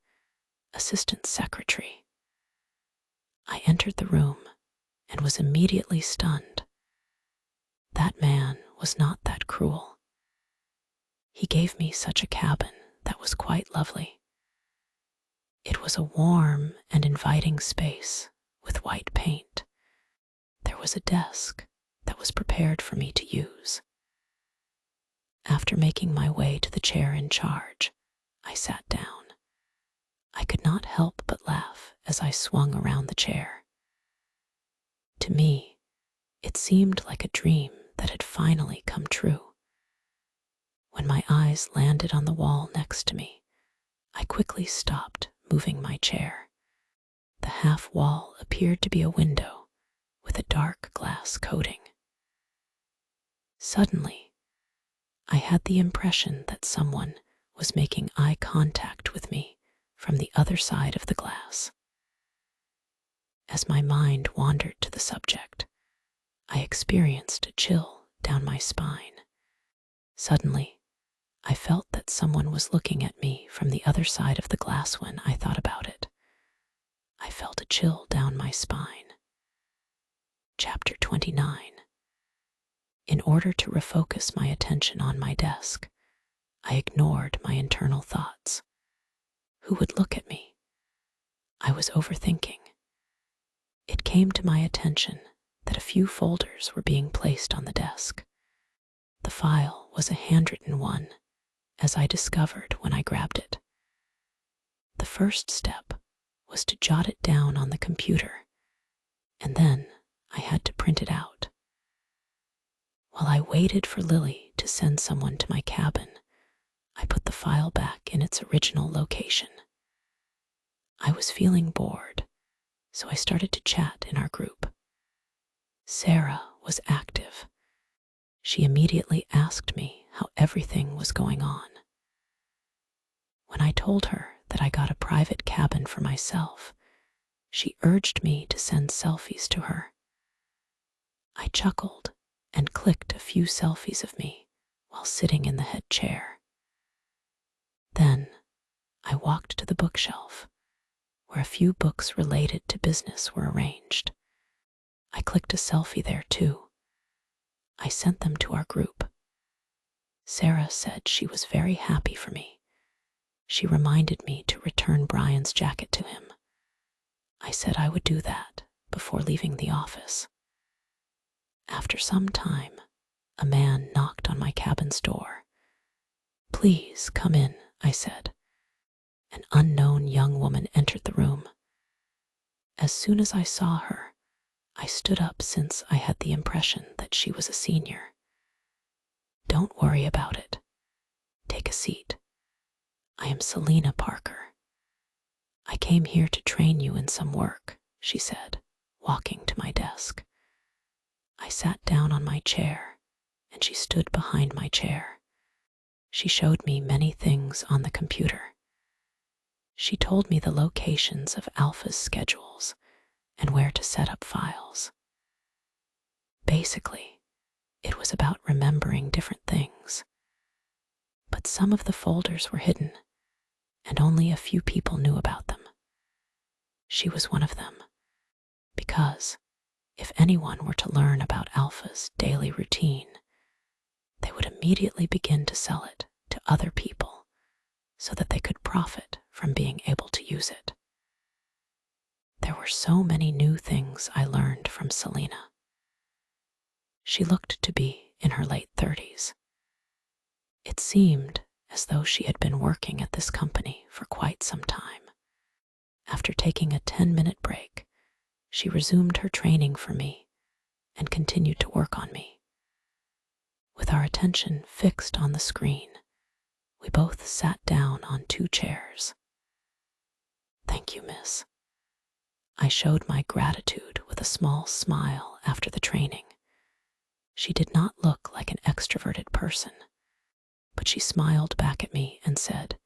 Assistant Secretary. I entered the room and was immediately stunned. That man was not that cruel. He gave me such a cabin that was quite lovely. It was a warm and inviting space with white paint. There was a desk that was prepared for me to use. After making my way to the chair in charge, I sat down. I could not help but laugh as I swung around the chair. To me, it seemed like a dream that had finally come true. When my eyes landed on the wall next to me, I quickly stopped moving my chair. The half wall appeared to be a window with a dark glass coating. Suddenly, I had the impression that someone was making eye contact with me from the other side of the glass. As my mind wandered to the subject, I experienced a chill down my spine. Suddenly, I felt that someone was looking at me from the other side of the glass when I thought about it. I felt a chill down my spine. Chapter 29. In order to refocus my attention on my desk, I ignored my internal thoughts. Who would look at me? I was overthinking. It came to my attention that a few folders were being placed on the desk. The file was a handwritten one, as I discovered when I grabbed it. The first step was to jot it down on the computer, and then I had to print it out. While I waited for Lily to send someone to my cabin, I put the file back in its original location. I was feeling bored, so I started to chat in our group. Sarah was active. She immediately asked me how everything was going on. When I told her that I got a private cabin for myself, she urged me to send selfies to her. I chuckled and clicked a few selfies of me while sitting in the head chair. Then I walked to the bookshelf, where a few books related to business were arranged. I clicked a selfie there too. I sent them to our group. Sarah said she was very happy for me. She reminded me to return Brian's jacket to him. I said I would do that before leaving the office. After some time, a man knocked on my cabin's door. "Please come in," I said. An unknown young woman entered the room. As soon as I saw her, I stood up since I had the impression that she was a senior. "Don't worry about it. Take a seat. I am Selena Parker. I came here to train you in some work," she said, walking to my desk. I sat down on my chair, and she stood behind my chair. She showed me many things on the computer. She told me the locations of Alpha's schedules and where to set up files. Basically, it was about remembering different things. But some of the folders were hidden, and only a few people knew about them. She was one of them, because if anyone were to learn about Alpha's daily routine, they would immediately begin to sell it to other people so that they could profit from being able to use it. There were so many new things I learned from Selena. She looked to be in her late 30s. It seemed as though she had been working at this company for quite some time. After taking a 10-minute break, she resumed her training for me and continued to work on me. With our attention fixed on the screen, we both sat down on 2 chairs. "Thank you, miss." I showed my gratitude with a small smile after the training. She did not look like an extroverted person, but she smiled back at me and said,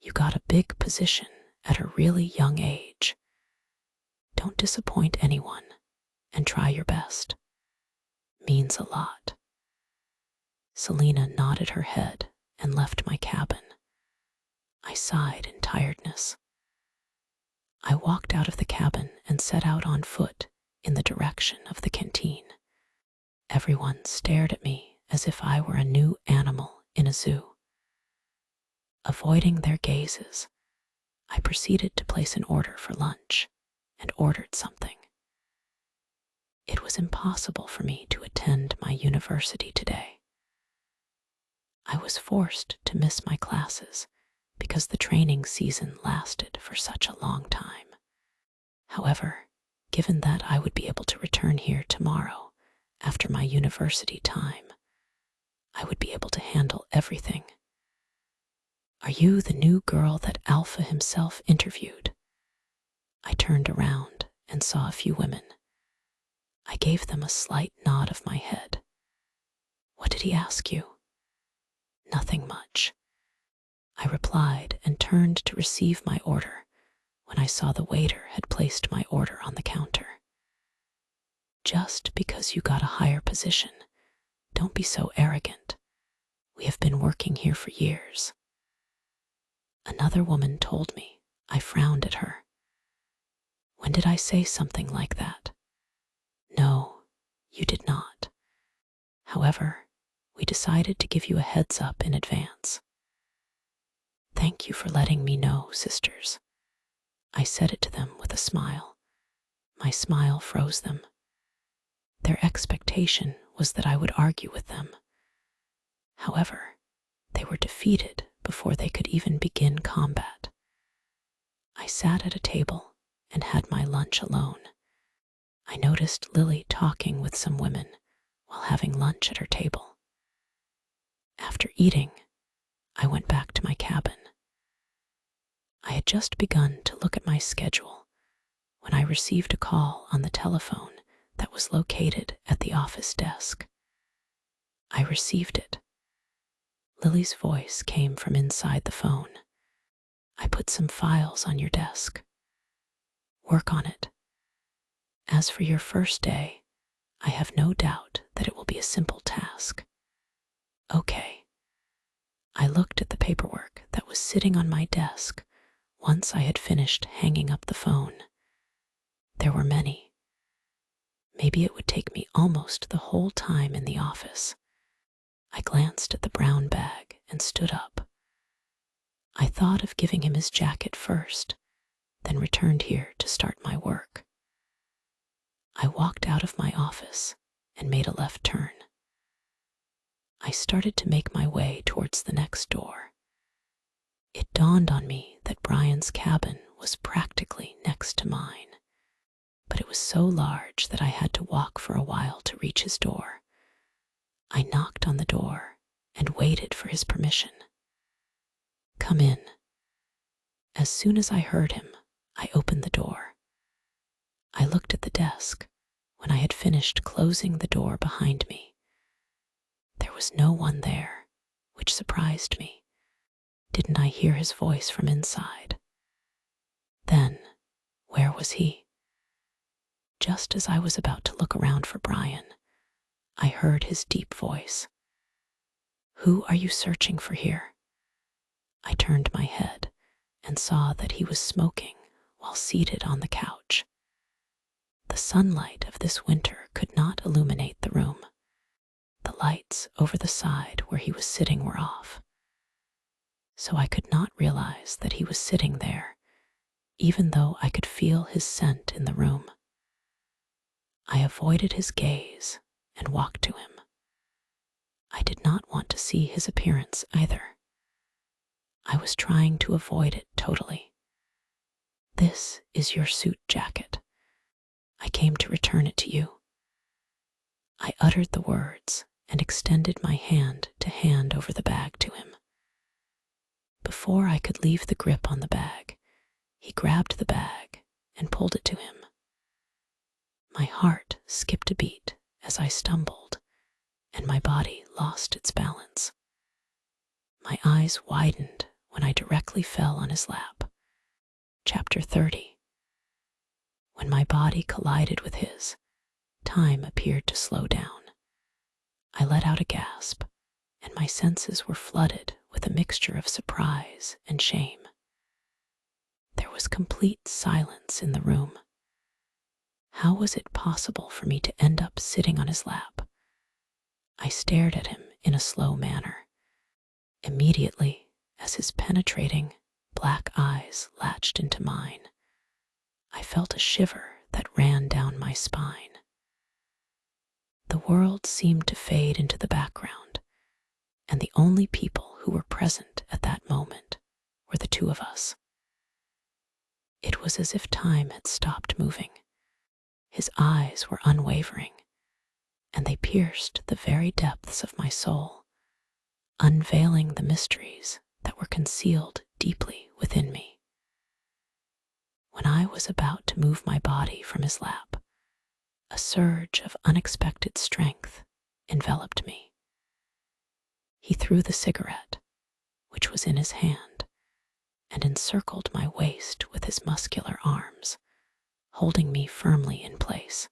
"You got a big position at a really young age. Don't disappoint anyone and try your best. Means a lot." Selena nodded her head and left my cabin. I sighed in tiredness. I walked out of the cabin and set out on foot in the direction of the canteen. Everyone stared at me as if I were a new animal in a zoo. Avoiding their gazes, I proceeded to place an order for lunch and ordered something. It was impossible for me to attend my university today. I was forced to miss my classes because the training season lasted for such a long time. However, given that I would be able to return here tomorrow after my university time, I would be able to handle everything. "Are you the new girl that Alpha himself interviewed?" I turned around and saw a few women. I gave them a slight nod of my head. "What did he ask you?" "Nothing much," I replied and turned to receive my order when I saw the waiter had placed my order on the counter. "Just because you got a higher position, don't be so arrogant. We have been working here for years." Another woman told me. I frowned at her. "When did I say something like that?" "No, you did not. However, we decided to give you a heads up in advance." "Thank you for letting me know, sisters." I said it to them with a smile. My smile froze them. Their expectation was that I would argue with them. However, they were defeated before they could even begin combat. I sat at a table and had my lunch alone. I noticed Lily talking with some women while having lunch at her table. After eating, I went back to my cabin. I had just begun to look at my schedule when I received a call on the telephone that was located at the office desk. I received it. Lily's voice came from inside the phone. "I put some files on your desk. Work on it. As for your first day, I have no doubt that it will be a simple task." "Okay." I looked at the paperwork that was sitting on my desk once I had finished hanging up the phone. There were many. Maybe it would take me almost the whole time in the office. I glanced at the brown bag and stood up. I thought of giving him his jacket first, then returned here to start my work. I walked out of my office and made a left turn. I started to make my way towards the next door. It dawned on me that Brian's cabin was practically next to mine. but it was so large that I had to walk for a while to reach his door. I knocked on the door and waited for his permission. "Come in." As soon as I heard him, I opened the door. I looked at the desk when I had finished closing the door behind me. There was no one there, which surprised me. Didn't I hear his voice from inside? Then, where was he? Just as I was about to look around for Brian, I heard his deep voice. "Who are you searching for here?" I turned my head and saw that he was smoking while seated on the couch. The sunlight of this winter could not illuminate the room. The lights over the side where he was sitting were off, so I could not realize that he was sitting there, even though I could feel his scent in the room. I avoided his gaze and walked to him. I did not want to see his appearance either. I was trying to avoid it totally. "This is your suit jacket. I came to return it to you." I uttered the words and extended my hand to hand over the bag to him. Before I could leave the grip on the bag, he grabbed the bag and pulled it to him. My heart skipped a beat as I stumbled, and my body lost its balance. My eyes widened when I directly fell on his lap. Chapter 30. When my body collided with his, time appeared to slow down. I let out a gasp, and my senses were flooded with a mixture of surprise and shame. There was complete silence in the room. How was it possible for me to end up sitting on his lap? I stared at him in a slow manner. Immediately, as his penetrating, black eyes latched into mine, I felt a shiver that ran down my spine. The world seemed to fade into the background, and the only people who were present at that moment were the two of us. It was as if time had stopped moving. His eyes were unwavering, and they pierced the very depths of my soul, unveiling the mysteries that were concealed deeply within me. When I was about to move my body from his lap, a surge of unexpected strength enveloped me. He threw the cigarette, which was in his hand, and encircled my waist with his muscular arms, holding me firmly in place.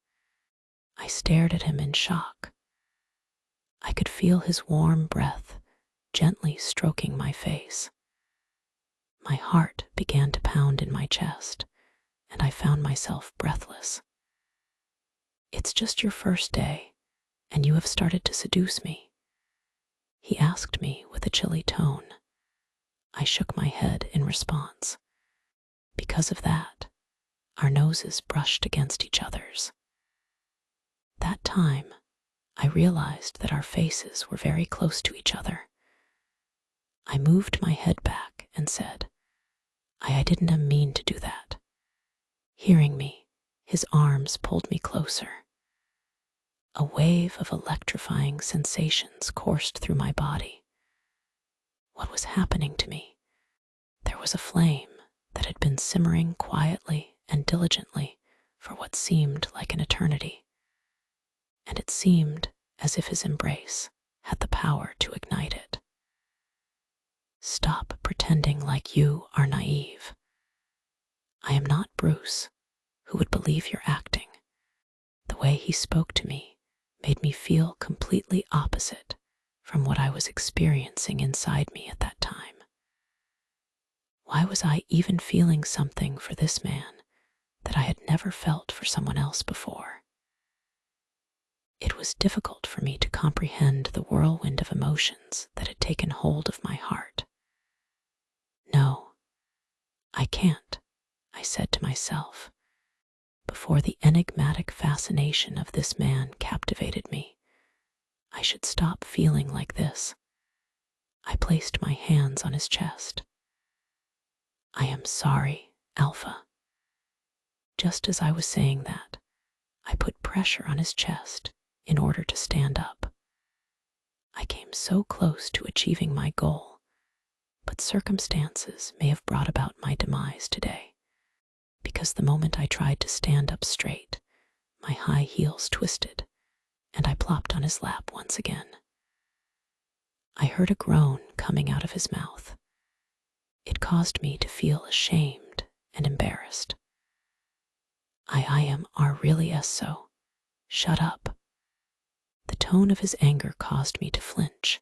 I stared at him in shock. I could feel his warm breath gently stroking my face. My heart began to pound in my chest, and I found myself breathless. "It's just your first day, and you have started to seduce me?" he asked me with a chilly tone. I shook my head in response. Because of that, our noses brushed against each other's. That time, I realized that our faces were very close to each other. I moved my head back and said, I didn't mean to do that." Hearing me, his arms pulled me closer. A wave of electrifying sensations coursed through my body. What was happening to me? There was a flame that had been simmering quietly and diligently for what seemed like an eternity, and it seemed as if his embrace had the power to ignite it. "Stop pretending like you are naive. I am not Bruce, who would believe you're acting." The way he spoke to me made me feel completely opposite from what I was experiencing inside me at that time. Why was I even feeling something for this man that I had never felt for someone else before? It was difficult for me to comprehend the whirlwind of emotions that had taken hold of my heart. "No, I can't," I said to myself. Before the enigmatic fascination of this man captivated me, I should stop feeling like this. I placed my hands on his chest. "I am sorry, Alpha." Just as I was saying that, I put pressure on his chest in order to stand up. I came so close to achieving my goal, but circumstances may have brought about my demise today, because the moment I tried to stand up straight, my high heels twisted, and I plopped on his lap once again. I heard a groan coming out of his mouth. It caused me to feel ashamed and embarrassed. I am are really as so. Shut up. The tone of his anger caused me to flinch.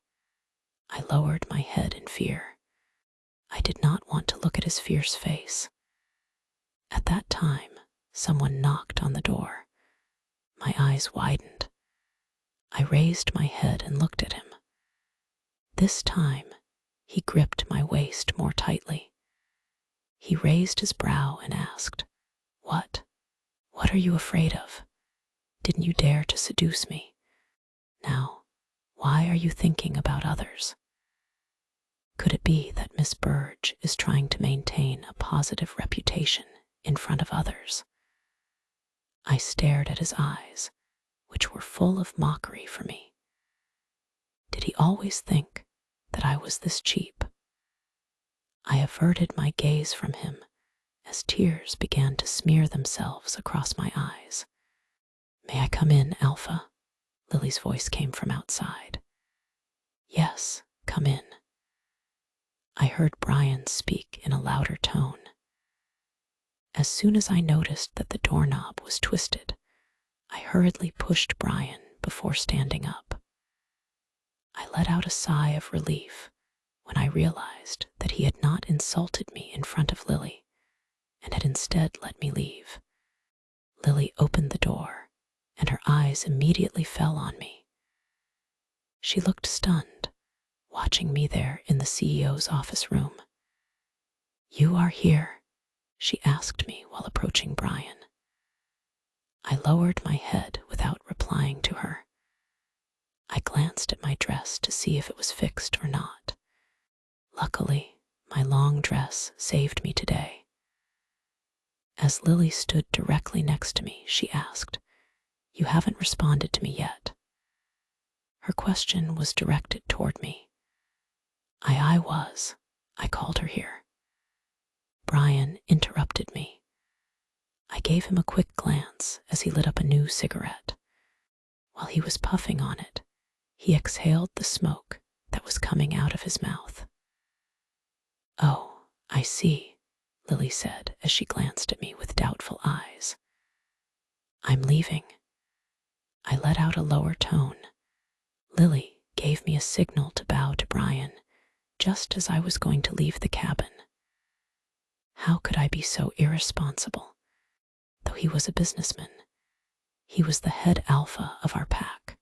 I lowered my head in fear. I did not want to look at his fierce face. At that time, someone knocked on the door. My eyes widened. I raised my head and looked at him. This time, he gripped my waist more tightly. He raised his brow and asked, "What? What are you afraid of? Didn't you dare to seduce me? Now, why are you thinking about others? Could it be that Miss Burge is trying to maintain a positive reputation in front of others?" I stared at his eyes, which were full of mockery for me. Did he always think that I was this cheap? I averted my gaze from him as tears began to smear themselves across my eyes. "May I come in, Alpha?" Lily's voice came from outside. "Yes, come in." I heard Brian speak in a louder tone. As soon as I noticed that the doorknob was twisted, I hurriedly pushed Brian before standing up. I let out a sigh of relief when I realized that he had not insulted me in front of Lily and had instead let me leave. Lily opened the door, and her eyes immediately fell on me. She looked stunned, watching me there in the CEO's office room. "You are here?" she asked me while approaching Brian. I lowered my head without replying to her. I glanced at my dress to see if it was fixed or not. Luckily, my long dress saved me today. As Lily stood directly next to me, she asked, "You haven't responded to me yet." Her question was directed toward me. I was. I called her here. Brian interrupted me. I gave him a quick glance as he lit up a new cigarette. While he was puffing on it, he exhaled the smoke that was coming out of his mouth. "Oh, I see," Lily said as she glanced at me with doubtful eyes. "I'm leaving." I let out a lower tone. Lily gave me a signal to bow to Brian just as I was going to leave the cabin. How could I be so irresponsible? Though he was a businessman, he was the head alpha of our pack.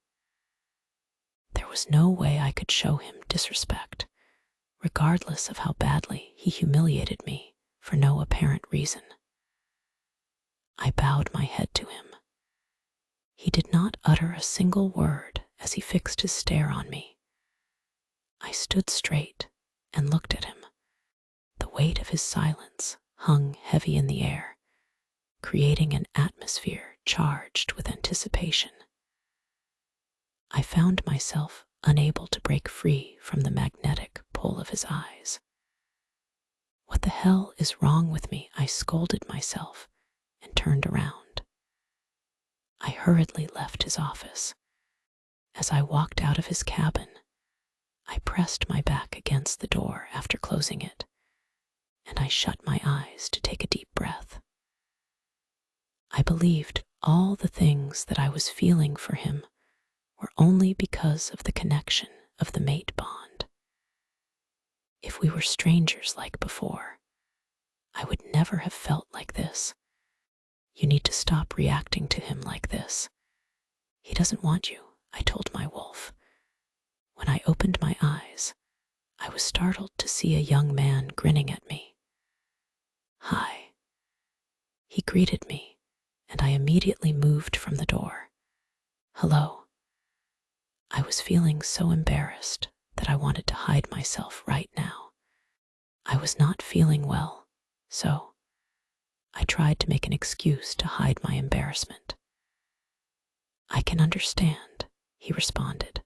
There was no way I could show him disrespect, regardless of how badly he humiliated me for no apparent reason. I bowed my head to him. He did not utter a single word as he fixed his stare on me. I stood straight and looked at him. The weight of his silence hung heavy in the air, creating an atmosphere charged with anticipation. I found myself unable to break free from the magnetic pull of his eyes. What the hell is wrong with me? I scolded myself and turned around. I hurriedly left his office. As I walked out of his cabin, I pressed my back against the door after closing it, and I shut my eyes to take a deep breath. I believed all the things that I was feeling for him were only because of the connection of the mate bond. If we were strangers like before, I would never have felt like this. You need to stop reacting to him like this. He doesn't want you, I told my wolf. When I opened my eyes, I was startled to see a young man grinning at me. "Hi." He greeted me, and I immediately moved from the door. "Hello." I was feeling so embarrassed that I wanted to hide myself right now. I was not feeling well, so I tried to make an excuse to hide my embarrassment. "I can understand," he responded.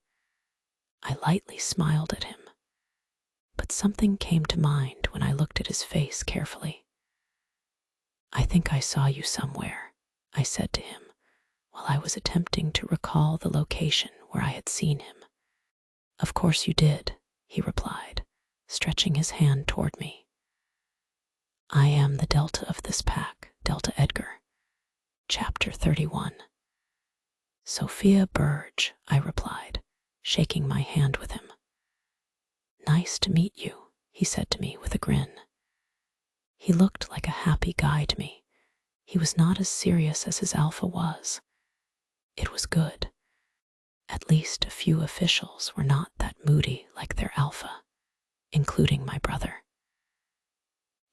I lightly smiled at him, but something came to mind when I looked at his face carefully. "I think I saw you somewhere," I said to him while I was attempting to recall the location where I had seen him. "Of course you did," he replied, stretching his hand toward me. "I am the Delta of this pack, Delta Edgar." Chapter 31. "Sophia Burge," I replied, shaking my hand with him. "Nice to meet you," he said to me with a grin. He looked like a happy guy to me. He was not as serious as his alpha was. It was good. At least a few officials were not that moody like their alpha, including my brother.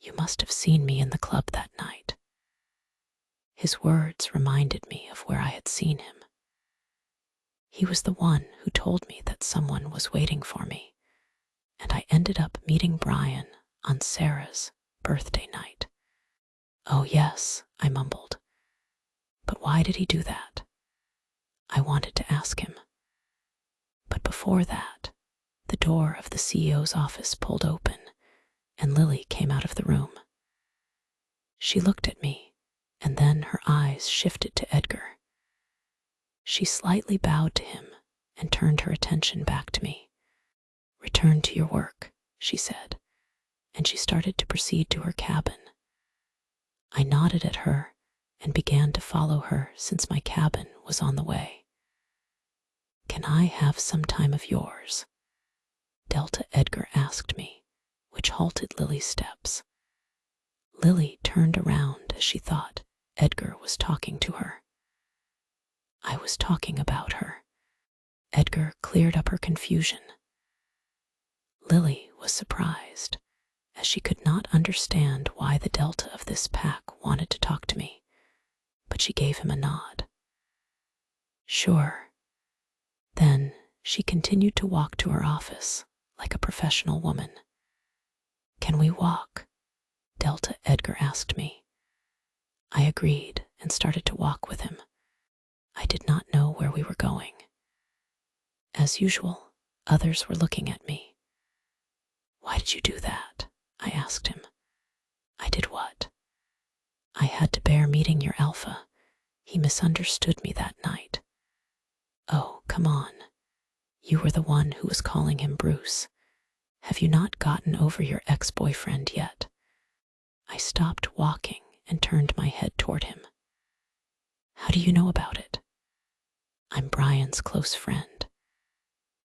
"You must have seen me in the club that night." His words reminded me of where I had seen him. He was the one who told me that someone was waiting for me, and I ended up meeting Brian on Sarah's birthday night. "Oh yes," I mumbled. "But why did he do that?" I wanted to ask him. But before that, the door of the CEO's office pulled open, and Lily came out of the room. She looked at me, and then her eyes shifted to Edgar. She slightly bowed to him and turned her attention back to me. "Return to your work," she said, and she started to proceed to her cabin. I nodded at her and began to follow her since my cabin was on the way. "Can I have some time of yours?" Delta Edgar asked me, which halted Lily's steps. Lily turned around as she thought Edgar was talking to her. I was talking about her. Edgar cleared up her confusion. Lily was surprised, as she could not understand why the Delta of this pack wanted to talk to me, but she gave him a nod. "Sure." Then she continued to walk to her office like a professional woman. "Can we walk?" Delta Edgar asked me. I agreed and started to walk with him. I did not know where we were going. As usual, others were looking at me. "Why did you do that?" I asked him. "I did what?" "I had to bear meeting your alpha. He misunderstood me that night." "Oh, come on. You were the one who was calling him Bruce. Have you not gotten over your ex-boyfriend yet?" I stopped walking and turned my head toward him. "How do you know about it?" "I'm Brian's close friend.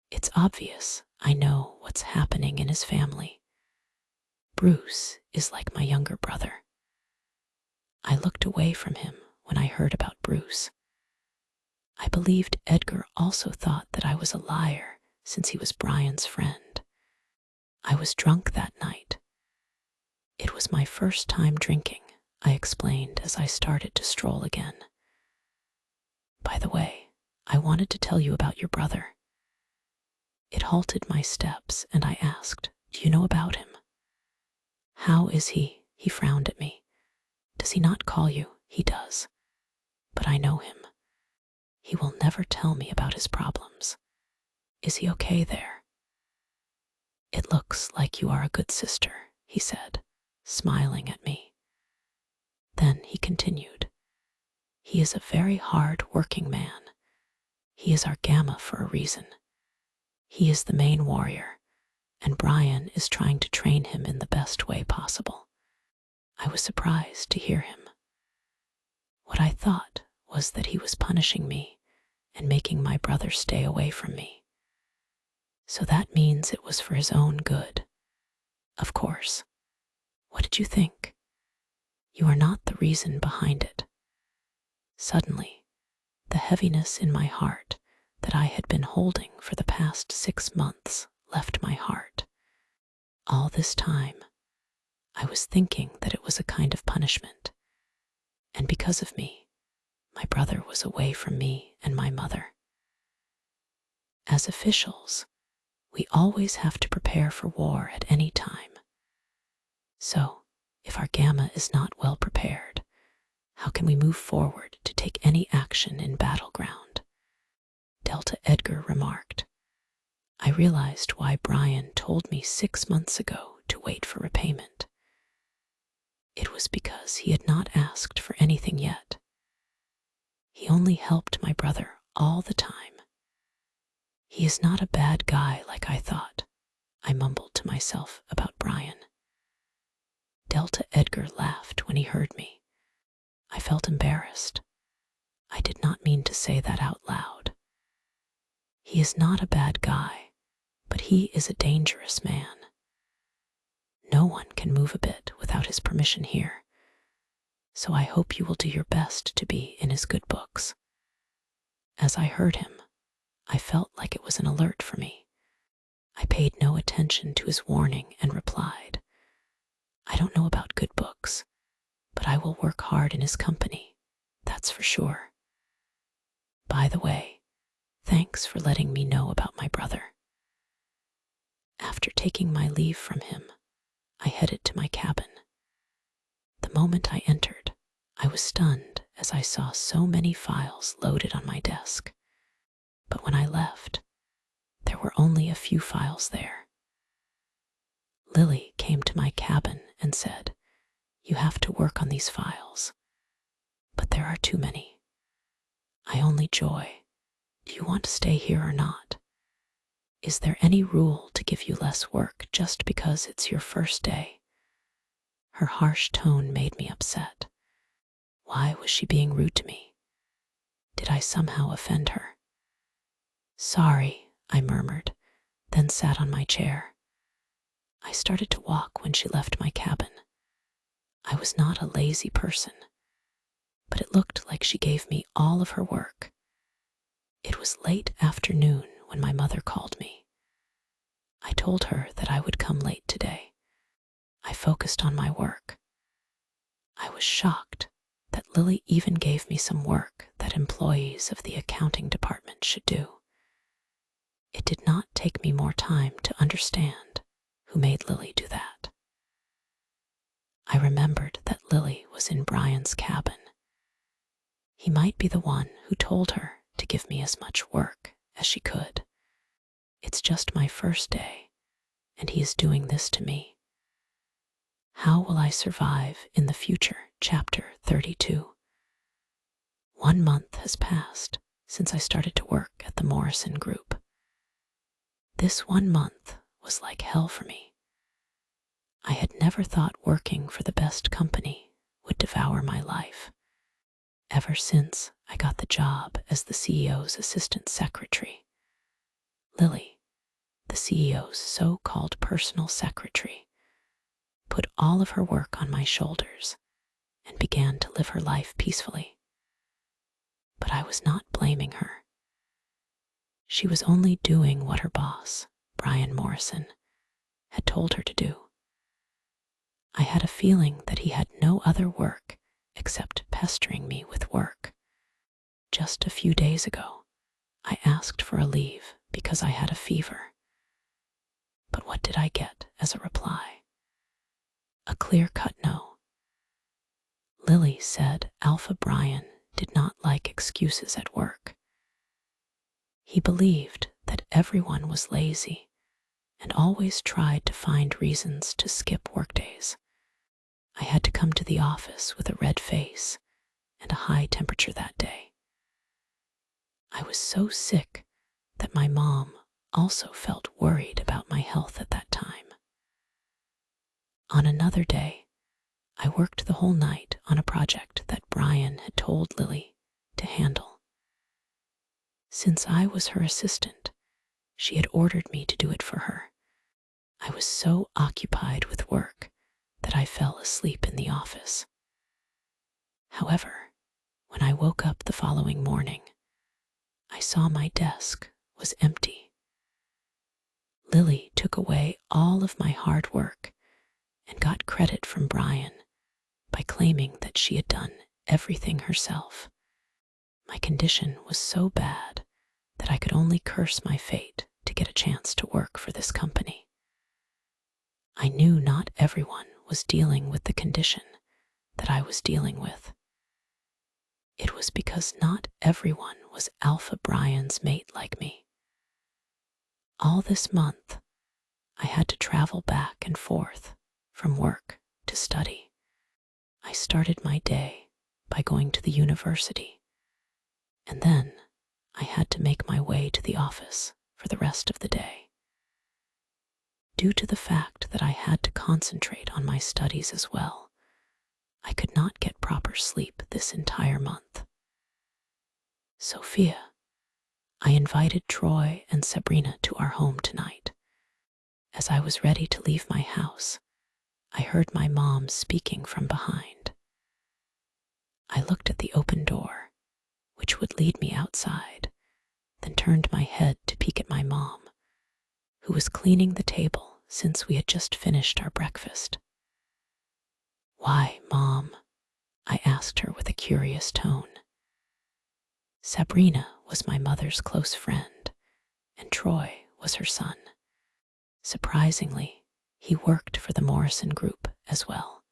It's obvious I know what's happening in his family. Bruce is like my younger brother." I looked away from him when I heard about Bruce. I believed Edgar also thought that I was a liar since he was Brian's friend. "I was drunk that night. It was my first time drinking," I explained as I started to stroll again. "By the way, I wanted to tell you about your brother." It halted my steps, and I asked, "Do you know about him?" "How is he?" He frowned at me. "Does he not call you?" "He does. But I know him. He will never tell me about his problems. Is he okay there?" "It looks like you are a good sister," he said, smiling at me. Then he continued, "He is a very hard-working man. He is our Gamma for a reason. He is the main warrior, and Brian is trying to train him in the best way possible." I was surprised to hear him. What I thought was that he was punishing me and making my brother stay away from me. So that means it was for his own good. Of course. What did you think? You are not the reason behind it. Suddenly, the heaviness in my heart that I had been holding for the past 6 months left my heart. All this time, I was thinking that it was a kind of punishment, and because of me, my brother was away from me and my mother. As officials, we always have to prepare for war at any time. So, If our gamma is not well prepared, how can we move forward to take any action in battleground? Delta Edgar remarked. I realized why Brian told me 6 months ago to wait for repayment. It was because he had not asked for anything yet. He only helped my brother all the time. He is not a bad guy like I thought, I mumbled to myself about Brian. Delta Edgar laughed when he heard me. I felt embarrassed. I did not mean to say that out loud. He is not a bad guy, but he is a dangerous man. No one can move a bit without his permission here, so I hope you will do your best to be in his good books. As I heard him, I felt like it was an alert for me. I paid no attention to his warning and replied, I don't know about good books, but I will work hard in his company, that's for sure. By the way, thanks for letting me know about my brother. After taking my leave from him, I headed to my cabin. The moment I entered, I was stunned as I saw so many files loaded on my desk. But when I left, there were only a few files there. Lily came to my cabin and said, You have to work on these files. But there are too many. I only Joy. Do you want to stay here or not? Is there any rule to give you less work just because it's your first day? Her harsh tone made me upset. Why was she being rude to me? Did I somehow offend her? Sorry, I murmured, then sat on my chair. I started to walk when she left my cabin. I was not a lazy person, but it looked like she gave me all of her work. It was late afternoon when my mother called me. I told her that I would come late today. I focused on my work. I was shocked that Lily even gave me some work that employees of the accounting department should do. It did not take me more time to understand who made Lily do that. I remembered that Lily was in Brian's cabin. He might be the one who told her to give me as much work as she could. It's just my first day, and he is doing this to me. How will I survive in the future? Chapter 32. 1 month has passed since I started to work at the Morrison Group. This 1 month was like hell for me. I had never thought working for the best company would devour my life. Ever since I got the job as the CEO's assistant secretary, Lily, the CEO's so-called personal secretary, put all of her work on my shoulders and began to live her life peacefully. But I was not blaming her. She was only doing what her boss, Brian Morrison, had told her to do. I had a feeling that he had no other work except pestering me with work. Just a few days ago, I asked for a leave because I had a fever. But what did I get as a reply? A clear-cut no. Lily said Alpha Brian did not like excuses at work. He believed that everyone was lazy and always tried to find reasons to skip workdays. I had to come to the office with a red face and a high temperature that day. I was so sick that my mom also felt worried about my health at that time. On another day, I worked the whole night on a project that Brian had told Lily to handle. Since I was her assistant, she had ordered me to do it for her. I was so occupied with work that I fell asleep in the office. However, when I woke up the following morning, I saw my desk was empty. Lily took away all of my hard work and got credit from Brian by claiming that she had done everything herself. My condition was so bad that I could only curse my fate to get a chance to work for this company. I knew not everyone was dealing with the condition that I was dealing with. It was because not everyone was Alpha Brian's mate like me. All this month, I had to travel back and forth from work to study. I started my day by going to the university, and then I had to make my way to the office for the rest of the day. Due to the fact that I had to concentrate on my studies as well, I could not get proper sleep this entire month. Sophia, I invited Troy and Sabrina to our home tonight. As I was ready to leave my house, I heard my mom speaking from behind. I looked at the open door, which would lead me outside, then turned my head to peek at my mom, who was cleaning the table since we had just finished our breakfast. "Why, Mom?" I asked her with a curious tone. Sabrina was my mother's close friend, and Troy was her son. Surprisingly, he worked for the Morrison Group as well.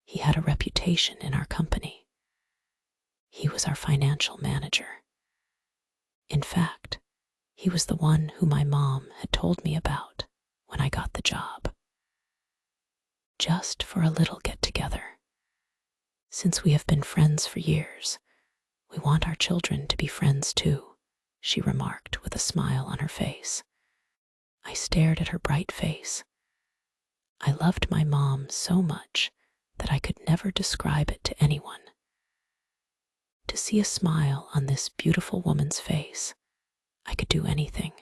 He had a reputation in our company. He was our financial manager. In fact, he was the one who my mom had told me about when I got the job. Just for a little get-together. Since we have been friends for years, we want our children to be friends too, she remarked with a smile on her face. I stared at her bright face. I loved my mom so much that I could never describe it to anyone. To see a smile on this beautiful woman's face, I could do anything.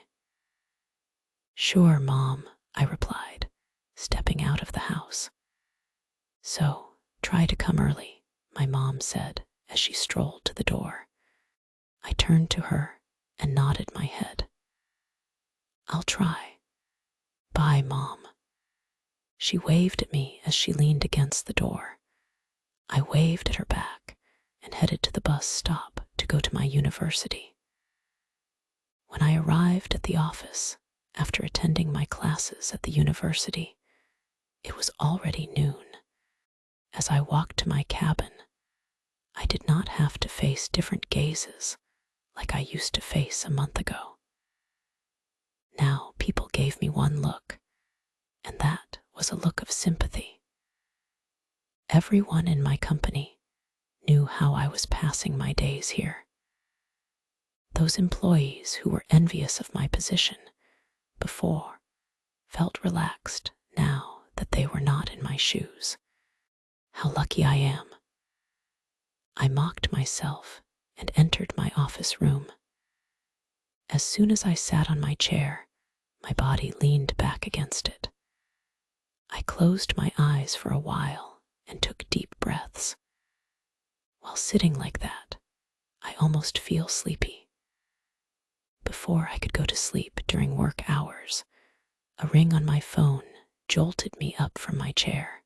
"Sure, Mom," I replied, stepping out of the house. "So, try to come early," my mom said as she strolled to the door. I turned to her and nodded my head. "I'll try. Bye, Mom." She waved at me as she leaned against the door. I waved at her back and headed to the bus stop to go to my university. When I arrived at the office after attending my classes at the university, it was already noon. As I walked to my cabin, I did not have to face different gazes like I used to face a month ago. Now people gave me one look, and that was a look of sympathy. Everyone in my company knew how I was passing my days here. Those employees who were envious of my position before felt relaxed now that they were not in my shoes. How lucky I am. I mocked myself and entered my office room. As soon as I sat on my chair, my body leaned back against it. I closed my eyes for a while and took deep breaths. While sitting like that, I almost feel sleepy. Before I could go to sleep during work hours, a ring on my phone jolted me up from my chair.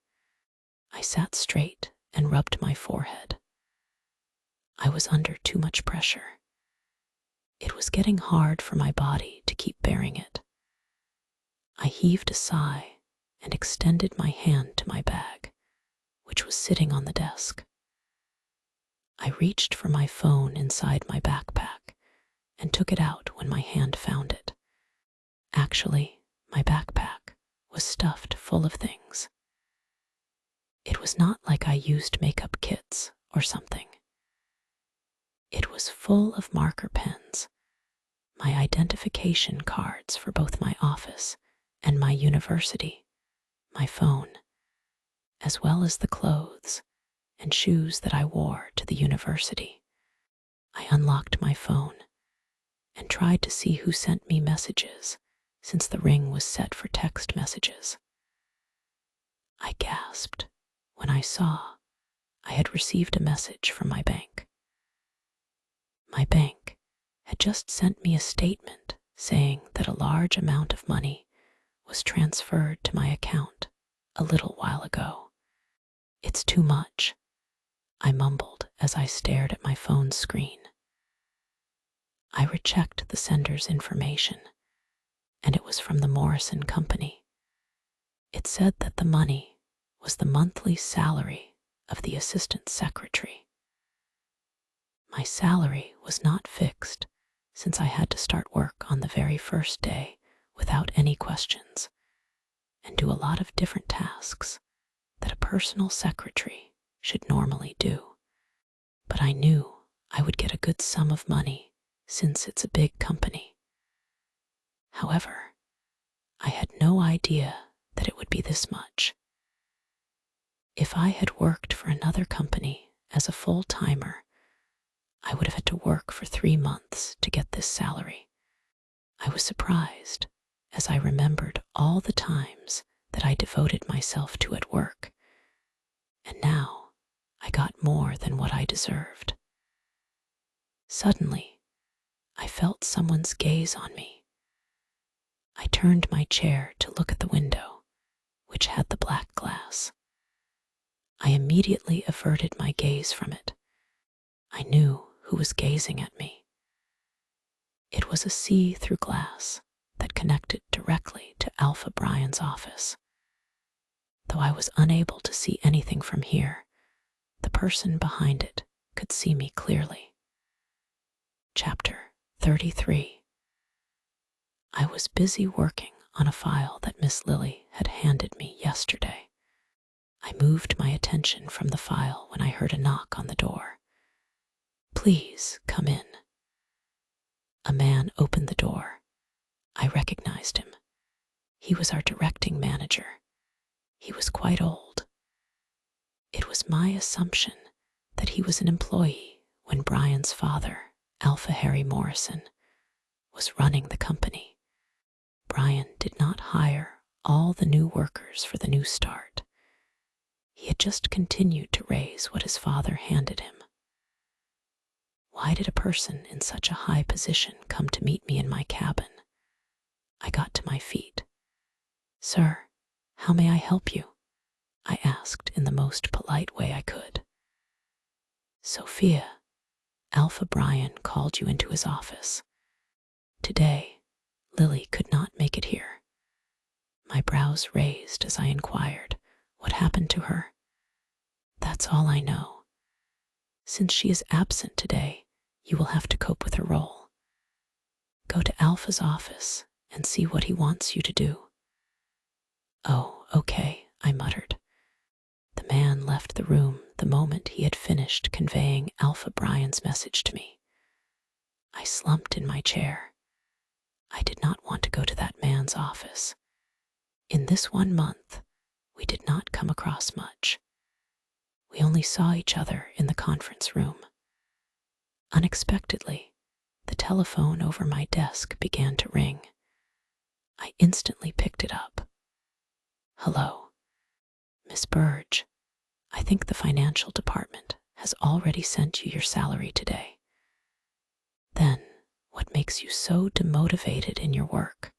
I sat straight and rubbed my forehead. I was under too much pressure. It was getting hard for my body to keep bearing it. I heaved a sigh and extended my hand to my bag, which was sitting on the desk. I reached for my phone inside my backpack and took it out when my hand found it. Actually, my backpack was stuffed full of things. It was not like I used makeup kits or something. It was full of marker pens, my identification cards for both my office and my university, my phone, as well as the clothes and shoes that I wore to the university. I unlocked my phone and tried to see who sent me messages since the ring was set for text messages. I gasped when I saw I had received a message from my bank. My bank had just sent me a statement saying that a large amount of money was transferred to my account a little while ago. "It's too much," I mumbled as I stared at my phone screen. I rechecked the sender's information, and it was from the Morrison Company. It said that the money was the monthly salary of the assistant secretary. My salary was not fixed, since I had to start work on the very first day without any questions and do a lot of different tasks that a personal secretary should normally do. But I knew I would get a good sum of money since it's a big company. However, I had no idea that it would be this much. If I had worked for another company as a full-timer, I would have had to work for 3 months to get this salary. I was surprised as I remembered all the times that I devoted myself to at work, and now I got more than what I deserved. Suddenly, I felt someone's gaze on me. I turned my chair to look at the window, which had the black glass. I immediately averted my gaze from it. I knew who was gazing at me. It was a see-through glass that connected directly to Alpha Brian's office. Though I was unable to see anything from here, the person behind it could see me clearly. Chapter 33. I was busy working on a file that Miss Lily had handed me yesterday. I moved my attention from the file when I heard a knock on the door. "Please come in." A man opened the door. I recognized him. He was our directing manager. He was quite old. It was my assumption that he was an employee when Brian's father, Alpha Harry Morrison, was running the company. Brian did not hire all the new workers for the new start. He had just continued to raise what his father handed him. Why did a person in such a high position come to meet me in my cabin? I got to my feet. "Sir, how may I help you?" I asked in the most polite way I could. "Sophia, Alpha Brian called you into his office. Today, Lily could not make it here." My brows raised as I inquired, "What happened to her?" "That's all I know. Since she is absent today, you will have to cope with her role. Go to Alpha's office and see what he wants you to do." "Oh, okay," I muttered. The man left the room the moment he had finished conveying Alpha Brian's message to me. I slumped in my chair. I did not want to go to that man's office. In this 1 month, we did not come across much. We only saw each other in the conference room. Unexpectedly, the telephone over my desk began to ring. I instantly picked it up. "Hello, Miss Burge. I think the financial department has already sent you your salary today. Then, what makes you so demotivated in your work?"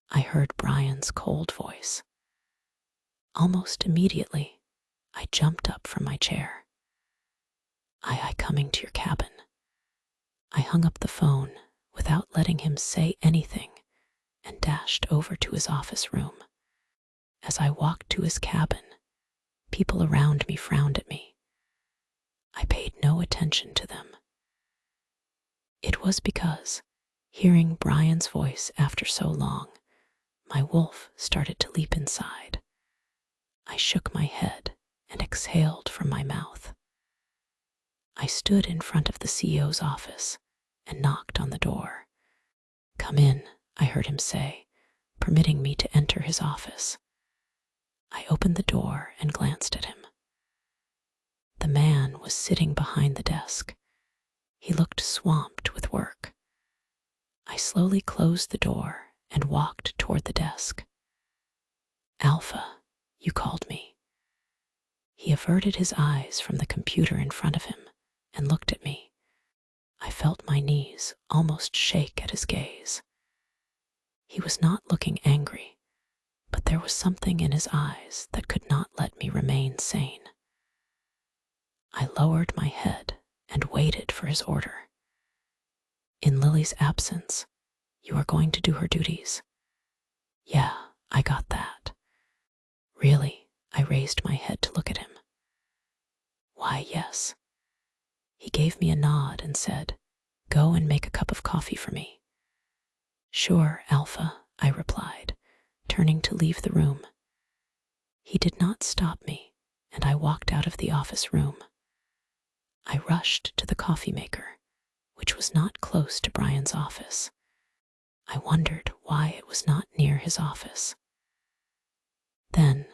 I heard Brian's cold voice. Almost immediately, I jumped up from my chair. I coming to your cabin." I hung up the phone without letting him say anything and dashed over to his office room. As I walked to his cabin, people around me frowned at me. I paid no attention to them. It was because, hearing Brian's voice after so long, my wolf started to leap inside. I shook my head and exhaled from my mouth. I stood in front of the CEO's office and knocked on the door. "Come in," I heard him say, permitting me to enter his office. I opened the door and glanced at him. The man was sitting behind the desk. He looked swamped with work. I slowly closed the door and walked toward the desk. "Alpha, you called me." He averted his eyes from the computer in front of him and looked at me. I felt my knees almost shake at his gaze. He was not looking angry, but there was something in his eyes that could not let me remain sane. I lowered my head and waited for his order. "In Lily's absence, you are going to do her duties." "Yeah, I got that." "Really? I raised my head to look at him. Why, yes. He gave me a nod and said, "Go and make a cup of coffee for me." "Sure, Alpha," I replied, turning to leave the room. He did not stop me, and I walked out of the office room. I rushed to the coffee maker, which was not close to Brian's office. I wondered why it was not near his office. Then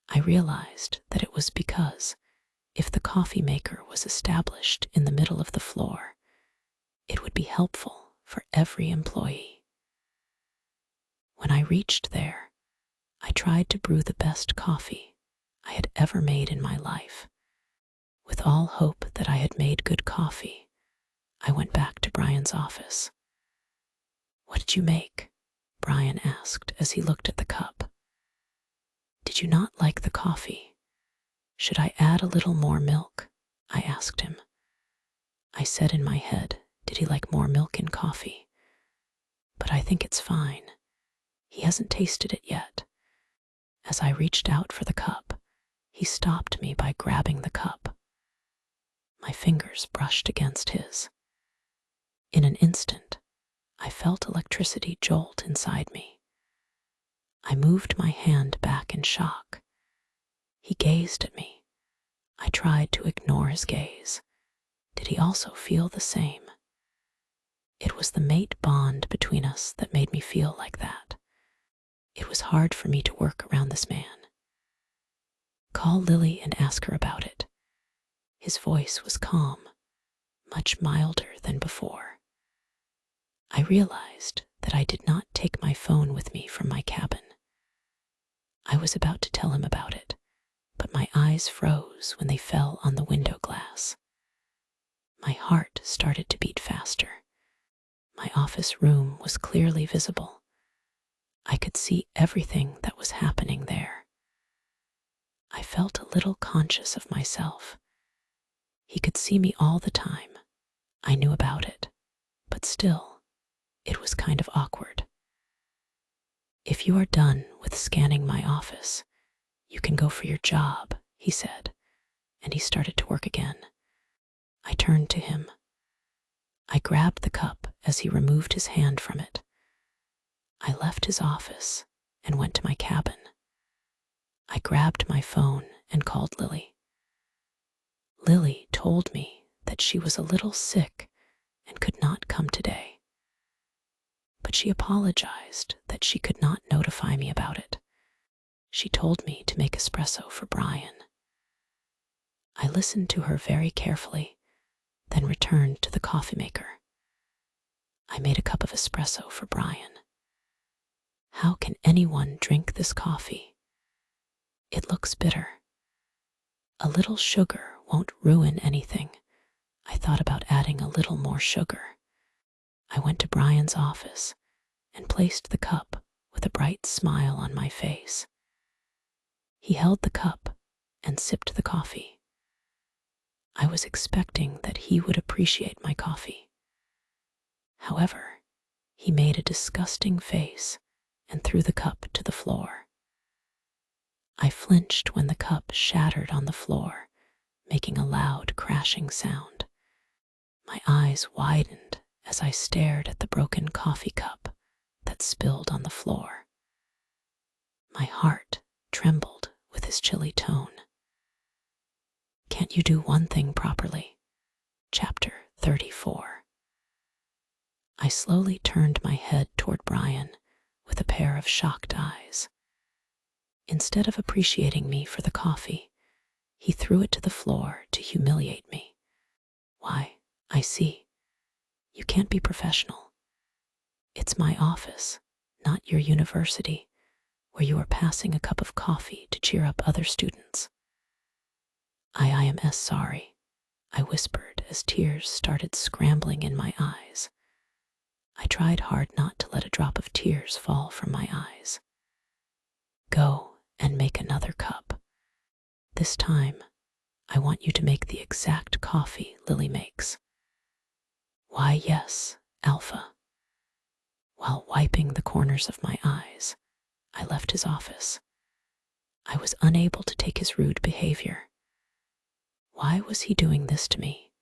I realized that it was because if the coffee maker was established in the middle of the floor, it would be helpful for every employee. When I reached there, I tried to brew the best coffee I had ever made in my life. With all hope that I had made good coffee, I went back to Brian's office. "What did you make?" Brian asked as he looked at the cup. "Did you not like the coffee? Should I add a little more milk?" I asked him. I said in my head, did he like more milk in coffee? But I think it's fine. He hasn't tasted it yet. As I reached out for the cup, he stopped me by grabbing the cup. My fingers brushed against his. In an instant, I felt electricity jolt inside me. I moved my hand back in shock. He gazed at me. I tried to ignore his gaze. Did he also feel the same? It was the mate bond between us that made me feel like that. It was hard for me to work around this man. "Call Lily and ask her about it." His voice was calm, much milder than before. I realized that I did not take my phone with me from my cabin. I was about to tell him about it, but my eyes froze when they fell on the window glass. My heart started to beat faster. My office room was clearly visible. I could see everything that was happening there. I felt a little conscious of myself. He could see me all the time. I knew about it, but still, it was kind of awkward. "If you are done with scanning my office, you can go for your job," he said, and he started to work again. I turned to him. I grabbed the cup as he removed his hand from it. I left his office and went to my cabin. I grabbed my phone and called Lily. Lily told me that she was a little sick and could not come today. But she apologized that she could not notify me about it. She told me to make espresso for Brian. I listened to her very carefully, then returned to the coffee maker. I made a cup of espresso for Brian. How can anyone drink this coffee? It looks bitter. A little sugar won't ruin anything. I thought about adding a little more sugar. I went to Brian's office and placed the cup with a bright smile on my face. He held the cup and sipped the coffee. I was expecting that he would appreciate my coffee. However, he made a disgusting face and threw the cup to the floor. I flinched when the cup shattered on the floor, making a loud crashing sound. My eyes widened as I stared at the broken coffee cup that spilled on the floor. My heart trembled with his chilly tone. Can't you do one thing properly? Chapter 34. I slowly turned my head toward Brian with a pair of shocked eyes. Instead of appreciating me for the coffee, he threw it to the floor to humiliate me. Why, I see. You can't be professional. It's my office, not your university, where you are passing a cup of coffee to cheer up other students. I am sorry, I whispered as tears started scrambling in my eyes. I tried hard not to let a drop of tears fall from my eyes. Go and make another cup. This time, I want you to make the exact coffee Lily makes. Why, yes, Alpha. While wiping the corners of my eyes, I left his office. I was unable to take his rude behavior. Why was he doing this to me?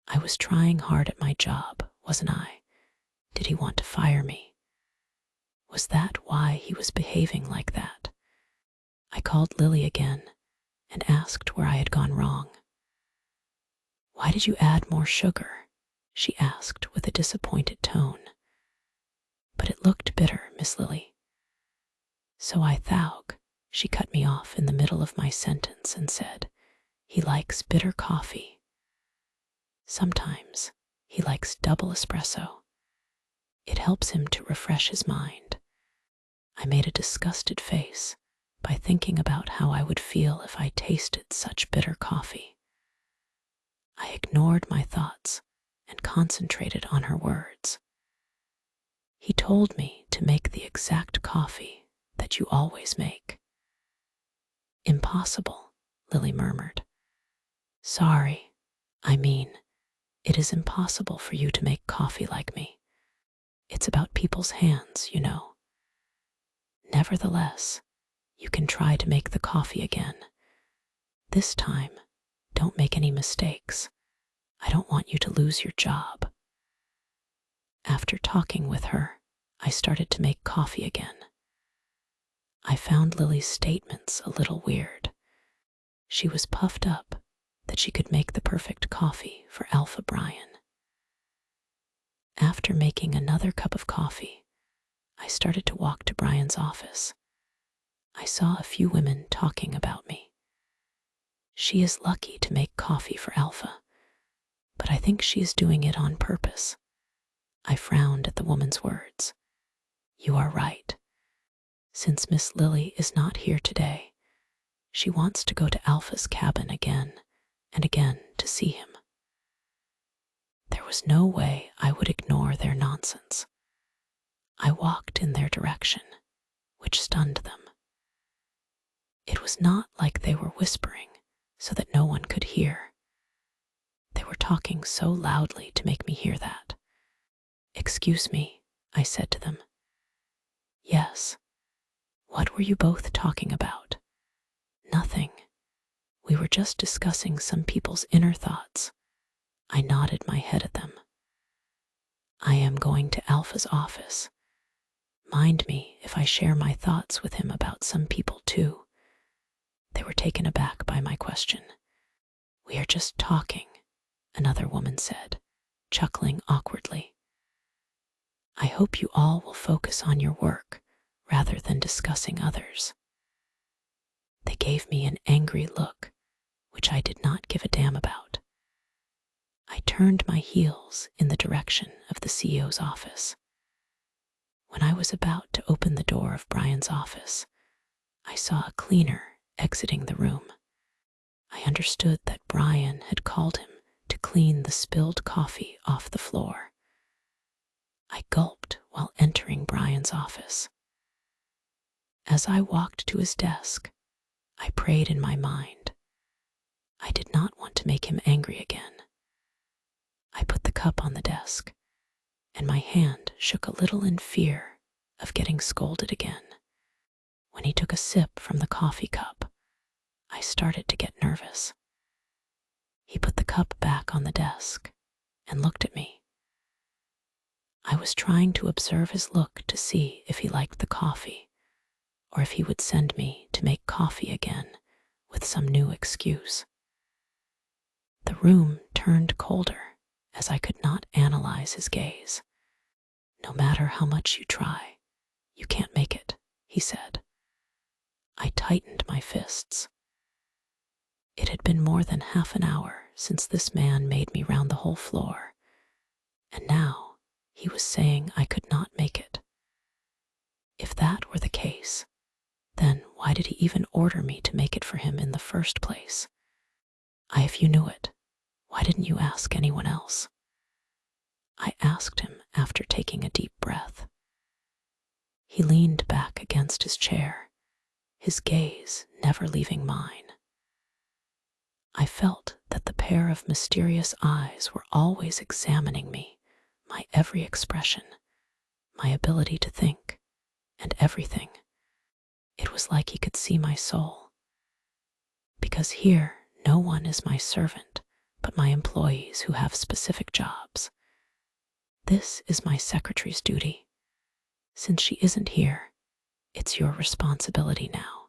I was trying hard at my job, wasn't I? Did he want to fire me? Was that why he was behaving like that? I called Lily again and asked where I had gone wrong. Why did you add more sugar? She asked with a disappointed tone. But it looked bitter, Miss Lily. So I thought. She cut me off in the middle of my sentence and said, he likes bitter coffee. Sometimes he likes double espresso. It helps him to refresh his mind. I made a disgusted face by thinking about how I would feel if I tasted such bitter coffee. I ignored my thoughts and concentrated on her words. He told me to make the exact coffee that you always make. Impossible, Lily murmured. Sorry, it is impossible for you to make coffee like me. It's about people's hands, you know. Nevertheless, you can try to make the coffee again. This time, don't make any mistakes. I don't want you to lose your job. After talking with her, I started to make coffee again. I found Lily's statements a little weird. She was puffed up that she could make the perfect coffee for Alpha Brian. After making another cup of coffee, I started to walk to Brian's office. I saw a few women talking about me. She is lucky to make coffee for Alpha, but I think she is doing it on purpose. I frowned at the woman's words. You are right. Since Miss Lily is not here today, she wants to go to Alpha's cabin again and again to see him. There was no way I would ignore their nonsense. I walked in their direction, which stunned them. It was not like they were whispering so that no one could hear. They were talking so loudly to make me hear that. Excuse me, I said to them. Yes. What were you both talking about? Nothing. We were just discussing some people's inner thoughts. I nodded my head at them. I am going to Alpha's office. Mind me if I share my thoughts with him about some people too. They were taken aback by my question. We are just talking, another woman said, chuckling awkwardly. I hope you all will focus on your work rather than discussing others. They gave me an angry look, which I did not give a damn about. I turned my heels in the direction of the CEO's office. When I was about to open the door of Brian's office, I saw a cleaner exiting the room. I understood that Brian had called him to clean the spilled coffee off the floor. I gulped while entering Brian's office. As I walked to his desk, I prayed in my mind. I did not want to make him angry again. I put the cup on the desk, and my hand shook a little in fear of getting scolded again. When he took a sip from the coffee cup, I started to get nervous. He put the cup back on the desk and looked at me. I was trying to observe his look to see if he liked the coffee, or if he would send me to make coffee again with some new excuse. The room turned colder as I could not analyze his gaze. No matter how much you try, you can't make it, he said. I tightened my fists. It had been more than half an hour since this man made me round the whole floor, and now he was saying I could not make it. If that were the case, then why did he even order me to make it for him in the first place? If you knew it, why didn't you ask anyone else? I asked him after taking a deep breath. He leaned back against his chair, his gaze never leaving mine. I felt that the pair of mysterious eyes were always examining me, my every expression, my ability to think, and everything. It was like he could see my soul. Because here, no one is my servant, but my employees who have specific jobs. This is my secretary's duty. Since she isn't here, it's your responsibility now.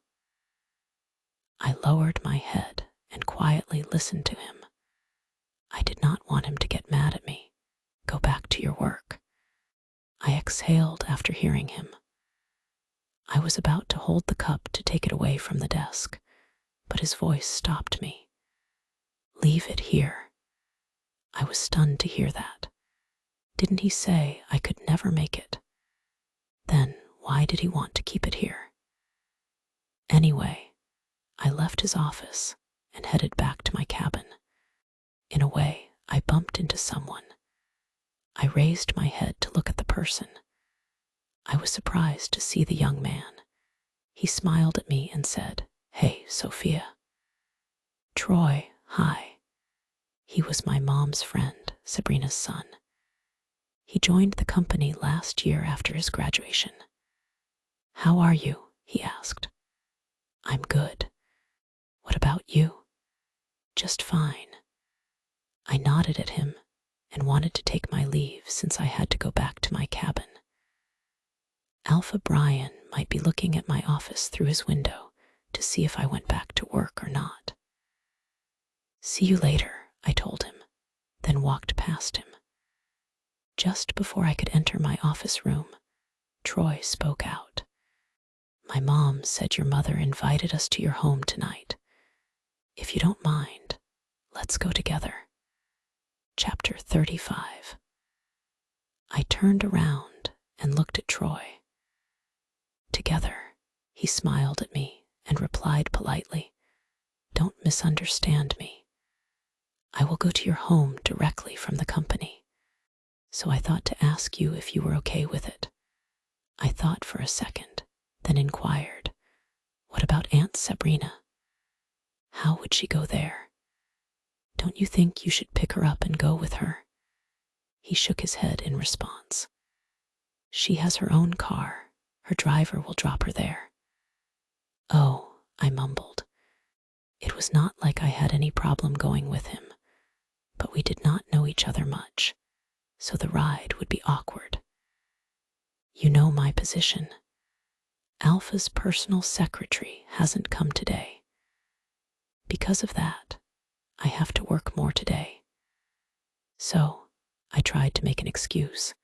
I lowered my head and quietly listened to him. I did not want him to get mad at me. Go back to your work. I exhaled after hearing him. I was about to hold the cup to take it away from the desk, but his voice stopped me. Leave it here. I was stunned to hear that. Didn't he say I could never make it? Then why did he want to keep it here? Anyway, I left his office and headed back to my cabin. In a way, I bumped into someone. I raised my head to look at the person. I was surprised to see the young man. He smiled at me and said, "Hey, Sophia." "Troy, hi." He was my mom's friend, Sabrina's son. He joined the company last year after his graduation. "How are you?" he asked. "I'm good. What about you?" "Just fine." I nodded at him and wanted to take my leave since I had to go back to my cabin. Alpha Brian might be looking at my office through his window to see if I went back to work or not. "See you later," I told him, then walked past him. Just before I could enter my office room, Troy spoke out. "My mom said your mother invited us to your home tonight. If you don't mind, let's go together." Chapter 35. I turned around and looked at Troy. "Together," he smiled at me and replied politely, "Don't misunderstand me. I will go to your home directly from the company. So I thought to ask you if you were okay with it." I thought for a second, then inquired, "What about Aunt Sabrina? How would she go there? Don't you think you should pick her up and go with her?" He shook his head in response. "She has her own car. Her driver will drop her there." "Oh," I mumbled. It was not like I had any problem going with him, but we did not know each other much, so the ride would be awkward. "You know my position. Alpha's personal secretary hasn't come today. Because of that, I have to work more today." So I tried to make an excuse.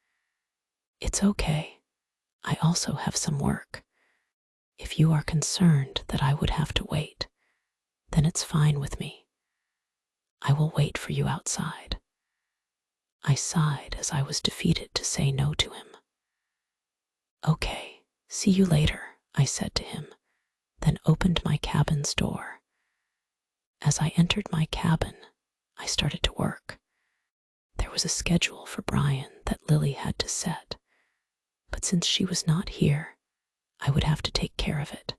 "It's okay. I also have some work. If you are concerned that I would have to wait, then it's fine with me. I will wait for you outside." I sighed as I was defeated to say no to him. "Okay, see you later," I said to him, then opened my cabin's door. As I entered my cabin, I started to work. There was a schedule for Brian that Lily had to set, but since she was not here, I would have to take care of it.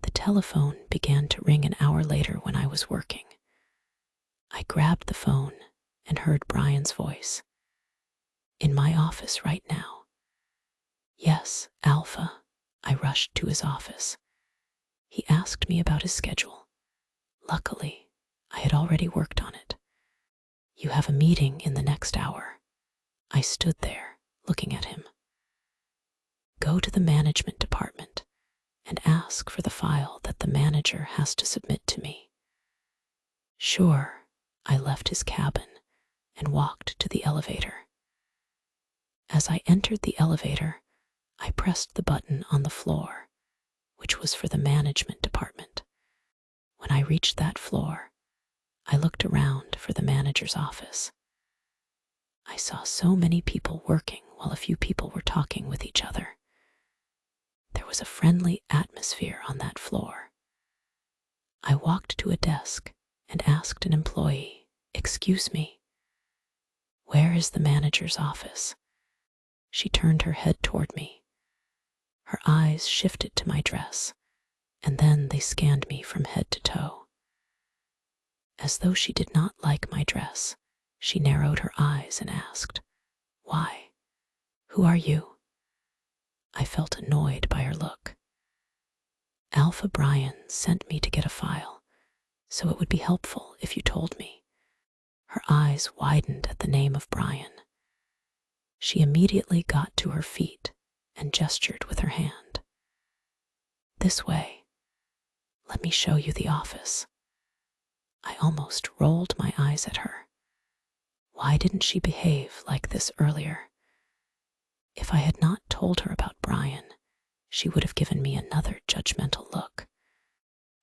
The telephone began to ring an hour later when I was working. I grabbed the phone and heard Brian's voice. "In my office right now." "Yes, Alpha." I rushed to his office. He asked me about his schedule. Luckily, I had already worked on it. "You have a meeting in the next hour." I stood there, looking at him. "Go to the management department and ask for the file that the manager has to submit to me." Sure. I left his cabin and walked to the elevator. As I entered the elevator, I pressed the button on the floor, which was for the management department. When I reached that floor, I looked around for the manager's office. I saw so many people working while a few people were talking with each other. There was a friendly atmosphere on that floor. I walked to a desk and asked an employee, "Excuse me, where is the manager's office?" She turned her head toward me. Her eyes shifted to my dress, and then they scanned me from head to toe. As though she did not like my dress, she narrowed her eyes and asked, "Why? Who are you?" I felt annoyed by her look. Alpha Brian sent me to get a file, so it would be helpful if you told me. Her eyes widened at the name of Brian. She immediately got to her feet and gestured with her hand. This way. Let me show you the office. I almost rolled my eyes at her. Why didn't she behave like this earlier? If I had not told her about Brian, she would have given me another judgmental look.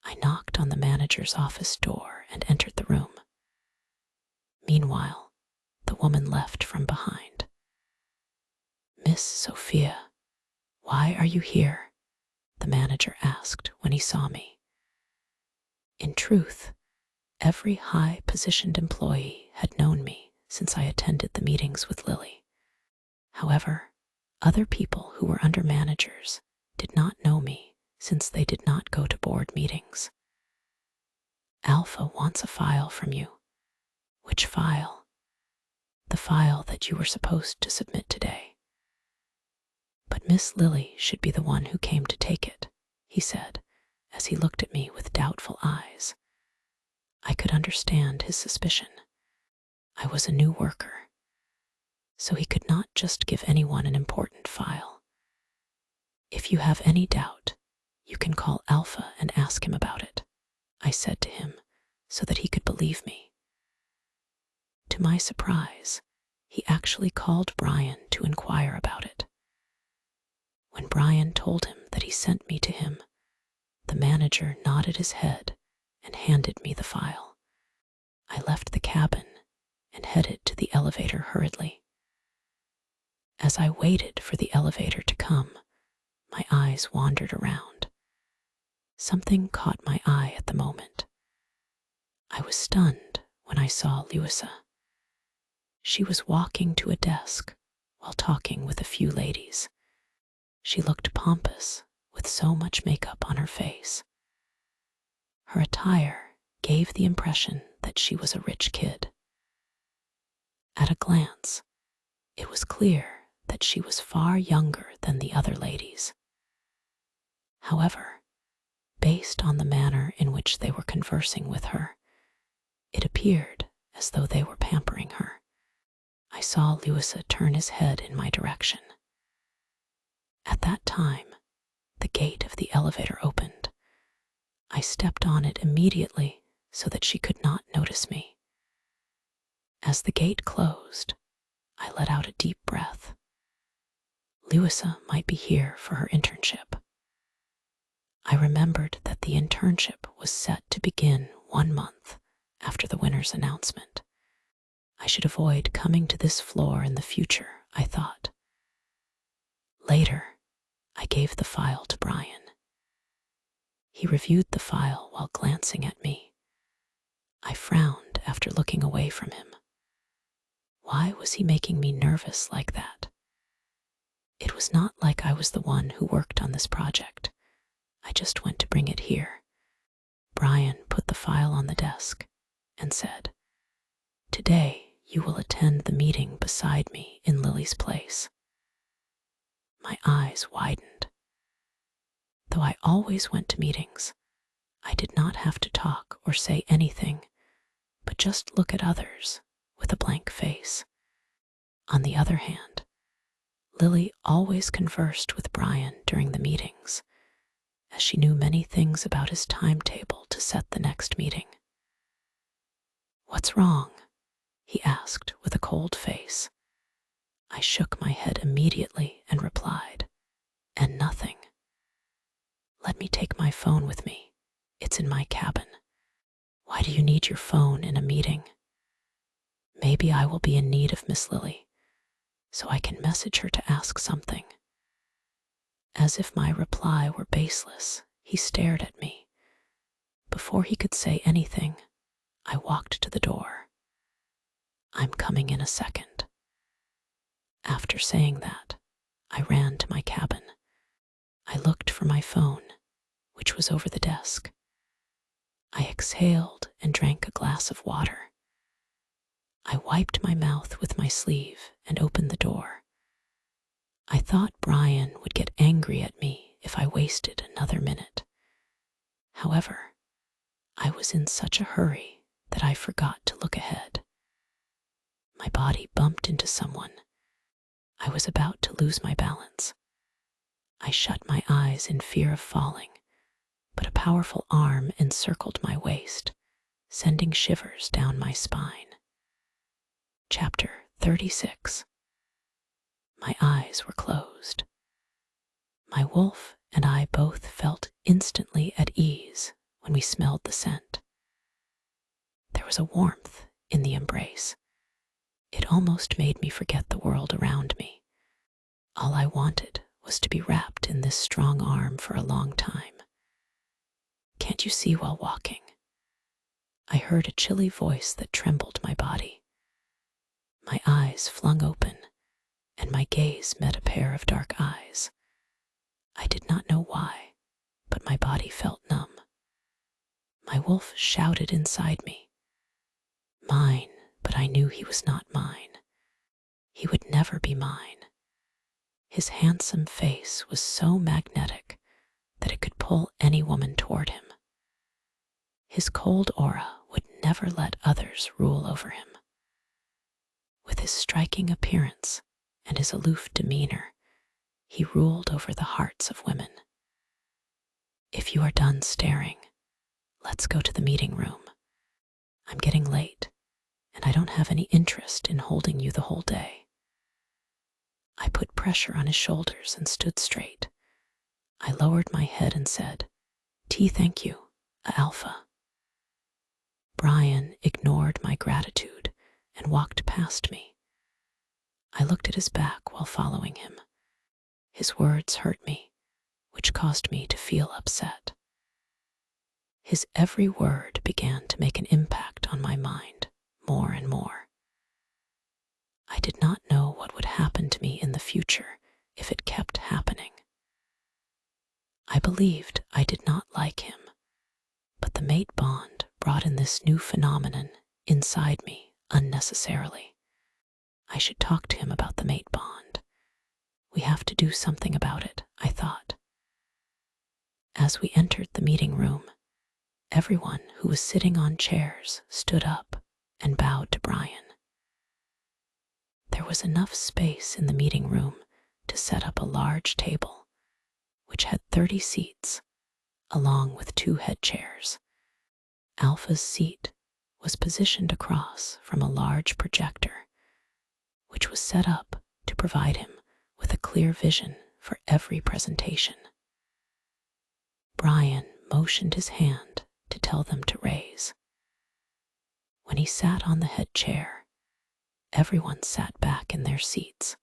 I knocked on the manager's office door and entered the room. Meanwhile, the woman left from behind. Miss Sophia, why are you here? The manager asked when he saw me. In truth, every high-positioned employee had known me since I attended the meetings with Lily. However, other people who were under managers did not know me since they did not go to board meetings. Alpha wants a file from you. Which file? The file that you were supposed to submit today. But Miss Lily should be the one who came to take it, he said, as he looked at me with doubtful eyes. I could understand his suspicion. I was a new worker, so he could not just give anyone an important file. If you have any doubt, you can call Alpha and ask him about it, I said to him so that he could believe me. To my surprise, he actually called Brian to inquire about it. When Brian told him that he sent me to him, the manager nodded his head and handed me the file. I left the cabin and headed to the elevator hurriedly. As I waited for the elevator to come, my eyes wandered around. Something caught my eye at the moment. I was stunned when I saw Louisa. She was walking to a desk while talking with a few ladies. She looked pompous with so much makeup on her face. Her attire gave the impression that she was a rich kid. At a glance, it was clear that she was far younger than the other ladies. However, based on the manner in which they were conversing with her, it appeared as though they were pampering her. I saw Louisa turn his head in my direction. At that time, the gate of the elevator opened. I stepped on it immediately so that she could not notice me. As the gate closed, I let out a deep breath. Louisa might be here for her internship. I remembered that the internship was set to begin 1 month after the winner's announcement. I should avoid coming to this floor in the future, I thought. Later, I gave the file to Brian. He reviewed the file while glancing at me. I frowned after looking away from him. Why was he making me nervous like that? It was not like I was the one who worked on this project. I just went to bring it here. Brian put the file on the desk and said, "Today you will attend the meeting beside me in Lily's place." My eyes widened. Though I always went to meetings, I did not have to talk or say anything, but just look at others with a blank face. On the other hand, Lily always conversed with Brian during the meetings, as she knew many things about his timetable to set the next meeting. "What's wrong?" he asked with a cold face. I shook my head immediately and replied, "And nothing. Let me take my phone with me. It's in my cabin." "Why do you need your phone in a meeting?" "Maybe I will be in need of Miss Lily, so I can message her to ask something." As if my reply were baseless, he stared at me. Before he could say anything, I walked to the door. "I'm coming in a second." After saying that, I ran to my cabin. I looked for my phone, which was over the desk. I exhaled and drank a glass of water. I wiped my mouth with my sleeve and opened the door. I thought Brian would get angry at me if I wasted another minute. However, I was in such a hurry that I forgot to look ahead. My body bumped into someone. I was about to lose my balance. I shut my eyes in fear of falling, but a powerful arm encircled my waist, sending shivers down my spine. Chapter 36. My eyes were closed. My wolf and I both felt instantly at ease when we smelled the scent. There was a warmth in the embrace. It almost made me forget the world around me. All I wanted was to be wrapped in this strong arm for a long time. Can't you see while walking? I heard a chilly voice that trembled my body. My eyes flung open, and my gaze met a pair of dark eyes. I did not know why, but my body felt numb. My wolf shouted inside me. Mine, but I knew he was not mine. He would never be mine. His handsome face was so magnetic that it could pull any woman toward him. His cold aura would never let others rule over him. With his striking appearance and his aloof demeanor, he ruled over the hearts of women. If you are done staring, let's go to the meeting room. I'm getting late, and I don't have any interest in holding you the whole day. I put pressure on his shoulders and stood straight. I lowered my head and said, "Tea, thank you, Alpha." Brian ignored my gratitude and walked past me. I looked at his back while following him. His words hurt me, which caused me to feel upset. His every word began to make an impact on my mind, more and more. I did not know what would happen to me in the future if it kept happening. I believed I did not like him, but the mate bond brought in this new phenomenon inside me unnecessarily. I should talk to him about the mate bond. We have to do something about it, I thought. As we entered the meeting room, everyone who was sitting on chairs stood up and bowed to Brian. There was enough space in the meeting room to set up a large table, which had 30 seats, along with 2 head chairs. Alpha's seat was positioned across from a large projector, which was set up to provide him with a clear vision for every presentation. Brian motioned his hand to tell them to raise. When he sat on the head chair, everyone sat back in their seats.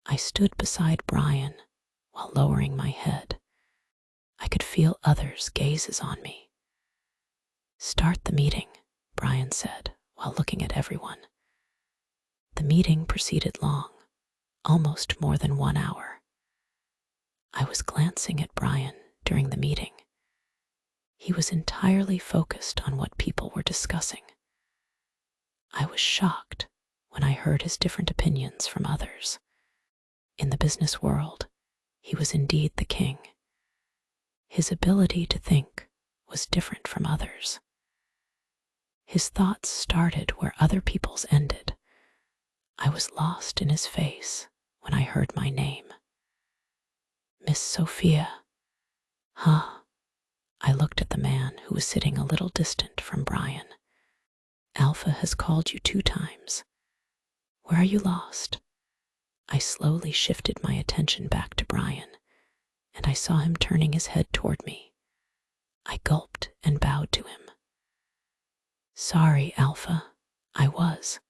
I stood beside Brian while lowering my head. I could feel others' gazes on me. "Start the meeting," Brian said while looking at everyone. The meeting proceeded long, almost more than 1 hour. I was glancing at Brian during the meeting. He was entirely focused on what people were discussing. I was shocked when I heard his different opinions from others. In the business world, he was indeed the king. His ability to think was different from others. His thoughts started where other people's ended. I was lost in his face when I heard my name. "Miss Sophia." Huh? I looked at the man who was sitting a little distant from Brian. "Alpha has called you 2 times. Where are you lost?" I slowly shifted my attention back to Brian, and I saw him turning his head toward me. I gulped and bowed to him. "Sorry, Alpha, I was."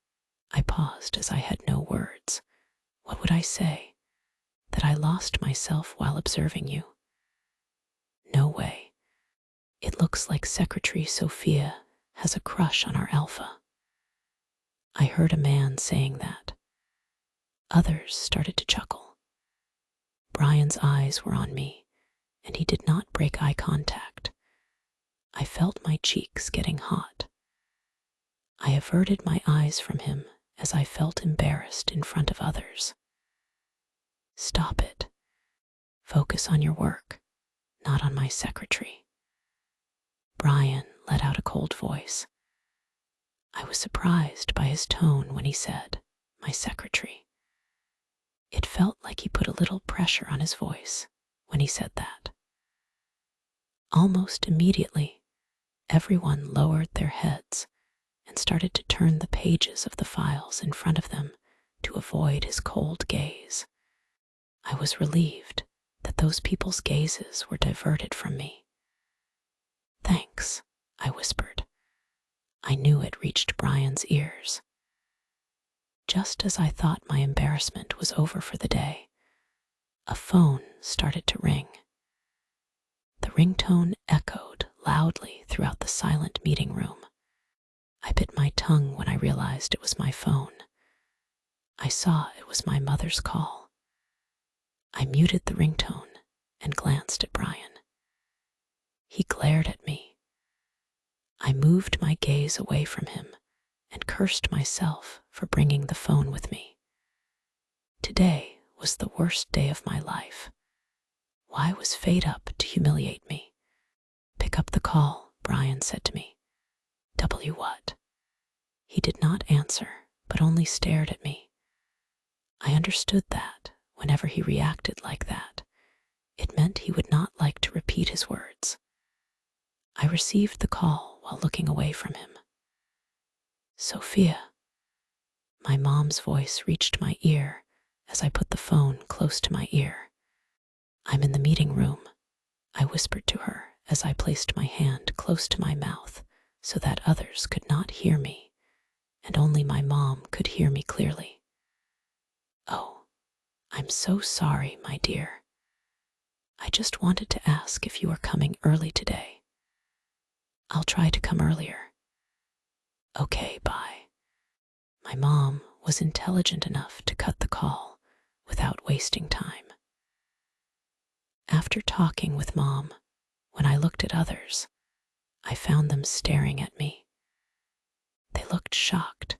I paused as I had no words. What would I say? That I lost myself while observing you? No way. It looks like Secretary Sophia has a crush on our Alpha. I heard a man saying that. Others started to chuckle. Brian's eyes were on me, and he did not break eye contact. I felt my cheeks getting hot. I averted my eyes from him as I felt embarrassed in front of others. "Stop it. Focus on your work, not on my secretary." Brian let out a cold voice. I was surprised by his tone when he said, "My secretary." It felt like he put a little pressure on his voice when he said that. Almost immediately, everyone lowered their heads and started to turn the pages of the files in front of them to avoid his cold gaze. I was relieved that those people's gazes were diverted from me. "Thanks," I whispered. I knew it reached Brian's ears. Just as I thought my embarrassment was over for the day, a phone started to ring. The ringtone echoed loudly throughout the silent meeting room. I bit my tongue when I realized it was my phone. I saw it was my mother's call. I muted the ringtone and glanced at Brian. He glared at me. I moved my gaze away from him and cursed myself for bringing the phone with me. Today was the worst day of my life. Why was fate up to humiliate me? "Pick up the call," Brian said to me. "W what?" He did not answer, but only stared at me. I understood that whenever he reacted like that, it meant he would not like to repeat his words. I received the call while looking away from him. "Sophia." My mom's voice reached my ear as I put the phone close to my ear. "I'm in the meeting room," I whispered to her as I placed my hand close to my mouth so that others could not hear me, and only my mom could hear me clearly. "Oh, I'm so sorry, my dear. I just wanted to ask if you are coming early today." "I'll try to come earlier." "Okay, bye." My mom was intelligent enough to cut the call without wasting time. After talking with Mom, when I looked at others, I found them staring at me. They looked shocked.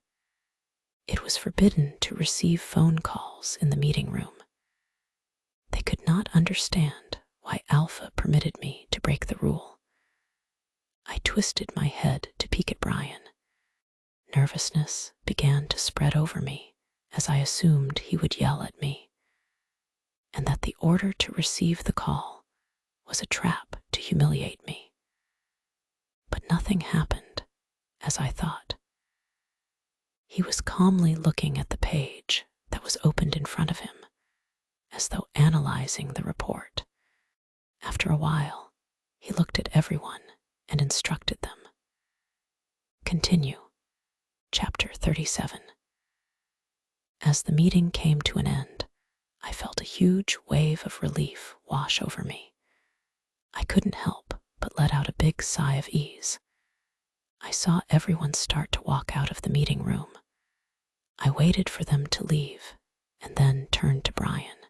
It was forbidden to receive phone calls in the meeting room. They could not understand why Alpha permitted me to break the rule. I twisted my head to peek at Brian. Nervousness began to spread over me as I assumed he would yell at me, and that the order to receive the call was a trap to humiliate me. But nothing happened, as I thought. He was calmly looking at the page that was opened in front of him, as though analyzing the report. After a while, he looked at everyone and instructed them. "Continue." Chapter 37. As the meeting came to an end, I felt a huge wave of relief wash over me. I couldn't help but let out a big sigh of ease. I saw everyone start to walk out of the meeting room. I waited for them to leave and then turned to Brian.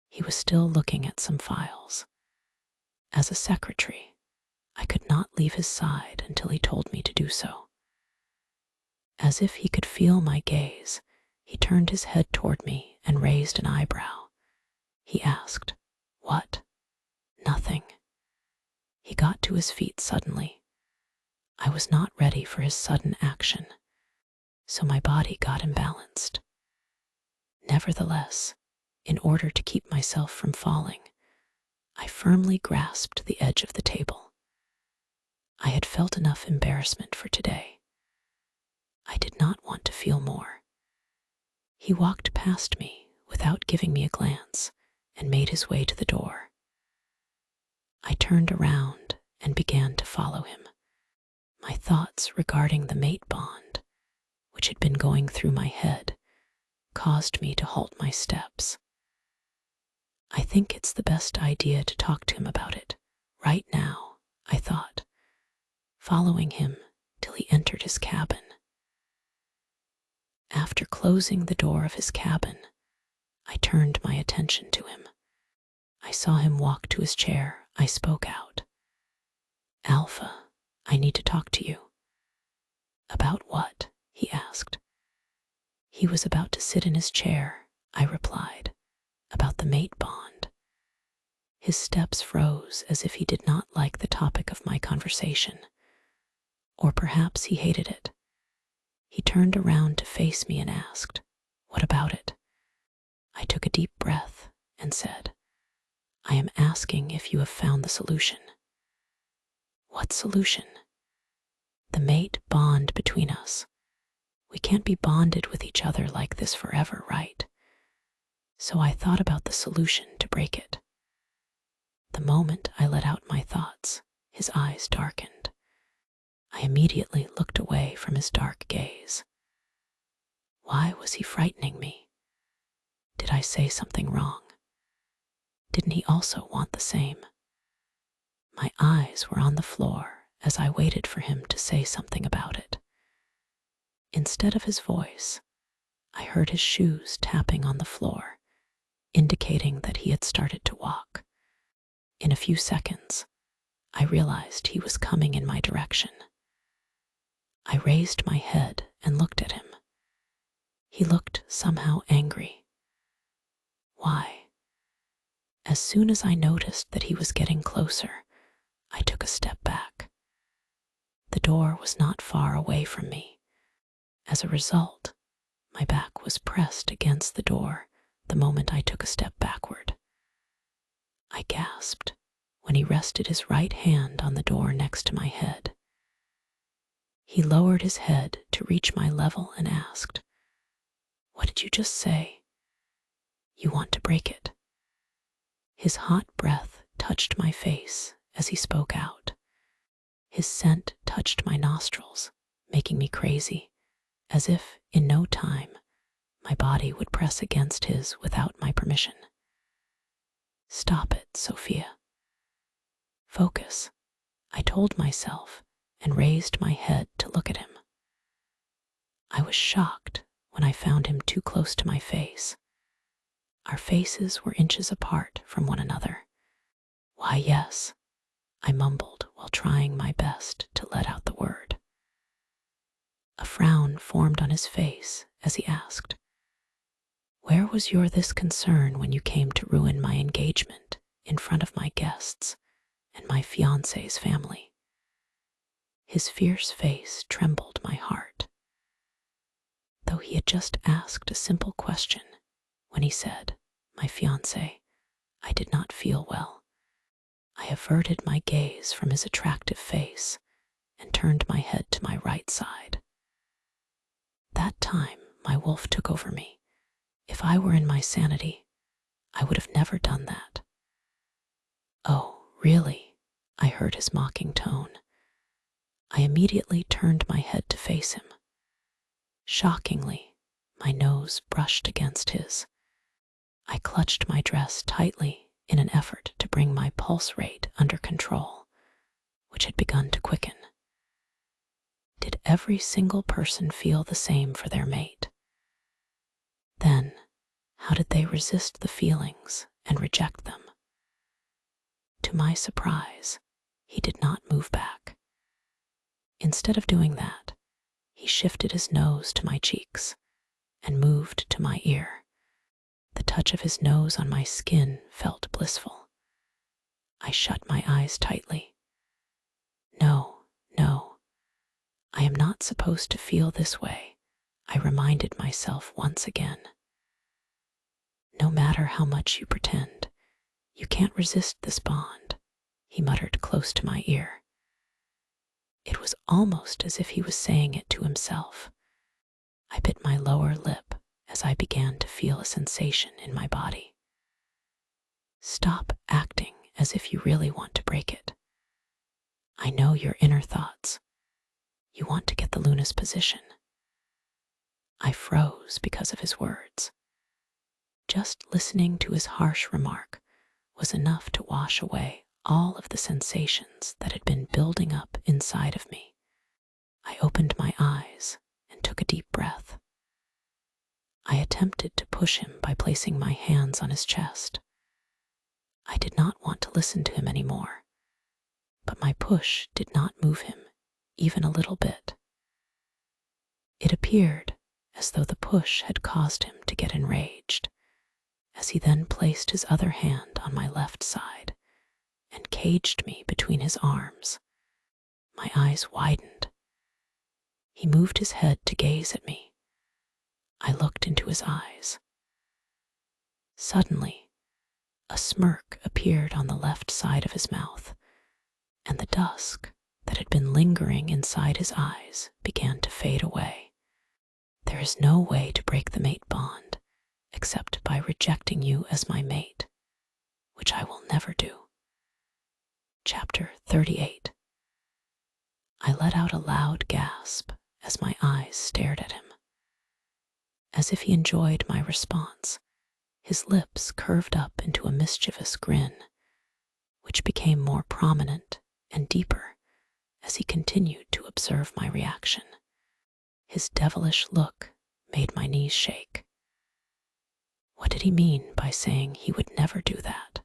He was still looking at some files. As a secretary, I could not leave his side until he told me to do so. As if he could feel my gaze, he turned his head toward me and raised an eyebrow. He asked, "What?" "Nothing." He got to his feet suddenly. I was not ready for his sudden action, so my body got imbalanced. Nevertheless, in order to keep myself from falling, I firmly grasped the edge of the table. I had felt enough embarrassment for today. I did not want to feel more. He walked past me without giving me a glance and made his way to the door. I turned around and began to follow him. My thoughts regarding the mate bond, which had been going through my head, caused me to halt my steps. I think it's the best idea to talk to him about it right now, I thought, following him till he entered his cabin. After closing the door of his cabin, I turned my attention to him. I saw him walk to his chair. I spoke out. "Alpha, I need to talk to you." "About what?" he asked. He was about to sit in his chair, I replied. "About the mate bond." His steps froze as if he did not like the topic of my conversation. Or perhaps he hated it. He turned around to face me and asked, "What about it?" I took a deep breath and said, "I am asking if you have found the solution." "What solution?" "The mate bond between us. We can't be bonded with each other like this forever, right? So I thought about the solution to break it." The moment I let out my thoughts, his eyes darkened. I immediately looked away from his dark gaze. Why was he frightening me? Did I say something wrong? Didn't he also want the same? My eyes were on the floor as I waited for him to say something about it. Instead of his voice, I heard his shoes tapping on the floor, indicating that he had started to walk. In a few seconds, I realized he was coming in my direction. I raised my head and looked at him. He looked somehow angry. Why? As soon as I noticed that he was getting closer, I took a step back. The door was not far away from me. As a result, my back was pressed against the door the moment I took a step backward. I gasped when he rested his right hand on the door next to my head. He lowered his head to reach my level and asked, "What did you just say?" "You want to break it." His hot breath touched my face as he spoke out. His scent touched my nostrils, making me crazy, as if, in no time, my body would press against his without my permission. "Stop it, Sophia. Focus," I told myself and raised my head to look at him. I was shocked when I found him too close to my face. Our faces were inches apart from one another. "Why, yes," I mumbled while trying my best to let out the word. A frown formed on his face as he asked, "Where was your this concern when you came to ruin my engagement in front of my guests and my fiancé's family?" His fierce face trembled my heart. Though he had just asked a simple question, when he said, "my fiancé," I did not feel well. I averted my gaze from his attractive face and turned my head to my right side. That time, my wolf took over me. If I were in my sanity, I would have never done that. "Oh, really?" I heard his mocking tone. I immediately turned my head to face him. Shockingly, my nose brushed against his. I clutched my dress tightly in an effort to bring my pulse rate under control, which had begun to quicken. Did every single person feel the same for their mate? Then, how did they resist the feelings and reject them? To my surprise, he did not move back. Instead of doing that, he shifted his nose to my cheeks and moved to my ear. The touch of his nose on my skin felt blissful. I shut my eyes tightly. No, I am not supposed to feel this way, I reminded myself once again. No matter how much you pretend, you can't resist this bond, he muttered close to my ear. It was almost as if he was saying it to himself. I bit my lower lip as I began to feel a sensation in my body. Stop acting as if you really want to break it. I know your inner thoughts. You want to get the Luna's position. I froze because of his words. Just listening to his harsh remark was enough to wash away all of the sensations that had been building up inside of me. I opened my eyes and took a deep breath. I attempted to push him by placing my hands on his chest. I did not want to listen to him anymore, but my push did not move him even a little bit. It appeared as though the push had caused him to get enraged, as he then placed his other hand on my left side and caged me between his arms. My eyes widened. He moved his head to gaze at me. I looked into his eyes. Suddenly, a smirk appeared on the left side of his mouth, and the dusk that had been lingering inside his eyes began to fade away. There is no way to break the mate bond except by rejecting you as my mate, which I will never do. Chapter 38. I let out a loud gasp as my eyes stared at him. As if he enjoyed my response, his lips curved up into a mischievous grin, which became more prominent and deeper as he continued to observe my reaction. His devilish look made my knees shake. What did he mean by saying he would never do that?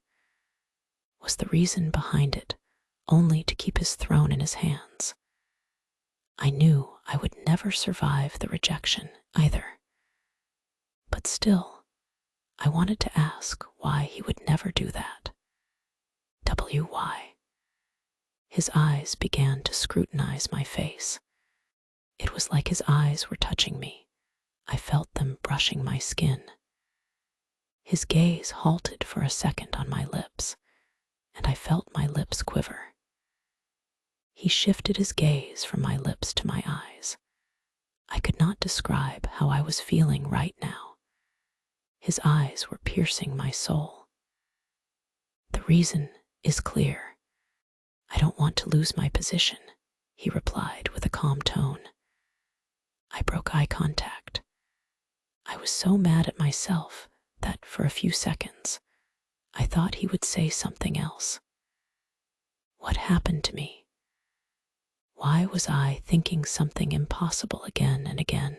Was the reason behind it only to keep his throne in his hands? I knew I would never survive the rejection either. But still, I wanted to ask why he would never do that. Why? His eyes began to scrutinize my face. It was like his eyes were touching me. I felt them brushing my skin. His gaze halted for a second on my lips, and I felt my lips quiver. He shifted his gaze from my lips to my eyes. I could not describe how I was feeling right now. His eyes were piercing my soul. The reason is clear. I don't want to lose my position, he replied with a calm tone. I broke eye contact. I was so mad at myself that for a few seconds, I thought he would say something else. What happened to me? Why was I thinking something impossible again and again?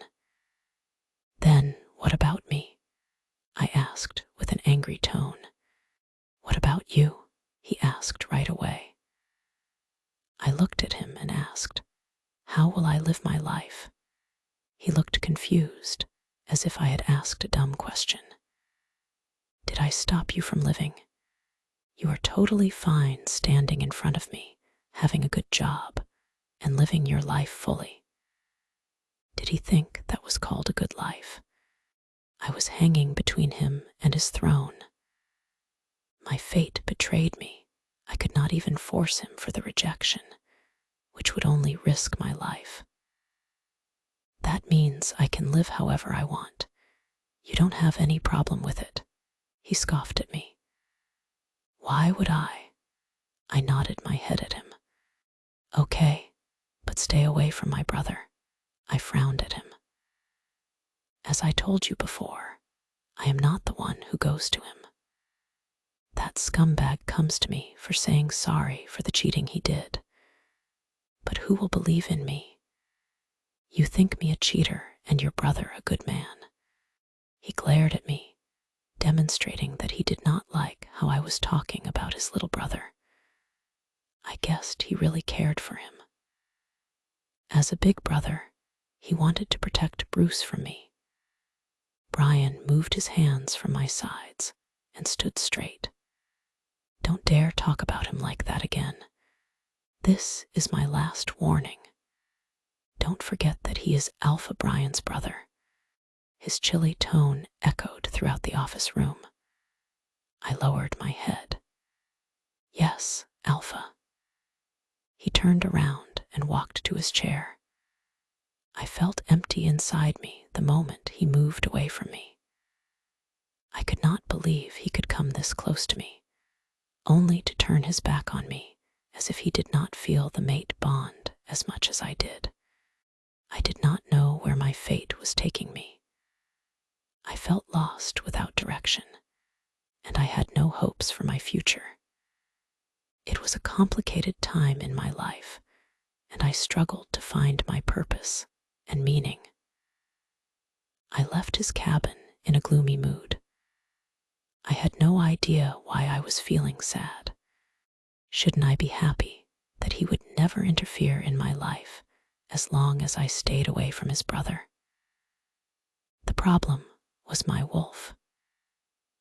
Then, what about me? I asked with an angry tone. What about you? He asked right away. I looked at him and asked, how will I live my life? He looked confused, as if I had asked a dumb question. Did I stop you from living? You are totally fine standing in front of me, having a good job, and living your life fully. Did he think that was called a good life? I was hanging between him and his throne. My fate betrayed me. I could not even force him for the rejection, which would only risk my life. That means I can live however I want. You don't have any problem with it. He scoffed at me. Why would I? I nodded my head at him. Okay, but stay away from my brother. I frowned at him. As I told you before, I am not the one who goes to him. That scumbag comes to me for saying sorry for the cheating he did. But who will believe in me? You think me a cheater and your brother a good man. He glared at me, demonstrating that he did not like how I was talking about his little brother. I guessed he really cared for him. As a big brother, he wanted to protect Bruce from me. Brian moved his hands from my sides and stood straight. Don't dare talk about him like that again. This is my last warning. Don't forget that he is Alpha Brian's brother. His chilly tone echoed throughout the office room. I lowered my head. Yes, Alpha. He turned around and walked to his chair. I felt empty inside me the moment he moved away from me. I could not believe he could come this close to me, only to turn his back on me as if he did not feel the mate bond as much as I did. I did not know where my fate was taking me. I felt lost without direction, and I had no hopes for my future. It was a complicated time in my life, and I struggled to find my purpose and meaning. I left his cabin in a gloomy mood. I had no idea why I was feeling sad. Shouldn't I be happy that he would never interfere in my life as long as I stayed away from his brother? The problem was my wolf.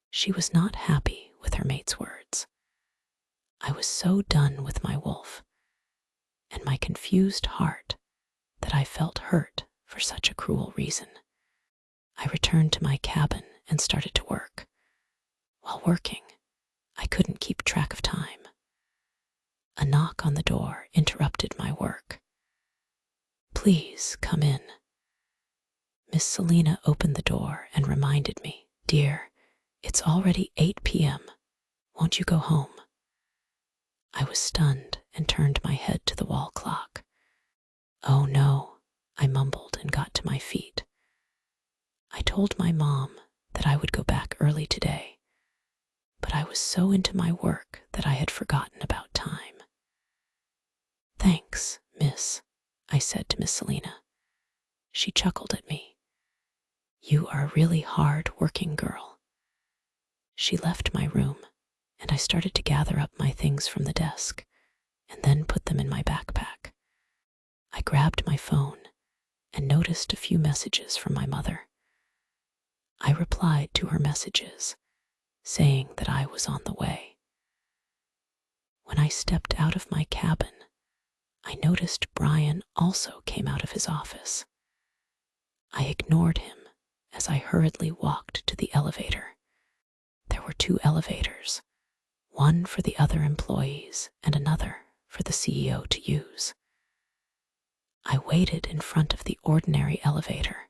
She was not happy with her mate's words. I was so done with my wolf and my confused heart that I felt hurt for such a cruel reason. I returned to my cabin and started to work. While working, I couldn't keep track of time. A knock on the door interrupted my work. "Please come in." Miss Selina opened the door and reminded me, "Dear, it's already 8 p.m. Won't you go home?" I was stunned and turned my head to the wall clock. "Oh no," I mumbled and got to my feet. I told my mom that I would go back early today, but I was so into my work that I had forgotten about time. "Thanks, miss," I said to Miss Selina. She chuckled at me. "You are a really hard-working girl." She left my room, and I started to gather up my things from the desk and then put them in my backpack. I grabbed my phone and noticed a few messages from my mother. I replied to her messages, saying that I was on the way. When I stepped out of my cabin, I noticed Brian also came out of his office. I ignored him as I hurriedly walked to the elevator. There were 2 elevators, one for the other employees and another for the CEO to use. I waited in front of the ordinary elevator.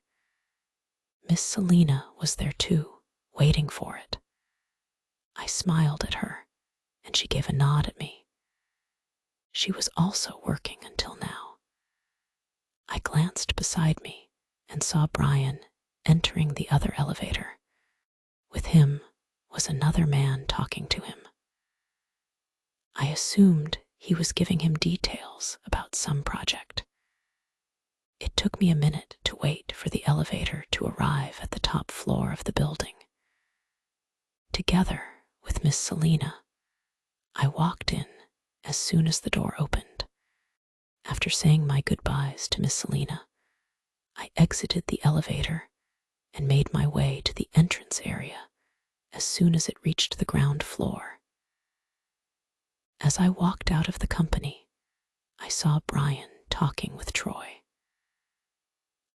Miss Selina was there too, waiting for it. I smiled at her, and she gave a nod at me. She was also working until now. I glanced beside me and saw Brian entering the other elevator. With him was another man talking to him. I assumed he was giving him details about some project. It took me a minute to wait for the elevator to arrive at the top floor of the building. Together with Miss Selina, I walked in as soon as the door opened. After saying my goodbyes to Miss Selina, I exited the elevator and made my way to the entrance area as soon as it reached the ground floor. As I walked out of the company, I saw Brian talking with Troy.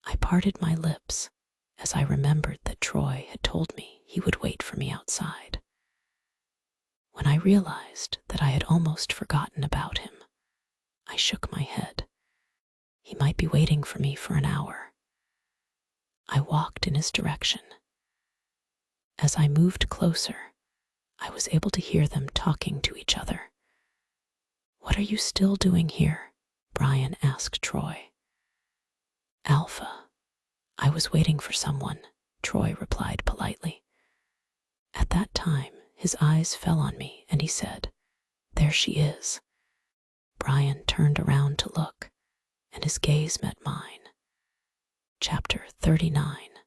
I parted my lips as I remembered that Troy had told me he would wait for me outside. When I realized that I had almost forgotten about him, I shook my head. He might be waiting for me for an hour. I walked in his direction. As I moved closer, I was able to hear them talking to each other. "What are you still doing here?" Brian asked Troy. "Alpha, I was waiting for someone," Troy replied politely. At that time, his eyes fell on me and he said, "There she is." Brian turned around to look, and his gaze met mine. Chapter 39.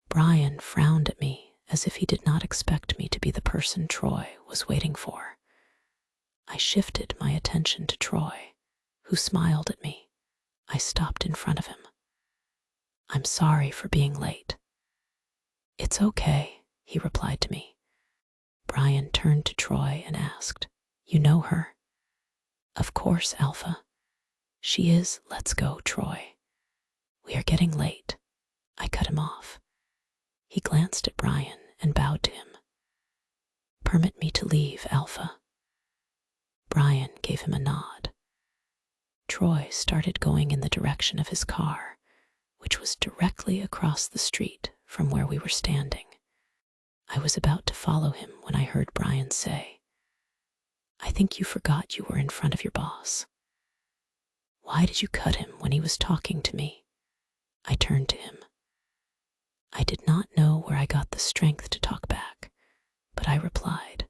Brian frowned at me as if he did not expect me to be the person Troy was waiting for. I shifted my attention to Troy, who smiled at me. I stopped in front of him. "I'm sorry for being late." "It's okay," he replied to me. Brian turned to Troy and asked, "You know her?" "Of course, Alpha." "She is. Let's go, Troy." "We are getting late." I cut him off. He glanced at Brian and bowed to him. "Permit me to leave, Alpha." Brian gave him a nod. Troy started going in the direction of his car, which was directly across the street from where we were standing. I was about to follow him when I heard Brian say, "I think you forgot you were in front of your boss." "Why did you cut him when he was talking to me?" I turned to him. I did not know where I got the strength to talk back, but I replied,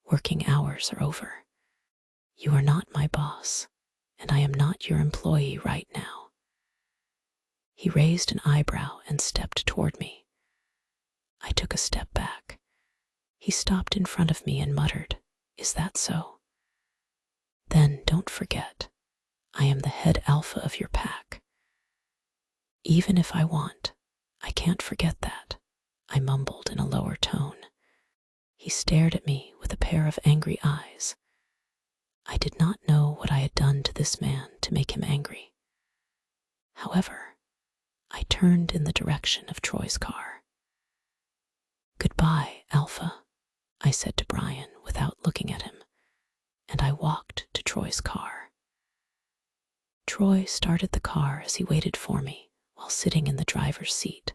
"Working hours are over. You are not my boss, and I am not your employee right now." He raised an eyebrow and stepped toward me. I took a step back. He stopped in front of me and muttered, "Is that so? Then don't forget, I am the head alpha of your pack." "Even if I want, I can't forget that," I mumbled in a lower tone. He stared at me with a pair of angry eyes. I did not know what I had done to this man to make him angry. However, I turned in the direction of Troy's car. "Goodbye, Alpha," I said to Brian without looking at him, and I walked to Troy's car. Troy started the car as he waited for me while sitting in the driver's seat.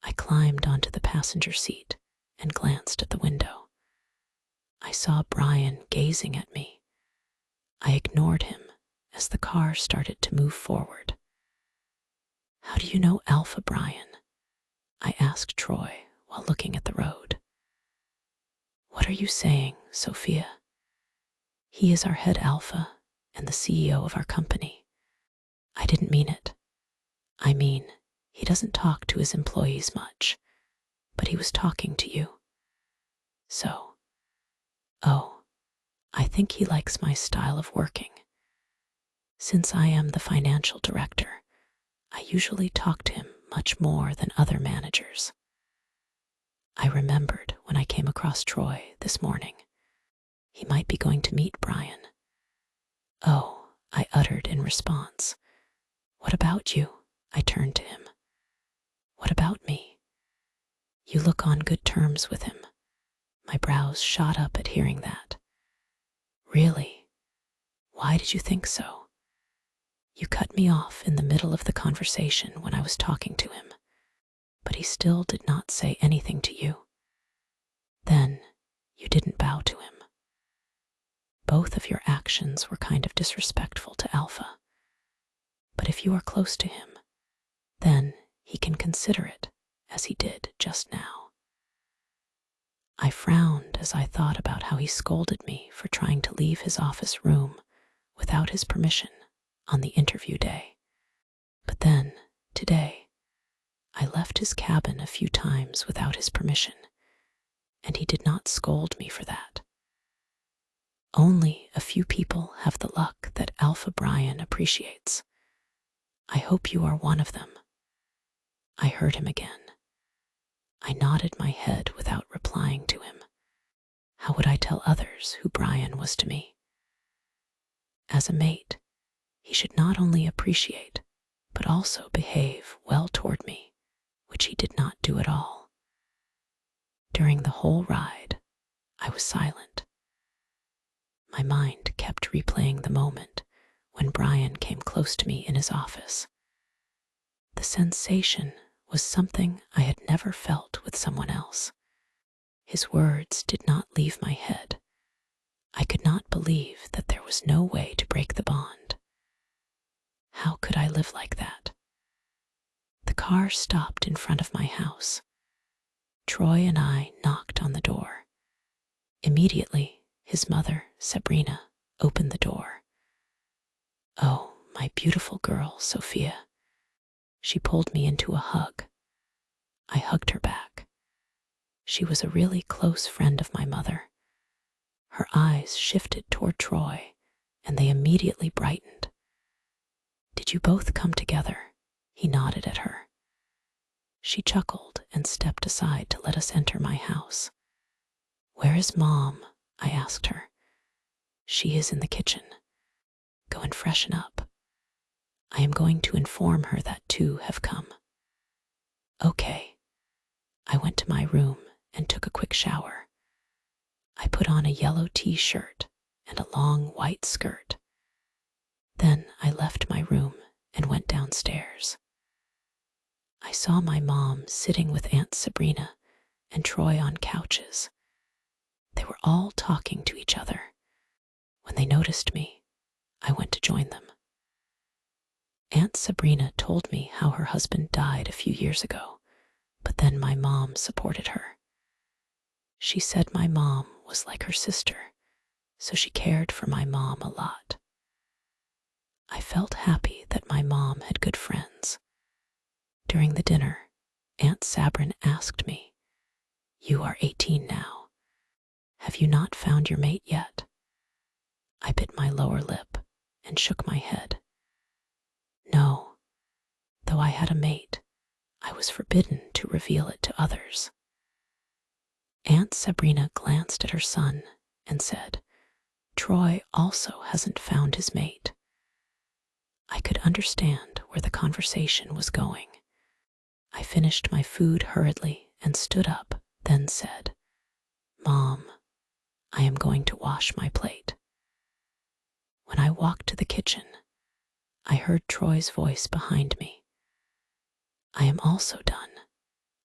I climbed onto the passenger seat and glanced at the window. I saw Brian gazing at me. I ignored him as the car started to move forward. "How do you know Alpha, Brian?" I asked Troy while looking at the road. "What are you saying, Sophia? He is our head alpha and the CEO of our company." "I didn't mean it. I mean, he doesn't talk to his employees much, but he was talking to you. So, oh, I think he likes my style of working. Since I am the financial director, I usually talk to him much more than other managers." I remembered when I came across Troy this morning. He might be going to meet Brian. "Oh," I uttered in response. "What about you?" I turned to him. "What about me?" "You look on good terms with him." My brows shot up at hearing that. "Really? Why did you think so?" "You cut me off in the middle of the conversation when I was talking to him, but he still did not say anything to you. Then you didn't bow to him. Both of your actions were kind of disrespectful to Alpha. But if you are close to him, then he can consider it, as he did just now." I frowned as I thought about how he scolded me for trying to leave his office room without his permission on the interview day. But then, today, I left his cabin a few times without his permission, and he did not scold me for that. Only a few people have the luck that Alpha Brian appreciates. I hope you are one of them. I heard him again. I nodded my head without replying to him. How would I tell others who Brian was to me? As a mate, he should not only appreciate, but also behave well toward me, which he did not do at all. During the whole ride, I was silent. My mind kept replaying the moment when Brian came close to me in his office. The sensation was something I had never felt with someone else. His words did not leave my head. I could not believe that there was no way to break the bond. How could I live like that? The car stopped in front of my house. Troy and I knocked on the door. Immediately, his mother, Sabrina, opened the door. "Oh, my beautiful girl, Sophia." She pulled me into a hug. I hugged her back. She was a really close friend of my mother. Her eyes shifted toward Troy, and they immediately brightened. "Did you both come together?" He nodded at her. She chuckled and stepped aside to let us enter my house. "Where is Mom?" I asked her. "She is in the kitchen. Go and freshen up. I am going to inform her that two have come." "Okay." I went to my room and took a quick shower. I put on a yellow t-shirt and a long white skirt. Then I left my room and went downstairs. I saw my mom sitting with Aunt Sabrina and Troy on couches. They were all talking to each other. When they noticed me, I went to join them. Aunt Sabrina told me how her husband died a few years ago, but then my mom supported her. She said my mom was like her sister, so she cared for my mom a lot. I felt happy that my mom had good friends. During the dinner, Aunt Sabrin asked me, "You are 18 now. Have you not found your mate yet?" I bit my lower lip and shook my head. No, though I had a mate, I was forbidden to reveal it to others. Aunt Sabrina glanced at her son and said, "Troy also hasn't found his mate." I could understand where the conversation was going. I finished my food hurriedly and stood up, then said, "Mom, I am going to wash my plate." When I walked to the kitchen, I heard Troy's voice behind me. "I am also done.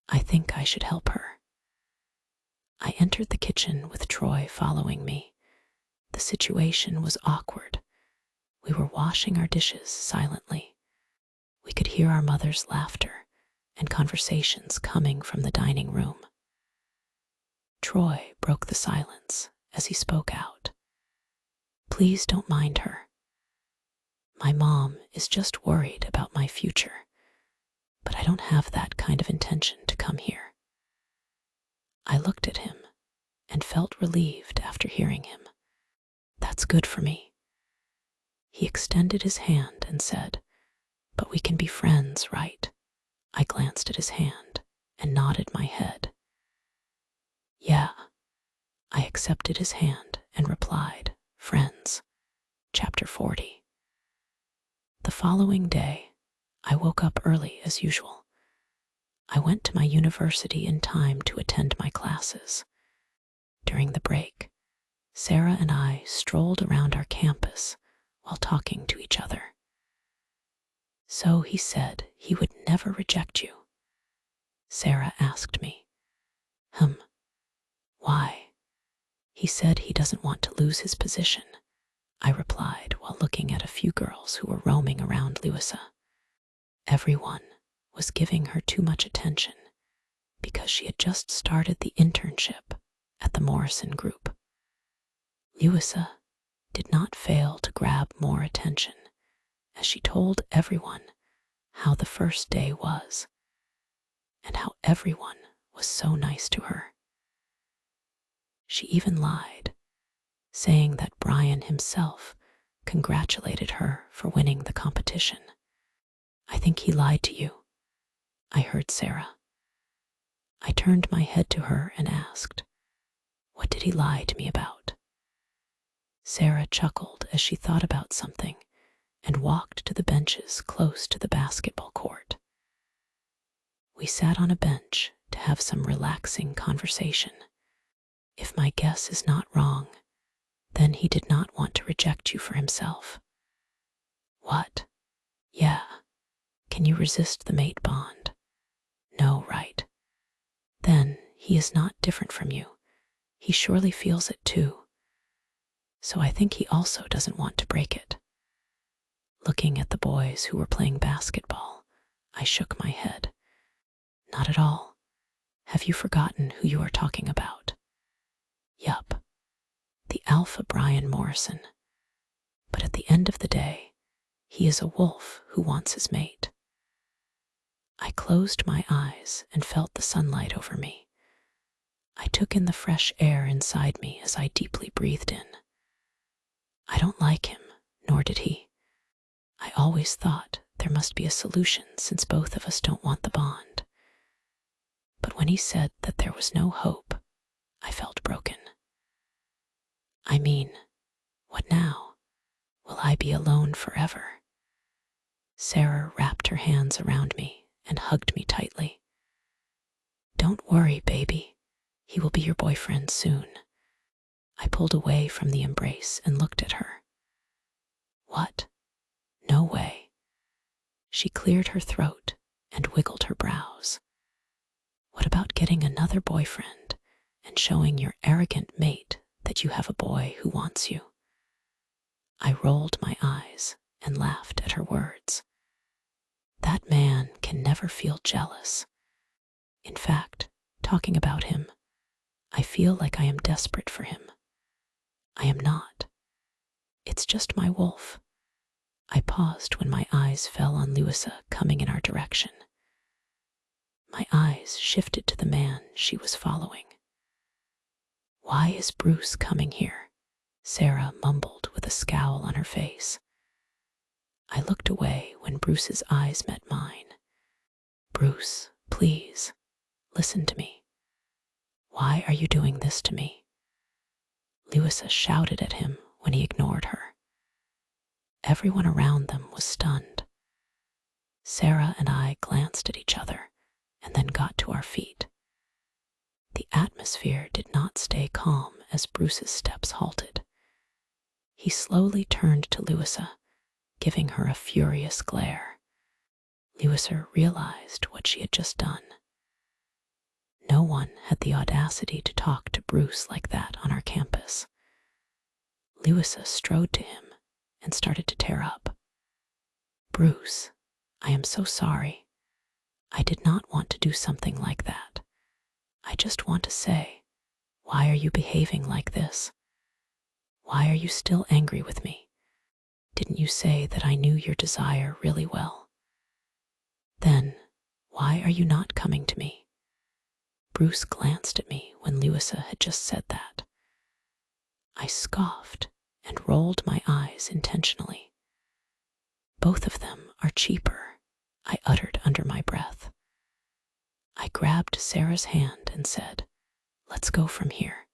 I think I should help her." I entered the kitchen with Troy following me. The situation was awkward. We were washing our dishes silently. We could hear our mother's laughter and conversations coming from the dining room. Troy broke the silence as he spoke out. "Please don't mind her. My mom is just worried about my future, but I don't have that kind of intention to come here." I looked at him and felt relieved after hearing him. "That's good for me." He extended his hand and said, "But we can be friends, right?" I glanced at his hand and nodded my head. "Yeah." I accepted his hand and replied, "Friends." Chapter 40. The following day, I woke up early as usual. I went to my university in time to attend my classes. During the break, Sarah and I strolled around our campus while talking to each other. "So he said he would never reject you?" Sarah asked me. Why?" "He said he doesn't want to lose his position," I replied while looking at a few girls who were roaming around Louisa. Everyone was giving her too much attention because she had just started the internship at the Morrison Group. Louisa did not fail to grab more attention as she told everyone how the first day was and how everyone was so nice to her. She even lied, saying that Brian himself congratulated her for winning the competition. "I think he lied to you," I heard Sarah. I turned my head to her and asked, "What did he lie to me about?" Sarah chuckled as she thought about something and walked to the benches close to the basketball court. We sat on a bench to have some relaxing conversation. If my guess is not wrong, then he did not want to reject you for himself. What? Yeah. Can you resist the mate bond? No, right. Then he is not different from you. He surely feels it too. So I think he also doesn't want to break it. Looking at the boys who were playing basketball, I shook my head. Not at all. Have you forgotten who you are talking about? Yup. The Alpha Brian Morrison. But at the end of the day, he is a wolf who wants his mate. I closed my eyes and felt the sunlight over me. I took in the fresh air inside me as I deeply breathed in. I don't like him, nor did he. I always thought there must be a solution since both of us don't want the bond. But when he said that there was no hope, I felt broken. I mean, what now? Will I be alone forever? Sarah wrapped her hands around me and hugged me tightly. Don't worry, baby. He will be your boyfriend soon. I pulled away from the embrace and looked at her. What? No way. She cleared her throat and wiggled her brows. What about getting another boyfriend and showing your arrogant mate that you have a boy who wants you? I rolled my eyes and laughed at her words. That man can never feel jealous. In fact, talking about him, I feel like I am desperate for him. I am not. It's just my wolf. I paused when my eyes fell on Louisa coming in our direction. My eyes shifted to the man she was following. Why is Bruce coming here? Sarah mumbled with a scowl on her face. I looked away when Bruce's eyes met mine. Bruce, please, listen to me. Why are you doing this to me? Louisa shouted at him when he ignored her. Everyone around them was stunned. Sarah and I glanced at each other and then got to our feet. The atmosphere did not stay calm as Bruce's steps halted. He slowly turned to Louisa, giving her a furious glare. Louisa realized what she had just done. No one had the audacity to talk to Bruce like that on our campus. Louisa strode to him and started to tear up. Bruce, I am so sorry. I did not want to do something like that. I just want to say, why are you behaving like this? Why are you still angry with me? Didn't you say that I knew your desire really well? Then, why are you not coming to me? Bruce glanced at me when Louisa had just said that. I scoffed and rolled my eyes intentionally. Both of them are cheaper, I uttered under my breath. I grabbed Sarah's hand and said, let's go from here.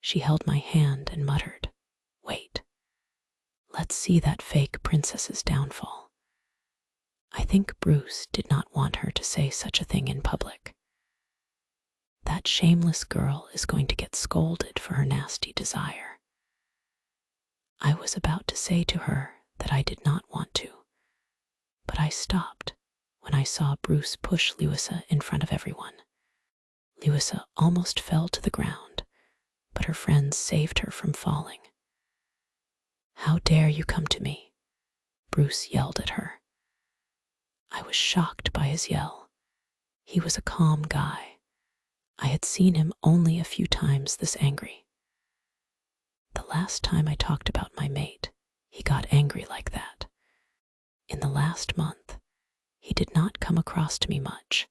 She held my hand and muttered, wait. Let's see that fake princess's downfall. I think Bruce did not want her to say such a thing in public. That shameless girl is going to get scolded for her nasty desire. I was about to say to her that I did not want to, but I stopped when I saw Bruce push Louisa in front of everyone. Louisa almost fell to the ground, but her friends saved her from falling. How dare you come to me? Bruce yelled at her. I was shocked by his yell. He was a calm guy. I had seen him only a few times this angry. The last time I talked about my mate, he got angry like that. In the last month, he did not come across to me much,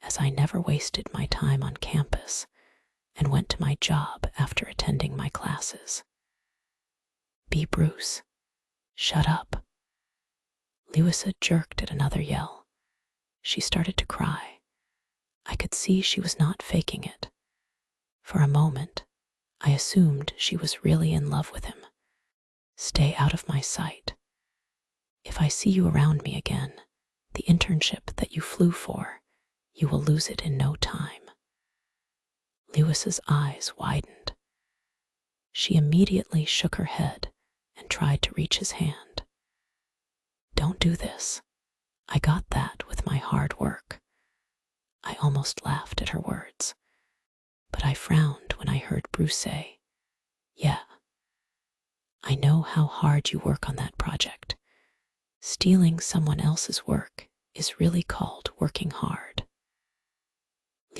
as I never wasted my time on campus and went to my job after attending my classes. Be Bruce. Shut up. Louisa jerked at another yell. She started to cry. I could see she was not faking it. For a moment, I assumed she was really in love with him. Stay out of my sight. If I see you around me again, the internship that you flew for, you will lose it in no time. Louisa's eyes widened. She immediately shook her head and tried to reach his hand. Don't do this. I got that with my hard work. I almost laughed at her words, but I frowned when I heard Bruce say, yeah, I know how hard you work on that project. Stealing someone else's work is really called working hard.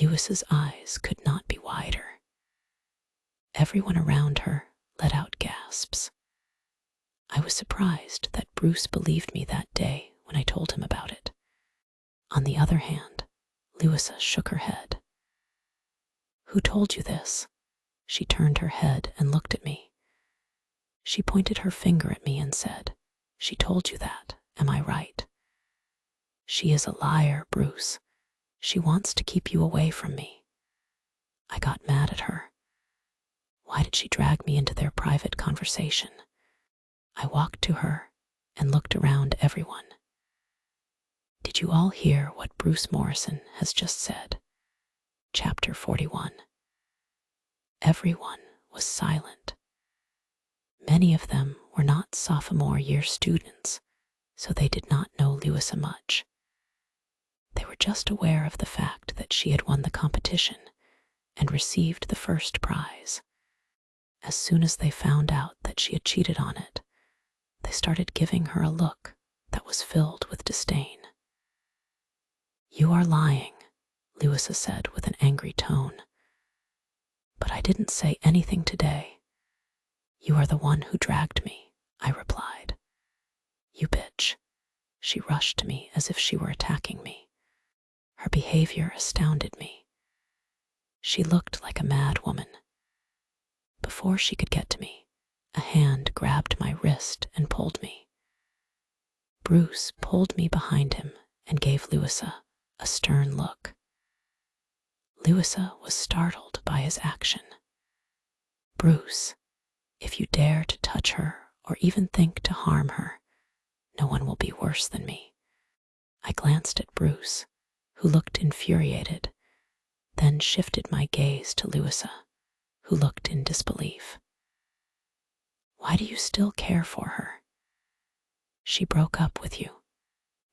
Louisa's eyes could not be wider. Everyone around her let out gasps. I was surprised that Bruce believed me that day when I told him about it. On the other hand, Louisa shook her head. Who told you this? She turned her head and looked at me. She pointed her finger at me and said, she told you that, am I right? She is a liar, Bruce. She wants to keep you away from me. I got mad at her. Why did she drag me into their private conversation? I walked to her and looked around everyone. Did you all hear what Bruce Morrison has just said? Chapter 41. Everyone was silent. Many of them were not sophomore year students, so they did not know Louisa much. They were just aware of the fact that she had won the competition and received the first prize. As soon as they found out that she had cheated on it, they started giving her a look that was filled with disdain. You are lying, Louisa said with an angry tone. But I didn't say anything today. You are the one who dragged me, I replied. You bitch. She rushed to me as if she were attacking me. Her behavior astounded me. She looked like a mad woman. Before she could get to me, a hand grabbed my wrist and pulled me. Bruce pulled me behind him and gave Louisa a stern look. Louisa was startled by his action. "Bruce, if you dare to touch her or even think to harm her, no one will be worse than me." I glanced at Bruce, who looked infuriated, then shifted my gaze to Louisa, who looked in disbelief. "Why do you still care for her?" "She broke up with you."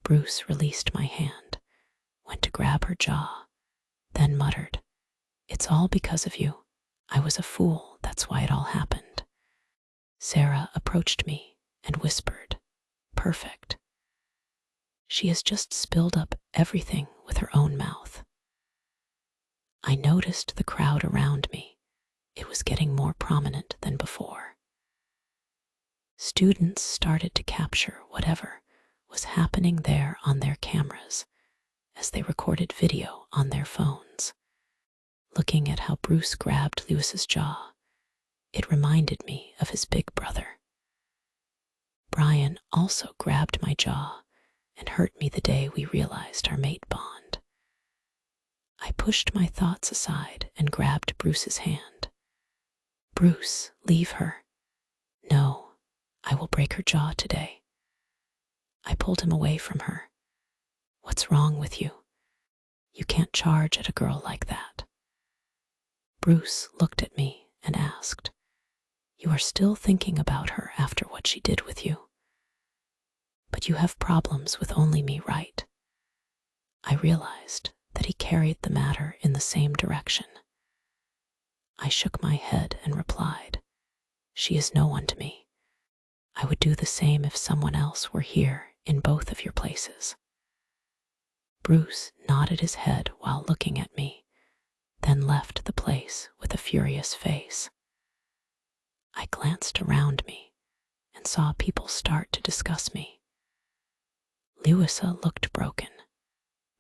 Bruce released my hand, went to grab her jaw, then muttered, "It's all because of you. I was a fool, that's why it all happened." Sarah approached me and whispered, "Perfect. She has just spilled up everything with her own mouth." I noticed the crowd around me. It was getting more prominent than before. Students started to capture whatever was happening there on their cameras as they recorded video on their phones. Looking at how Bruce grabbed Lewis's jaw, it reminded me of his big brother. Brian also grabbed my jaw and hurt me the day we realized our mate bond. I pushed my thoughts aside and grabbed Bruce's hand. "Bruce, leave her." "No, I will break her jaw today." I pulled him away from her. "What's wrong with you? You can't charge at a girl like that." Bruce looked at me and asked, "You are still thinking about her after what she did with you? But you have problems with only me, right?" I realized that he carried the matter in the same direction. I shook my head and replied, "She is no one to me. I would do the same if someone else were here in both of your places." Bruce nodded his head while looking at me, then left the place with a furious face. I glanced around me and saw people start to discuss me. Louisa looked broken,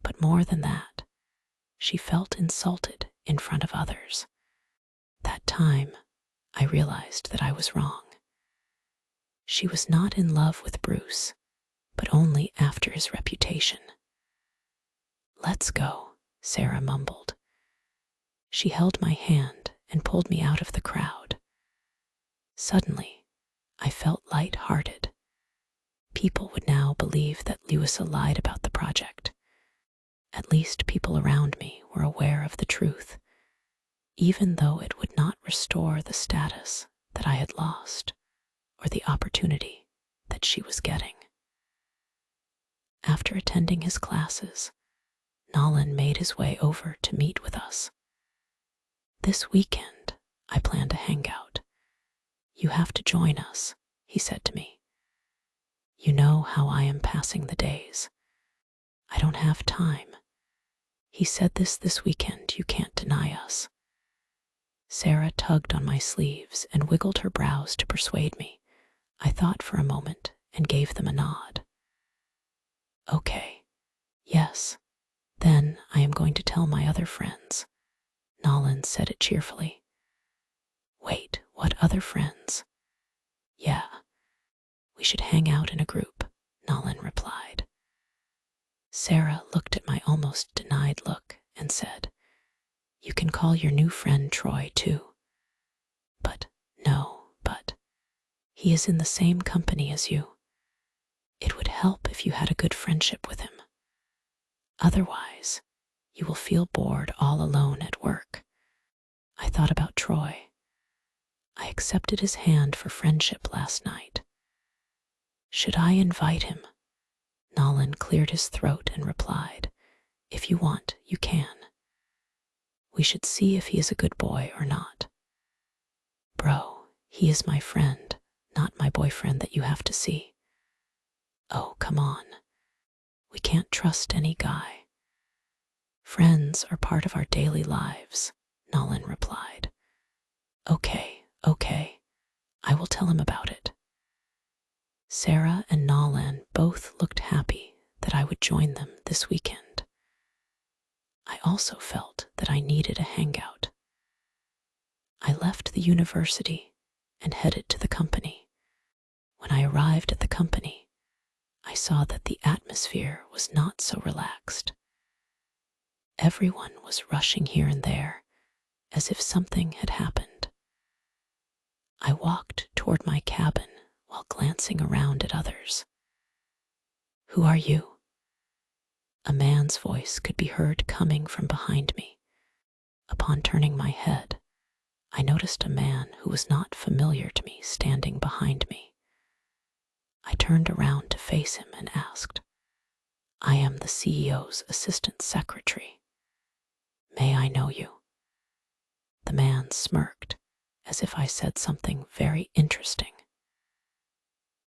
but more than that, she felt insulted in front of others. That time, I realized that I was wrong. She was not in love with Bruce, but only after his reputation. "Let's go," Sarah mumbled. She held my hand and pulled me out of the crowd. Suddenly, I felt light-hearted. People would now believe that Louisa lied about the project. At least people around me were aware of the truth, even though it would not restore the status that I had lost or the opportunity that she was getting. After attending his classes, Nolan made his way over to meet with us. "This weekend, I plan to hang out. You have to join us," he said to me. "You know how I am passing the days. I don't have time. He said this weekend, you can't deny us." Sarah tugged on my sleeves and wiggled her brows to persuade me. I thought for a moment and gave them a nod. "Okay, yes, then I am going to tell my other friends." Nolan said it cheerfully. "Wait, what other friends?" "Yeah, we should hang out in a group," Nolan replied. Sarah looked at my almost denied look and said, "You can call your new friend Troy too." But he is in the same company as you. It would help if you had a good friendship with him. Otherwise, you will feel bored all alone at work. I thought about Troy. I accepted his hand for friendship last night. Should I invite him? Nolan cleared his throat and replied, "If you want, you can. We should see if he is a good boy or not." "Bro, he is my friend, not my boyfriend that you have to see." "Oh, come on. We can't trust any guy." "Friends are part of our daily lives," Nolan replied. Okay, I will tell him about it." Sarah and Nolan both looked happy that I would join them this weekend. I also felt that I needed a hangout. I left the university and headed to the company. When I arrived at the company, I saw that the atmosphere was not so relaxed. Everyone was rushing here and there, as if something had happened. I walked toward my cabin while glancing around at others. "Who are you?" A man's voice could be heard coming from behind me. Upon turning my head, I noticed a man who was not familiar to me standing behind me. I turned around to face him and asked, "I am the CEO's assistant secretary. May I know you?" The man smirked, as if I said something very interesting.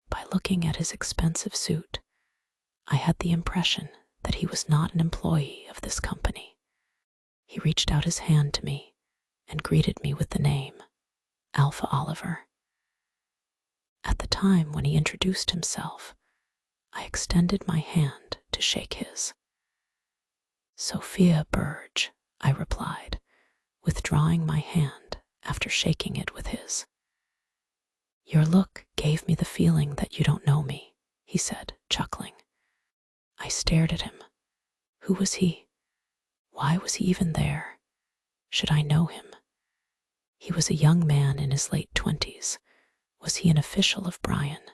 By looking at his expensive suit, I had the impression that he was not an employee of this company. He reached out his hand to me and greeted me with the name, Alpha Oliver. At the time when he introduced himself, I extended my hand to shake his. "Sophia Burge," I replied, withdrawing my hand after shaking it with his. "Your look gave me the feeling that you don't know me," he said, chuckling. I stared at him. Who was he? Why was he even there? Should I know him? He was a young man in his late 20s. Was he an official of Brian?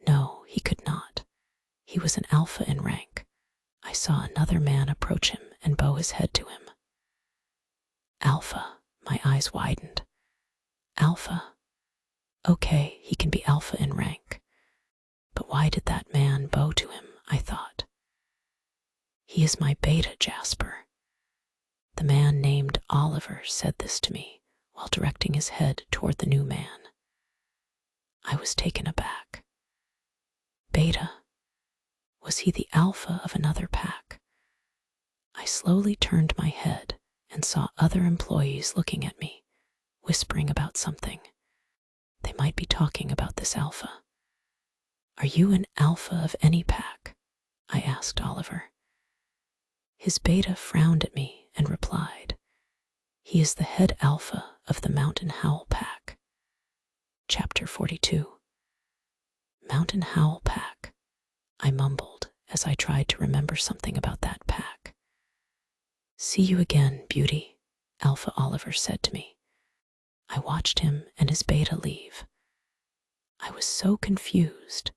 No, he could not. He was an alpha in rank. I saw another man approach him and bow his head to him. Alpha, my eyes widened. Alpha? Okay, he can be alpha in rank. But why did that man bow to him, I thought. He is my beta, Jasper. The man named Oliver said this to me while directing his head toward the new man. I was taken aback. Beta? Was he the alpha of another pack? I slowly turned my head and saw other employees looking at me, whispering about something. They might be talking about this alpha. "Are you an alpha of any pack?" I asked Oliver. His beta frowned at me and replied, "He is the head alpha of the Mountain Howl pack." Chapter 42. Mountain Howl pack, I mumbled as I tried to remember something about that pack. "See you again, beauty," Alpha Oliver said to me. I watched him and his beta leave. I was so confused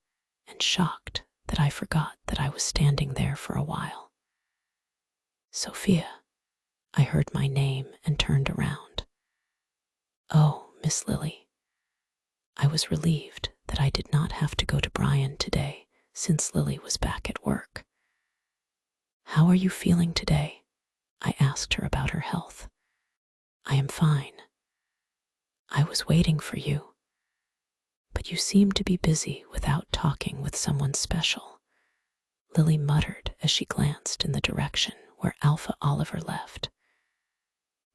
and shocked that I forgot that I was standing there for a while. "Sophia," I heard my name and turned around. "Oh, Miss Lily." I was relieved that I did not have to go to Brian today since Lily was back at work. "How are you feeling today?" I asked her about her health. "I am fine. I was waiting for you, but you seem to be busy without talking with someone special," Lily muttered as she glanced in the direction where Alpha Oliver left.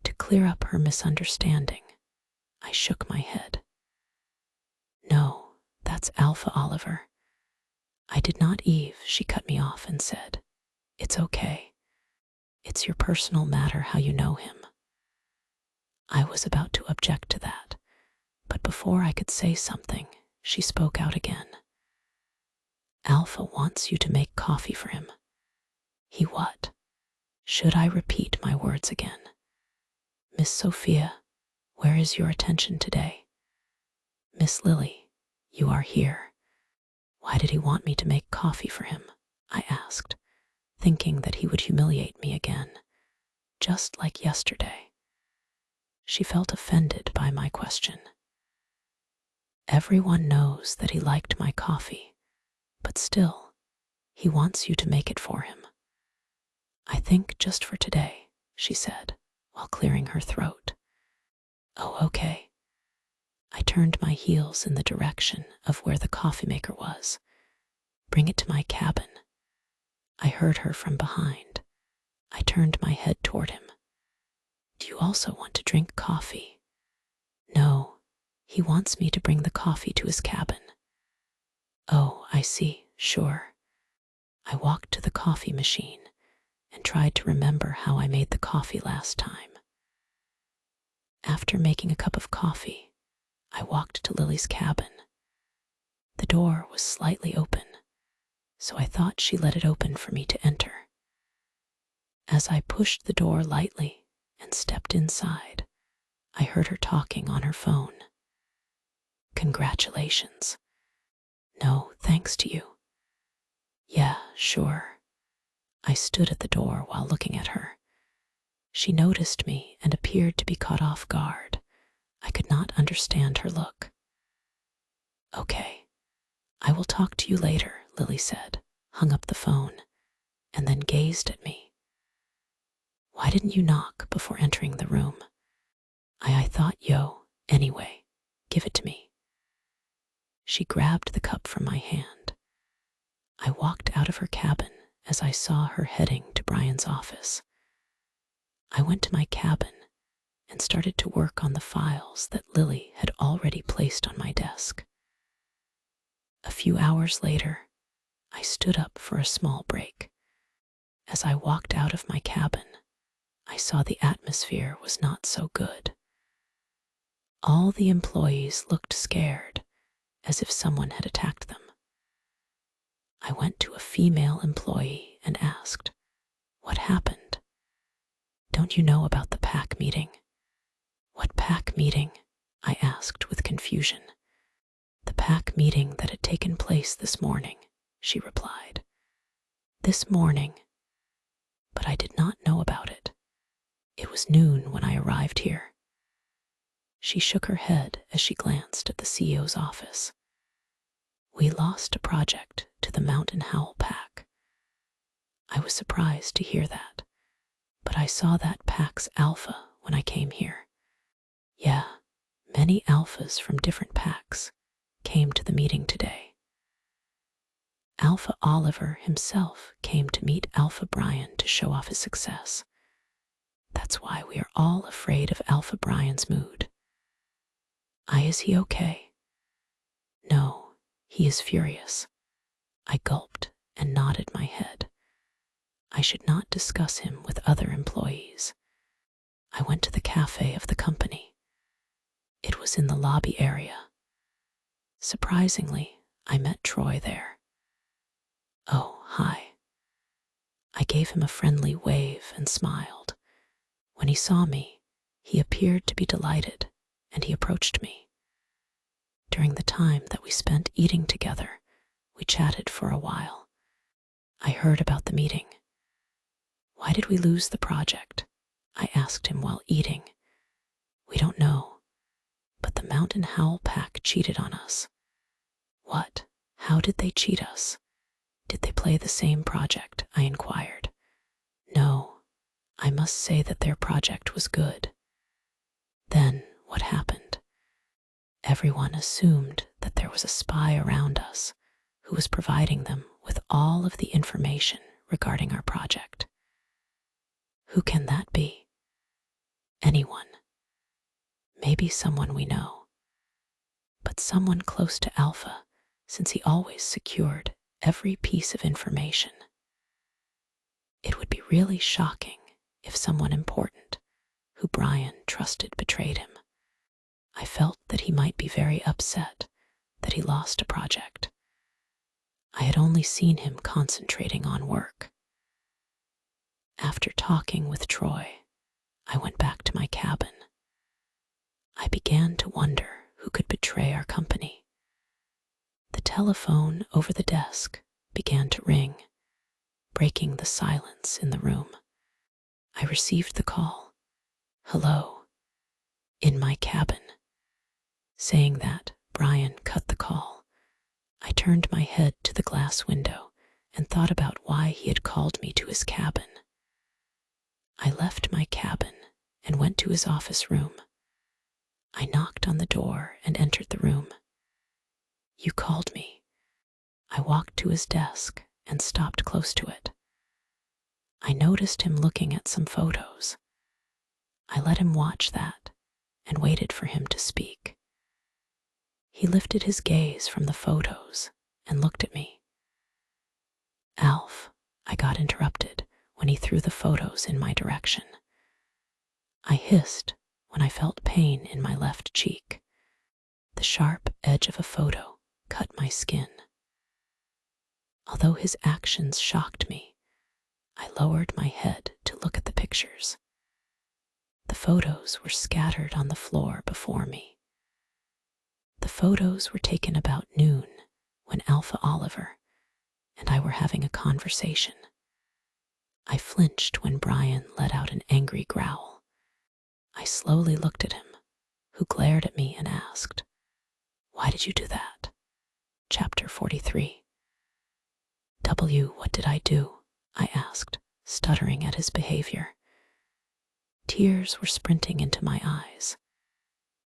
To clear up her misunderstanding, I shook my head. "No, that's Alpha Oliver." "I did not, Eve," she cut me off and said. "It's okay. It's your personal matter how you know him." I was about to object to that, but before I could say something, she spoke out again. "Alpha wants you to make coffee for him." "He what?" Should I repeat my words again? "Miss Sophia, where is your attention today?" "Miss Lily, you are here." "Why did he want me to make coffee for him?" I asked, thinking that he would humiliate me again, just like yesterday. She felt offended by my question. "Everyone knows that he liked my coffee, but still, he wants you to make it for him." "I think just for today," she said, while clearing her throat. "Oh, okay." I turned my heels in the direction of where the coffee maker was. "Bring it to my cabin." I heard her from behind. I turned my head toward him. "Do you also want to drink coffee?" "No, he wants me to bring the coffee to his cabin." "Oh, I see, sure." I walked to the coffee machine and tried to remember how I made the coffee last time. After making a cup of coffee, I walked to Lily's cabin. The door was slightly open, so I thought she let it open for me to enter. As I pushed the door lightly and stepped inside, I heard her talking on her phone. "Congratulations." "No, thanks to you." "Yeah, sure." I stood at the door while looking at her. She noticed me and appeared to be caught off guard. I could not understand her look. "Okay, I will talk to you later," Lily said, hung up the phone, and then gazed at me. "Why didn't you knock before entering the room?" I thought, anyway, give it to me." She grabbed the cup from my hand. I walked out of her cabin as I saw her heading to Brian's office. I went to my cabin and started to work on the files that Lily had already placed on my desk. A few hours later, I stood up for a small break. As I walked out of my cabin, I saw the atmosphere was not so good. All the employees looked scared, as if someone had attacked them. I went to a female employee and asked, "What happened?" "Don't you know about the PAC meeting?" "What PAC meeting?" I asked with confusion. "The PAC meeting that had taken place this morning," she replied. "This morning?" But I did not know about it. It was noon when I arrived here. She shook her head as she glanced at the CEO's office. "We lost a project to the Mountain Howl Pack." I was surprised to hear that, but I saw that pack's alpha when I came here. Yeah, many alphas from different packs came to the meeting today. Alpha Oliver himself came to meet Alpha Brian to show off his success. That's why we are all afraid of Alpha Brian's mood. Is he okay?" "No, he is furious." I gulped and nodded my head. I should not discuss him with other employees. I went to the cafe of the company. It was in the lobby area. Surprisingly, I met Troy there. "Oh, hi." I gave him a friendly wave and smiled. When he saw me, he appeared to be delighted, and he approached me. During the time that we spent eating together, we chatted for a while. I heard about the meeting. "Why did we lose the project?" I asked him while eating. "We don't know, but the Mountain Howl Pack cheated on us." "What? How did they cheat us?" "Did they play the same project?" I inquired. "No, I must say that their project was good." "Then what happened?" "Everyone assumed that there was a spy around us who was providing them with all of the information regarding our project." "Who can that be?" "Anyone. Maybe someone we know, but someone close to Alpha, since he always secured every piece of information. It would be really shocking if someone important who Brian trusted betrayed him. I felt that he might be very upset that he lost a project. I had only seen him concentrating on work. After talking with Troy, I went back to my cabin. I began to wonder who could betray our company. The telephone over the desk began to ring, breaking the silence in the room. I received the call. "Hello," in my cabin. Saying that, Brian cut the call. I turned my head to the glass window and thought about why he had called me to his cabin. I left my cabin and went to his office room. I knocked on the door and entered the room. "You called me." I walked to his desk and stopped close to it. I noticed him looking at some photos. I let him watch that and waited for him to speak. He lifted his gaze from the photos and looked at me. "Alf," I got interrupted when he threw the photos in my direction. I hissed when I felt pain in my left cheek. The sharp edge of a photo cut my skin. Although his actions shocked me, I lowered my head to look at the pictures. The photos were scattered on the floor before me. The photos were taken about noon when Alpha Oliver and I were having a conversation. I flinched when Brian let out an angry growl. I slowly looked at him, who glared at me and asked, "Why did you do that?" Chapter 43. What did I do? I asked, stuttering at his behavior. Tears were sprinting into my eyes.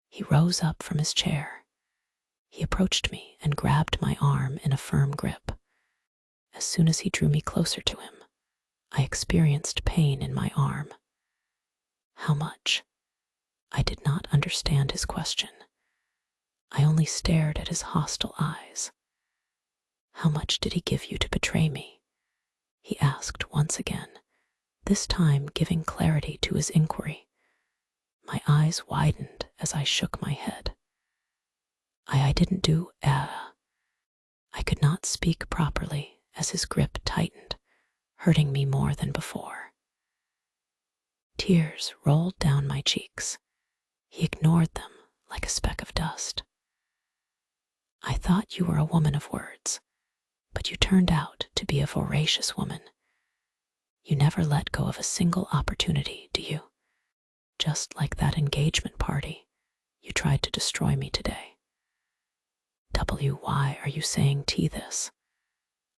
He rose up from his chair. He approached me and grabbed my arm in a firm grip. As soon as he drew me closer to him, I experienced pain in my arm. How much? I did not understand his question. I only stared at his hostile eyes. How much did he give you to betray me? He asked once again, this time giving clarity to his inquiry. My eyes widened as I shook my head. I didn't do. I could not speak properly as his grip tightened, hurting me more than before. Tears rolled down my cheeks. He ignored them like a speck of dust. I thought you were a woman of words, but you turned out to be a voracious woman. You never let go of a single opportunity, do you? Just like that engagement party, you tried to destroy me today. Why are you saying this?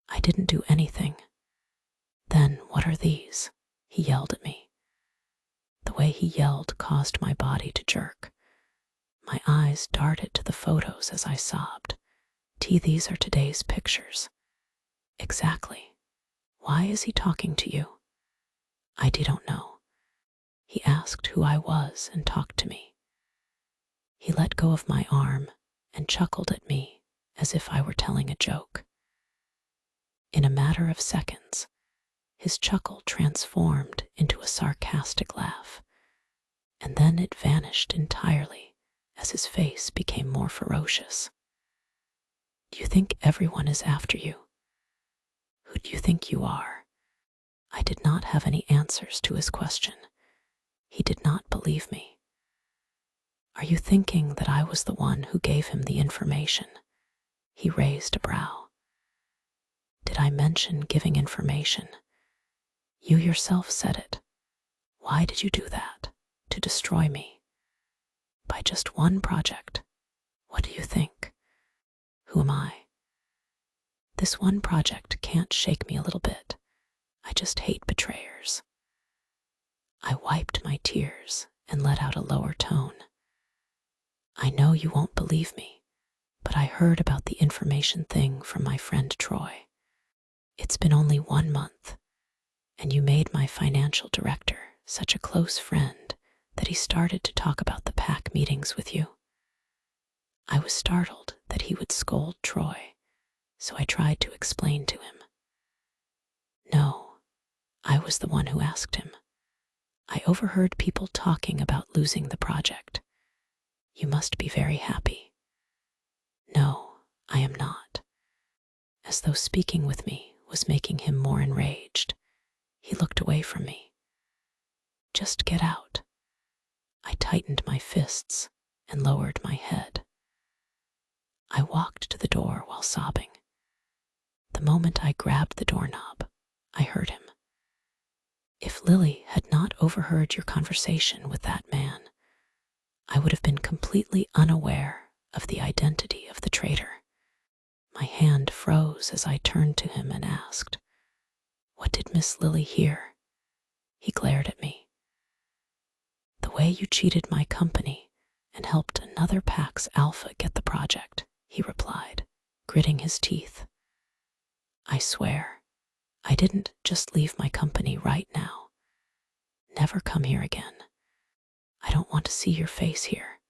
I didn't do anything. Then what are these? He yelled at me. The way he yelled caused my body to jerk. My eyes darted to the photos as I sobbed. These are today's pictures. Exactly. Why is he talking to you? I don't know. He asked who I was and talked to me. He let go of my arm and chuckled at me as if I were telling a joke. In a matter of seconds, his chuckle transformed into a sarcastic laugh, and then it vanished entirely as his face became more ferocious. Do you think everyone is after you? Who do you think you are? I did not have any answers to his question. He did not believe me. Are you thinking that I was the one who gave him the information? He raised a brow. Did I mention giving information? You yourself said it. Why did you do that? To destroy me. By just one project. What do you think? Who am I? This one project can't shake me a little bit. I just hate betrayers. I wiped my tears and let out a lower tone. I know you won't believe me, but I heard about the information thing from my friend Troy. It's been only 1 month, and you made my financial director such a close friend that he started to talk about the PAC meetings with you. I was startled that he would scold Troy, so I tried to explain to him. No, I was the one who asked him. I overheard people talking about losing the project. You must be very happy. No, I am not. As though speaking with me was making him more enraged, he looked away from me. Just get out. I tightened my fists and lowered my head. I walked to the door while sobbing. The moment I grabbed the doorknob, I heard him. If Lily had not overheard your conversation with that man, I would have been completely unaware of the identity of the traitor. My hand froze as I turned to him and asked, "What did Miss Lily hear?" He glared at me. "The way you cheated my company and helped another PAC's alpha get the project," he replied, gritting his teeth. I swear, I didn't just leave my company right now. Never come here again. I don't want to see your face here.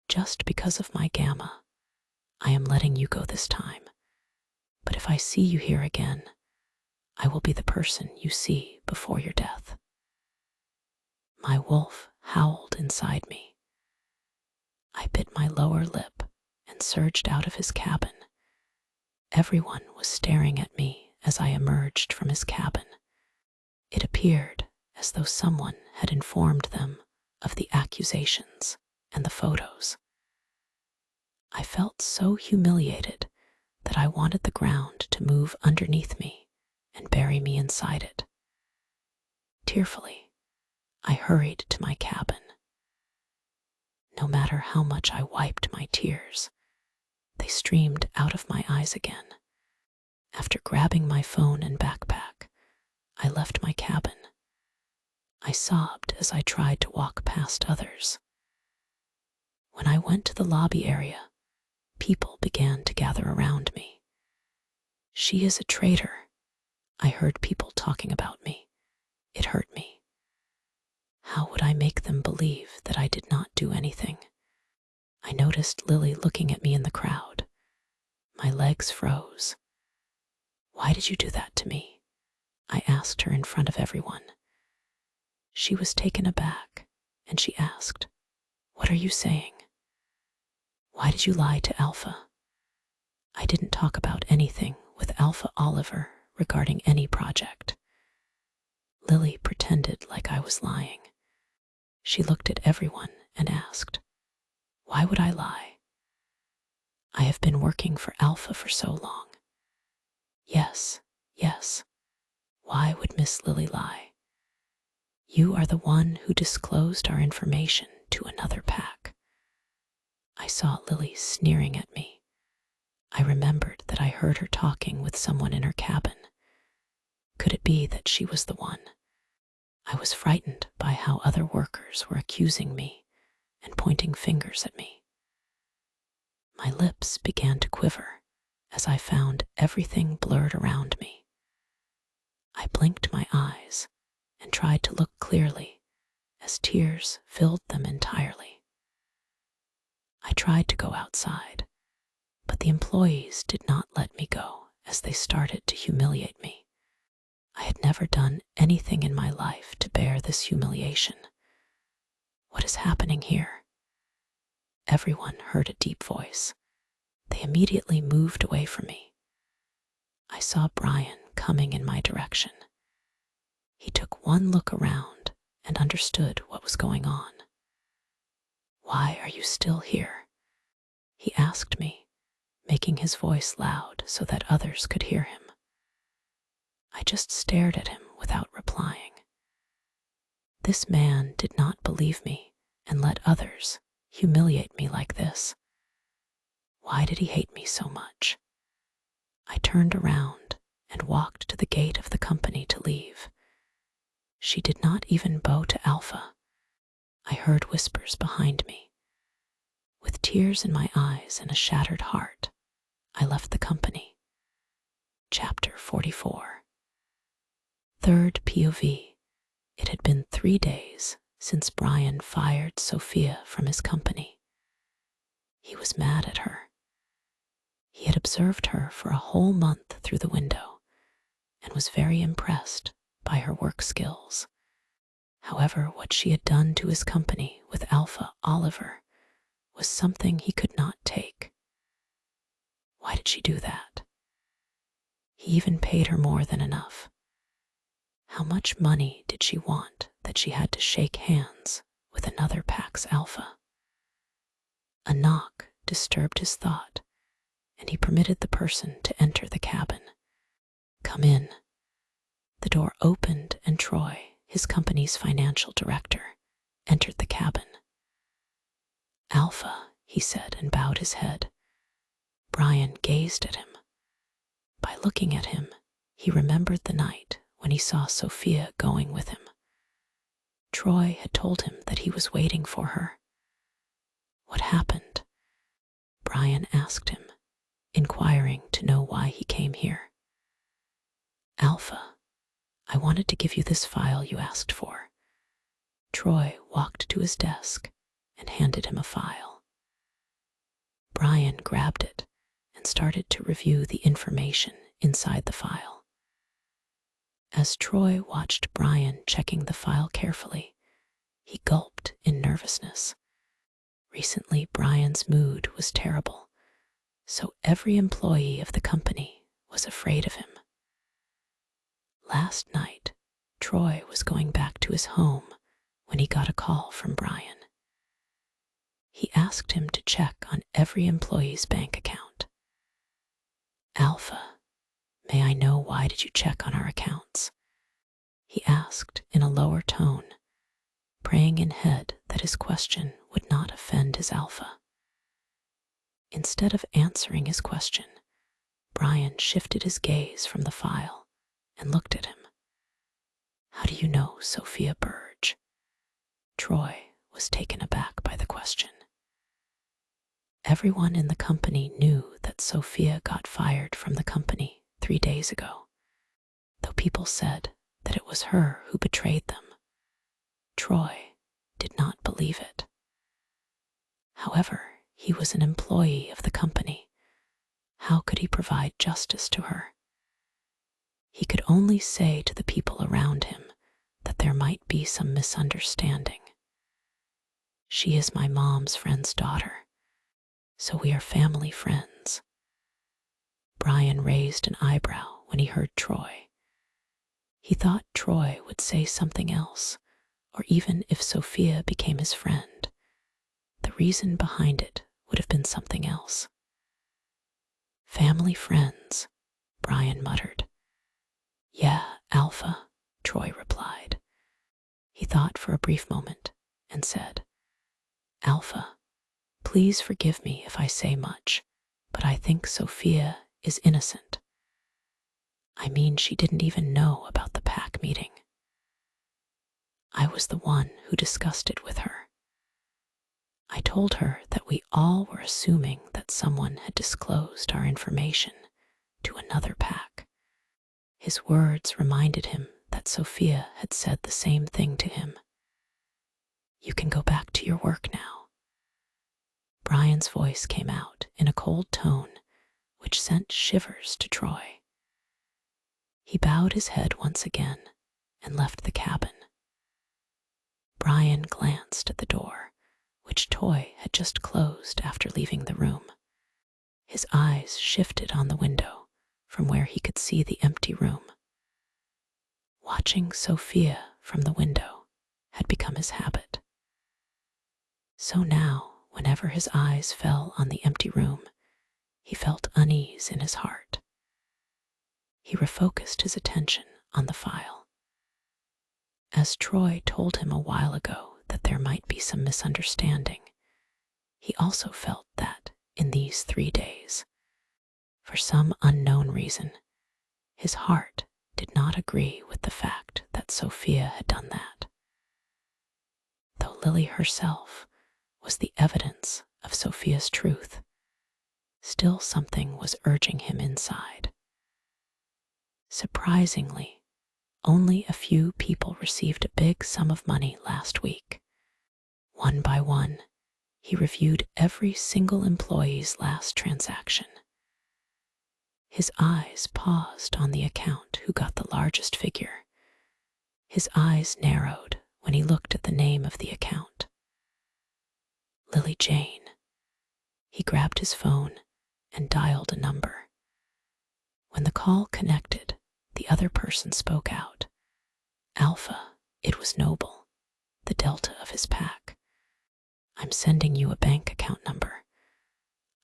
Just because of my gamma, I am letting you go this time. But if I see you here again, I will be the person you see before your death. My wolf howled inside me. I bit my lower lip and surged out of his cabin. Everyone was staring at me as I emerged from his cabin. It appeared as though someone had informed them of the accusations and the photos. I felt so humiliated that I wanted the ground to move underneath me and bury me inside it. Tearfully, I hurried to my cabin. No matter how much I wiped my tears, they streamed out of my eyes again. After grabbing my phone and backpack, I left my cabin. I sobbed as I tried to walk past others. When I went to the lobby area, people began to gather around me. "She is a traitor." I heard people talking about me. It hurt me. How would I make them believe that I did not do anything? I noticed Lily looking at me in the crowd. My legs froze. "Why did you do that to me?" I asked her in front of everyone. She was taken aback, and she asked, "What are you saying? Why did you lie to Alpha?" I didn't talk about anything with Alpha Oliver regarding any project. Lily pretended like I was lying. She looked at everyone and asked, "Why would I lie? I have been working for Alpha for so long." Yes. Why would Miss Lily lie? "You are the one who disclosed our information to another pack." I saw Lily sneering at me. I remembered that I heard her talking with someone in her cabin. Could it be that she was the one? I was frightened by how other workers were accusing me and pointing fingers at me. My lips began to quiver as I found everything blurred around me. I blinked my eyes and tried to look clearly as tears filled them entirely. I tried to go outside, but the employees did not let me go as they started to humiliate me. I had never done anything in my life to bear this humiliation. What is happening here? Everyone heard a deep voice. They immediately moved away from me. I saw Brian coming in my direction. He took one look around and understood what was going on. "Why are you still here?" he asked me, making his voice loud so that others could hear him. I just stared at him without replying. This man did not believe me and let others humiliate me like this. Why did he hate me so much? I turned around and walked to the gate of the company to leave. She did not even bow to Alpha. I heard whispers behind me. With tears in my eyes and a shattered heart, I left the company. Chapter 44. Third POV. It had been 3 days since Brian fired Sophia from his company. He was mad at her. He had observed her for a whole month through the window and was very impressed by her work skills. However, what she had done to his company with Alpha Oliver was something he could not take. Why did she do that? He even paid her more than enough. How much money did she want that she had to shake hands with another pack's Alpha? A knock disturbed his thought, and he permitted the person to enter the cabin. "Come in." The door opened and Troy, his company's financial director, entered the cabin. "Alpha," he said and bowed his head. Brian gazed at him. By looking at him, he remembered the night when he saw Sophia going with him. Troy had told him that he was waiting for her. What happened? Brian asked him, inquiring to know why he came here. "Alpha, I wanted to give you this file you asked for." Troy walked to his desk and handed him a file. Brian grabbed it and started to review the information inside the file. As Troy watched Brian checking the file carefully, he gulped in nervousness. Recently, Brian's mood was terrible, so every employee of the company was afraid of him. Last night, Troy was going back to his home when he got a call from Brian. He asked him to check on every employee's bank account. "Alpha, may I know why did you check on our accounts?" he asked in a lower tone, praying in head that his question would not offend his alpha. Instead of answering his question, Brian shifted his gaze from the file and looked at him. "How do you know Sophia Burge?" Troy was taken aback by the question. Everyone in the company knew that Sophia got fired from the company 3 days ago, though people said that it was her who betrayed them. Troy did not believe it. However, he was an employee of the company. How could he provide justice to her? He could only say to the people around him that there might be some misunderstanding. "She is my mom's friend's daughter, so we are family friends." Brian raised an eyebrow when he heard Troy. He thought Troy would say something else, or even if Sophia became his friend, the reason behind it would have been something else. "Family friends," Brian muttered. "Yeah, Alpha," Troy replied. He thought for a brief moment and said, "Alpha, please forgive me if I say much, but I think Sophia is innocent. I mean, she didn't even know about the PAC meeting. I was the one who discussed it with her. I told her that we all were assuming that someone had disclosed our information to another PAC. His words reminded him that Sophia had said the same thing to him. "You can go back to your work now." Brian's voice came out in a cold tone which sent shivers to Troy. He bowed his head once again and left the cabin. Brian glanced at the door, which Troy had just closed after leaving the room. His eyes shifted on the window from where he could see the empty room. Watching Sophia from the window had become his habit. So now, whenever his eyes fell on the empty room, he felt unease in his heart. He refocused his attention on the file. As Troy told him a while ago that there might be some misunderstanding, he also felt that in these 3 days, for some unknown reason, his heart did not agree with the fact that Sophia had done that. Though Lily herself was the evidence of Sophia's truth, still something was urging him inside. Surprisingly, only a few people received a big sum of money last week. One by one, he reviewed every single employee's last transaction. His eyes paused on the account who got the largest figure. His eyes narrowed when he looked at the name of the account. Lily Jane. He grabbed his phone and dialed a number. When the call connected, the other person spoke out. "Alpha, it was Noble, the Delta of his PAC. I'm sending you a bank account number.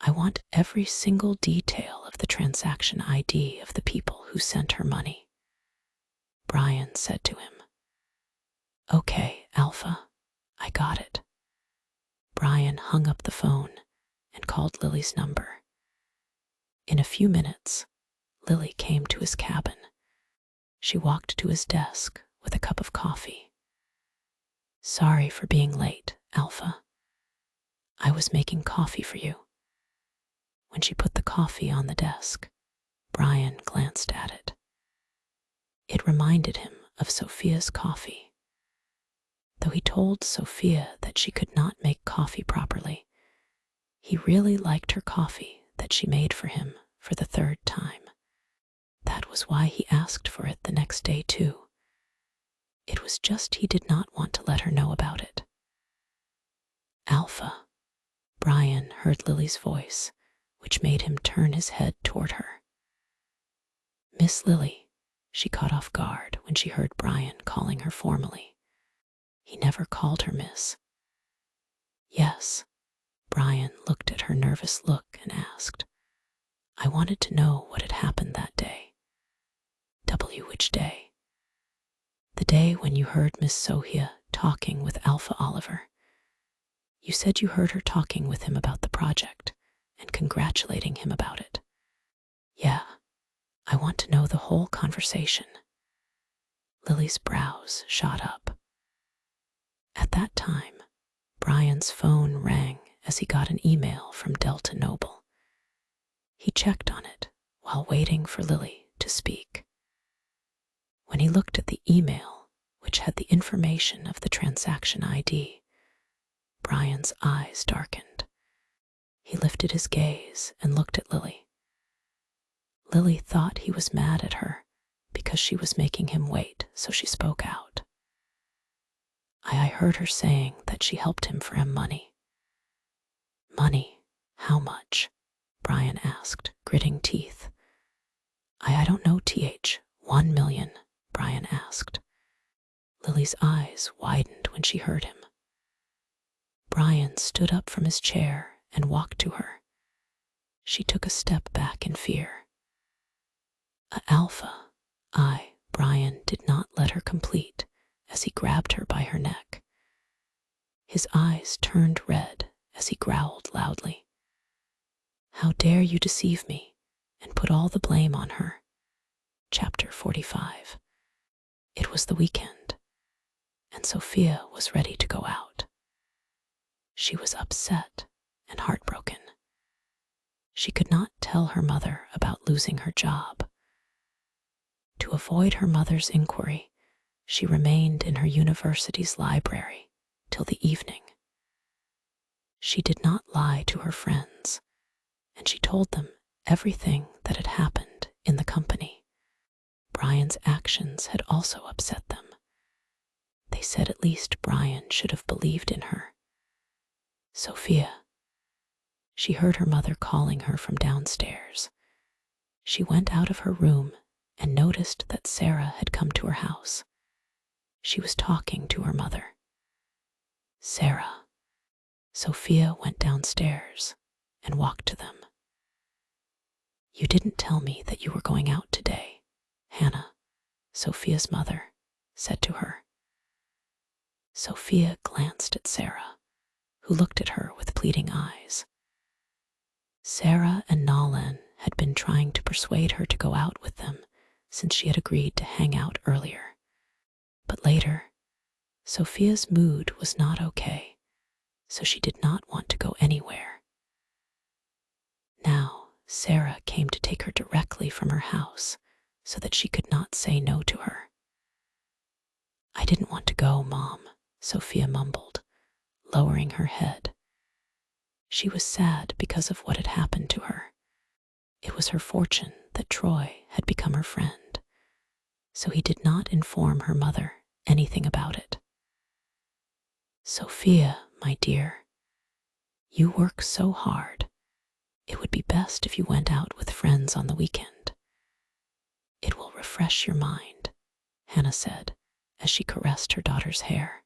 I want every single detail of the transaction ID of the people who sent her money." Brian said to him, "Okay, Alpha, I got it." Brian hung up the phone and called Lily's number. In a few minutes, Lily came to his cabin. She walked to his desk with a cup of coffee. "Sorry for being late, Alpha. I was making coffee for you." When she put the coffee on the desk, Brian glanced at it. It reminded him of Sophia's coffee. Though he told Sophia that she could not make coffee properly, he really liked her coffee that she made for him for the 3rd time. That was why he asked for it the next day too. It was just he did not want to let her know about it. "Alpha," Brian heard Lily's voice, which made him turn his head toward her. "Miss Lily, She caught off guard when she heard Brian calling her formally. He never called her miss. Yes. Brian looked at her nervous look and asked, I wanted to know what had happened that day. Which day? The day when you heard Miss Sohia talking with Alpha Oliver. You said you heard her talking with him about the project and congratulating him about it. Yeah, I want to know the whole conversation. Lily's brows shot up. At that time, Brian's phone rang as he got an email from Delta Noble. He checked on it while waiting for Lily to speak. When he looked at the email, which had the information of the transaction ID, Brian's eyes darkened. He lifted his gaze and looked at Lily. Lily thought he was mad at her because she was making him wait, so she spoke out. I heard her saying that she helped him for money. Money? How much? Brian asked, gritting teeth. I don't know, 1 million, Brian asked. Lily's eyes widened when she heard him. Brian stood up from his chair and walked to her. She took a step back in fear. Alpha, Brian did not let her complete as he grabbed her by her neck. His eyes turned red as he growled loudly. How dare you deceive me and put all the blame on her? Chapter 45. It was the weekend, and Sophia was ready to go out. She was upset and heartbroken. She could not tell her mother about losing her job. To avoid her mother's inquiry, she remained in her university's library till the evening. She did not lie to her friends, and she told them everything that had happened in the company. Brian's actions had also upset them. They said at least Brian should have believed in her. Sophia. She heard her mother calling her from downstairs. She went out of her room and noticed that Sarah had come to her house. She was talking to her mother. Sarah. Sophia went downstairs and walked to them. You didn't tell me that you were going out today, Hannah, Sophia's mother said to her. Sophia glanced at Sarah, who looked at her with pleading eyes. Sarah and Nolan had been trying to persuade her to go out with them since she had agreed to hang out earlier. But later, Sophia's mood was not okay, so she did not want to go anywhere. Now, Sarah came to take her directly from her house so that she could not say no to her. I didn't want to go, Mom, Sophia mumbled, lowering her head. She was sad because of what had happened to her. It was her fortune that Troy had become her friend, so he did not inform her mother anything about it. Sophia, my dear, you work so hard. It would be best if you went out with friends on the weekend. It will refresh your mind, Hannah said as she caressed her daughter's hair.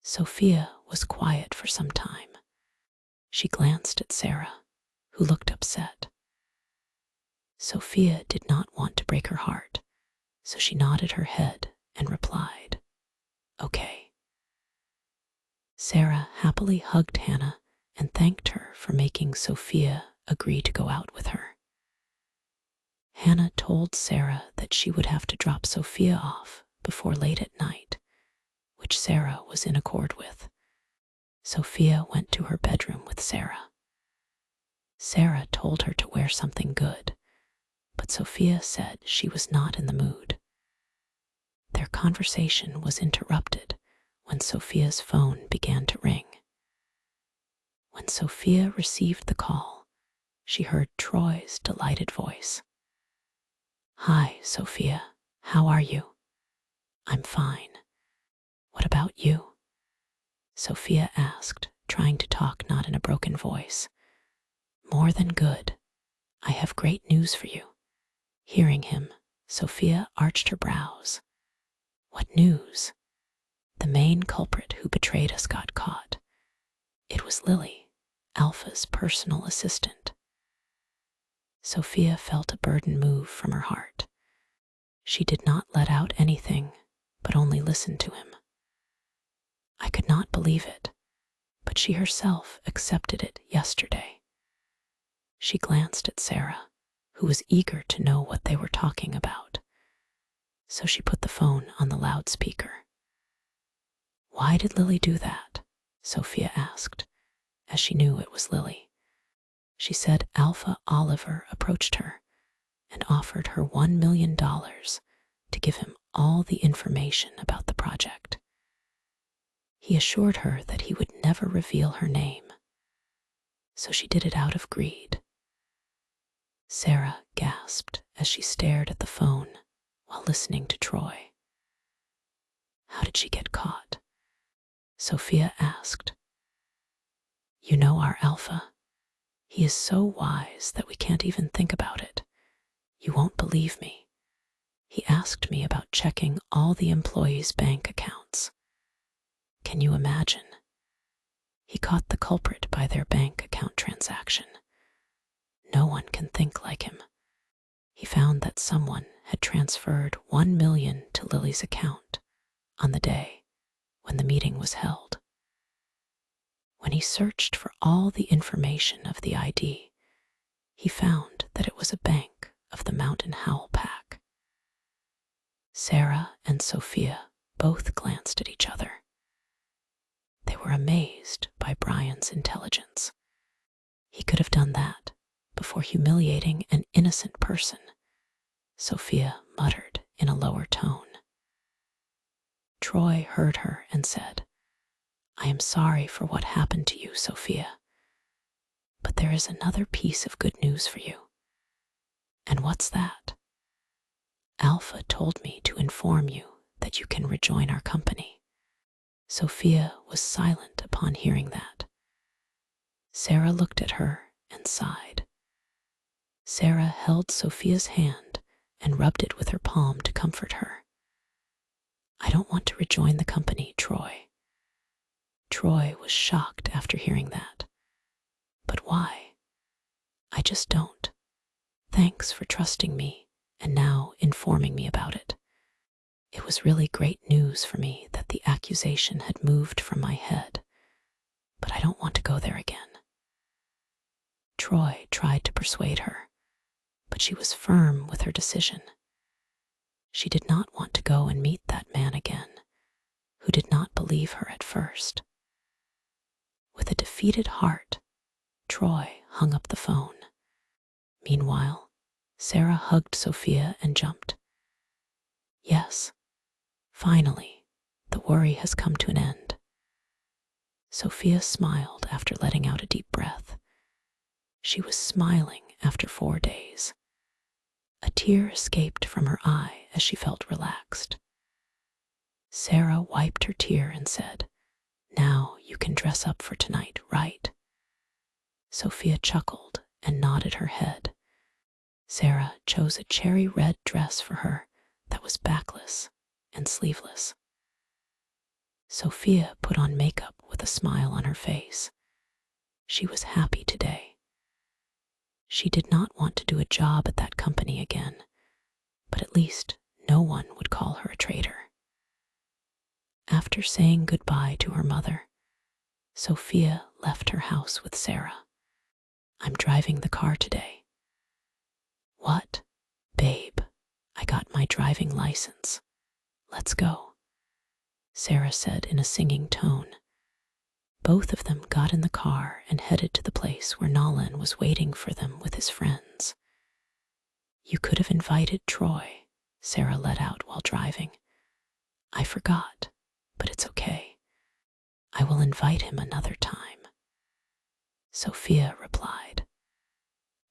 Sophia was quiet for some time. She glanced at Sarah, who looked upset. Sophia did not want to break her heart, so she nodded her head and replied, Okay. Sarah happily hugged Hannah and thanked her for making Sophia agree to go out with her. Hannah told Sarah that she would have to drop Sophia off before late at night, which Sarah was in accord with. Sophia went to her bedroom with Sarah. Sarah told her to wear something good, but Sophia said she was not in the mood. Their conversation was interrupted when Sophia's phone began to ring. When Sophia received the call, she heard Troy's delighted voice. Hi, Sophia. How are you? I'm fine. What about you? Sophia asked, trying to talk not in a broken voice. More than good. I have great news for you. Hearing him, Sophia arched her brows. What news? The main culprit who betrayed us got caught. It was Lily, Alpha's personal assistant. Sophia felt a burden move from her heart. She did not let out anything, but only listened to him. I could not believe it, but she herself accepted it yesterday. She glanced at Sarah, who was eager to know what they were talking about. So she put the phone on the loudspeaker. Why did Lily do that? Sophia asked, as she knew it was Lily. She said Alpha Oliver approached her and offered her $1 million to give him all the information about the project. He assured her that he would never reveal her name, so she did it out of greed. Sarah gasped as she stared at the phone while listening to Troy. How did she get caught? Sophia asked. You know our Alpha. He is so wise that we can't even think about it. You won't believe me. He asked me about checking all the employees' bank accounts. Can you imagine? He caught the culprit by their bank account transaction. No one can think like him. He found that someone had transferred $1 million to Lily's account on the day when the meeting was held. When he searched for all the information of the ID, he found that it was a bank of the Mountain Howl Pack. Sarah and Sophia both glanced at each other. They were amazed by Brian's intelligence. He could have done that before humiliating an innocent person, Sophia muttered in a lower tone. Troy heard her and said, I am sorry for what happened to you, Sophia. But there is another piece of good news for you. And what's that? Alpha told me to inform you that you can rejoin our company. Sophia was silent upon hearing that. Sarah looked at her and sighed. Sarah held Sophia's hand and rubbed it with her palm to comfort her. I don't want to rejoin the company, Troy. Troy was shocked after hearing that. But why? I just don't. Thanks for trusting me and now informing me about it. It was really great news for me that the accusation had moved from my head, but I don't want to go there again. Troy tried to persuade her, but she was firm with her decision. She did not want to go and meet that man again, who did not believe her at first. With a defeated heart, Troy hung up the phone. Meanwhile, Sarah hugged Sophia and jumped. Yes, finally, the worry has come to an end. Sophia smiled after letting out a deep breath. She was smiling after 4 days. A tear escaped from her eye as she felt relaxed. Sarah wiped her tear and said, Now you can dress up for tonight, right? Sophia chuckled and nodded her head. Sarah chose a cherry red dress for her that was backless and sleeveless. Sophia put on makeup with a smile on her face. She was happy today. She did not want to do a job at that company again, but at least no one would call her a traitor. After saying goodbye to her mother, Sophia left her house with Sarah. I'm driving the car today. What? Babe, I got my driving license. Let's go, Sarah said in a singing tone. Both of them got in the car and headed to the place where Nolan was waiting for them with his friends. You could have invited Troy, Sarah let out while driving. I forgot, but it's okay. I will invite him another time, Sophia replied.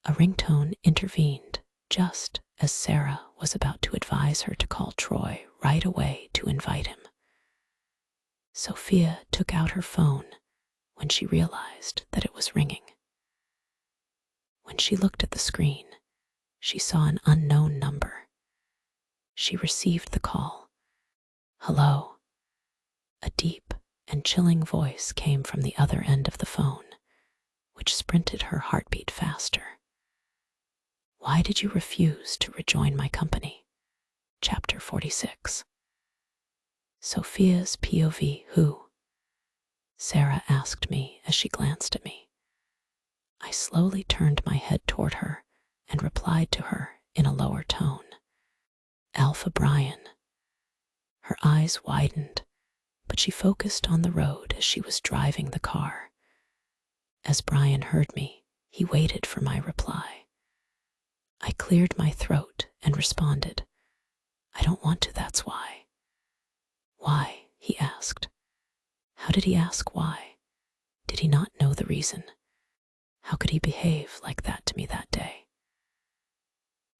A ringtone intervened just as Sarah was about to advise her to call Troy right away to invite him. Sophia took out her phone when she realized that it was ringing. When she looked at the screen, she saw an unknown number. she received the call. "Hello." A deep and chilling voice came from the other end of the phone, which sprinted her heartbeat faster. "Why did you refuse to rejoin my company?" Chapter 46. Sophia's POV. Who? Sarah asked me as she glanced at me. I slowly turned my head toward her and replied to her in a lower tone. "Alpha Brian." Her eyes widened, but she focused on the road as she was driving the car. As Brian heard me, he waited for my reply. I cleared my throat and responded, "I don't want to, that's why." "Why?" he asked. How did he ask why? Did he not know the reason? How could he behave like that to me that day?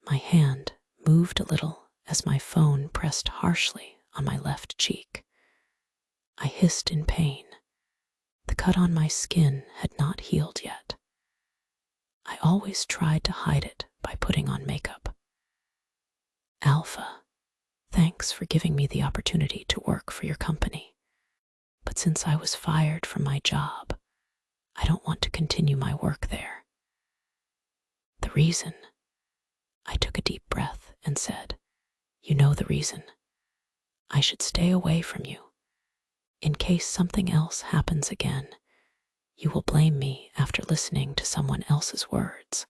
My hand moved a little as my phone pressed harshly on my left cheek. I hissed in pain. The cut on my skin had not healed yet. I always tried to hide it by putting on makeup. "Alpha, thanks for giving me the opportunity to work for your company. But since I was fired from my job, I don't want to continue my work there." "The reason?" I took a deep breath and said, "You know the reason. I should stay away from you. In case something else happens again, you will blame me after listening to someone else's words.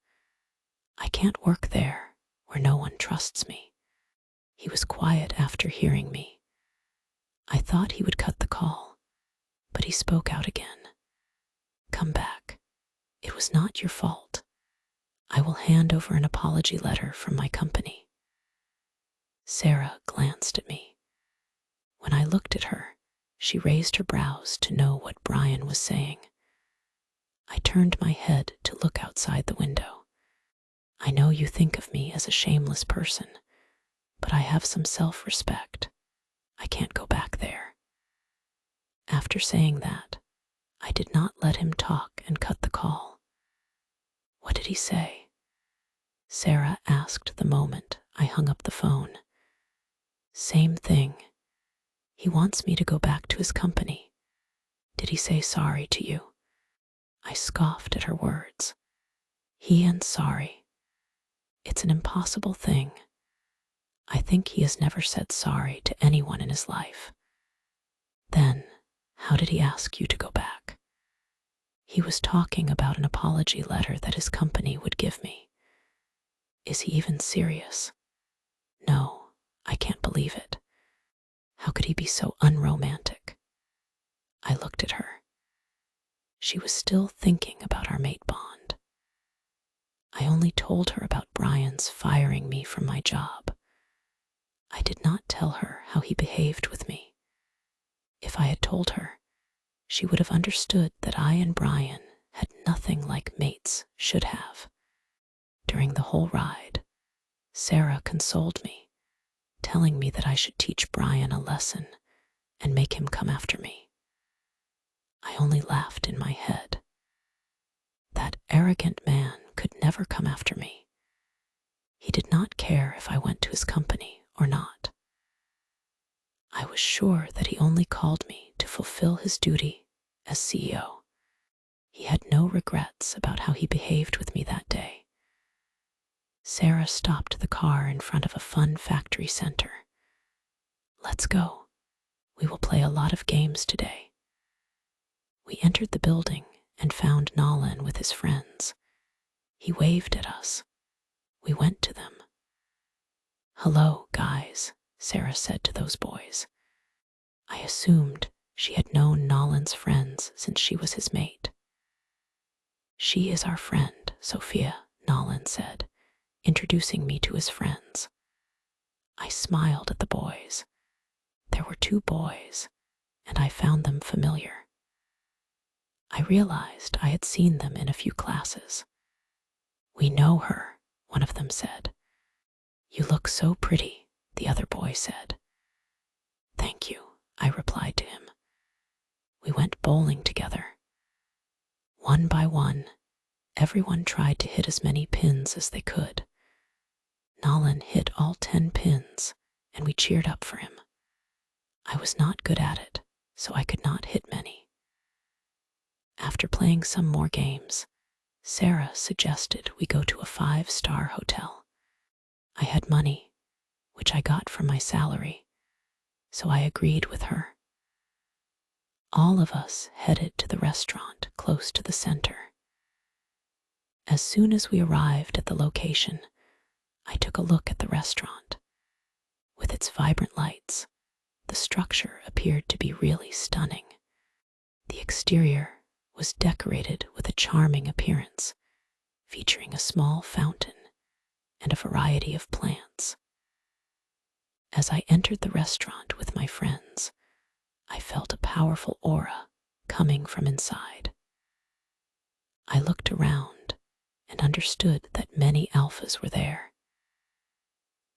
I can't work there where no one trusts me." He was quiet after hearing me. I thought he would cut the call, but he spoke out again. "Come back. It was not your fault. I will hand over an apology letter from my company." Sarah glanced at me. When I looked at her, she raised her brows to know what Brian was saying. I turned my head to look outside the window. "I know you think of me as a shameless person, but I have some self-respect. I can't go back there." After saying that, I did not let him talk and cut the call. "What did he say?" Sarah asked the moment I hung up the phone. "Same thing. He wants me to go back to his company. Did he say sorry to you?" I scoffed at her words. "He and sorry. It's an impossible thing. I think he has never said sorry to anyone in his life." "Then, how did he ask you to go back?" "He was talking about an apology letter that his company would give me." "Is he even serious?" "No, I can't believe it. How could he be so unromantic?" I looked at her. She was still thinking about our mate bond. I only told her about Brian's firing me from my job. I did not tell her how he behaved with me. If I had told her, she would have understood that I and Brian had nothing like mates should have. During the whole ride, Sarah consoled me, telling me that I should teach Brian a lesson and make him come after me. I only laughed in my head. That arrogant man could never come after me. He did not care if I went to his company or not. I was sure that he only called me to fulfill his duty as CEO. He had no regrets about how he behaved with me that day. Sarah stopped the car in front of a fun factory center. "Let's go. We will play a lot of games today." We entered the building and found Nolan with his friends. He waved at us. We went to them. "Hello, guys," Sarah said to those boys. I assumed she had known Nolan's friends since she was his mate. "She is our friend, Sophia," Nolan said, introducing me to his friends. I smiled at the boys. There were 2 boys, and I found them familiar. I realized I had seen them in a few classes. "We know her," one of them said. "You look so pretty," the other boy said. "Thank you," I replied to him. We went bowling together. One by one, everyone tried to hit as many pins as they could. Nolan hit all 10 pins, and we cheered up for him. I was not good at it, so I could not hit many. After playing some more games, Sarah suggested we go to a 5-star hotel. I had money, which I got from my salary, so I agreed with her. All of us headed to the restaurant close to the center. As soon as we arrived at the location, I took a look at the restaurant. With its vibrant lights, the structure appeared to be really stunning. The exterior was decorated with a charming appearance, featuring a small fountain and a variety of plants. As I entered the restaurant with my friends, I felt a powerful aura coming from inside. I looked around and understood that many alphas were there.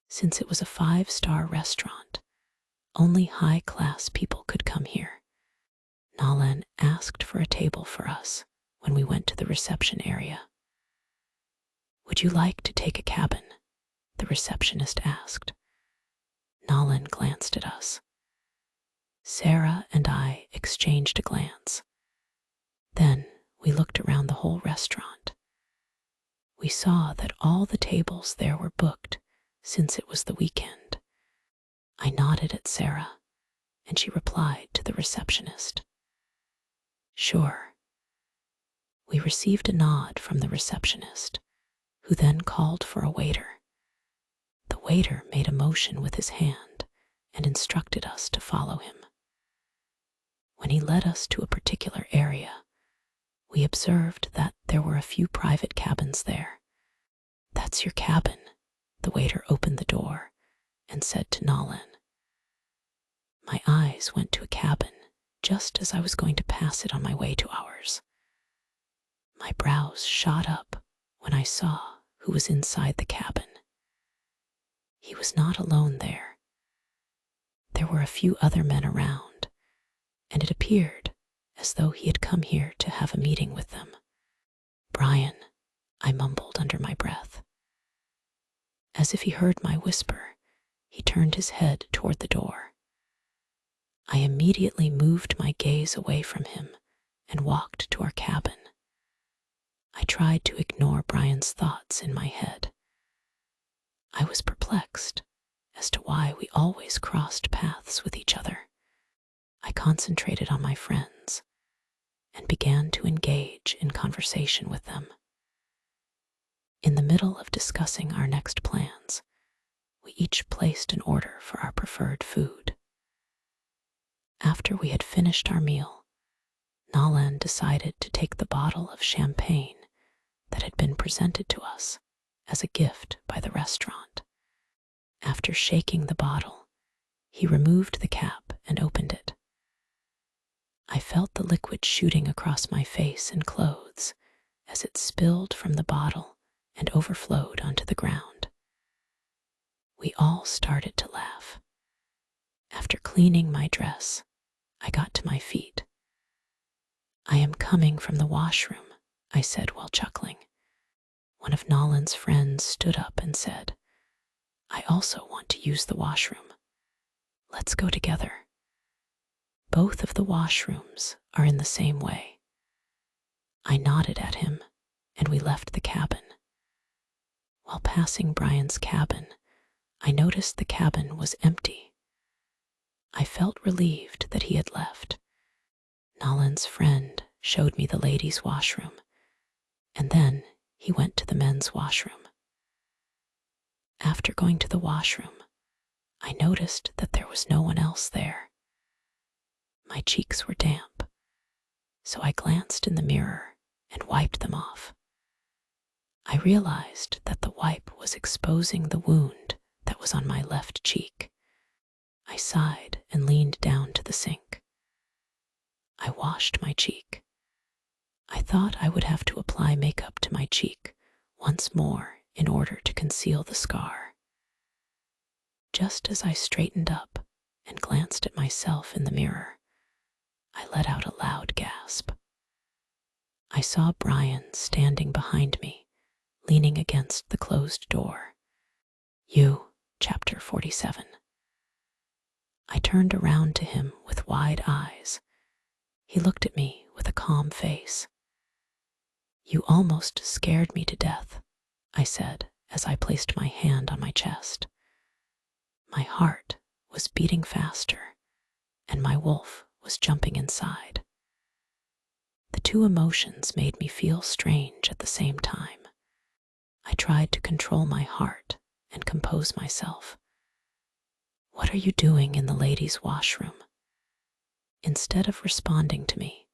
Since it was a 5-star restaurant, only high-class people could come here. Nalan asked for a table for us when we went to the reception area. "Would you like to take a cabin?" the receptionist asked. Nalan glanced at us. Sarah and I exchanged a glance. Then we looked around the whole restaurant. We saw that all the tables there were booked since it was the weekend. I nodded at Sarah, and she replied to the receptionist. "Sure." We received a nod from the receptionist, who then called for a waiter. The waiter made a motion with his hand and instructed us to follow him. When he led us to a particular area, we observed that there were a few private cabins there. "That's your cabin." The waiter opened the door and said to Nalan. My eyes went to a cabin just as I was going to pass it on my way to ours. My brows shot up when I saw who was inside the cabin. He was not alone there. There were a few other men around, and it appeared as though he had come here to have a meeting with them. "Brian," I mumbled under my breath. As if he heard my whisper, he turned his head toward the door. I immediately moved my gaze away from him and walked to our cabin. I tried to ignore Brian's thoughts in my head. I was perplexed as to why we always crossed paths with each other. I concentrated on my friends and began to engage in conversation with them. In the middle of discussing our next plans, we each placed an order for our preferred food. After we had finished our meal, Nalan decided to take the bottle of champagne that had been presented to us as a gift by the restaurant. After shaking the bottle, he removed the cap and opened it. I felt the liquid shooting across my face and clothes as it spilled from the bottle and overflowed onto the ground. We all started to laugh. After cleaning my dress, I got to my feet. "I am coming from the washroom," I said while chuckling. One of Nalan's friends stood up and said, "I also want to use the washroom. Let's go together." Both of the washrooms are in the same way. I nodded at him, and we left the cabin. While passing Brian's cabin, I noticed the cabin was empty. I felt relieved that he had left. Nalan's friend showed me the ladies' washroom, and then he went to the men's washroom. After going to the washroom, I noticed that there was no one else there. My cheeks were damp, so I glanced in the mirror and wiped them off. I realized that the wipe was exposing the wound that was on my left cheek. I sighed and leaned down to the sink. I washed my cheek. I thought I would have to apply makeup to my cheek once more in order to conceal the scar. Just as I straightened up and glanced at myself in the mirror, I let out a loud gasp. I saw Brian standing behind me, leaning against the closed door. Chapter 47. I turned around to him with wide eyes. He looked at me with a calm face. "You almost scared me to death," I said as I placed my hand on my chest. My heart was beating faster, and my wolf was jumping inside. The two emotions made me feel strange at the same time. I tried to control my heart and compose myself. "What are you doing in the ladies' washroom?" Instead of responding to me,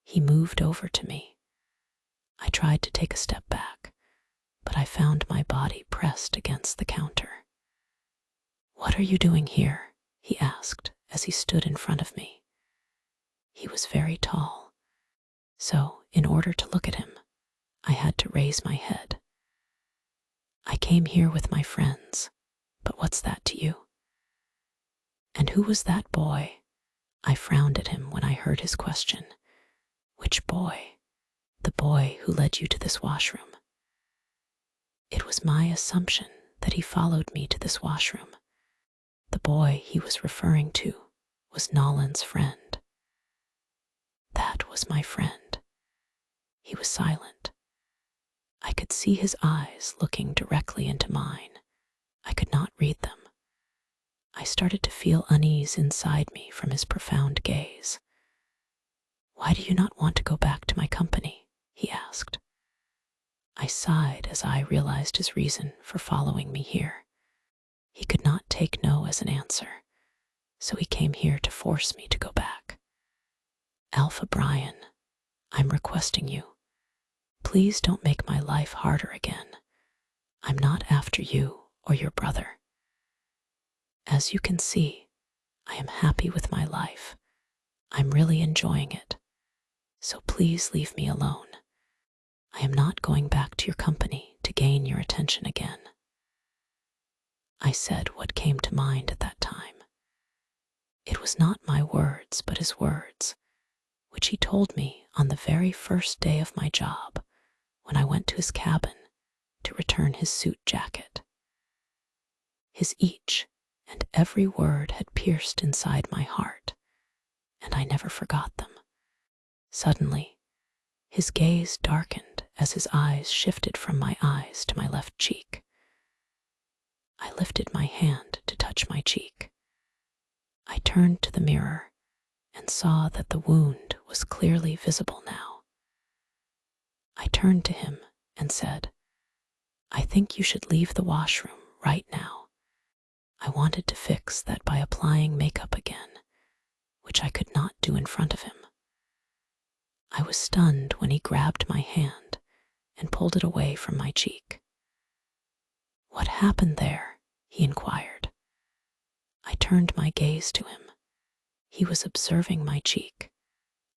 he moved over to me. I tried to take a step back, but I found my body pressed against the counter. "What are you doing here?" he asked as he stood in front of me. He was very tall, so in order to look at him, I had to raise my head. "I came here with my friends, but what's that to you?" "And who was that boy?" I frowned at him when I heard his question. "Which boy?" "The boy who led you to this washroom." It was my assumption that he followed me to this washroom. The boy he was referring to was Nolan's friend. That was my friend. He was silent. I could see his eyes looking directly into mine. I could not read them. I started to feel unease inside me from his profound gaze. "Why do you not want to go back to my company?" he asked. I sighed as I realized his reason for following me here. He could not take no as an answer, so he came here to force me to go back. "Alpha Brian, I'm requesting you. Please don't make my life harder again. I'm not after you or your brother. As you can see, I am happy with my life. I'm really enjoying it. So please leave me alone. I am not going back to your company to gain your attention again." I said what came to mind at that time. It was not my words, but his words, which he told me on the very first day of my job when I went to his cabin to return his suit jacket. His each and every word had pierced inside my heart, and I never forgot them. Suddenly, his gaze darkened as his eyes shifted from my eyes to my left cheek. I lifted my hand to touch my cheek. I turned to the mirror and saw that the wound was clearly visible now. I turned to him and said, "I think you should leave the washroom right now." I wanted to fix that by applying makeup again, which I could not do in front of him. I was stunned when he grabbed my hand and pulled it away from my cheek. "What happened there?" he inquired. I turned my gaze to him. He was observing my cheek.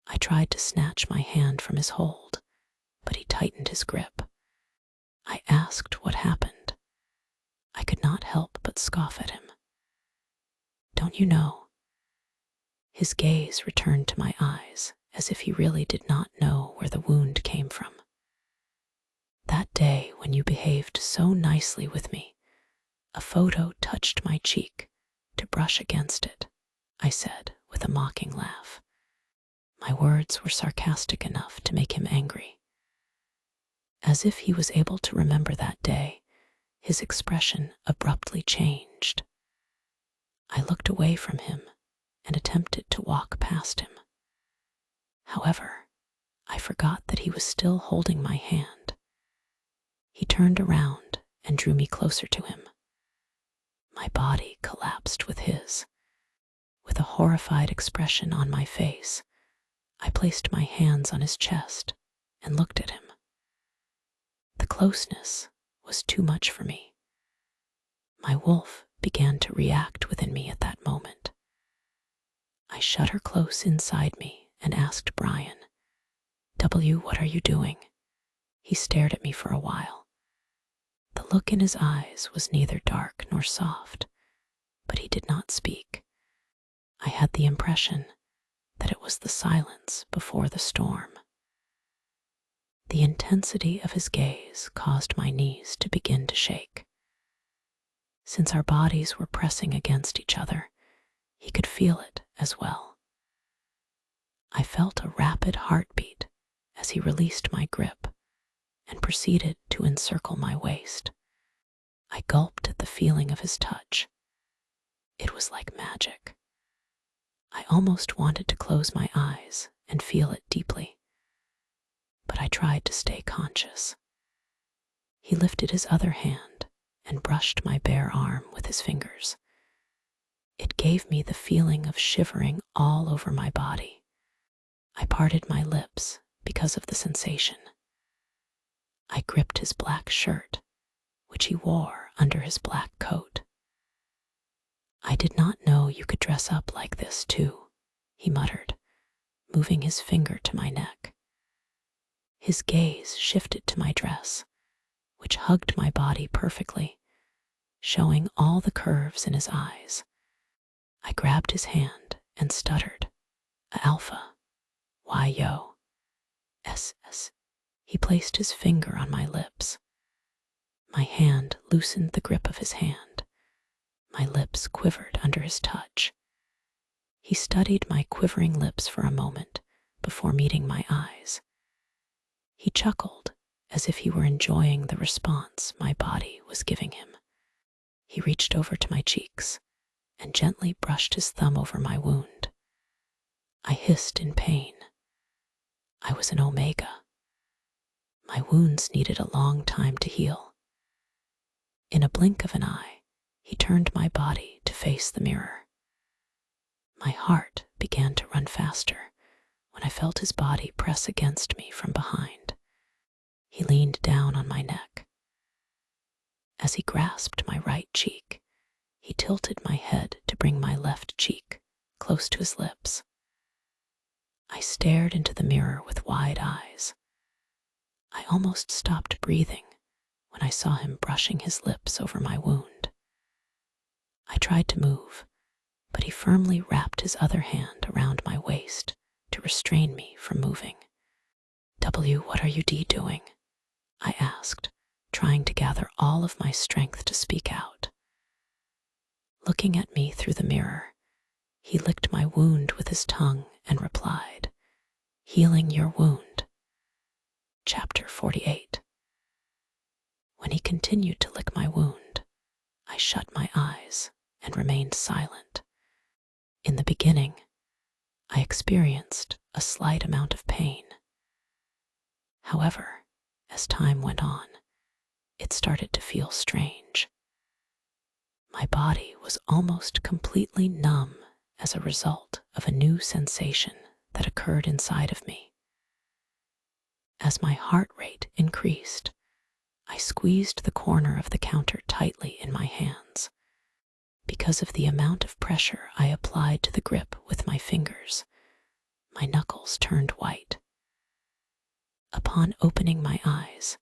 I tried to snatch my hand from his hold, but he tightened his grip. I asked what happened. I could not help but scoff at him. "Don't you know?" His gaze returned to my eyes as if he really did not know where the wound came from. "That day when you behaved so nicely with me, a photo touched my cheek to brush against it," I said with a mocking laugh. My words were sarcastic enough to make him angry. As if he was able to remember that day, his expression abruptly changed. I looked away from him and attempted to walk past him. However, I forgot that he was still holding my hand. He turned around and drew me closer to him. My body collapsed with his. With a horrified expression on my face, I placed my hands on his chest and looked at him. The closeness was too much for me. My wolf began to react within me at that moment. I shut her close inside me and asked Brian, "What are you doing?" He stared at me for a while. The look in his eyes was neither dark nor soft, but he did not speak. I had the impression that it was the silence before the storm. The intensity of his gaze caused my knees to begin to shake. Since our bodies were pressing against each other, He could feel it as well. I felt a rapid heartbeat as he released my grip and proceeded to encircle my waist. I gulped at the feeling of his touch. It was like magic. I almost wanted to close my eyes and feel it deeply, but I tried to stay conscious. He lifted his other hand and brushed my bare arm with his fingers. It gave me the feeling of shivering all over my body. I parted my lips because of the sensation. I gripped his black shirt, which he wore under his black coat. "I did not know you could dress up like this, too," he muttered, moving his finger to my neck. His gaze shifted to my dress, which hugged my body perfectly, showing all the curves in his eyes. I grabbed his hand and stuttered, "Alpha, why yo? SS." He placed his finger on my lips. My hand loosened the grip of his hand. My lips quivered under his touch. He studied my quivering lips for a moment before meeting my eyes. He chuckled as if he were enjoying the response my body was giving him. He reached over to my cheeks and gently brushed his thumb over my wound. I hissed in pain. I was an omega. My wounds needed a long time to heal. In a blink of an eye, he turned my body to face the mirror. My heart began to run faster when I felt his body press against me from behind. He leaned down on my neck. As he grasped my right cheek, he tilted my head to bring my left cheek close to his lips. I stared into the mirror with wide eyes. I almost stopped breathing when I saw him brushing his lips over my wound. I tried to move, but he firmly wrapped his other hand around my waist to restrain me from moving. What are you doing?" I asked, trying to gather all of my strength to speak out. Looking at me through the mirror, he licked my wound with his tongue and replied, "Healing your wound." Chapter 48. When he continued to lick my wound, I shut my eyes and remained silent. In the beginning, I experienced a slight amount of pain. However, as time went on, it started to feel strange. My body was almost completely numb as a result of a new sensation that occurred inside of me. As my heart rate increased, I squeezed the corner of the counter tightly in my hands. Because of the amount of pressure I applied to the grip with my fingers, my knuckles turned white. Upon opening my eyes,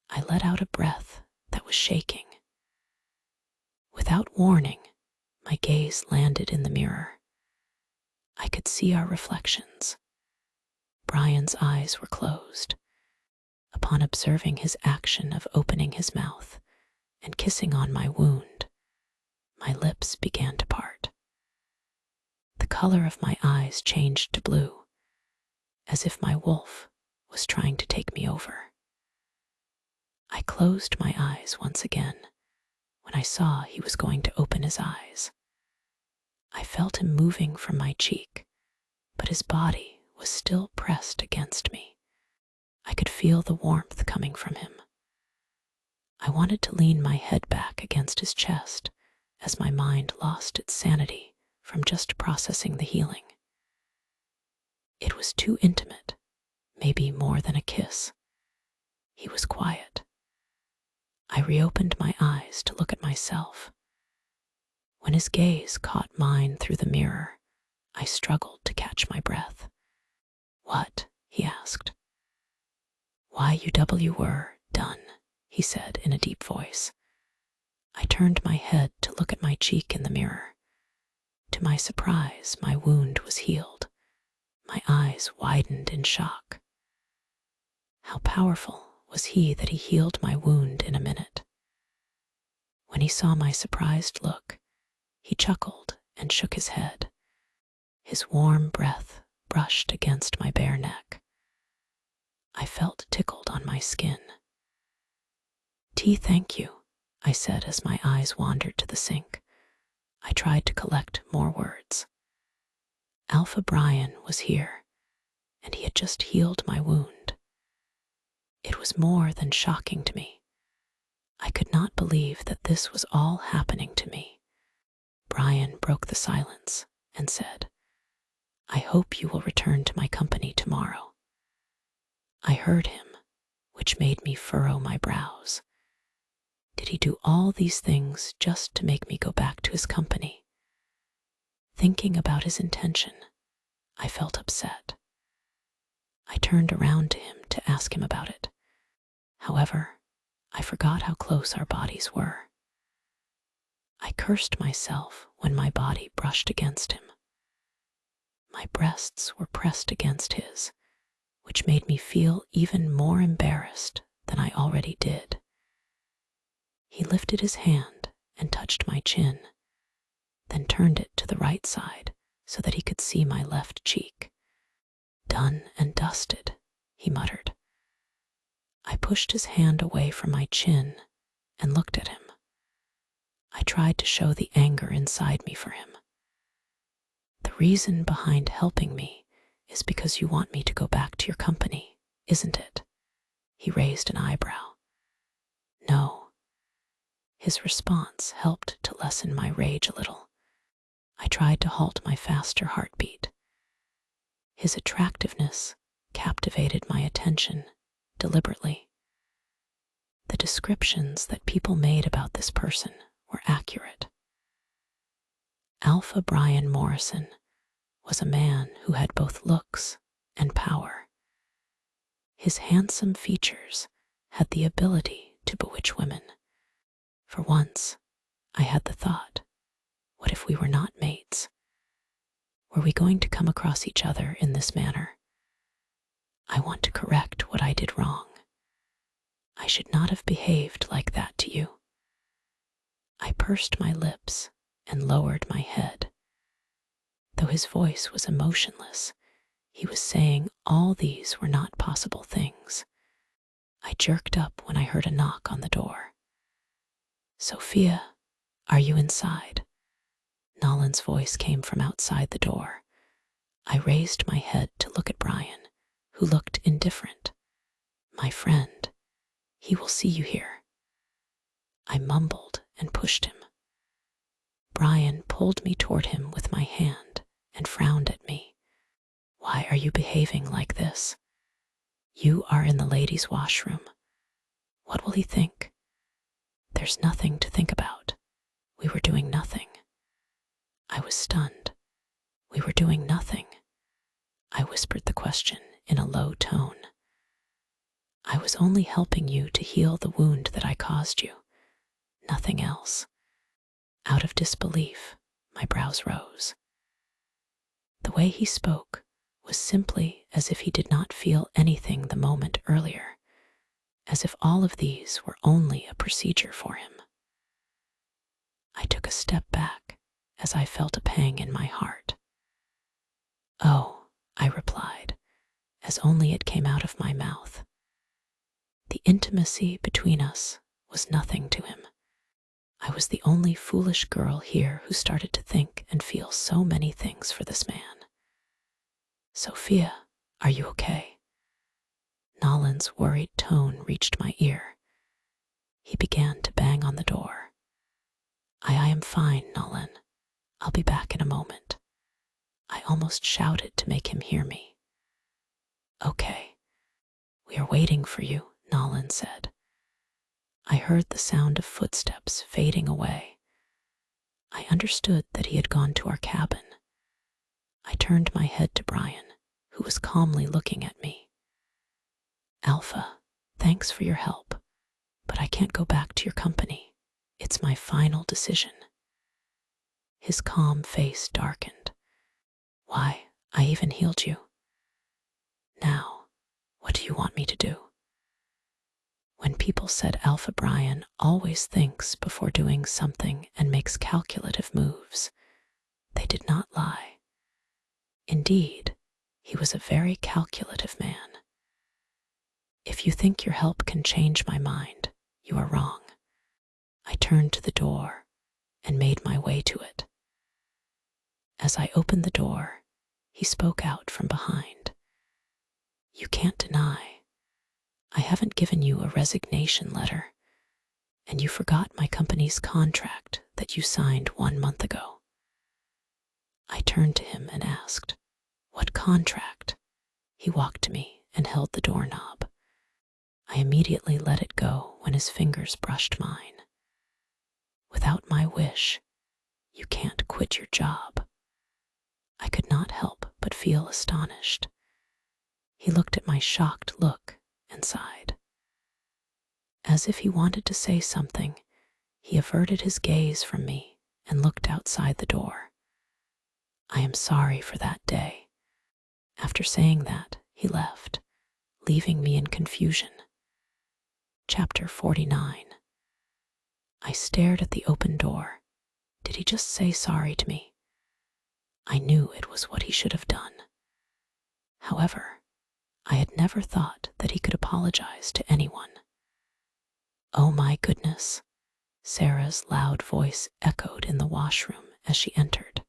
I let out a breath that was shaking. Without warning, my gaze landed in the mirror. I could see our reflections. Brian's eyes were closed. Upon observing his action of opening his mouth and kissing on my wound, my lips began to part. The color of my eyes changed to blue, as if my wolf was trying to take me over. I closed my eyes once again when I saw he was going to open his eyes. I felt him moving from my cheek, but his body was still pressed against me. I could feel the warmth coming from him. I wanted to lean my head back against his chest as my mind lost its sanity from just processing the healing. It was too intimate, maybe more than a kiss. He was quiet. I reopened my eyes to look at myself. When his gaze caught mine through the mirror, I struggled to catch my breath. "What?" he asked. "Why you were done," he said in a deep voice. I turned my head to look at my cheek in the mirror. To my surprise, my wound was healed. My eyes widened in shock. How powerful was he that he healed my wound in a minute? When he saw my surprised look, he chuckled and shook his head. His warm breath brushed against my bare neck. I felt tickled on my skin. "Tea, thank you," I said as my eyes wandered to the sink. I tried to collect more words. Alpha Brian was here, and he had just healed my wound. It was more than shocking to me. I could not believe that this was all happening to me. Brian broke the silence and said, "I hope you will return to my company tomorrow." I heard him, which made me furrow my brows. Did he do all these things just to make me go back to his company? Thinking about his intention, I felt upset. I turned around to him to ask him about it. However, I forgot how close our bodies were. I cursed myself when my body brushed against him. My breasts were pressed against his, which made me feel even more embarrassed than I already did. He lifted his hand and touched my chin, then turned it to the right side so that he could see my left cheek. "Done and dusted," he muttered. I pushed his hand away from my chin and looked at him. I tried to show the anger inside me for him. "The reason behind helping me is because you want me to go back to your company, isn't it?" He raised an eyebrow. "No." His response helped to lessen my rage a little. I tried to halt my faster heartbeat. His attractiveness captivated my attention deliberately. The descriptions that people made about this person were accurate. Alpha Brian Morrison was a man who had both looks and power. His handsome features had the ability to bewitch women. For once, I had the thought, what if we were not mates? Were we going to come across each other in this manner? I want to correct what I did wrong. I should not have behaved like that to you. I pursed my lips and lowered my head. Though his voice was emotionless, he was saying all these were not possible things. I jerked up when I heard a knock on the door. "Sophia, are you inside?" Nolan's voice came from outside the door. I raised my head to look at Brian, who looked indifferent. "My friend, he will see you here." I mumbled and pushed him. Brian pulled me toward him with my hand and frowned at me. "Why are you behaving like this? You are in the ladies' washroom. What will he think?" "There's nothing to think about. We were doing nothing." I was stunned. "We were doing nothing?" I whispered the question in a low tone. "I was only helping you to heal the wound that I caused you. Nothing else." Out of disbelief, my brows rose. The way he spoke was simply as if he did not feel anything the moment earlier, as if all of these were only a procedure for him. I took a step back as I felt a pang in my heart. "Oh," I replied, as only it came out of my mouth. The intimacy between us was nothing to him. I was the only foolish girl here who started to think and feel so many things for this man. "Sophia, are you okay?" Nolan's worried tone reached my ear. He began to bang on the door. I am fine, Nolan. I'll be back in a moment." I almost shouted to make him hear me. "Okay. We are waiting for you," Nolan said. I heard the sound of footsteps fading away. I understood that he had gone to our cabin. I turned my head to Brian, who was calmly looking at me. "Alpha, thanks for your help, but I can't go back to your company. It's my final decision." His calm face darkened. "Why, I even healed you. Now, what do you want me to do?" When people said Alpha Brian always thinks before doing something and makes calculative moves, They did not lie. Indeed, he was a very calculative man. If you think your help can change my mind, you are wrong. I turned to the door and made my way to it. As I opened the door, he spoke out from behind. You can't deny. I haven't given you a resignation letter, and you forgot my company's contract that you signed 1 month ago. I turned to him and asked, What contract? He walked to me and held the doorknob. I immediately let it go when his fingers brushed mine. Without my wish, you can't quit your job. I could not help but feel astonished. He looked at my shocked look and sighed. As if he wanted to say something, he averted his gaze from me and looked outside the door. I am sorry for that day. After saying that, he left, leaving me in confusion. Chapter 49. I stared at the open door. Did he just say sorry to me? I knew it was what he should have done. However, I had never thought that he could apologize to anyone. Oh my goodness, Sarah's loud voice echoed in the washroom as she entered.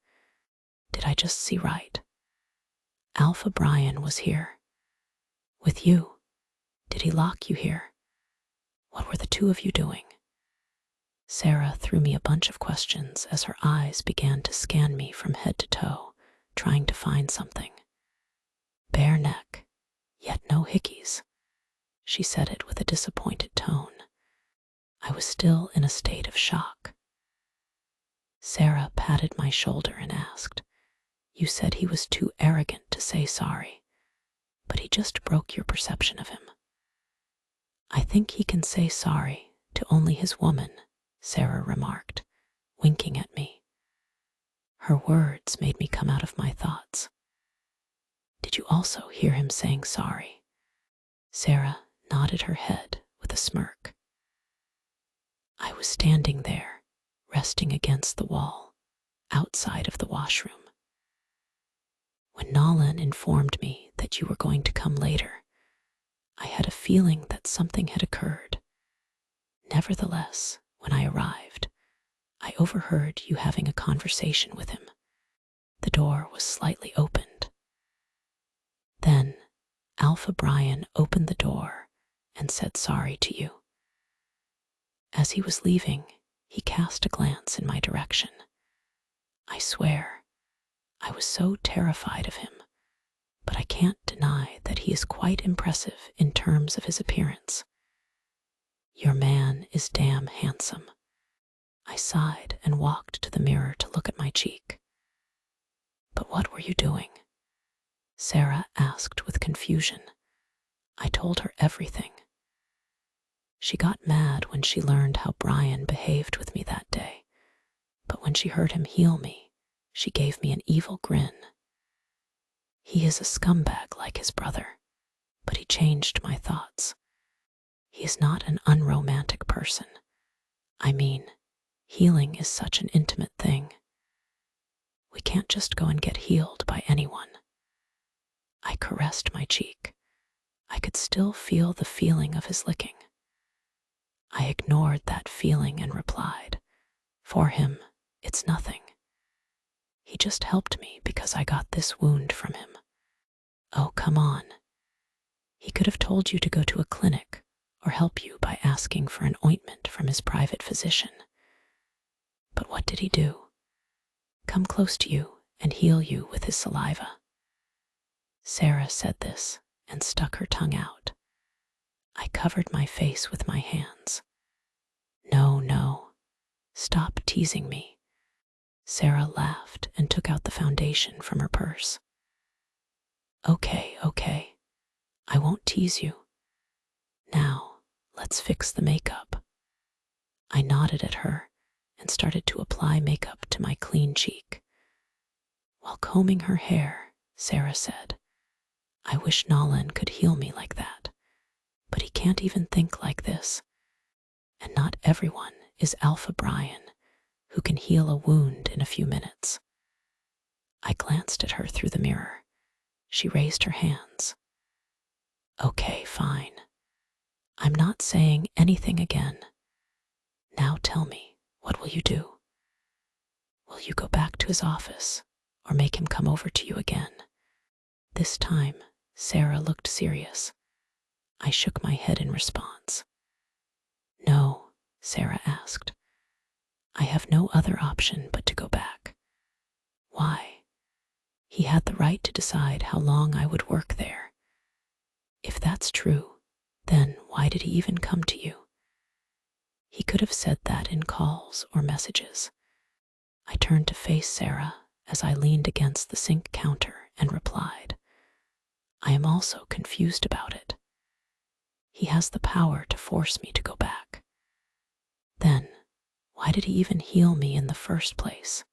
Did I just see right? Alpha Brian was here. With you. Did he lock you here? What were the two of you doing? Sarah threw me a bunch of questions as her eyes began to scan me from head to toe, trying to find something. Bare neck, yet no hickeys. She said it with a disappointed tone. I was still in a state of shock. Sarah patted my shoulder and asked, You said he was too arrogant to say sorry, but he just broke your perception of him. I think he can say sorry to only his woman, Sarah remarked, winking at me. Her words made me come out of my thoughts. Did you also hear him saying sorry? Sarah nodded her head with a smirk. I was standing there, resting against the wall, outside of the washroom. When Nolan informed me that you were going to come later, I had a feeling that something had occurred. Nevertheless, when I arrived, I overheard you having a conversation with him. The door was slightly opened. Then, Alpha Brian opened the door and said sorry to you. As he was leaving, he cast a glance in my direction. I swear, I was so terrified of him, but I can't deny that he is quite impressive in terms of his appearance. Your man is damn handsome. I sighed and walked to the mirror to look at my cheek. But what were you doing? Sarah asked with confusion. I told her everything. She got mad when she learned how Brian behaved with me that day, but when she heard him heal me, she gave me an evil grin. He is a scumbag like his brother, but he changed my thoughts. He is not an unromantic person. I mean, healing is such an intimate thing. We can't just go and get healed by anyone. I caressed my cheek. I could still feel the feeling of his licking. I ignored that feeling and replied, For him, it's nothing. He just helped me because I got this wound from him. Oh, come on. He could have told you to go to a clinic or help you by asking for an ointment from his private physician. But what did he do? Come close to you and heal you with his saliva. Sarah said this and stuck her tongue out. I covered my face with my hands. No, stop teasing me. Sarah laughed and took out the foundation from her purse. Okay, I won't tease you. Now, let's fix the makeup. I nodded at her and started to apply makeup to my clean cheek. While combing her hair, Sarah said, I wish Nolan could heal me like that, but he can't even think like this. And not everyone is Alpha Brian, who can heal a wound in a few minutes. I glanced at her through the mirror. She raised her hands. Okay, fine. I'm not saying anything again. Now tell me, what will you do? Will you go back to his office or make him come over to you again? This time, Sarah looked serious. I shook my head in response. No, Sarah asked. I have no other option but to go back. Why? He had the right to decide how long I would work there. If that's true, then why did he even come to you? He could have said that in calls or messages. I turned to face Sarah as I leaned against the sink counter and replied, I am also confused about it. He has the power to force me to go back. Then, why did he even heal me in the first place?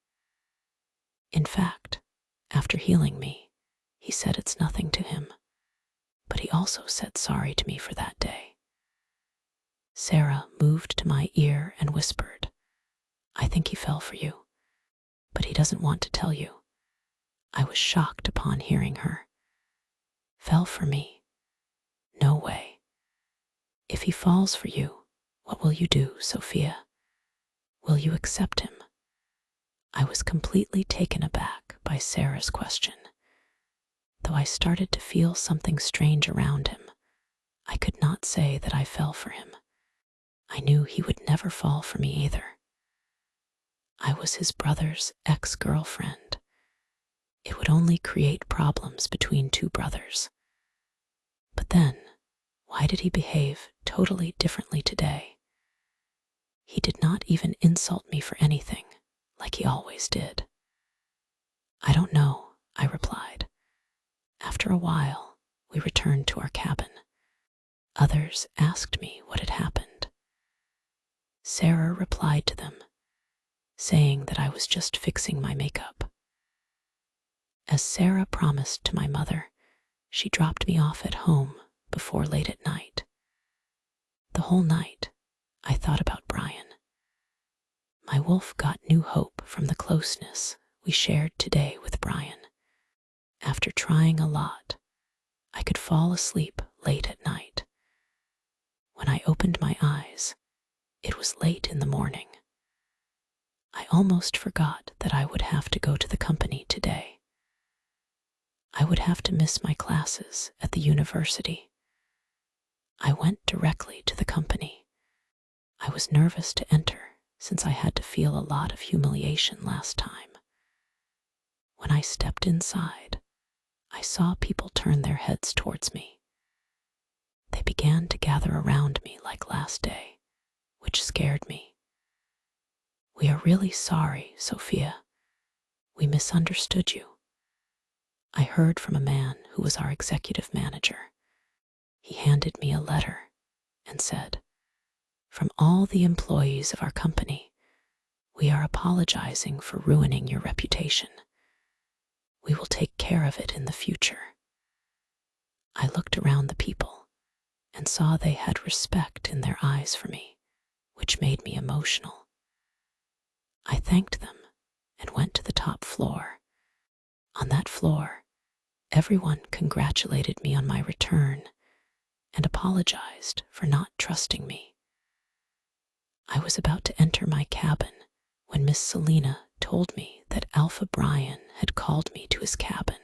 In fact, after healing me, he said it's nothing to him, but he also said sorry to me for that day. Sarah moved to my ear and whispered, I think he fell for you, but he doesn't want to tell you. I was shocked upon hearing her. Fell for me? No way. If he falls for you, what will you do, Sophia? Will you accept him? I was completely taken aback by Sarah's question. Though I started to feel something strange around him, I could not say that I fell for him. I knew he would never fall for me either. I was his brother's ex-girlfriend. It would only create problems between two brothers. But then, why did he behave totally differently today? He did not even insult me for anything, like he always did. I don't know, I replied. After a while, we returned to our cabin. Others asked me what had happened. Sarah replied to them, saying that I was just fixing my makeup. As Sarah promised to my mother, she dropped me off at home before late at night. The whole night, I thought about Brian. My wolf got new hope from the closeness we shared today with Brian. After trying a lot, I could fall asleep late at night. When I opened my eyes, it was late in the morning. I almost forgot that I would have to go to the company today. I would have to miss my classes at the university. I went directly to the company. I was nervous to enter since I had to feel a lot of humiliation last time. When I stepped inside, I saw people turn their heads towards me. They began to gather around me like last day, which scared me. We are really sorry, Sophia. We misunderstood you. I heard from a man who was our executive manager. He handed me a letter and said, From all the employees of our company, we are apologizing for ruining your reputation. We will take care of it in the future. I looked around the people and saw they had respect in their eyes for me, which made me emotional. I thanked them and went to the top floor. On that floor, everyone congratulated me on my return and apologized for not trusting me. I was about to enter my cabin when Miss Selina told me that Alpha Brian had called me to his cabin.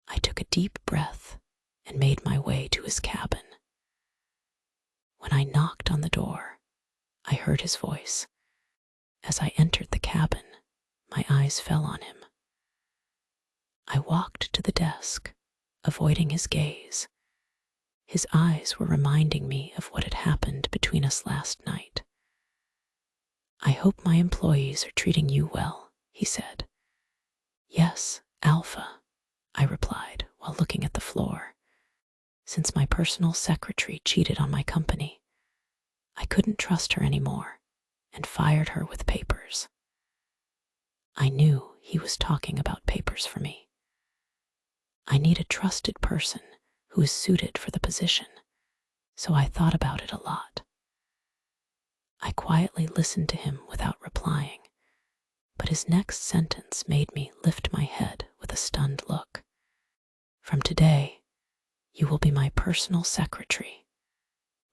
I took a deep breath and made my way to his cabin. When I knocked on the door, I heard his voice. As I entered the cabin, my eyes fell on him. I walked to the desk, avoiding his gaze. His eyes were reminding me of what had happened between us last night. I hope my employees are treating you well, he said. Yes, Alpha, I replied while looking at the floor. Since my personal secretary cheated on my company, I couldn't trust her anymore and fired her with papers. I knew he was talking about papers for me. I need a trusted person who is suited for the position, so I thought about it a lot. I quietly listened to him without replying. But his next sentence made me lift my head with a stunned look. "From today, you will be my personal secretary."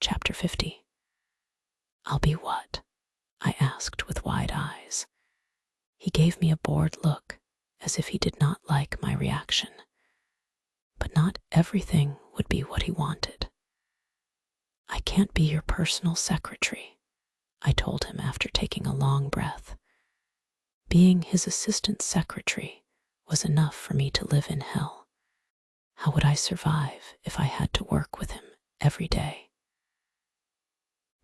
Chapter 50. "I'll be what?" I asked with wide eyes. He gave me a bored look, as if he did not like my reaction. But not everything would be what he wanted. "I can't be your personal secretary," I told him after taking a long breath. Being his assistant secretary was enough for me to live in hell. How would I survive if I had to work with him every day?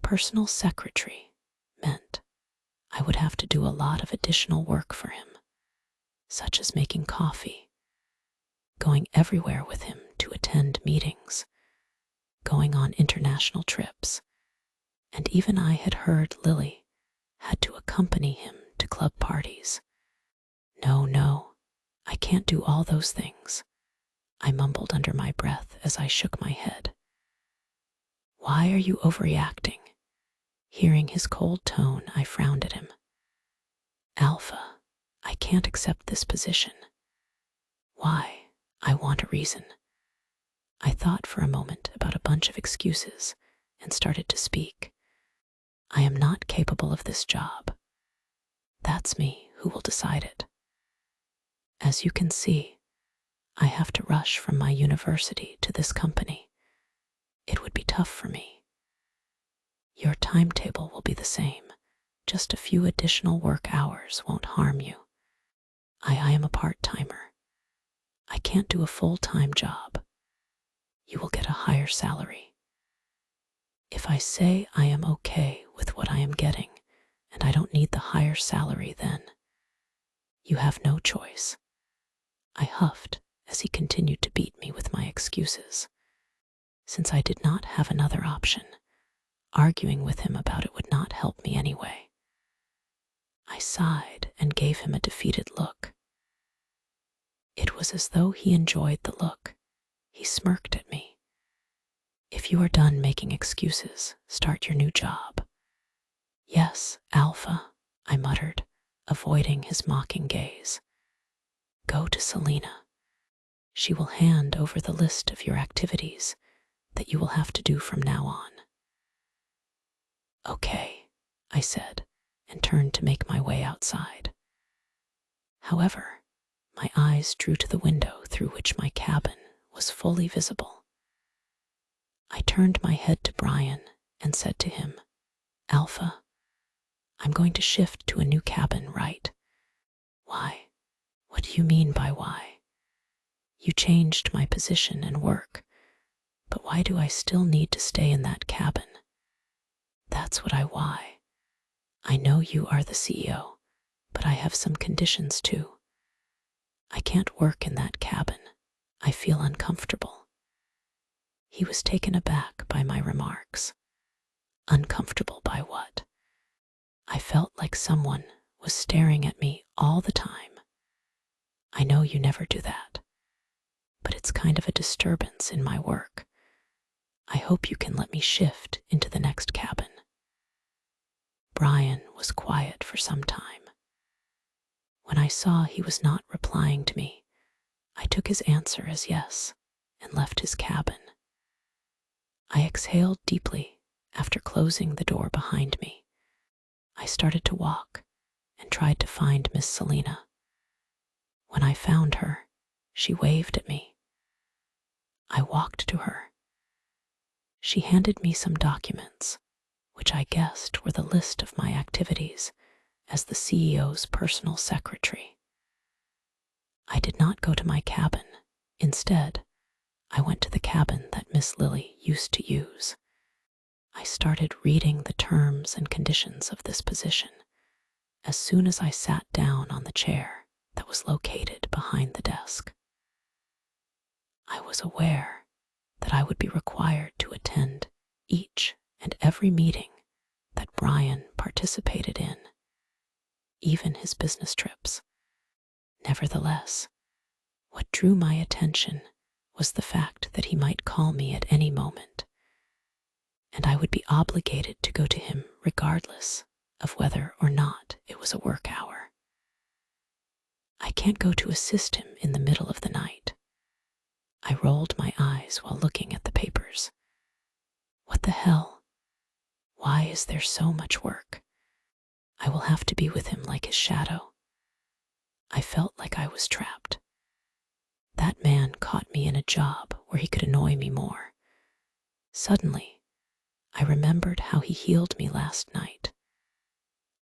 Personal secretary meant I would have to do a lot of additional work for him, such as making coffee, going everywhere with him to attend meetings, going on international trips, and even I had heard Lily had to accompany him to club parties. No, I can't do all those things," I mumbled under my breath as I shook my head. "Why are you overreacting?" Hearing his cold tone, I frowned at him. "Alpha, I can't accept this position." "Why? I want a reason." I thought for a moment about a bunch of excuses and started to speak. "I am not capable of this job. That's me who will decide it. As you can see, I have to rush from my university to this company. It would be tough for me. Your timetable will be the same. Just a few additional work hours won't harm you. I am a part-timer. I can't do a full-time job. You will get a higher salary. If I say I am okay with what I am getting and I don't need the higher salary, then you have no choice." I huffed as he continued to beat me with my excuses. Since I did not have another option, arguing with him about it would not help me anyway. I sighed and gave him a defeated look. It was as though he enjoyed the look. He smirked at me. "If you are done making excuses, start your new job." "Yes, Alpha," I muttered, avoiding his mocking gaze. "Go to Selena. She will hand over the list of your activities that you will have to do from now on." "Okay," I said, and turned to make my way outside. However, my eyes drew to the window through which my cabin was fully visible. I turned my head to Brian and said to him, "Alpha, I'm going to shift to a new cabin, right?" "Why? What do you mean by why? You changed my position and work, but why do I still need to stay in that cabin?" "That's what why. I know you are the CEO, but I have some conditions too. I can't work in that cabin. I feel uncomfortable." He was taken aback by my remarks. Uncomfortable by what? I felt like someone was staring at me all the time. "I know you never do that, but it's kind of a disturbance in my work. I hope you can let me shift into the next cabin." Brian was quiet for some time. When I saw he was not replying to me, I took his answer as yes and left his cabin. I exhaled deeply after closing the door behind me. I started to walk and tried to find Miss Selena. When I found her, she waved at me. I walked to her. She handed me some documents, which I guessed were the list of my activities as the CEO's personal secretary. I did not go to my cabin. Instead, I went to the cabin that Miss Lily used to use. I started reading the terms and conditions of this position as soon as I sat down on the chair that was located behind the desk. I was aware that I would be required to attend each and every meeting that Brian participated in, even his business trips. Nevertheless, what drew my attention was the fact that he might call me at any moment, and I would be obligated to go to him regardless of whether or not it was a work hour. I can't go to assist him in the middle of the night. I rolled my eyes while looking at the papers. What the hell? Why is there so much work? I will have to be with him like his shadow. I felt like I was trapped. That man caught me in a job where he could annoy me more. Suddenly, I remembered how he healed me last night.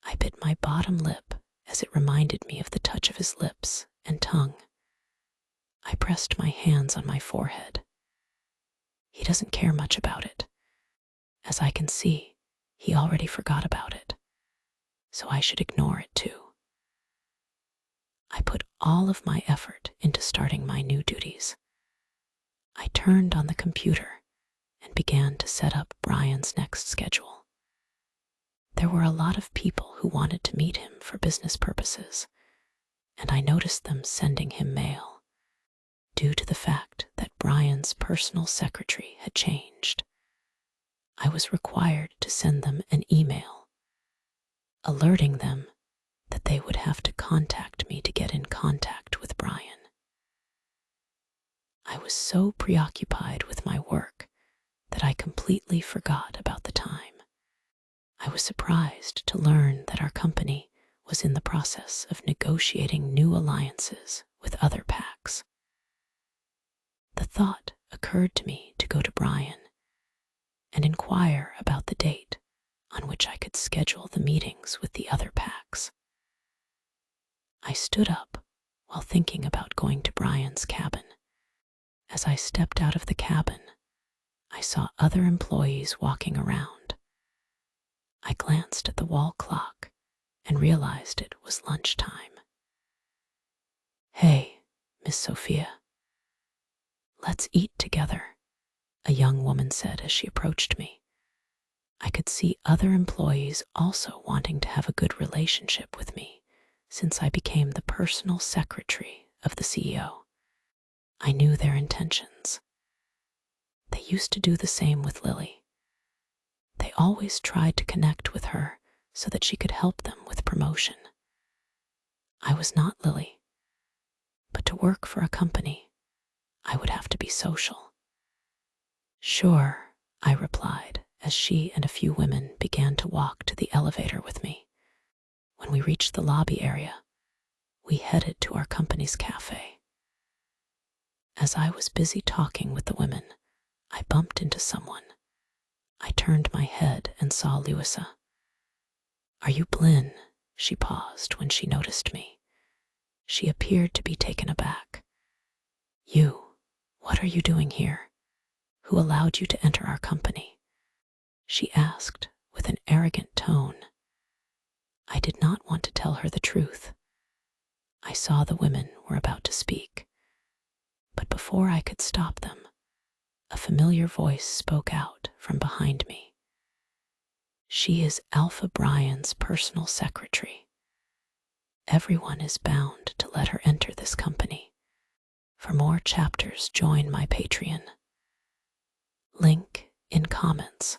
I bit my bottom lip as it reminded me of the touch of his lips and tongue. I pressed my hands on my forehead. He doesn't care much about it. As I can see, he already forgot about it, so I should ignore it too. I put all of my effort into starting my new duties. I turned on the computer and began to set up Brian's next schedule. There were a lot of people who wanted to meet him for business purposes, and I noticed them sending him mail. Due to the fact that Brian's personal secretary had changed, I was required to send them an email, alerting them that they would have to contact me to get in contact with Brian. I was so preoccupied with my work that I completely forgot about the time. I was surprised to learn that our company was in the process of negotiating new alliances with other packs. The thought occurred to me to go to Brian and inquire about the date on which I could schedule the meetings with the other packs. I stood up while thinking about going to Brian's cabin. As I stepped out of the cabin, I saw other employees walking around. I glanced at the wall clock and realized it was lunchtime. "Hey, Miss Sophia, let's eat together," a young woman said as she approached me. I could see other employees also wanting to have a good relationship with me since I became the personal secretary of the CEO. I knew their intentions. They used to do the same with Lily. They always tried to connect with her so that she could help them with promotion. I was not Lily, but to work for a company, I would have to be social. "Sure," I replied as she and a few women began to walk to the elevator with me. When we reached the lobby area, we headed to our company's cafe. As I was busy talking with the women, I bumped into someone. I turned my head and saw Louisa. "Are you Blynn?" She paused when she noticed me. She appeared to be taken aback. What are you doing here? Who allowed you to enter our company?" she asked with an arrogant tone. I did not want to tell her the truth. I saw the women were about to speak, but before I could stop them, a familiar voice spoke out from behind me. "She is Alpha Brian's personal secretary. Everyone is bound to let her enter this company. For more chapters, join my Patreon. Link in comments."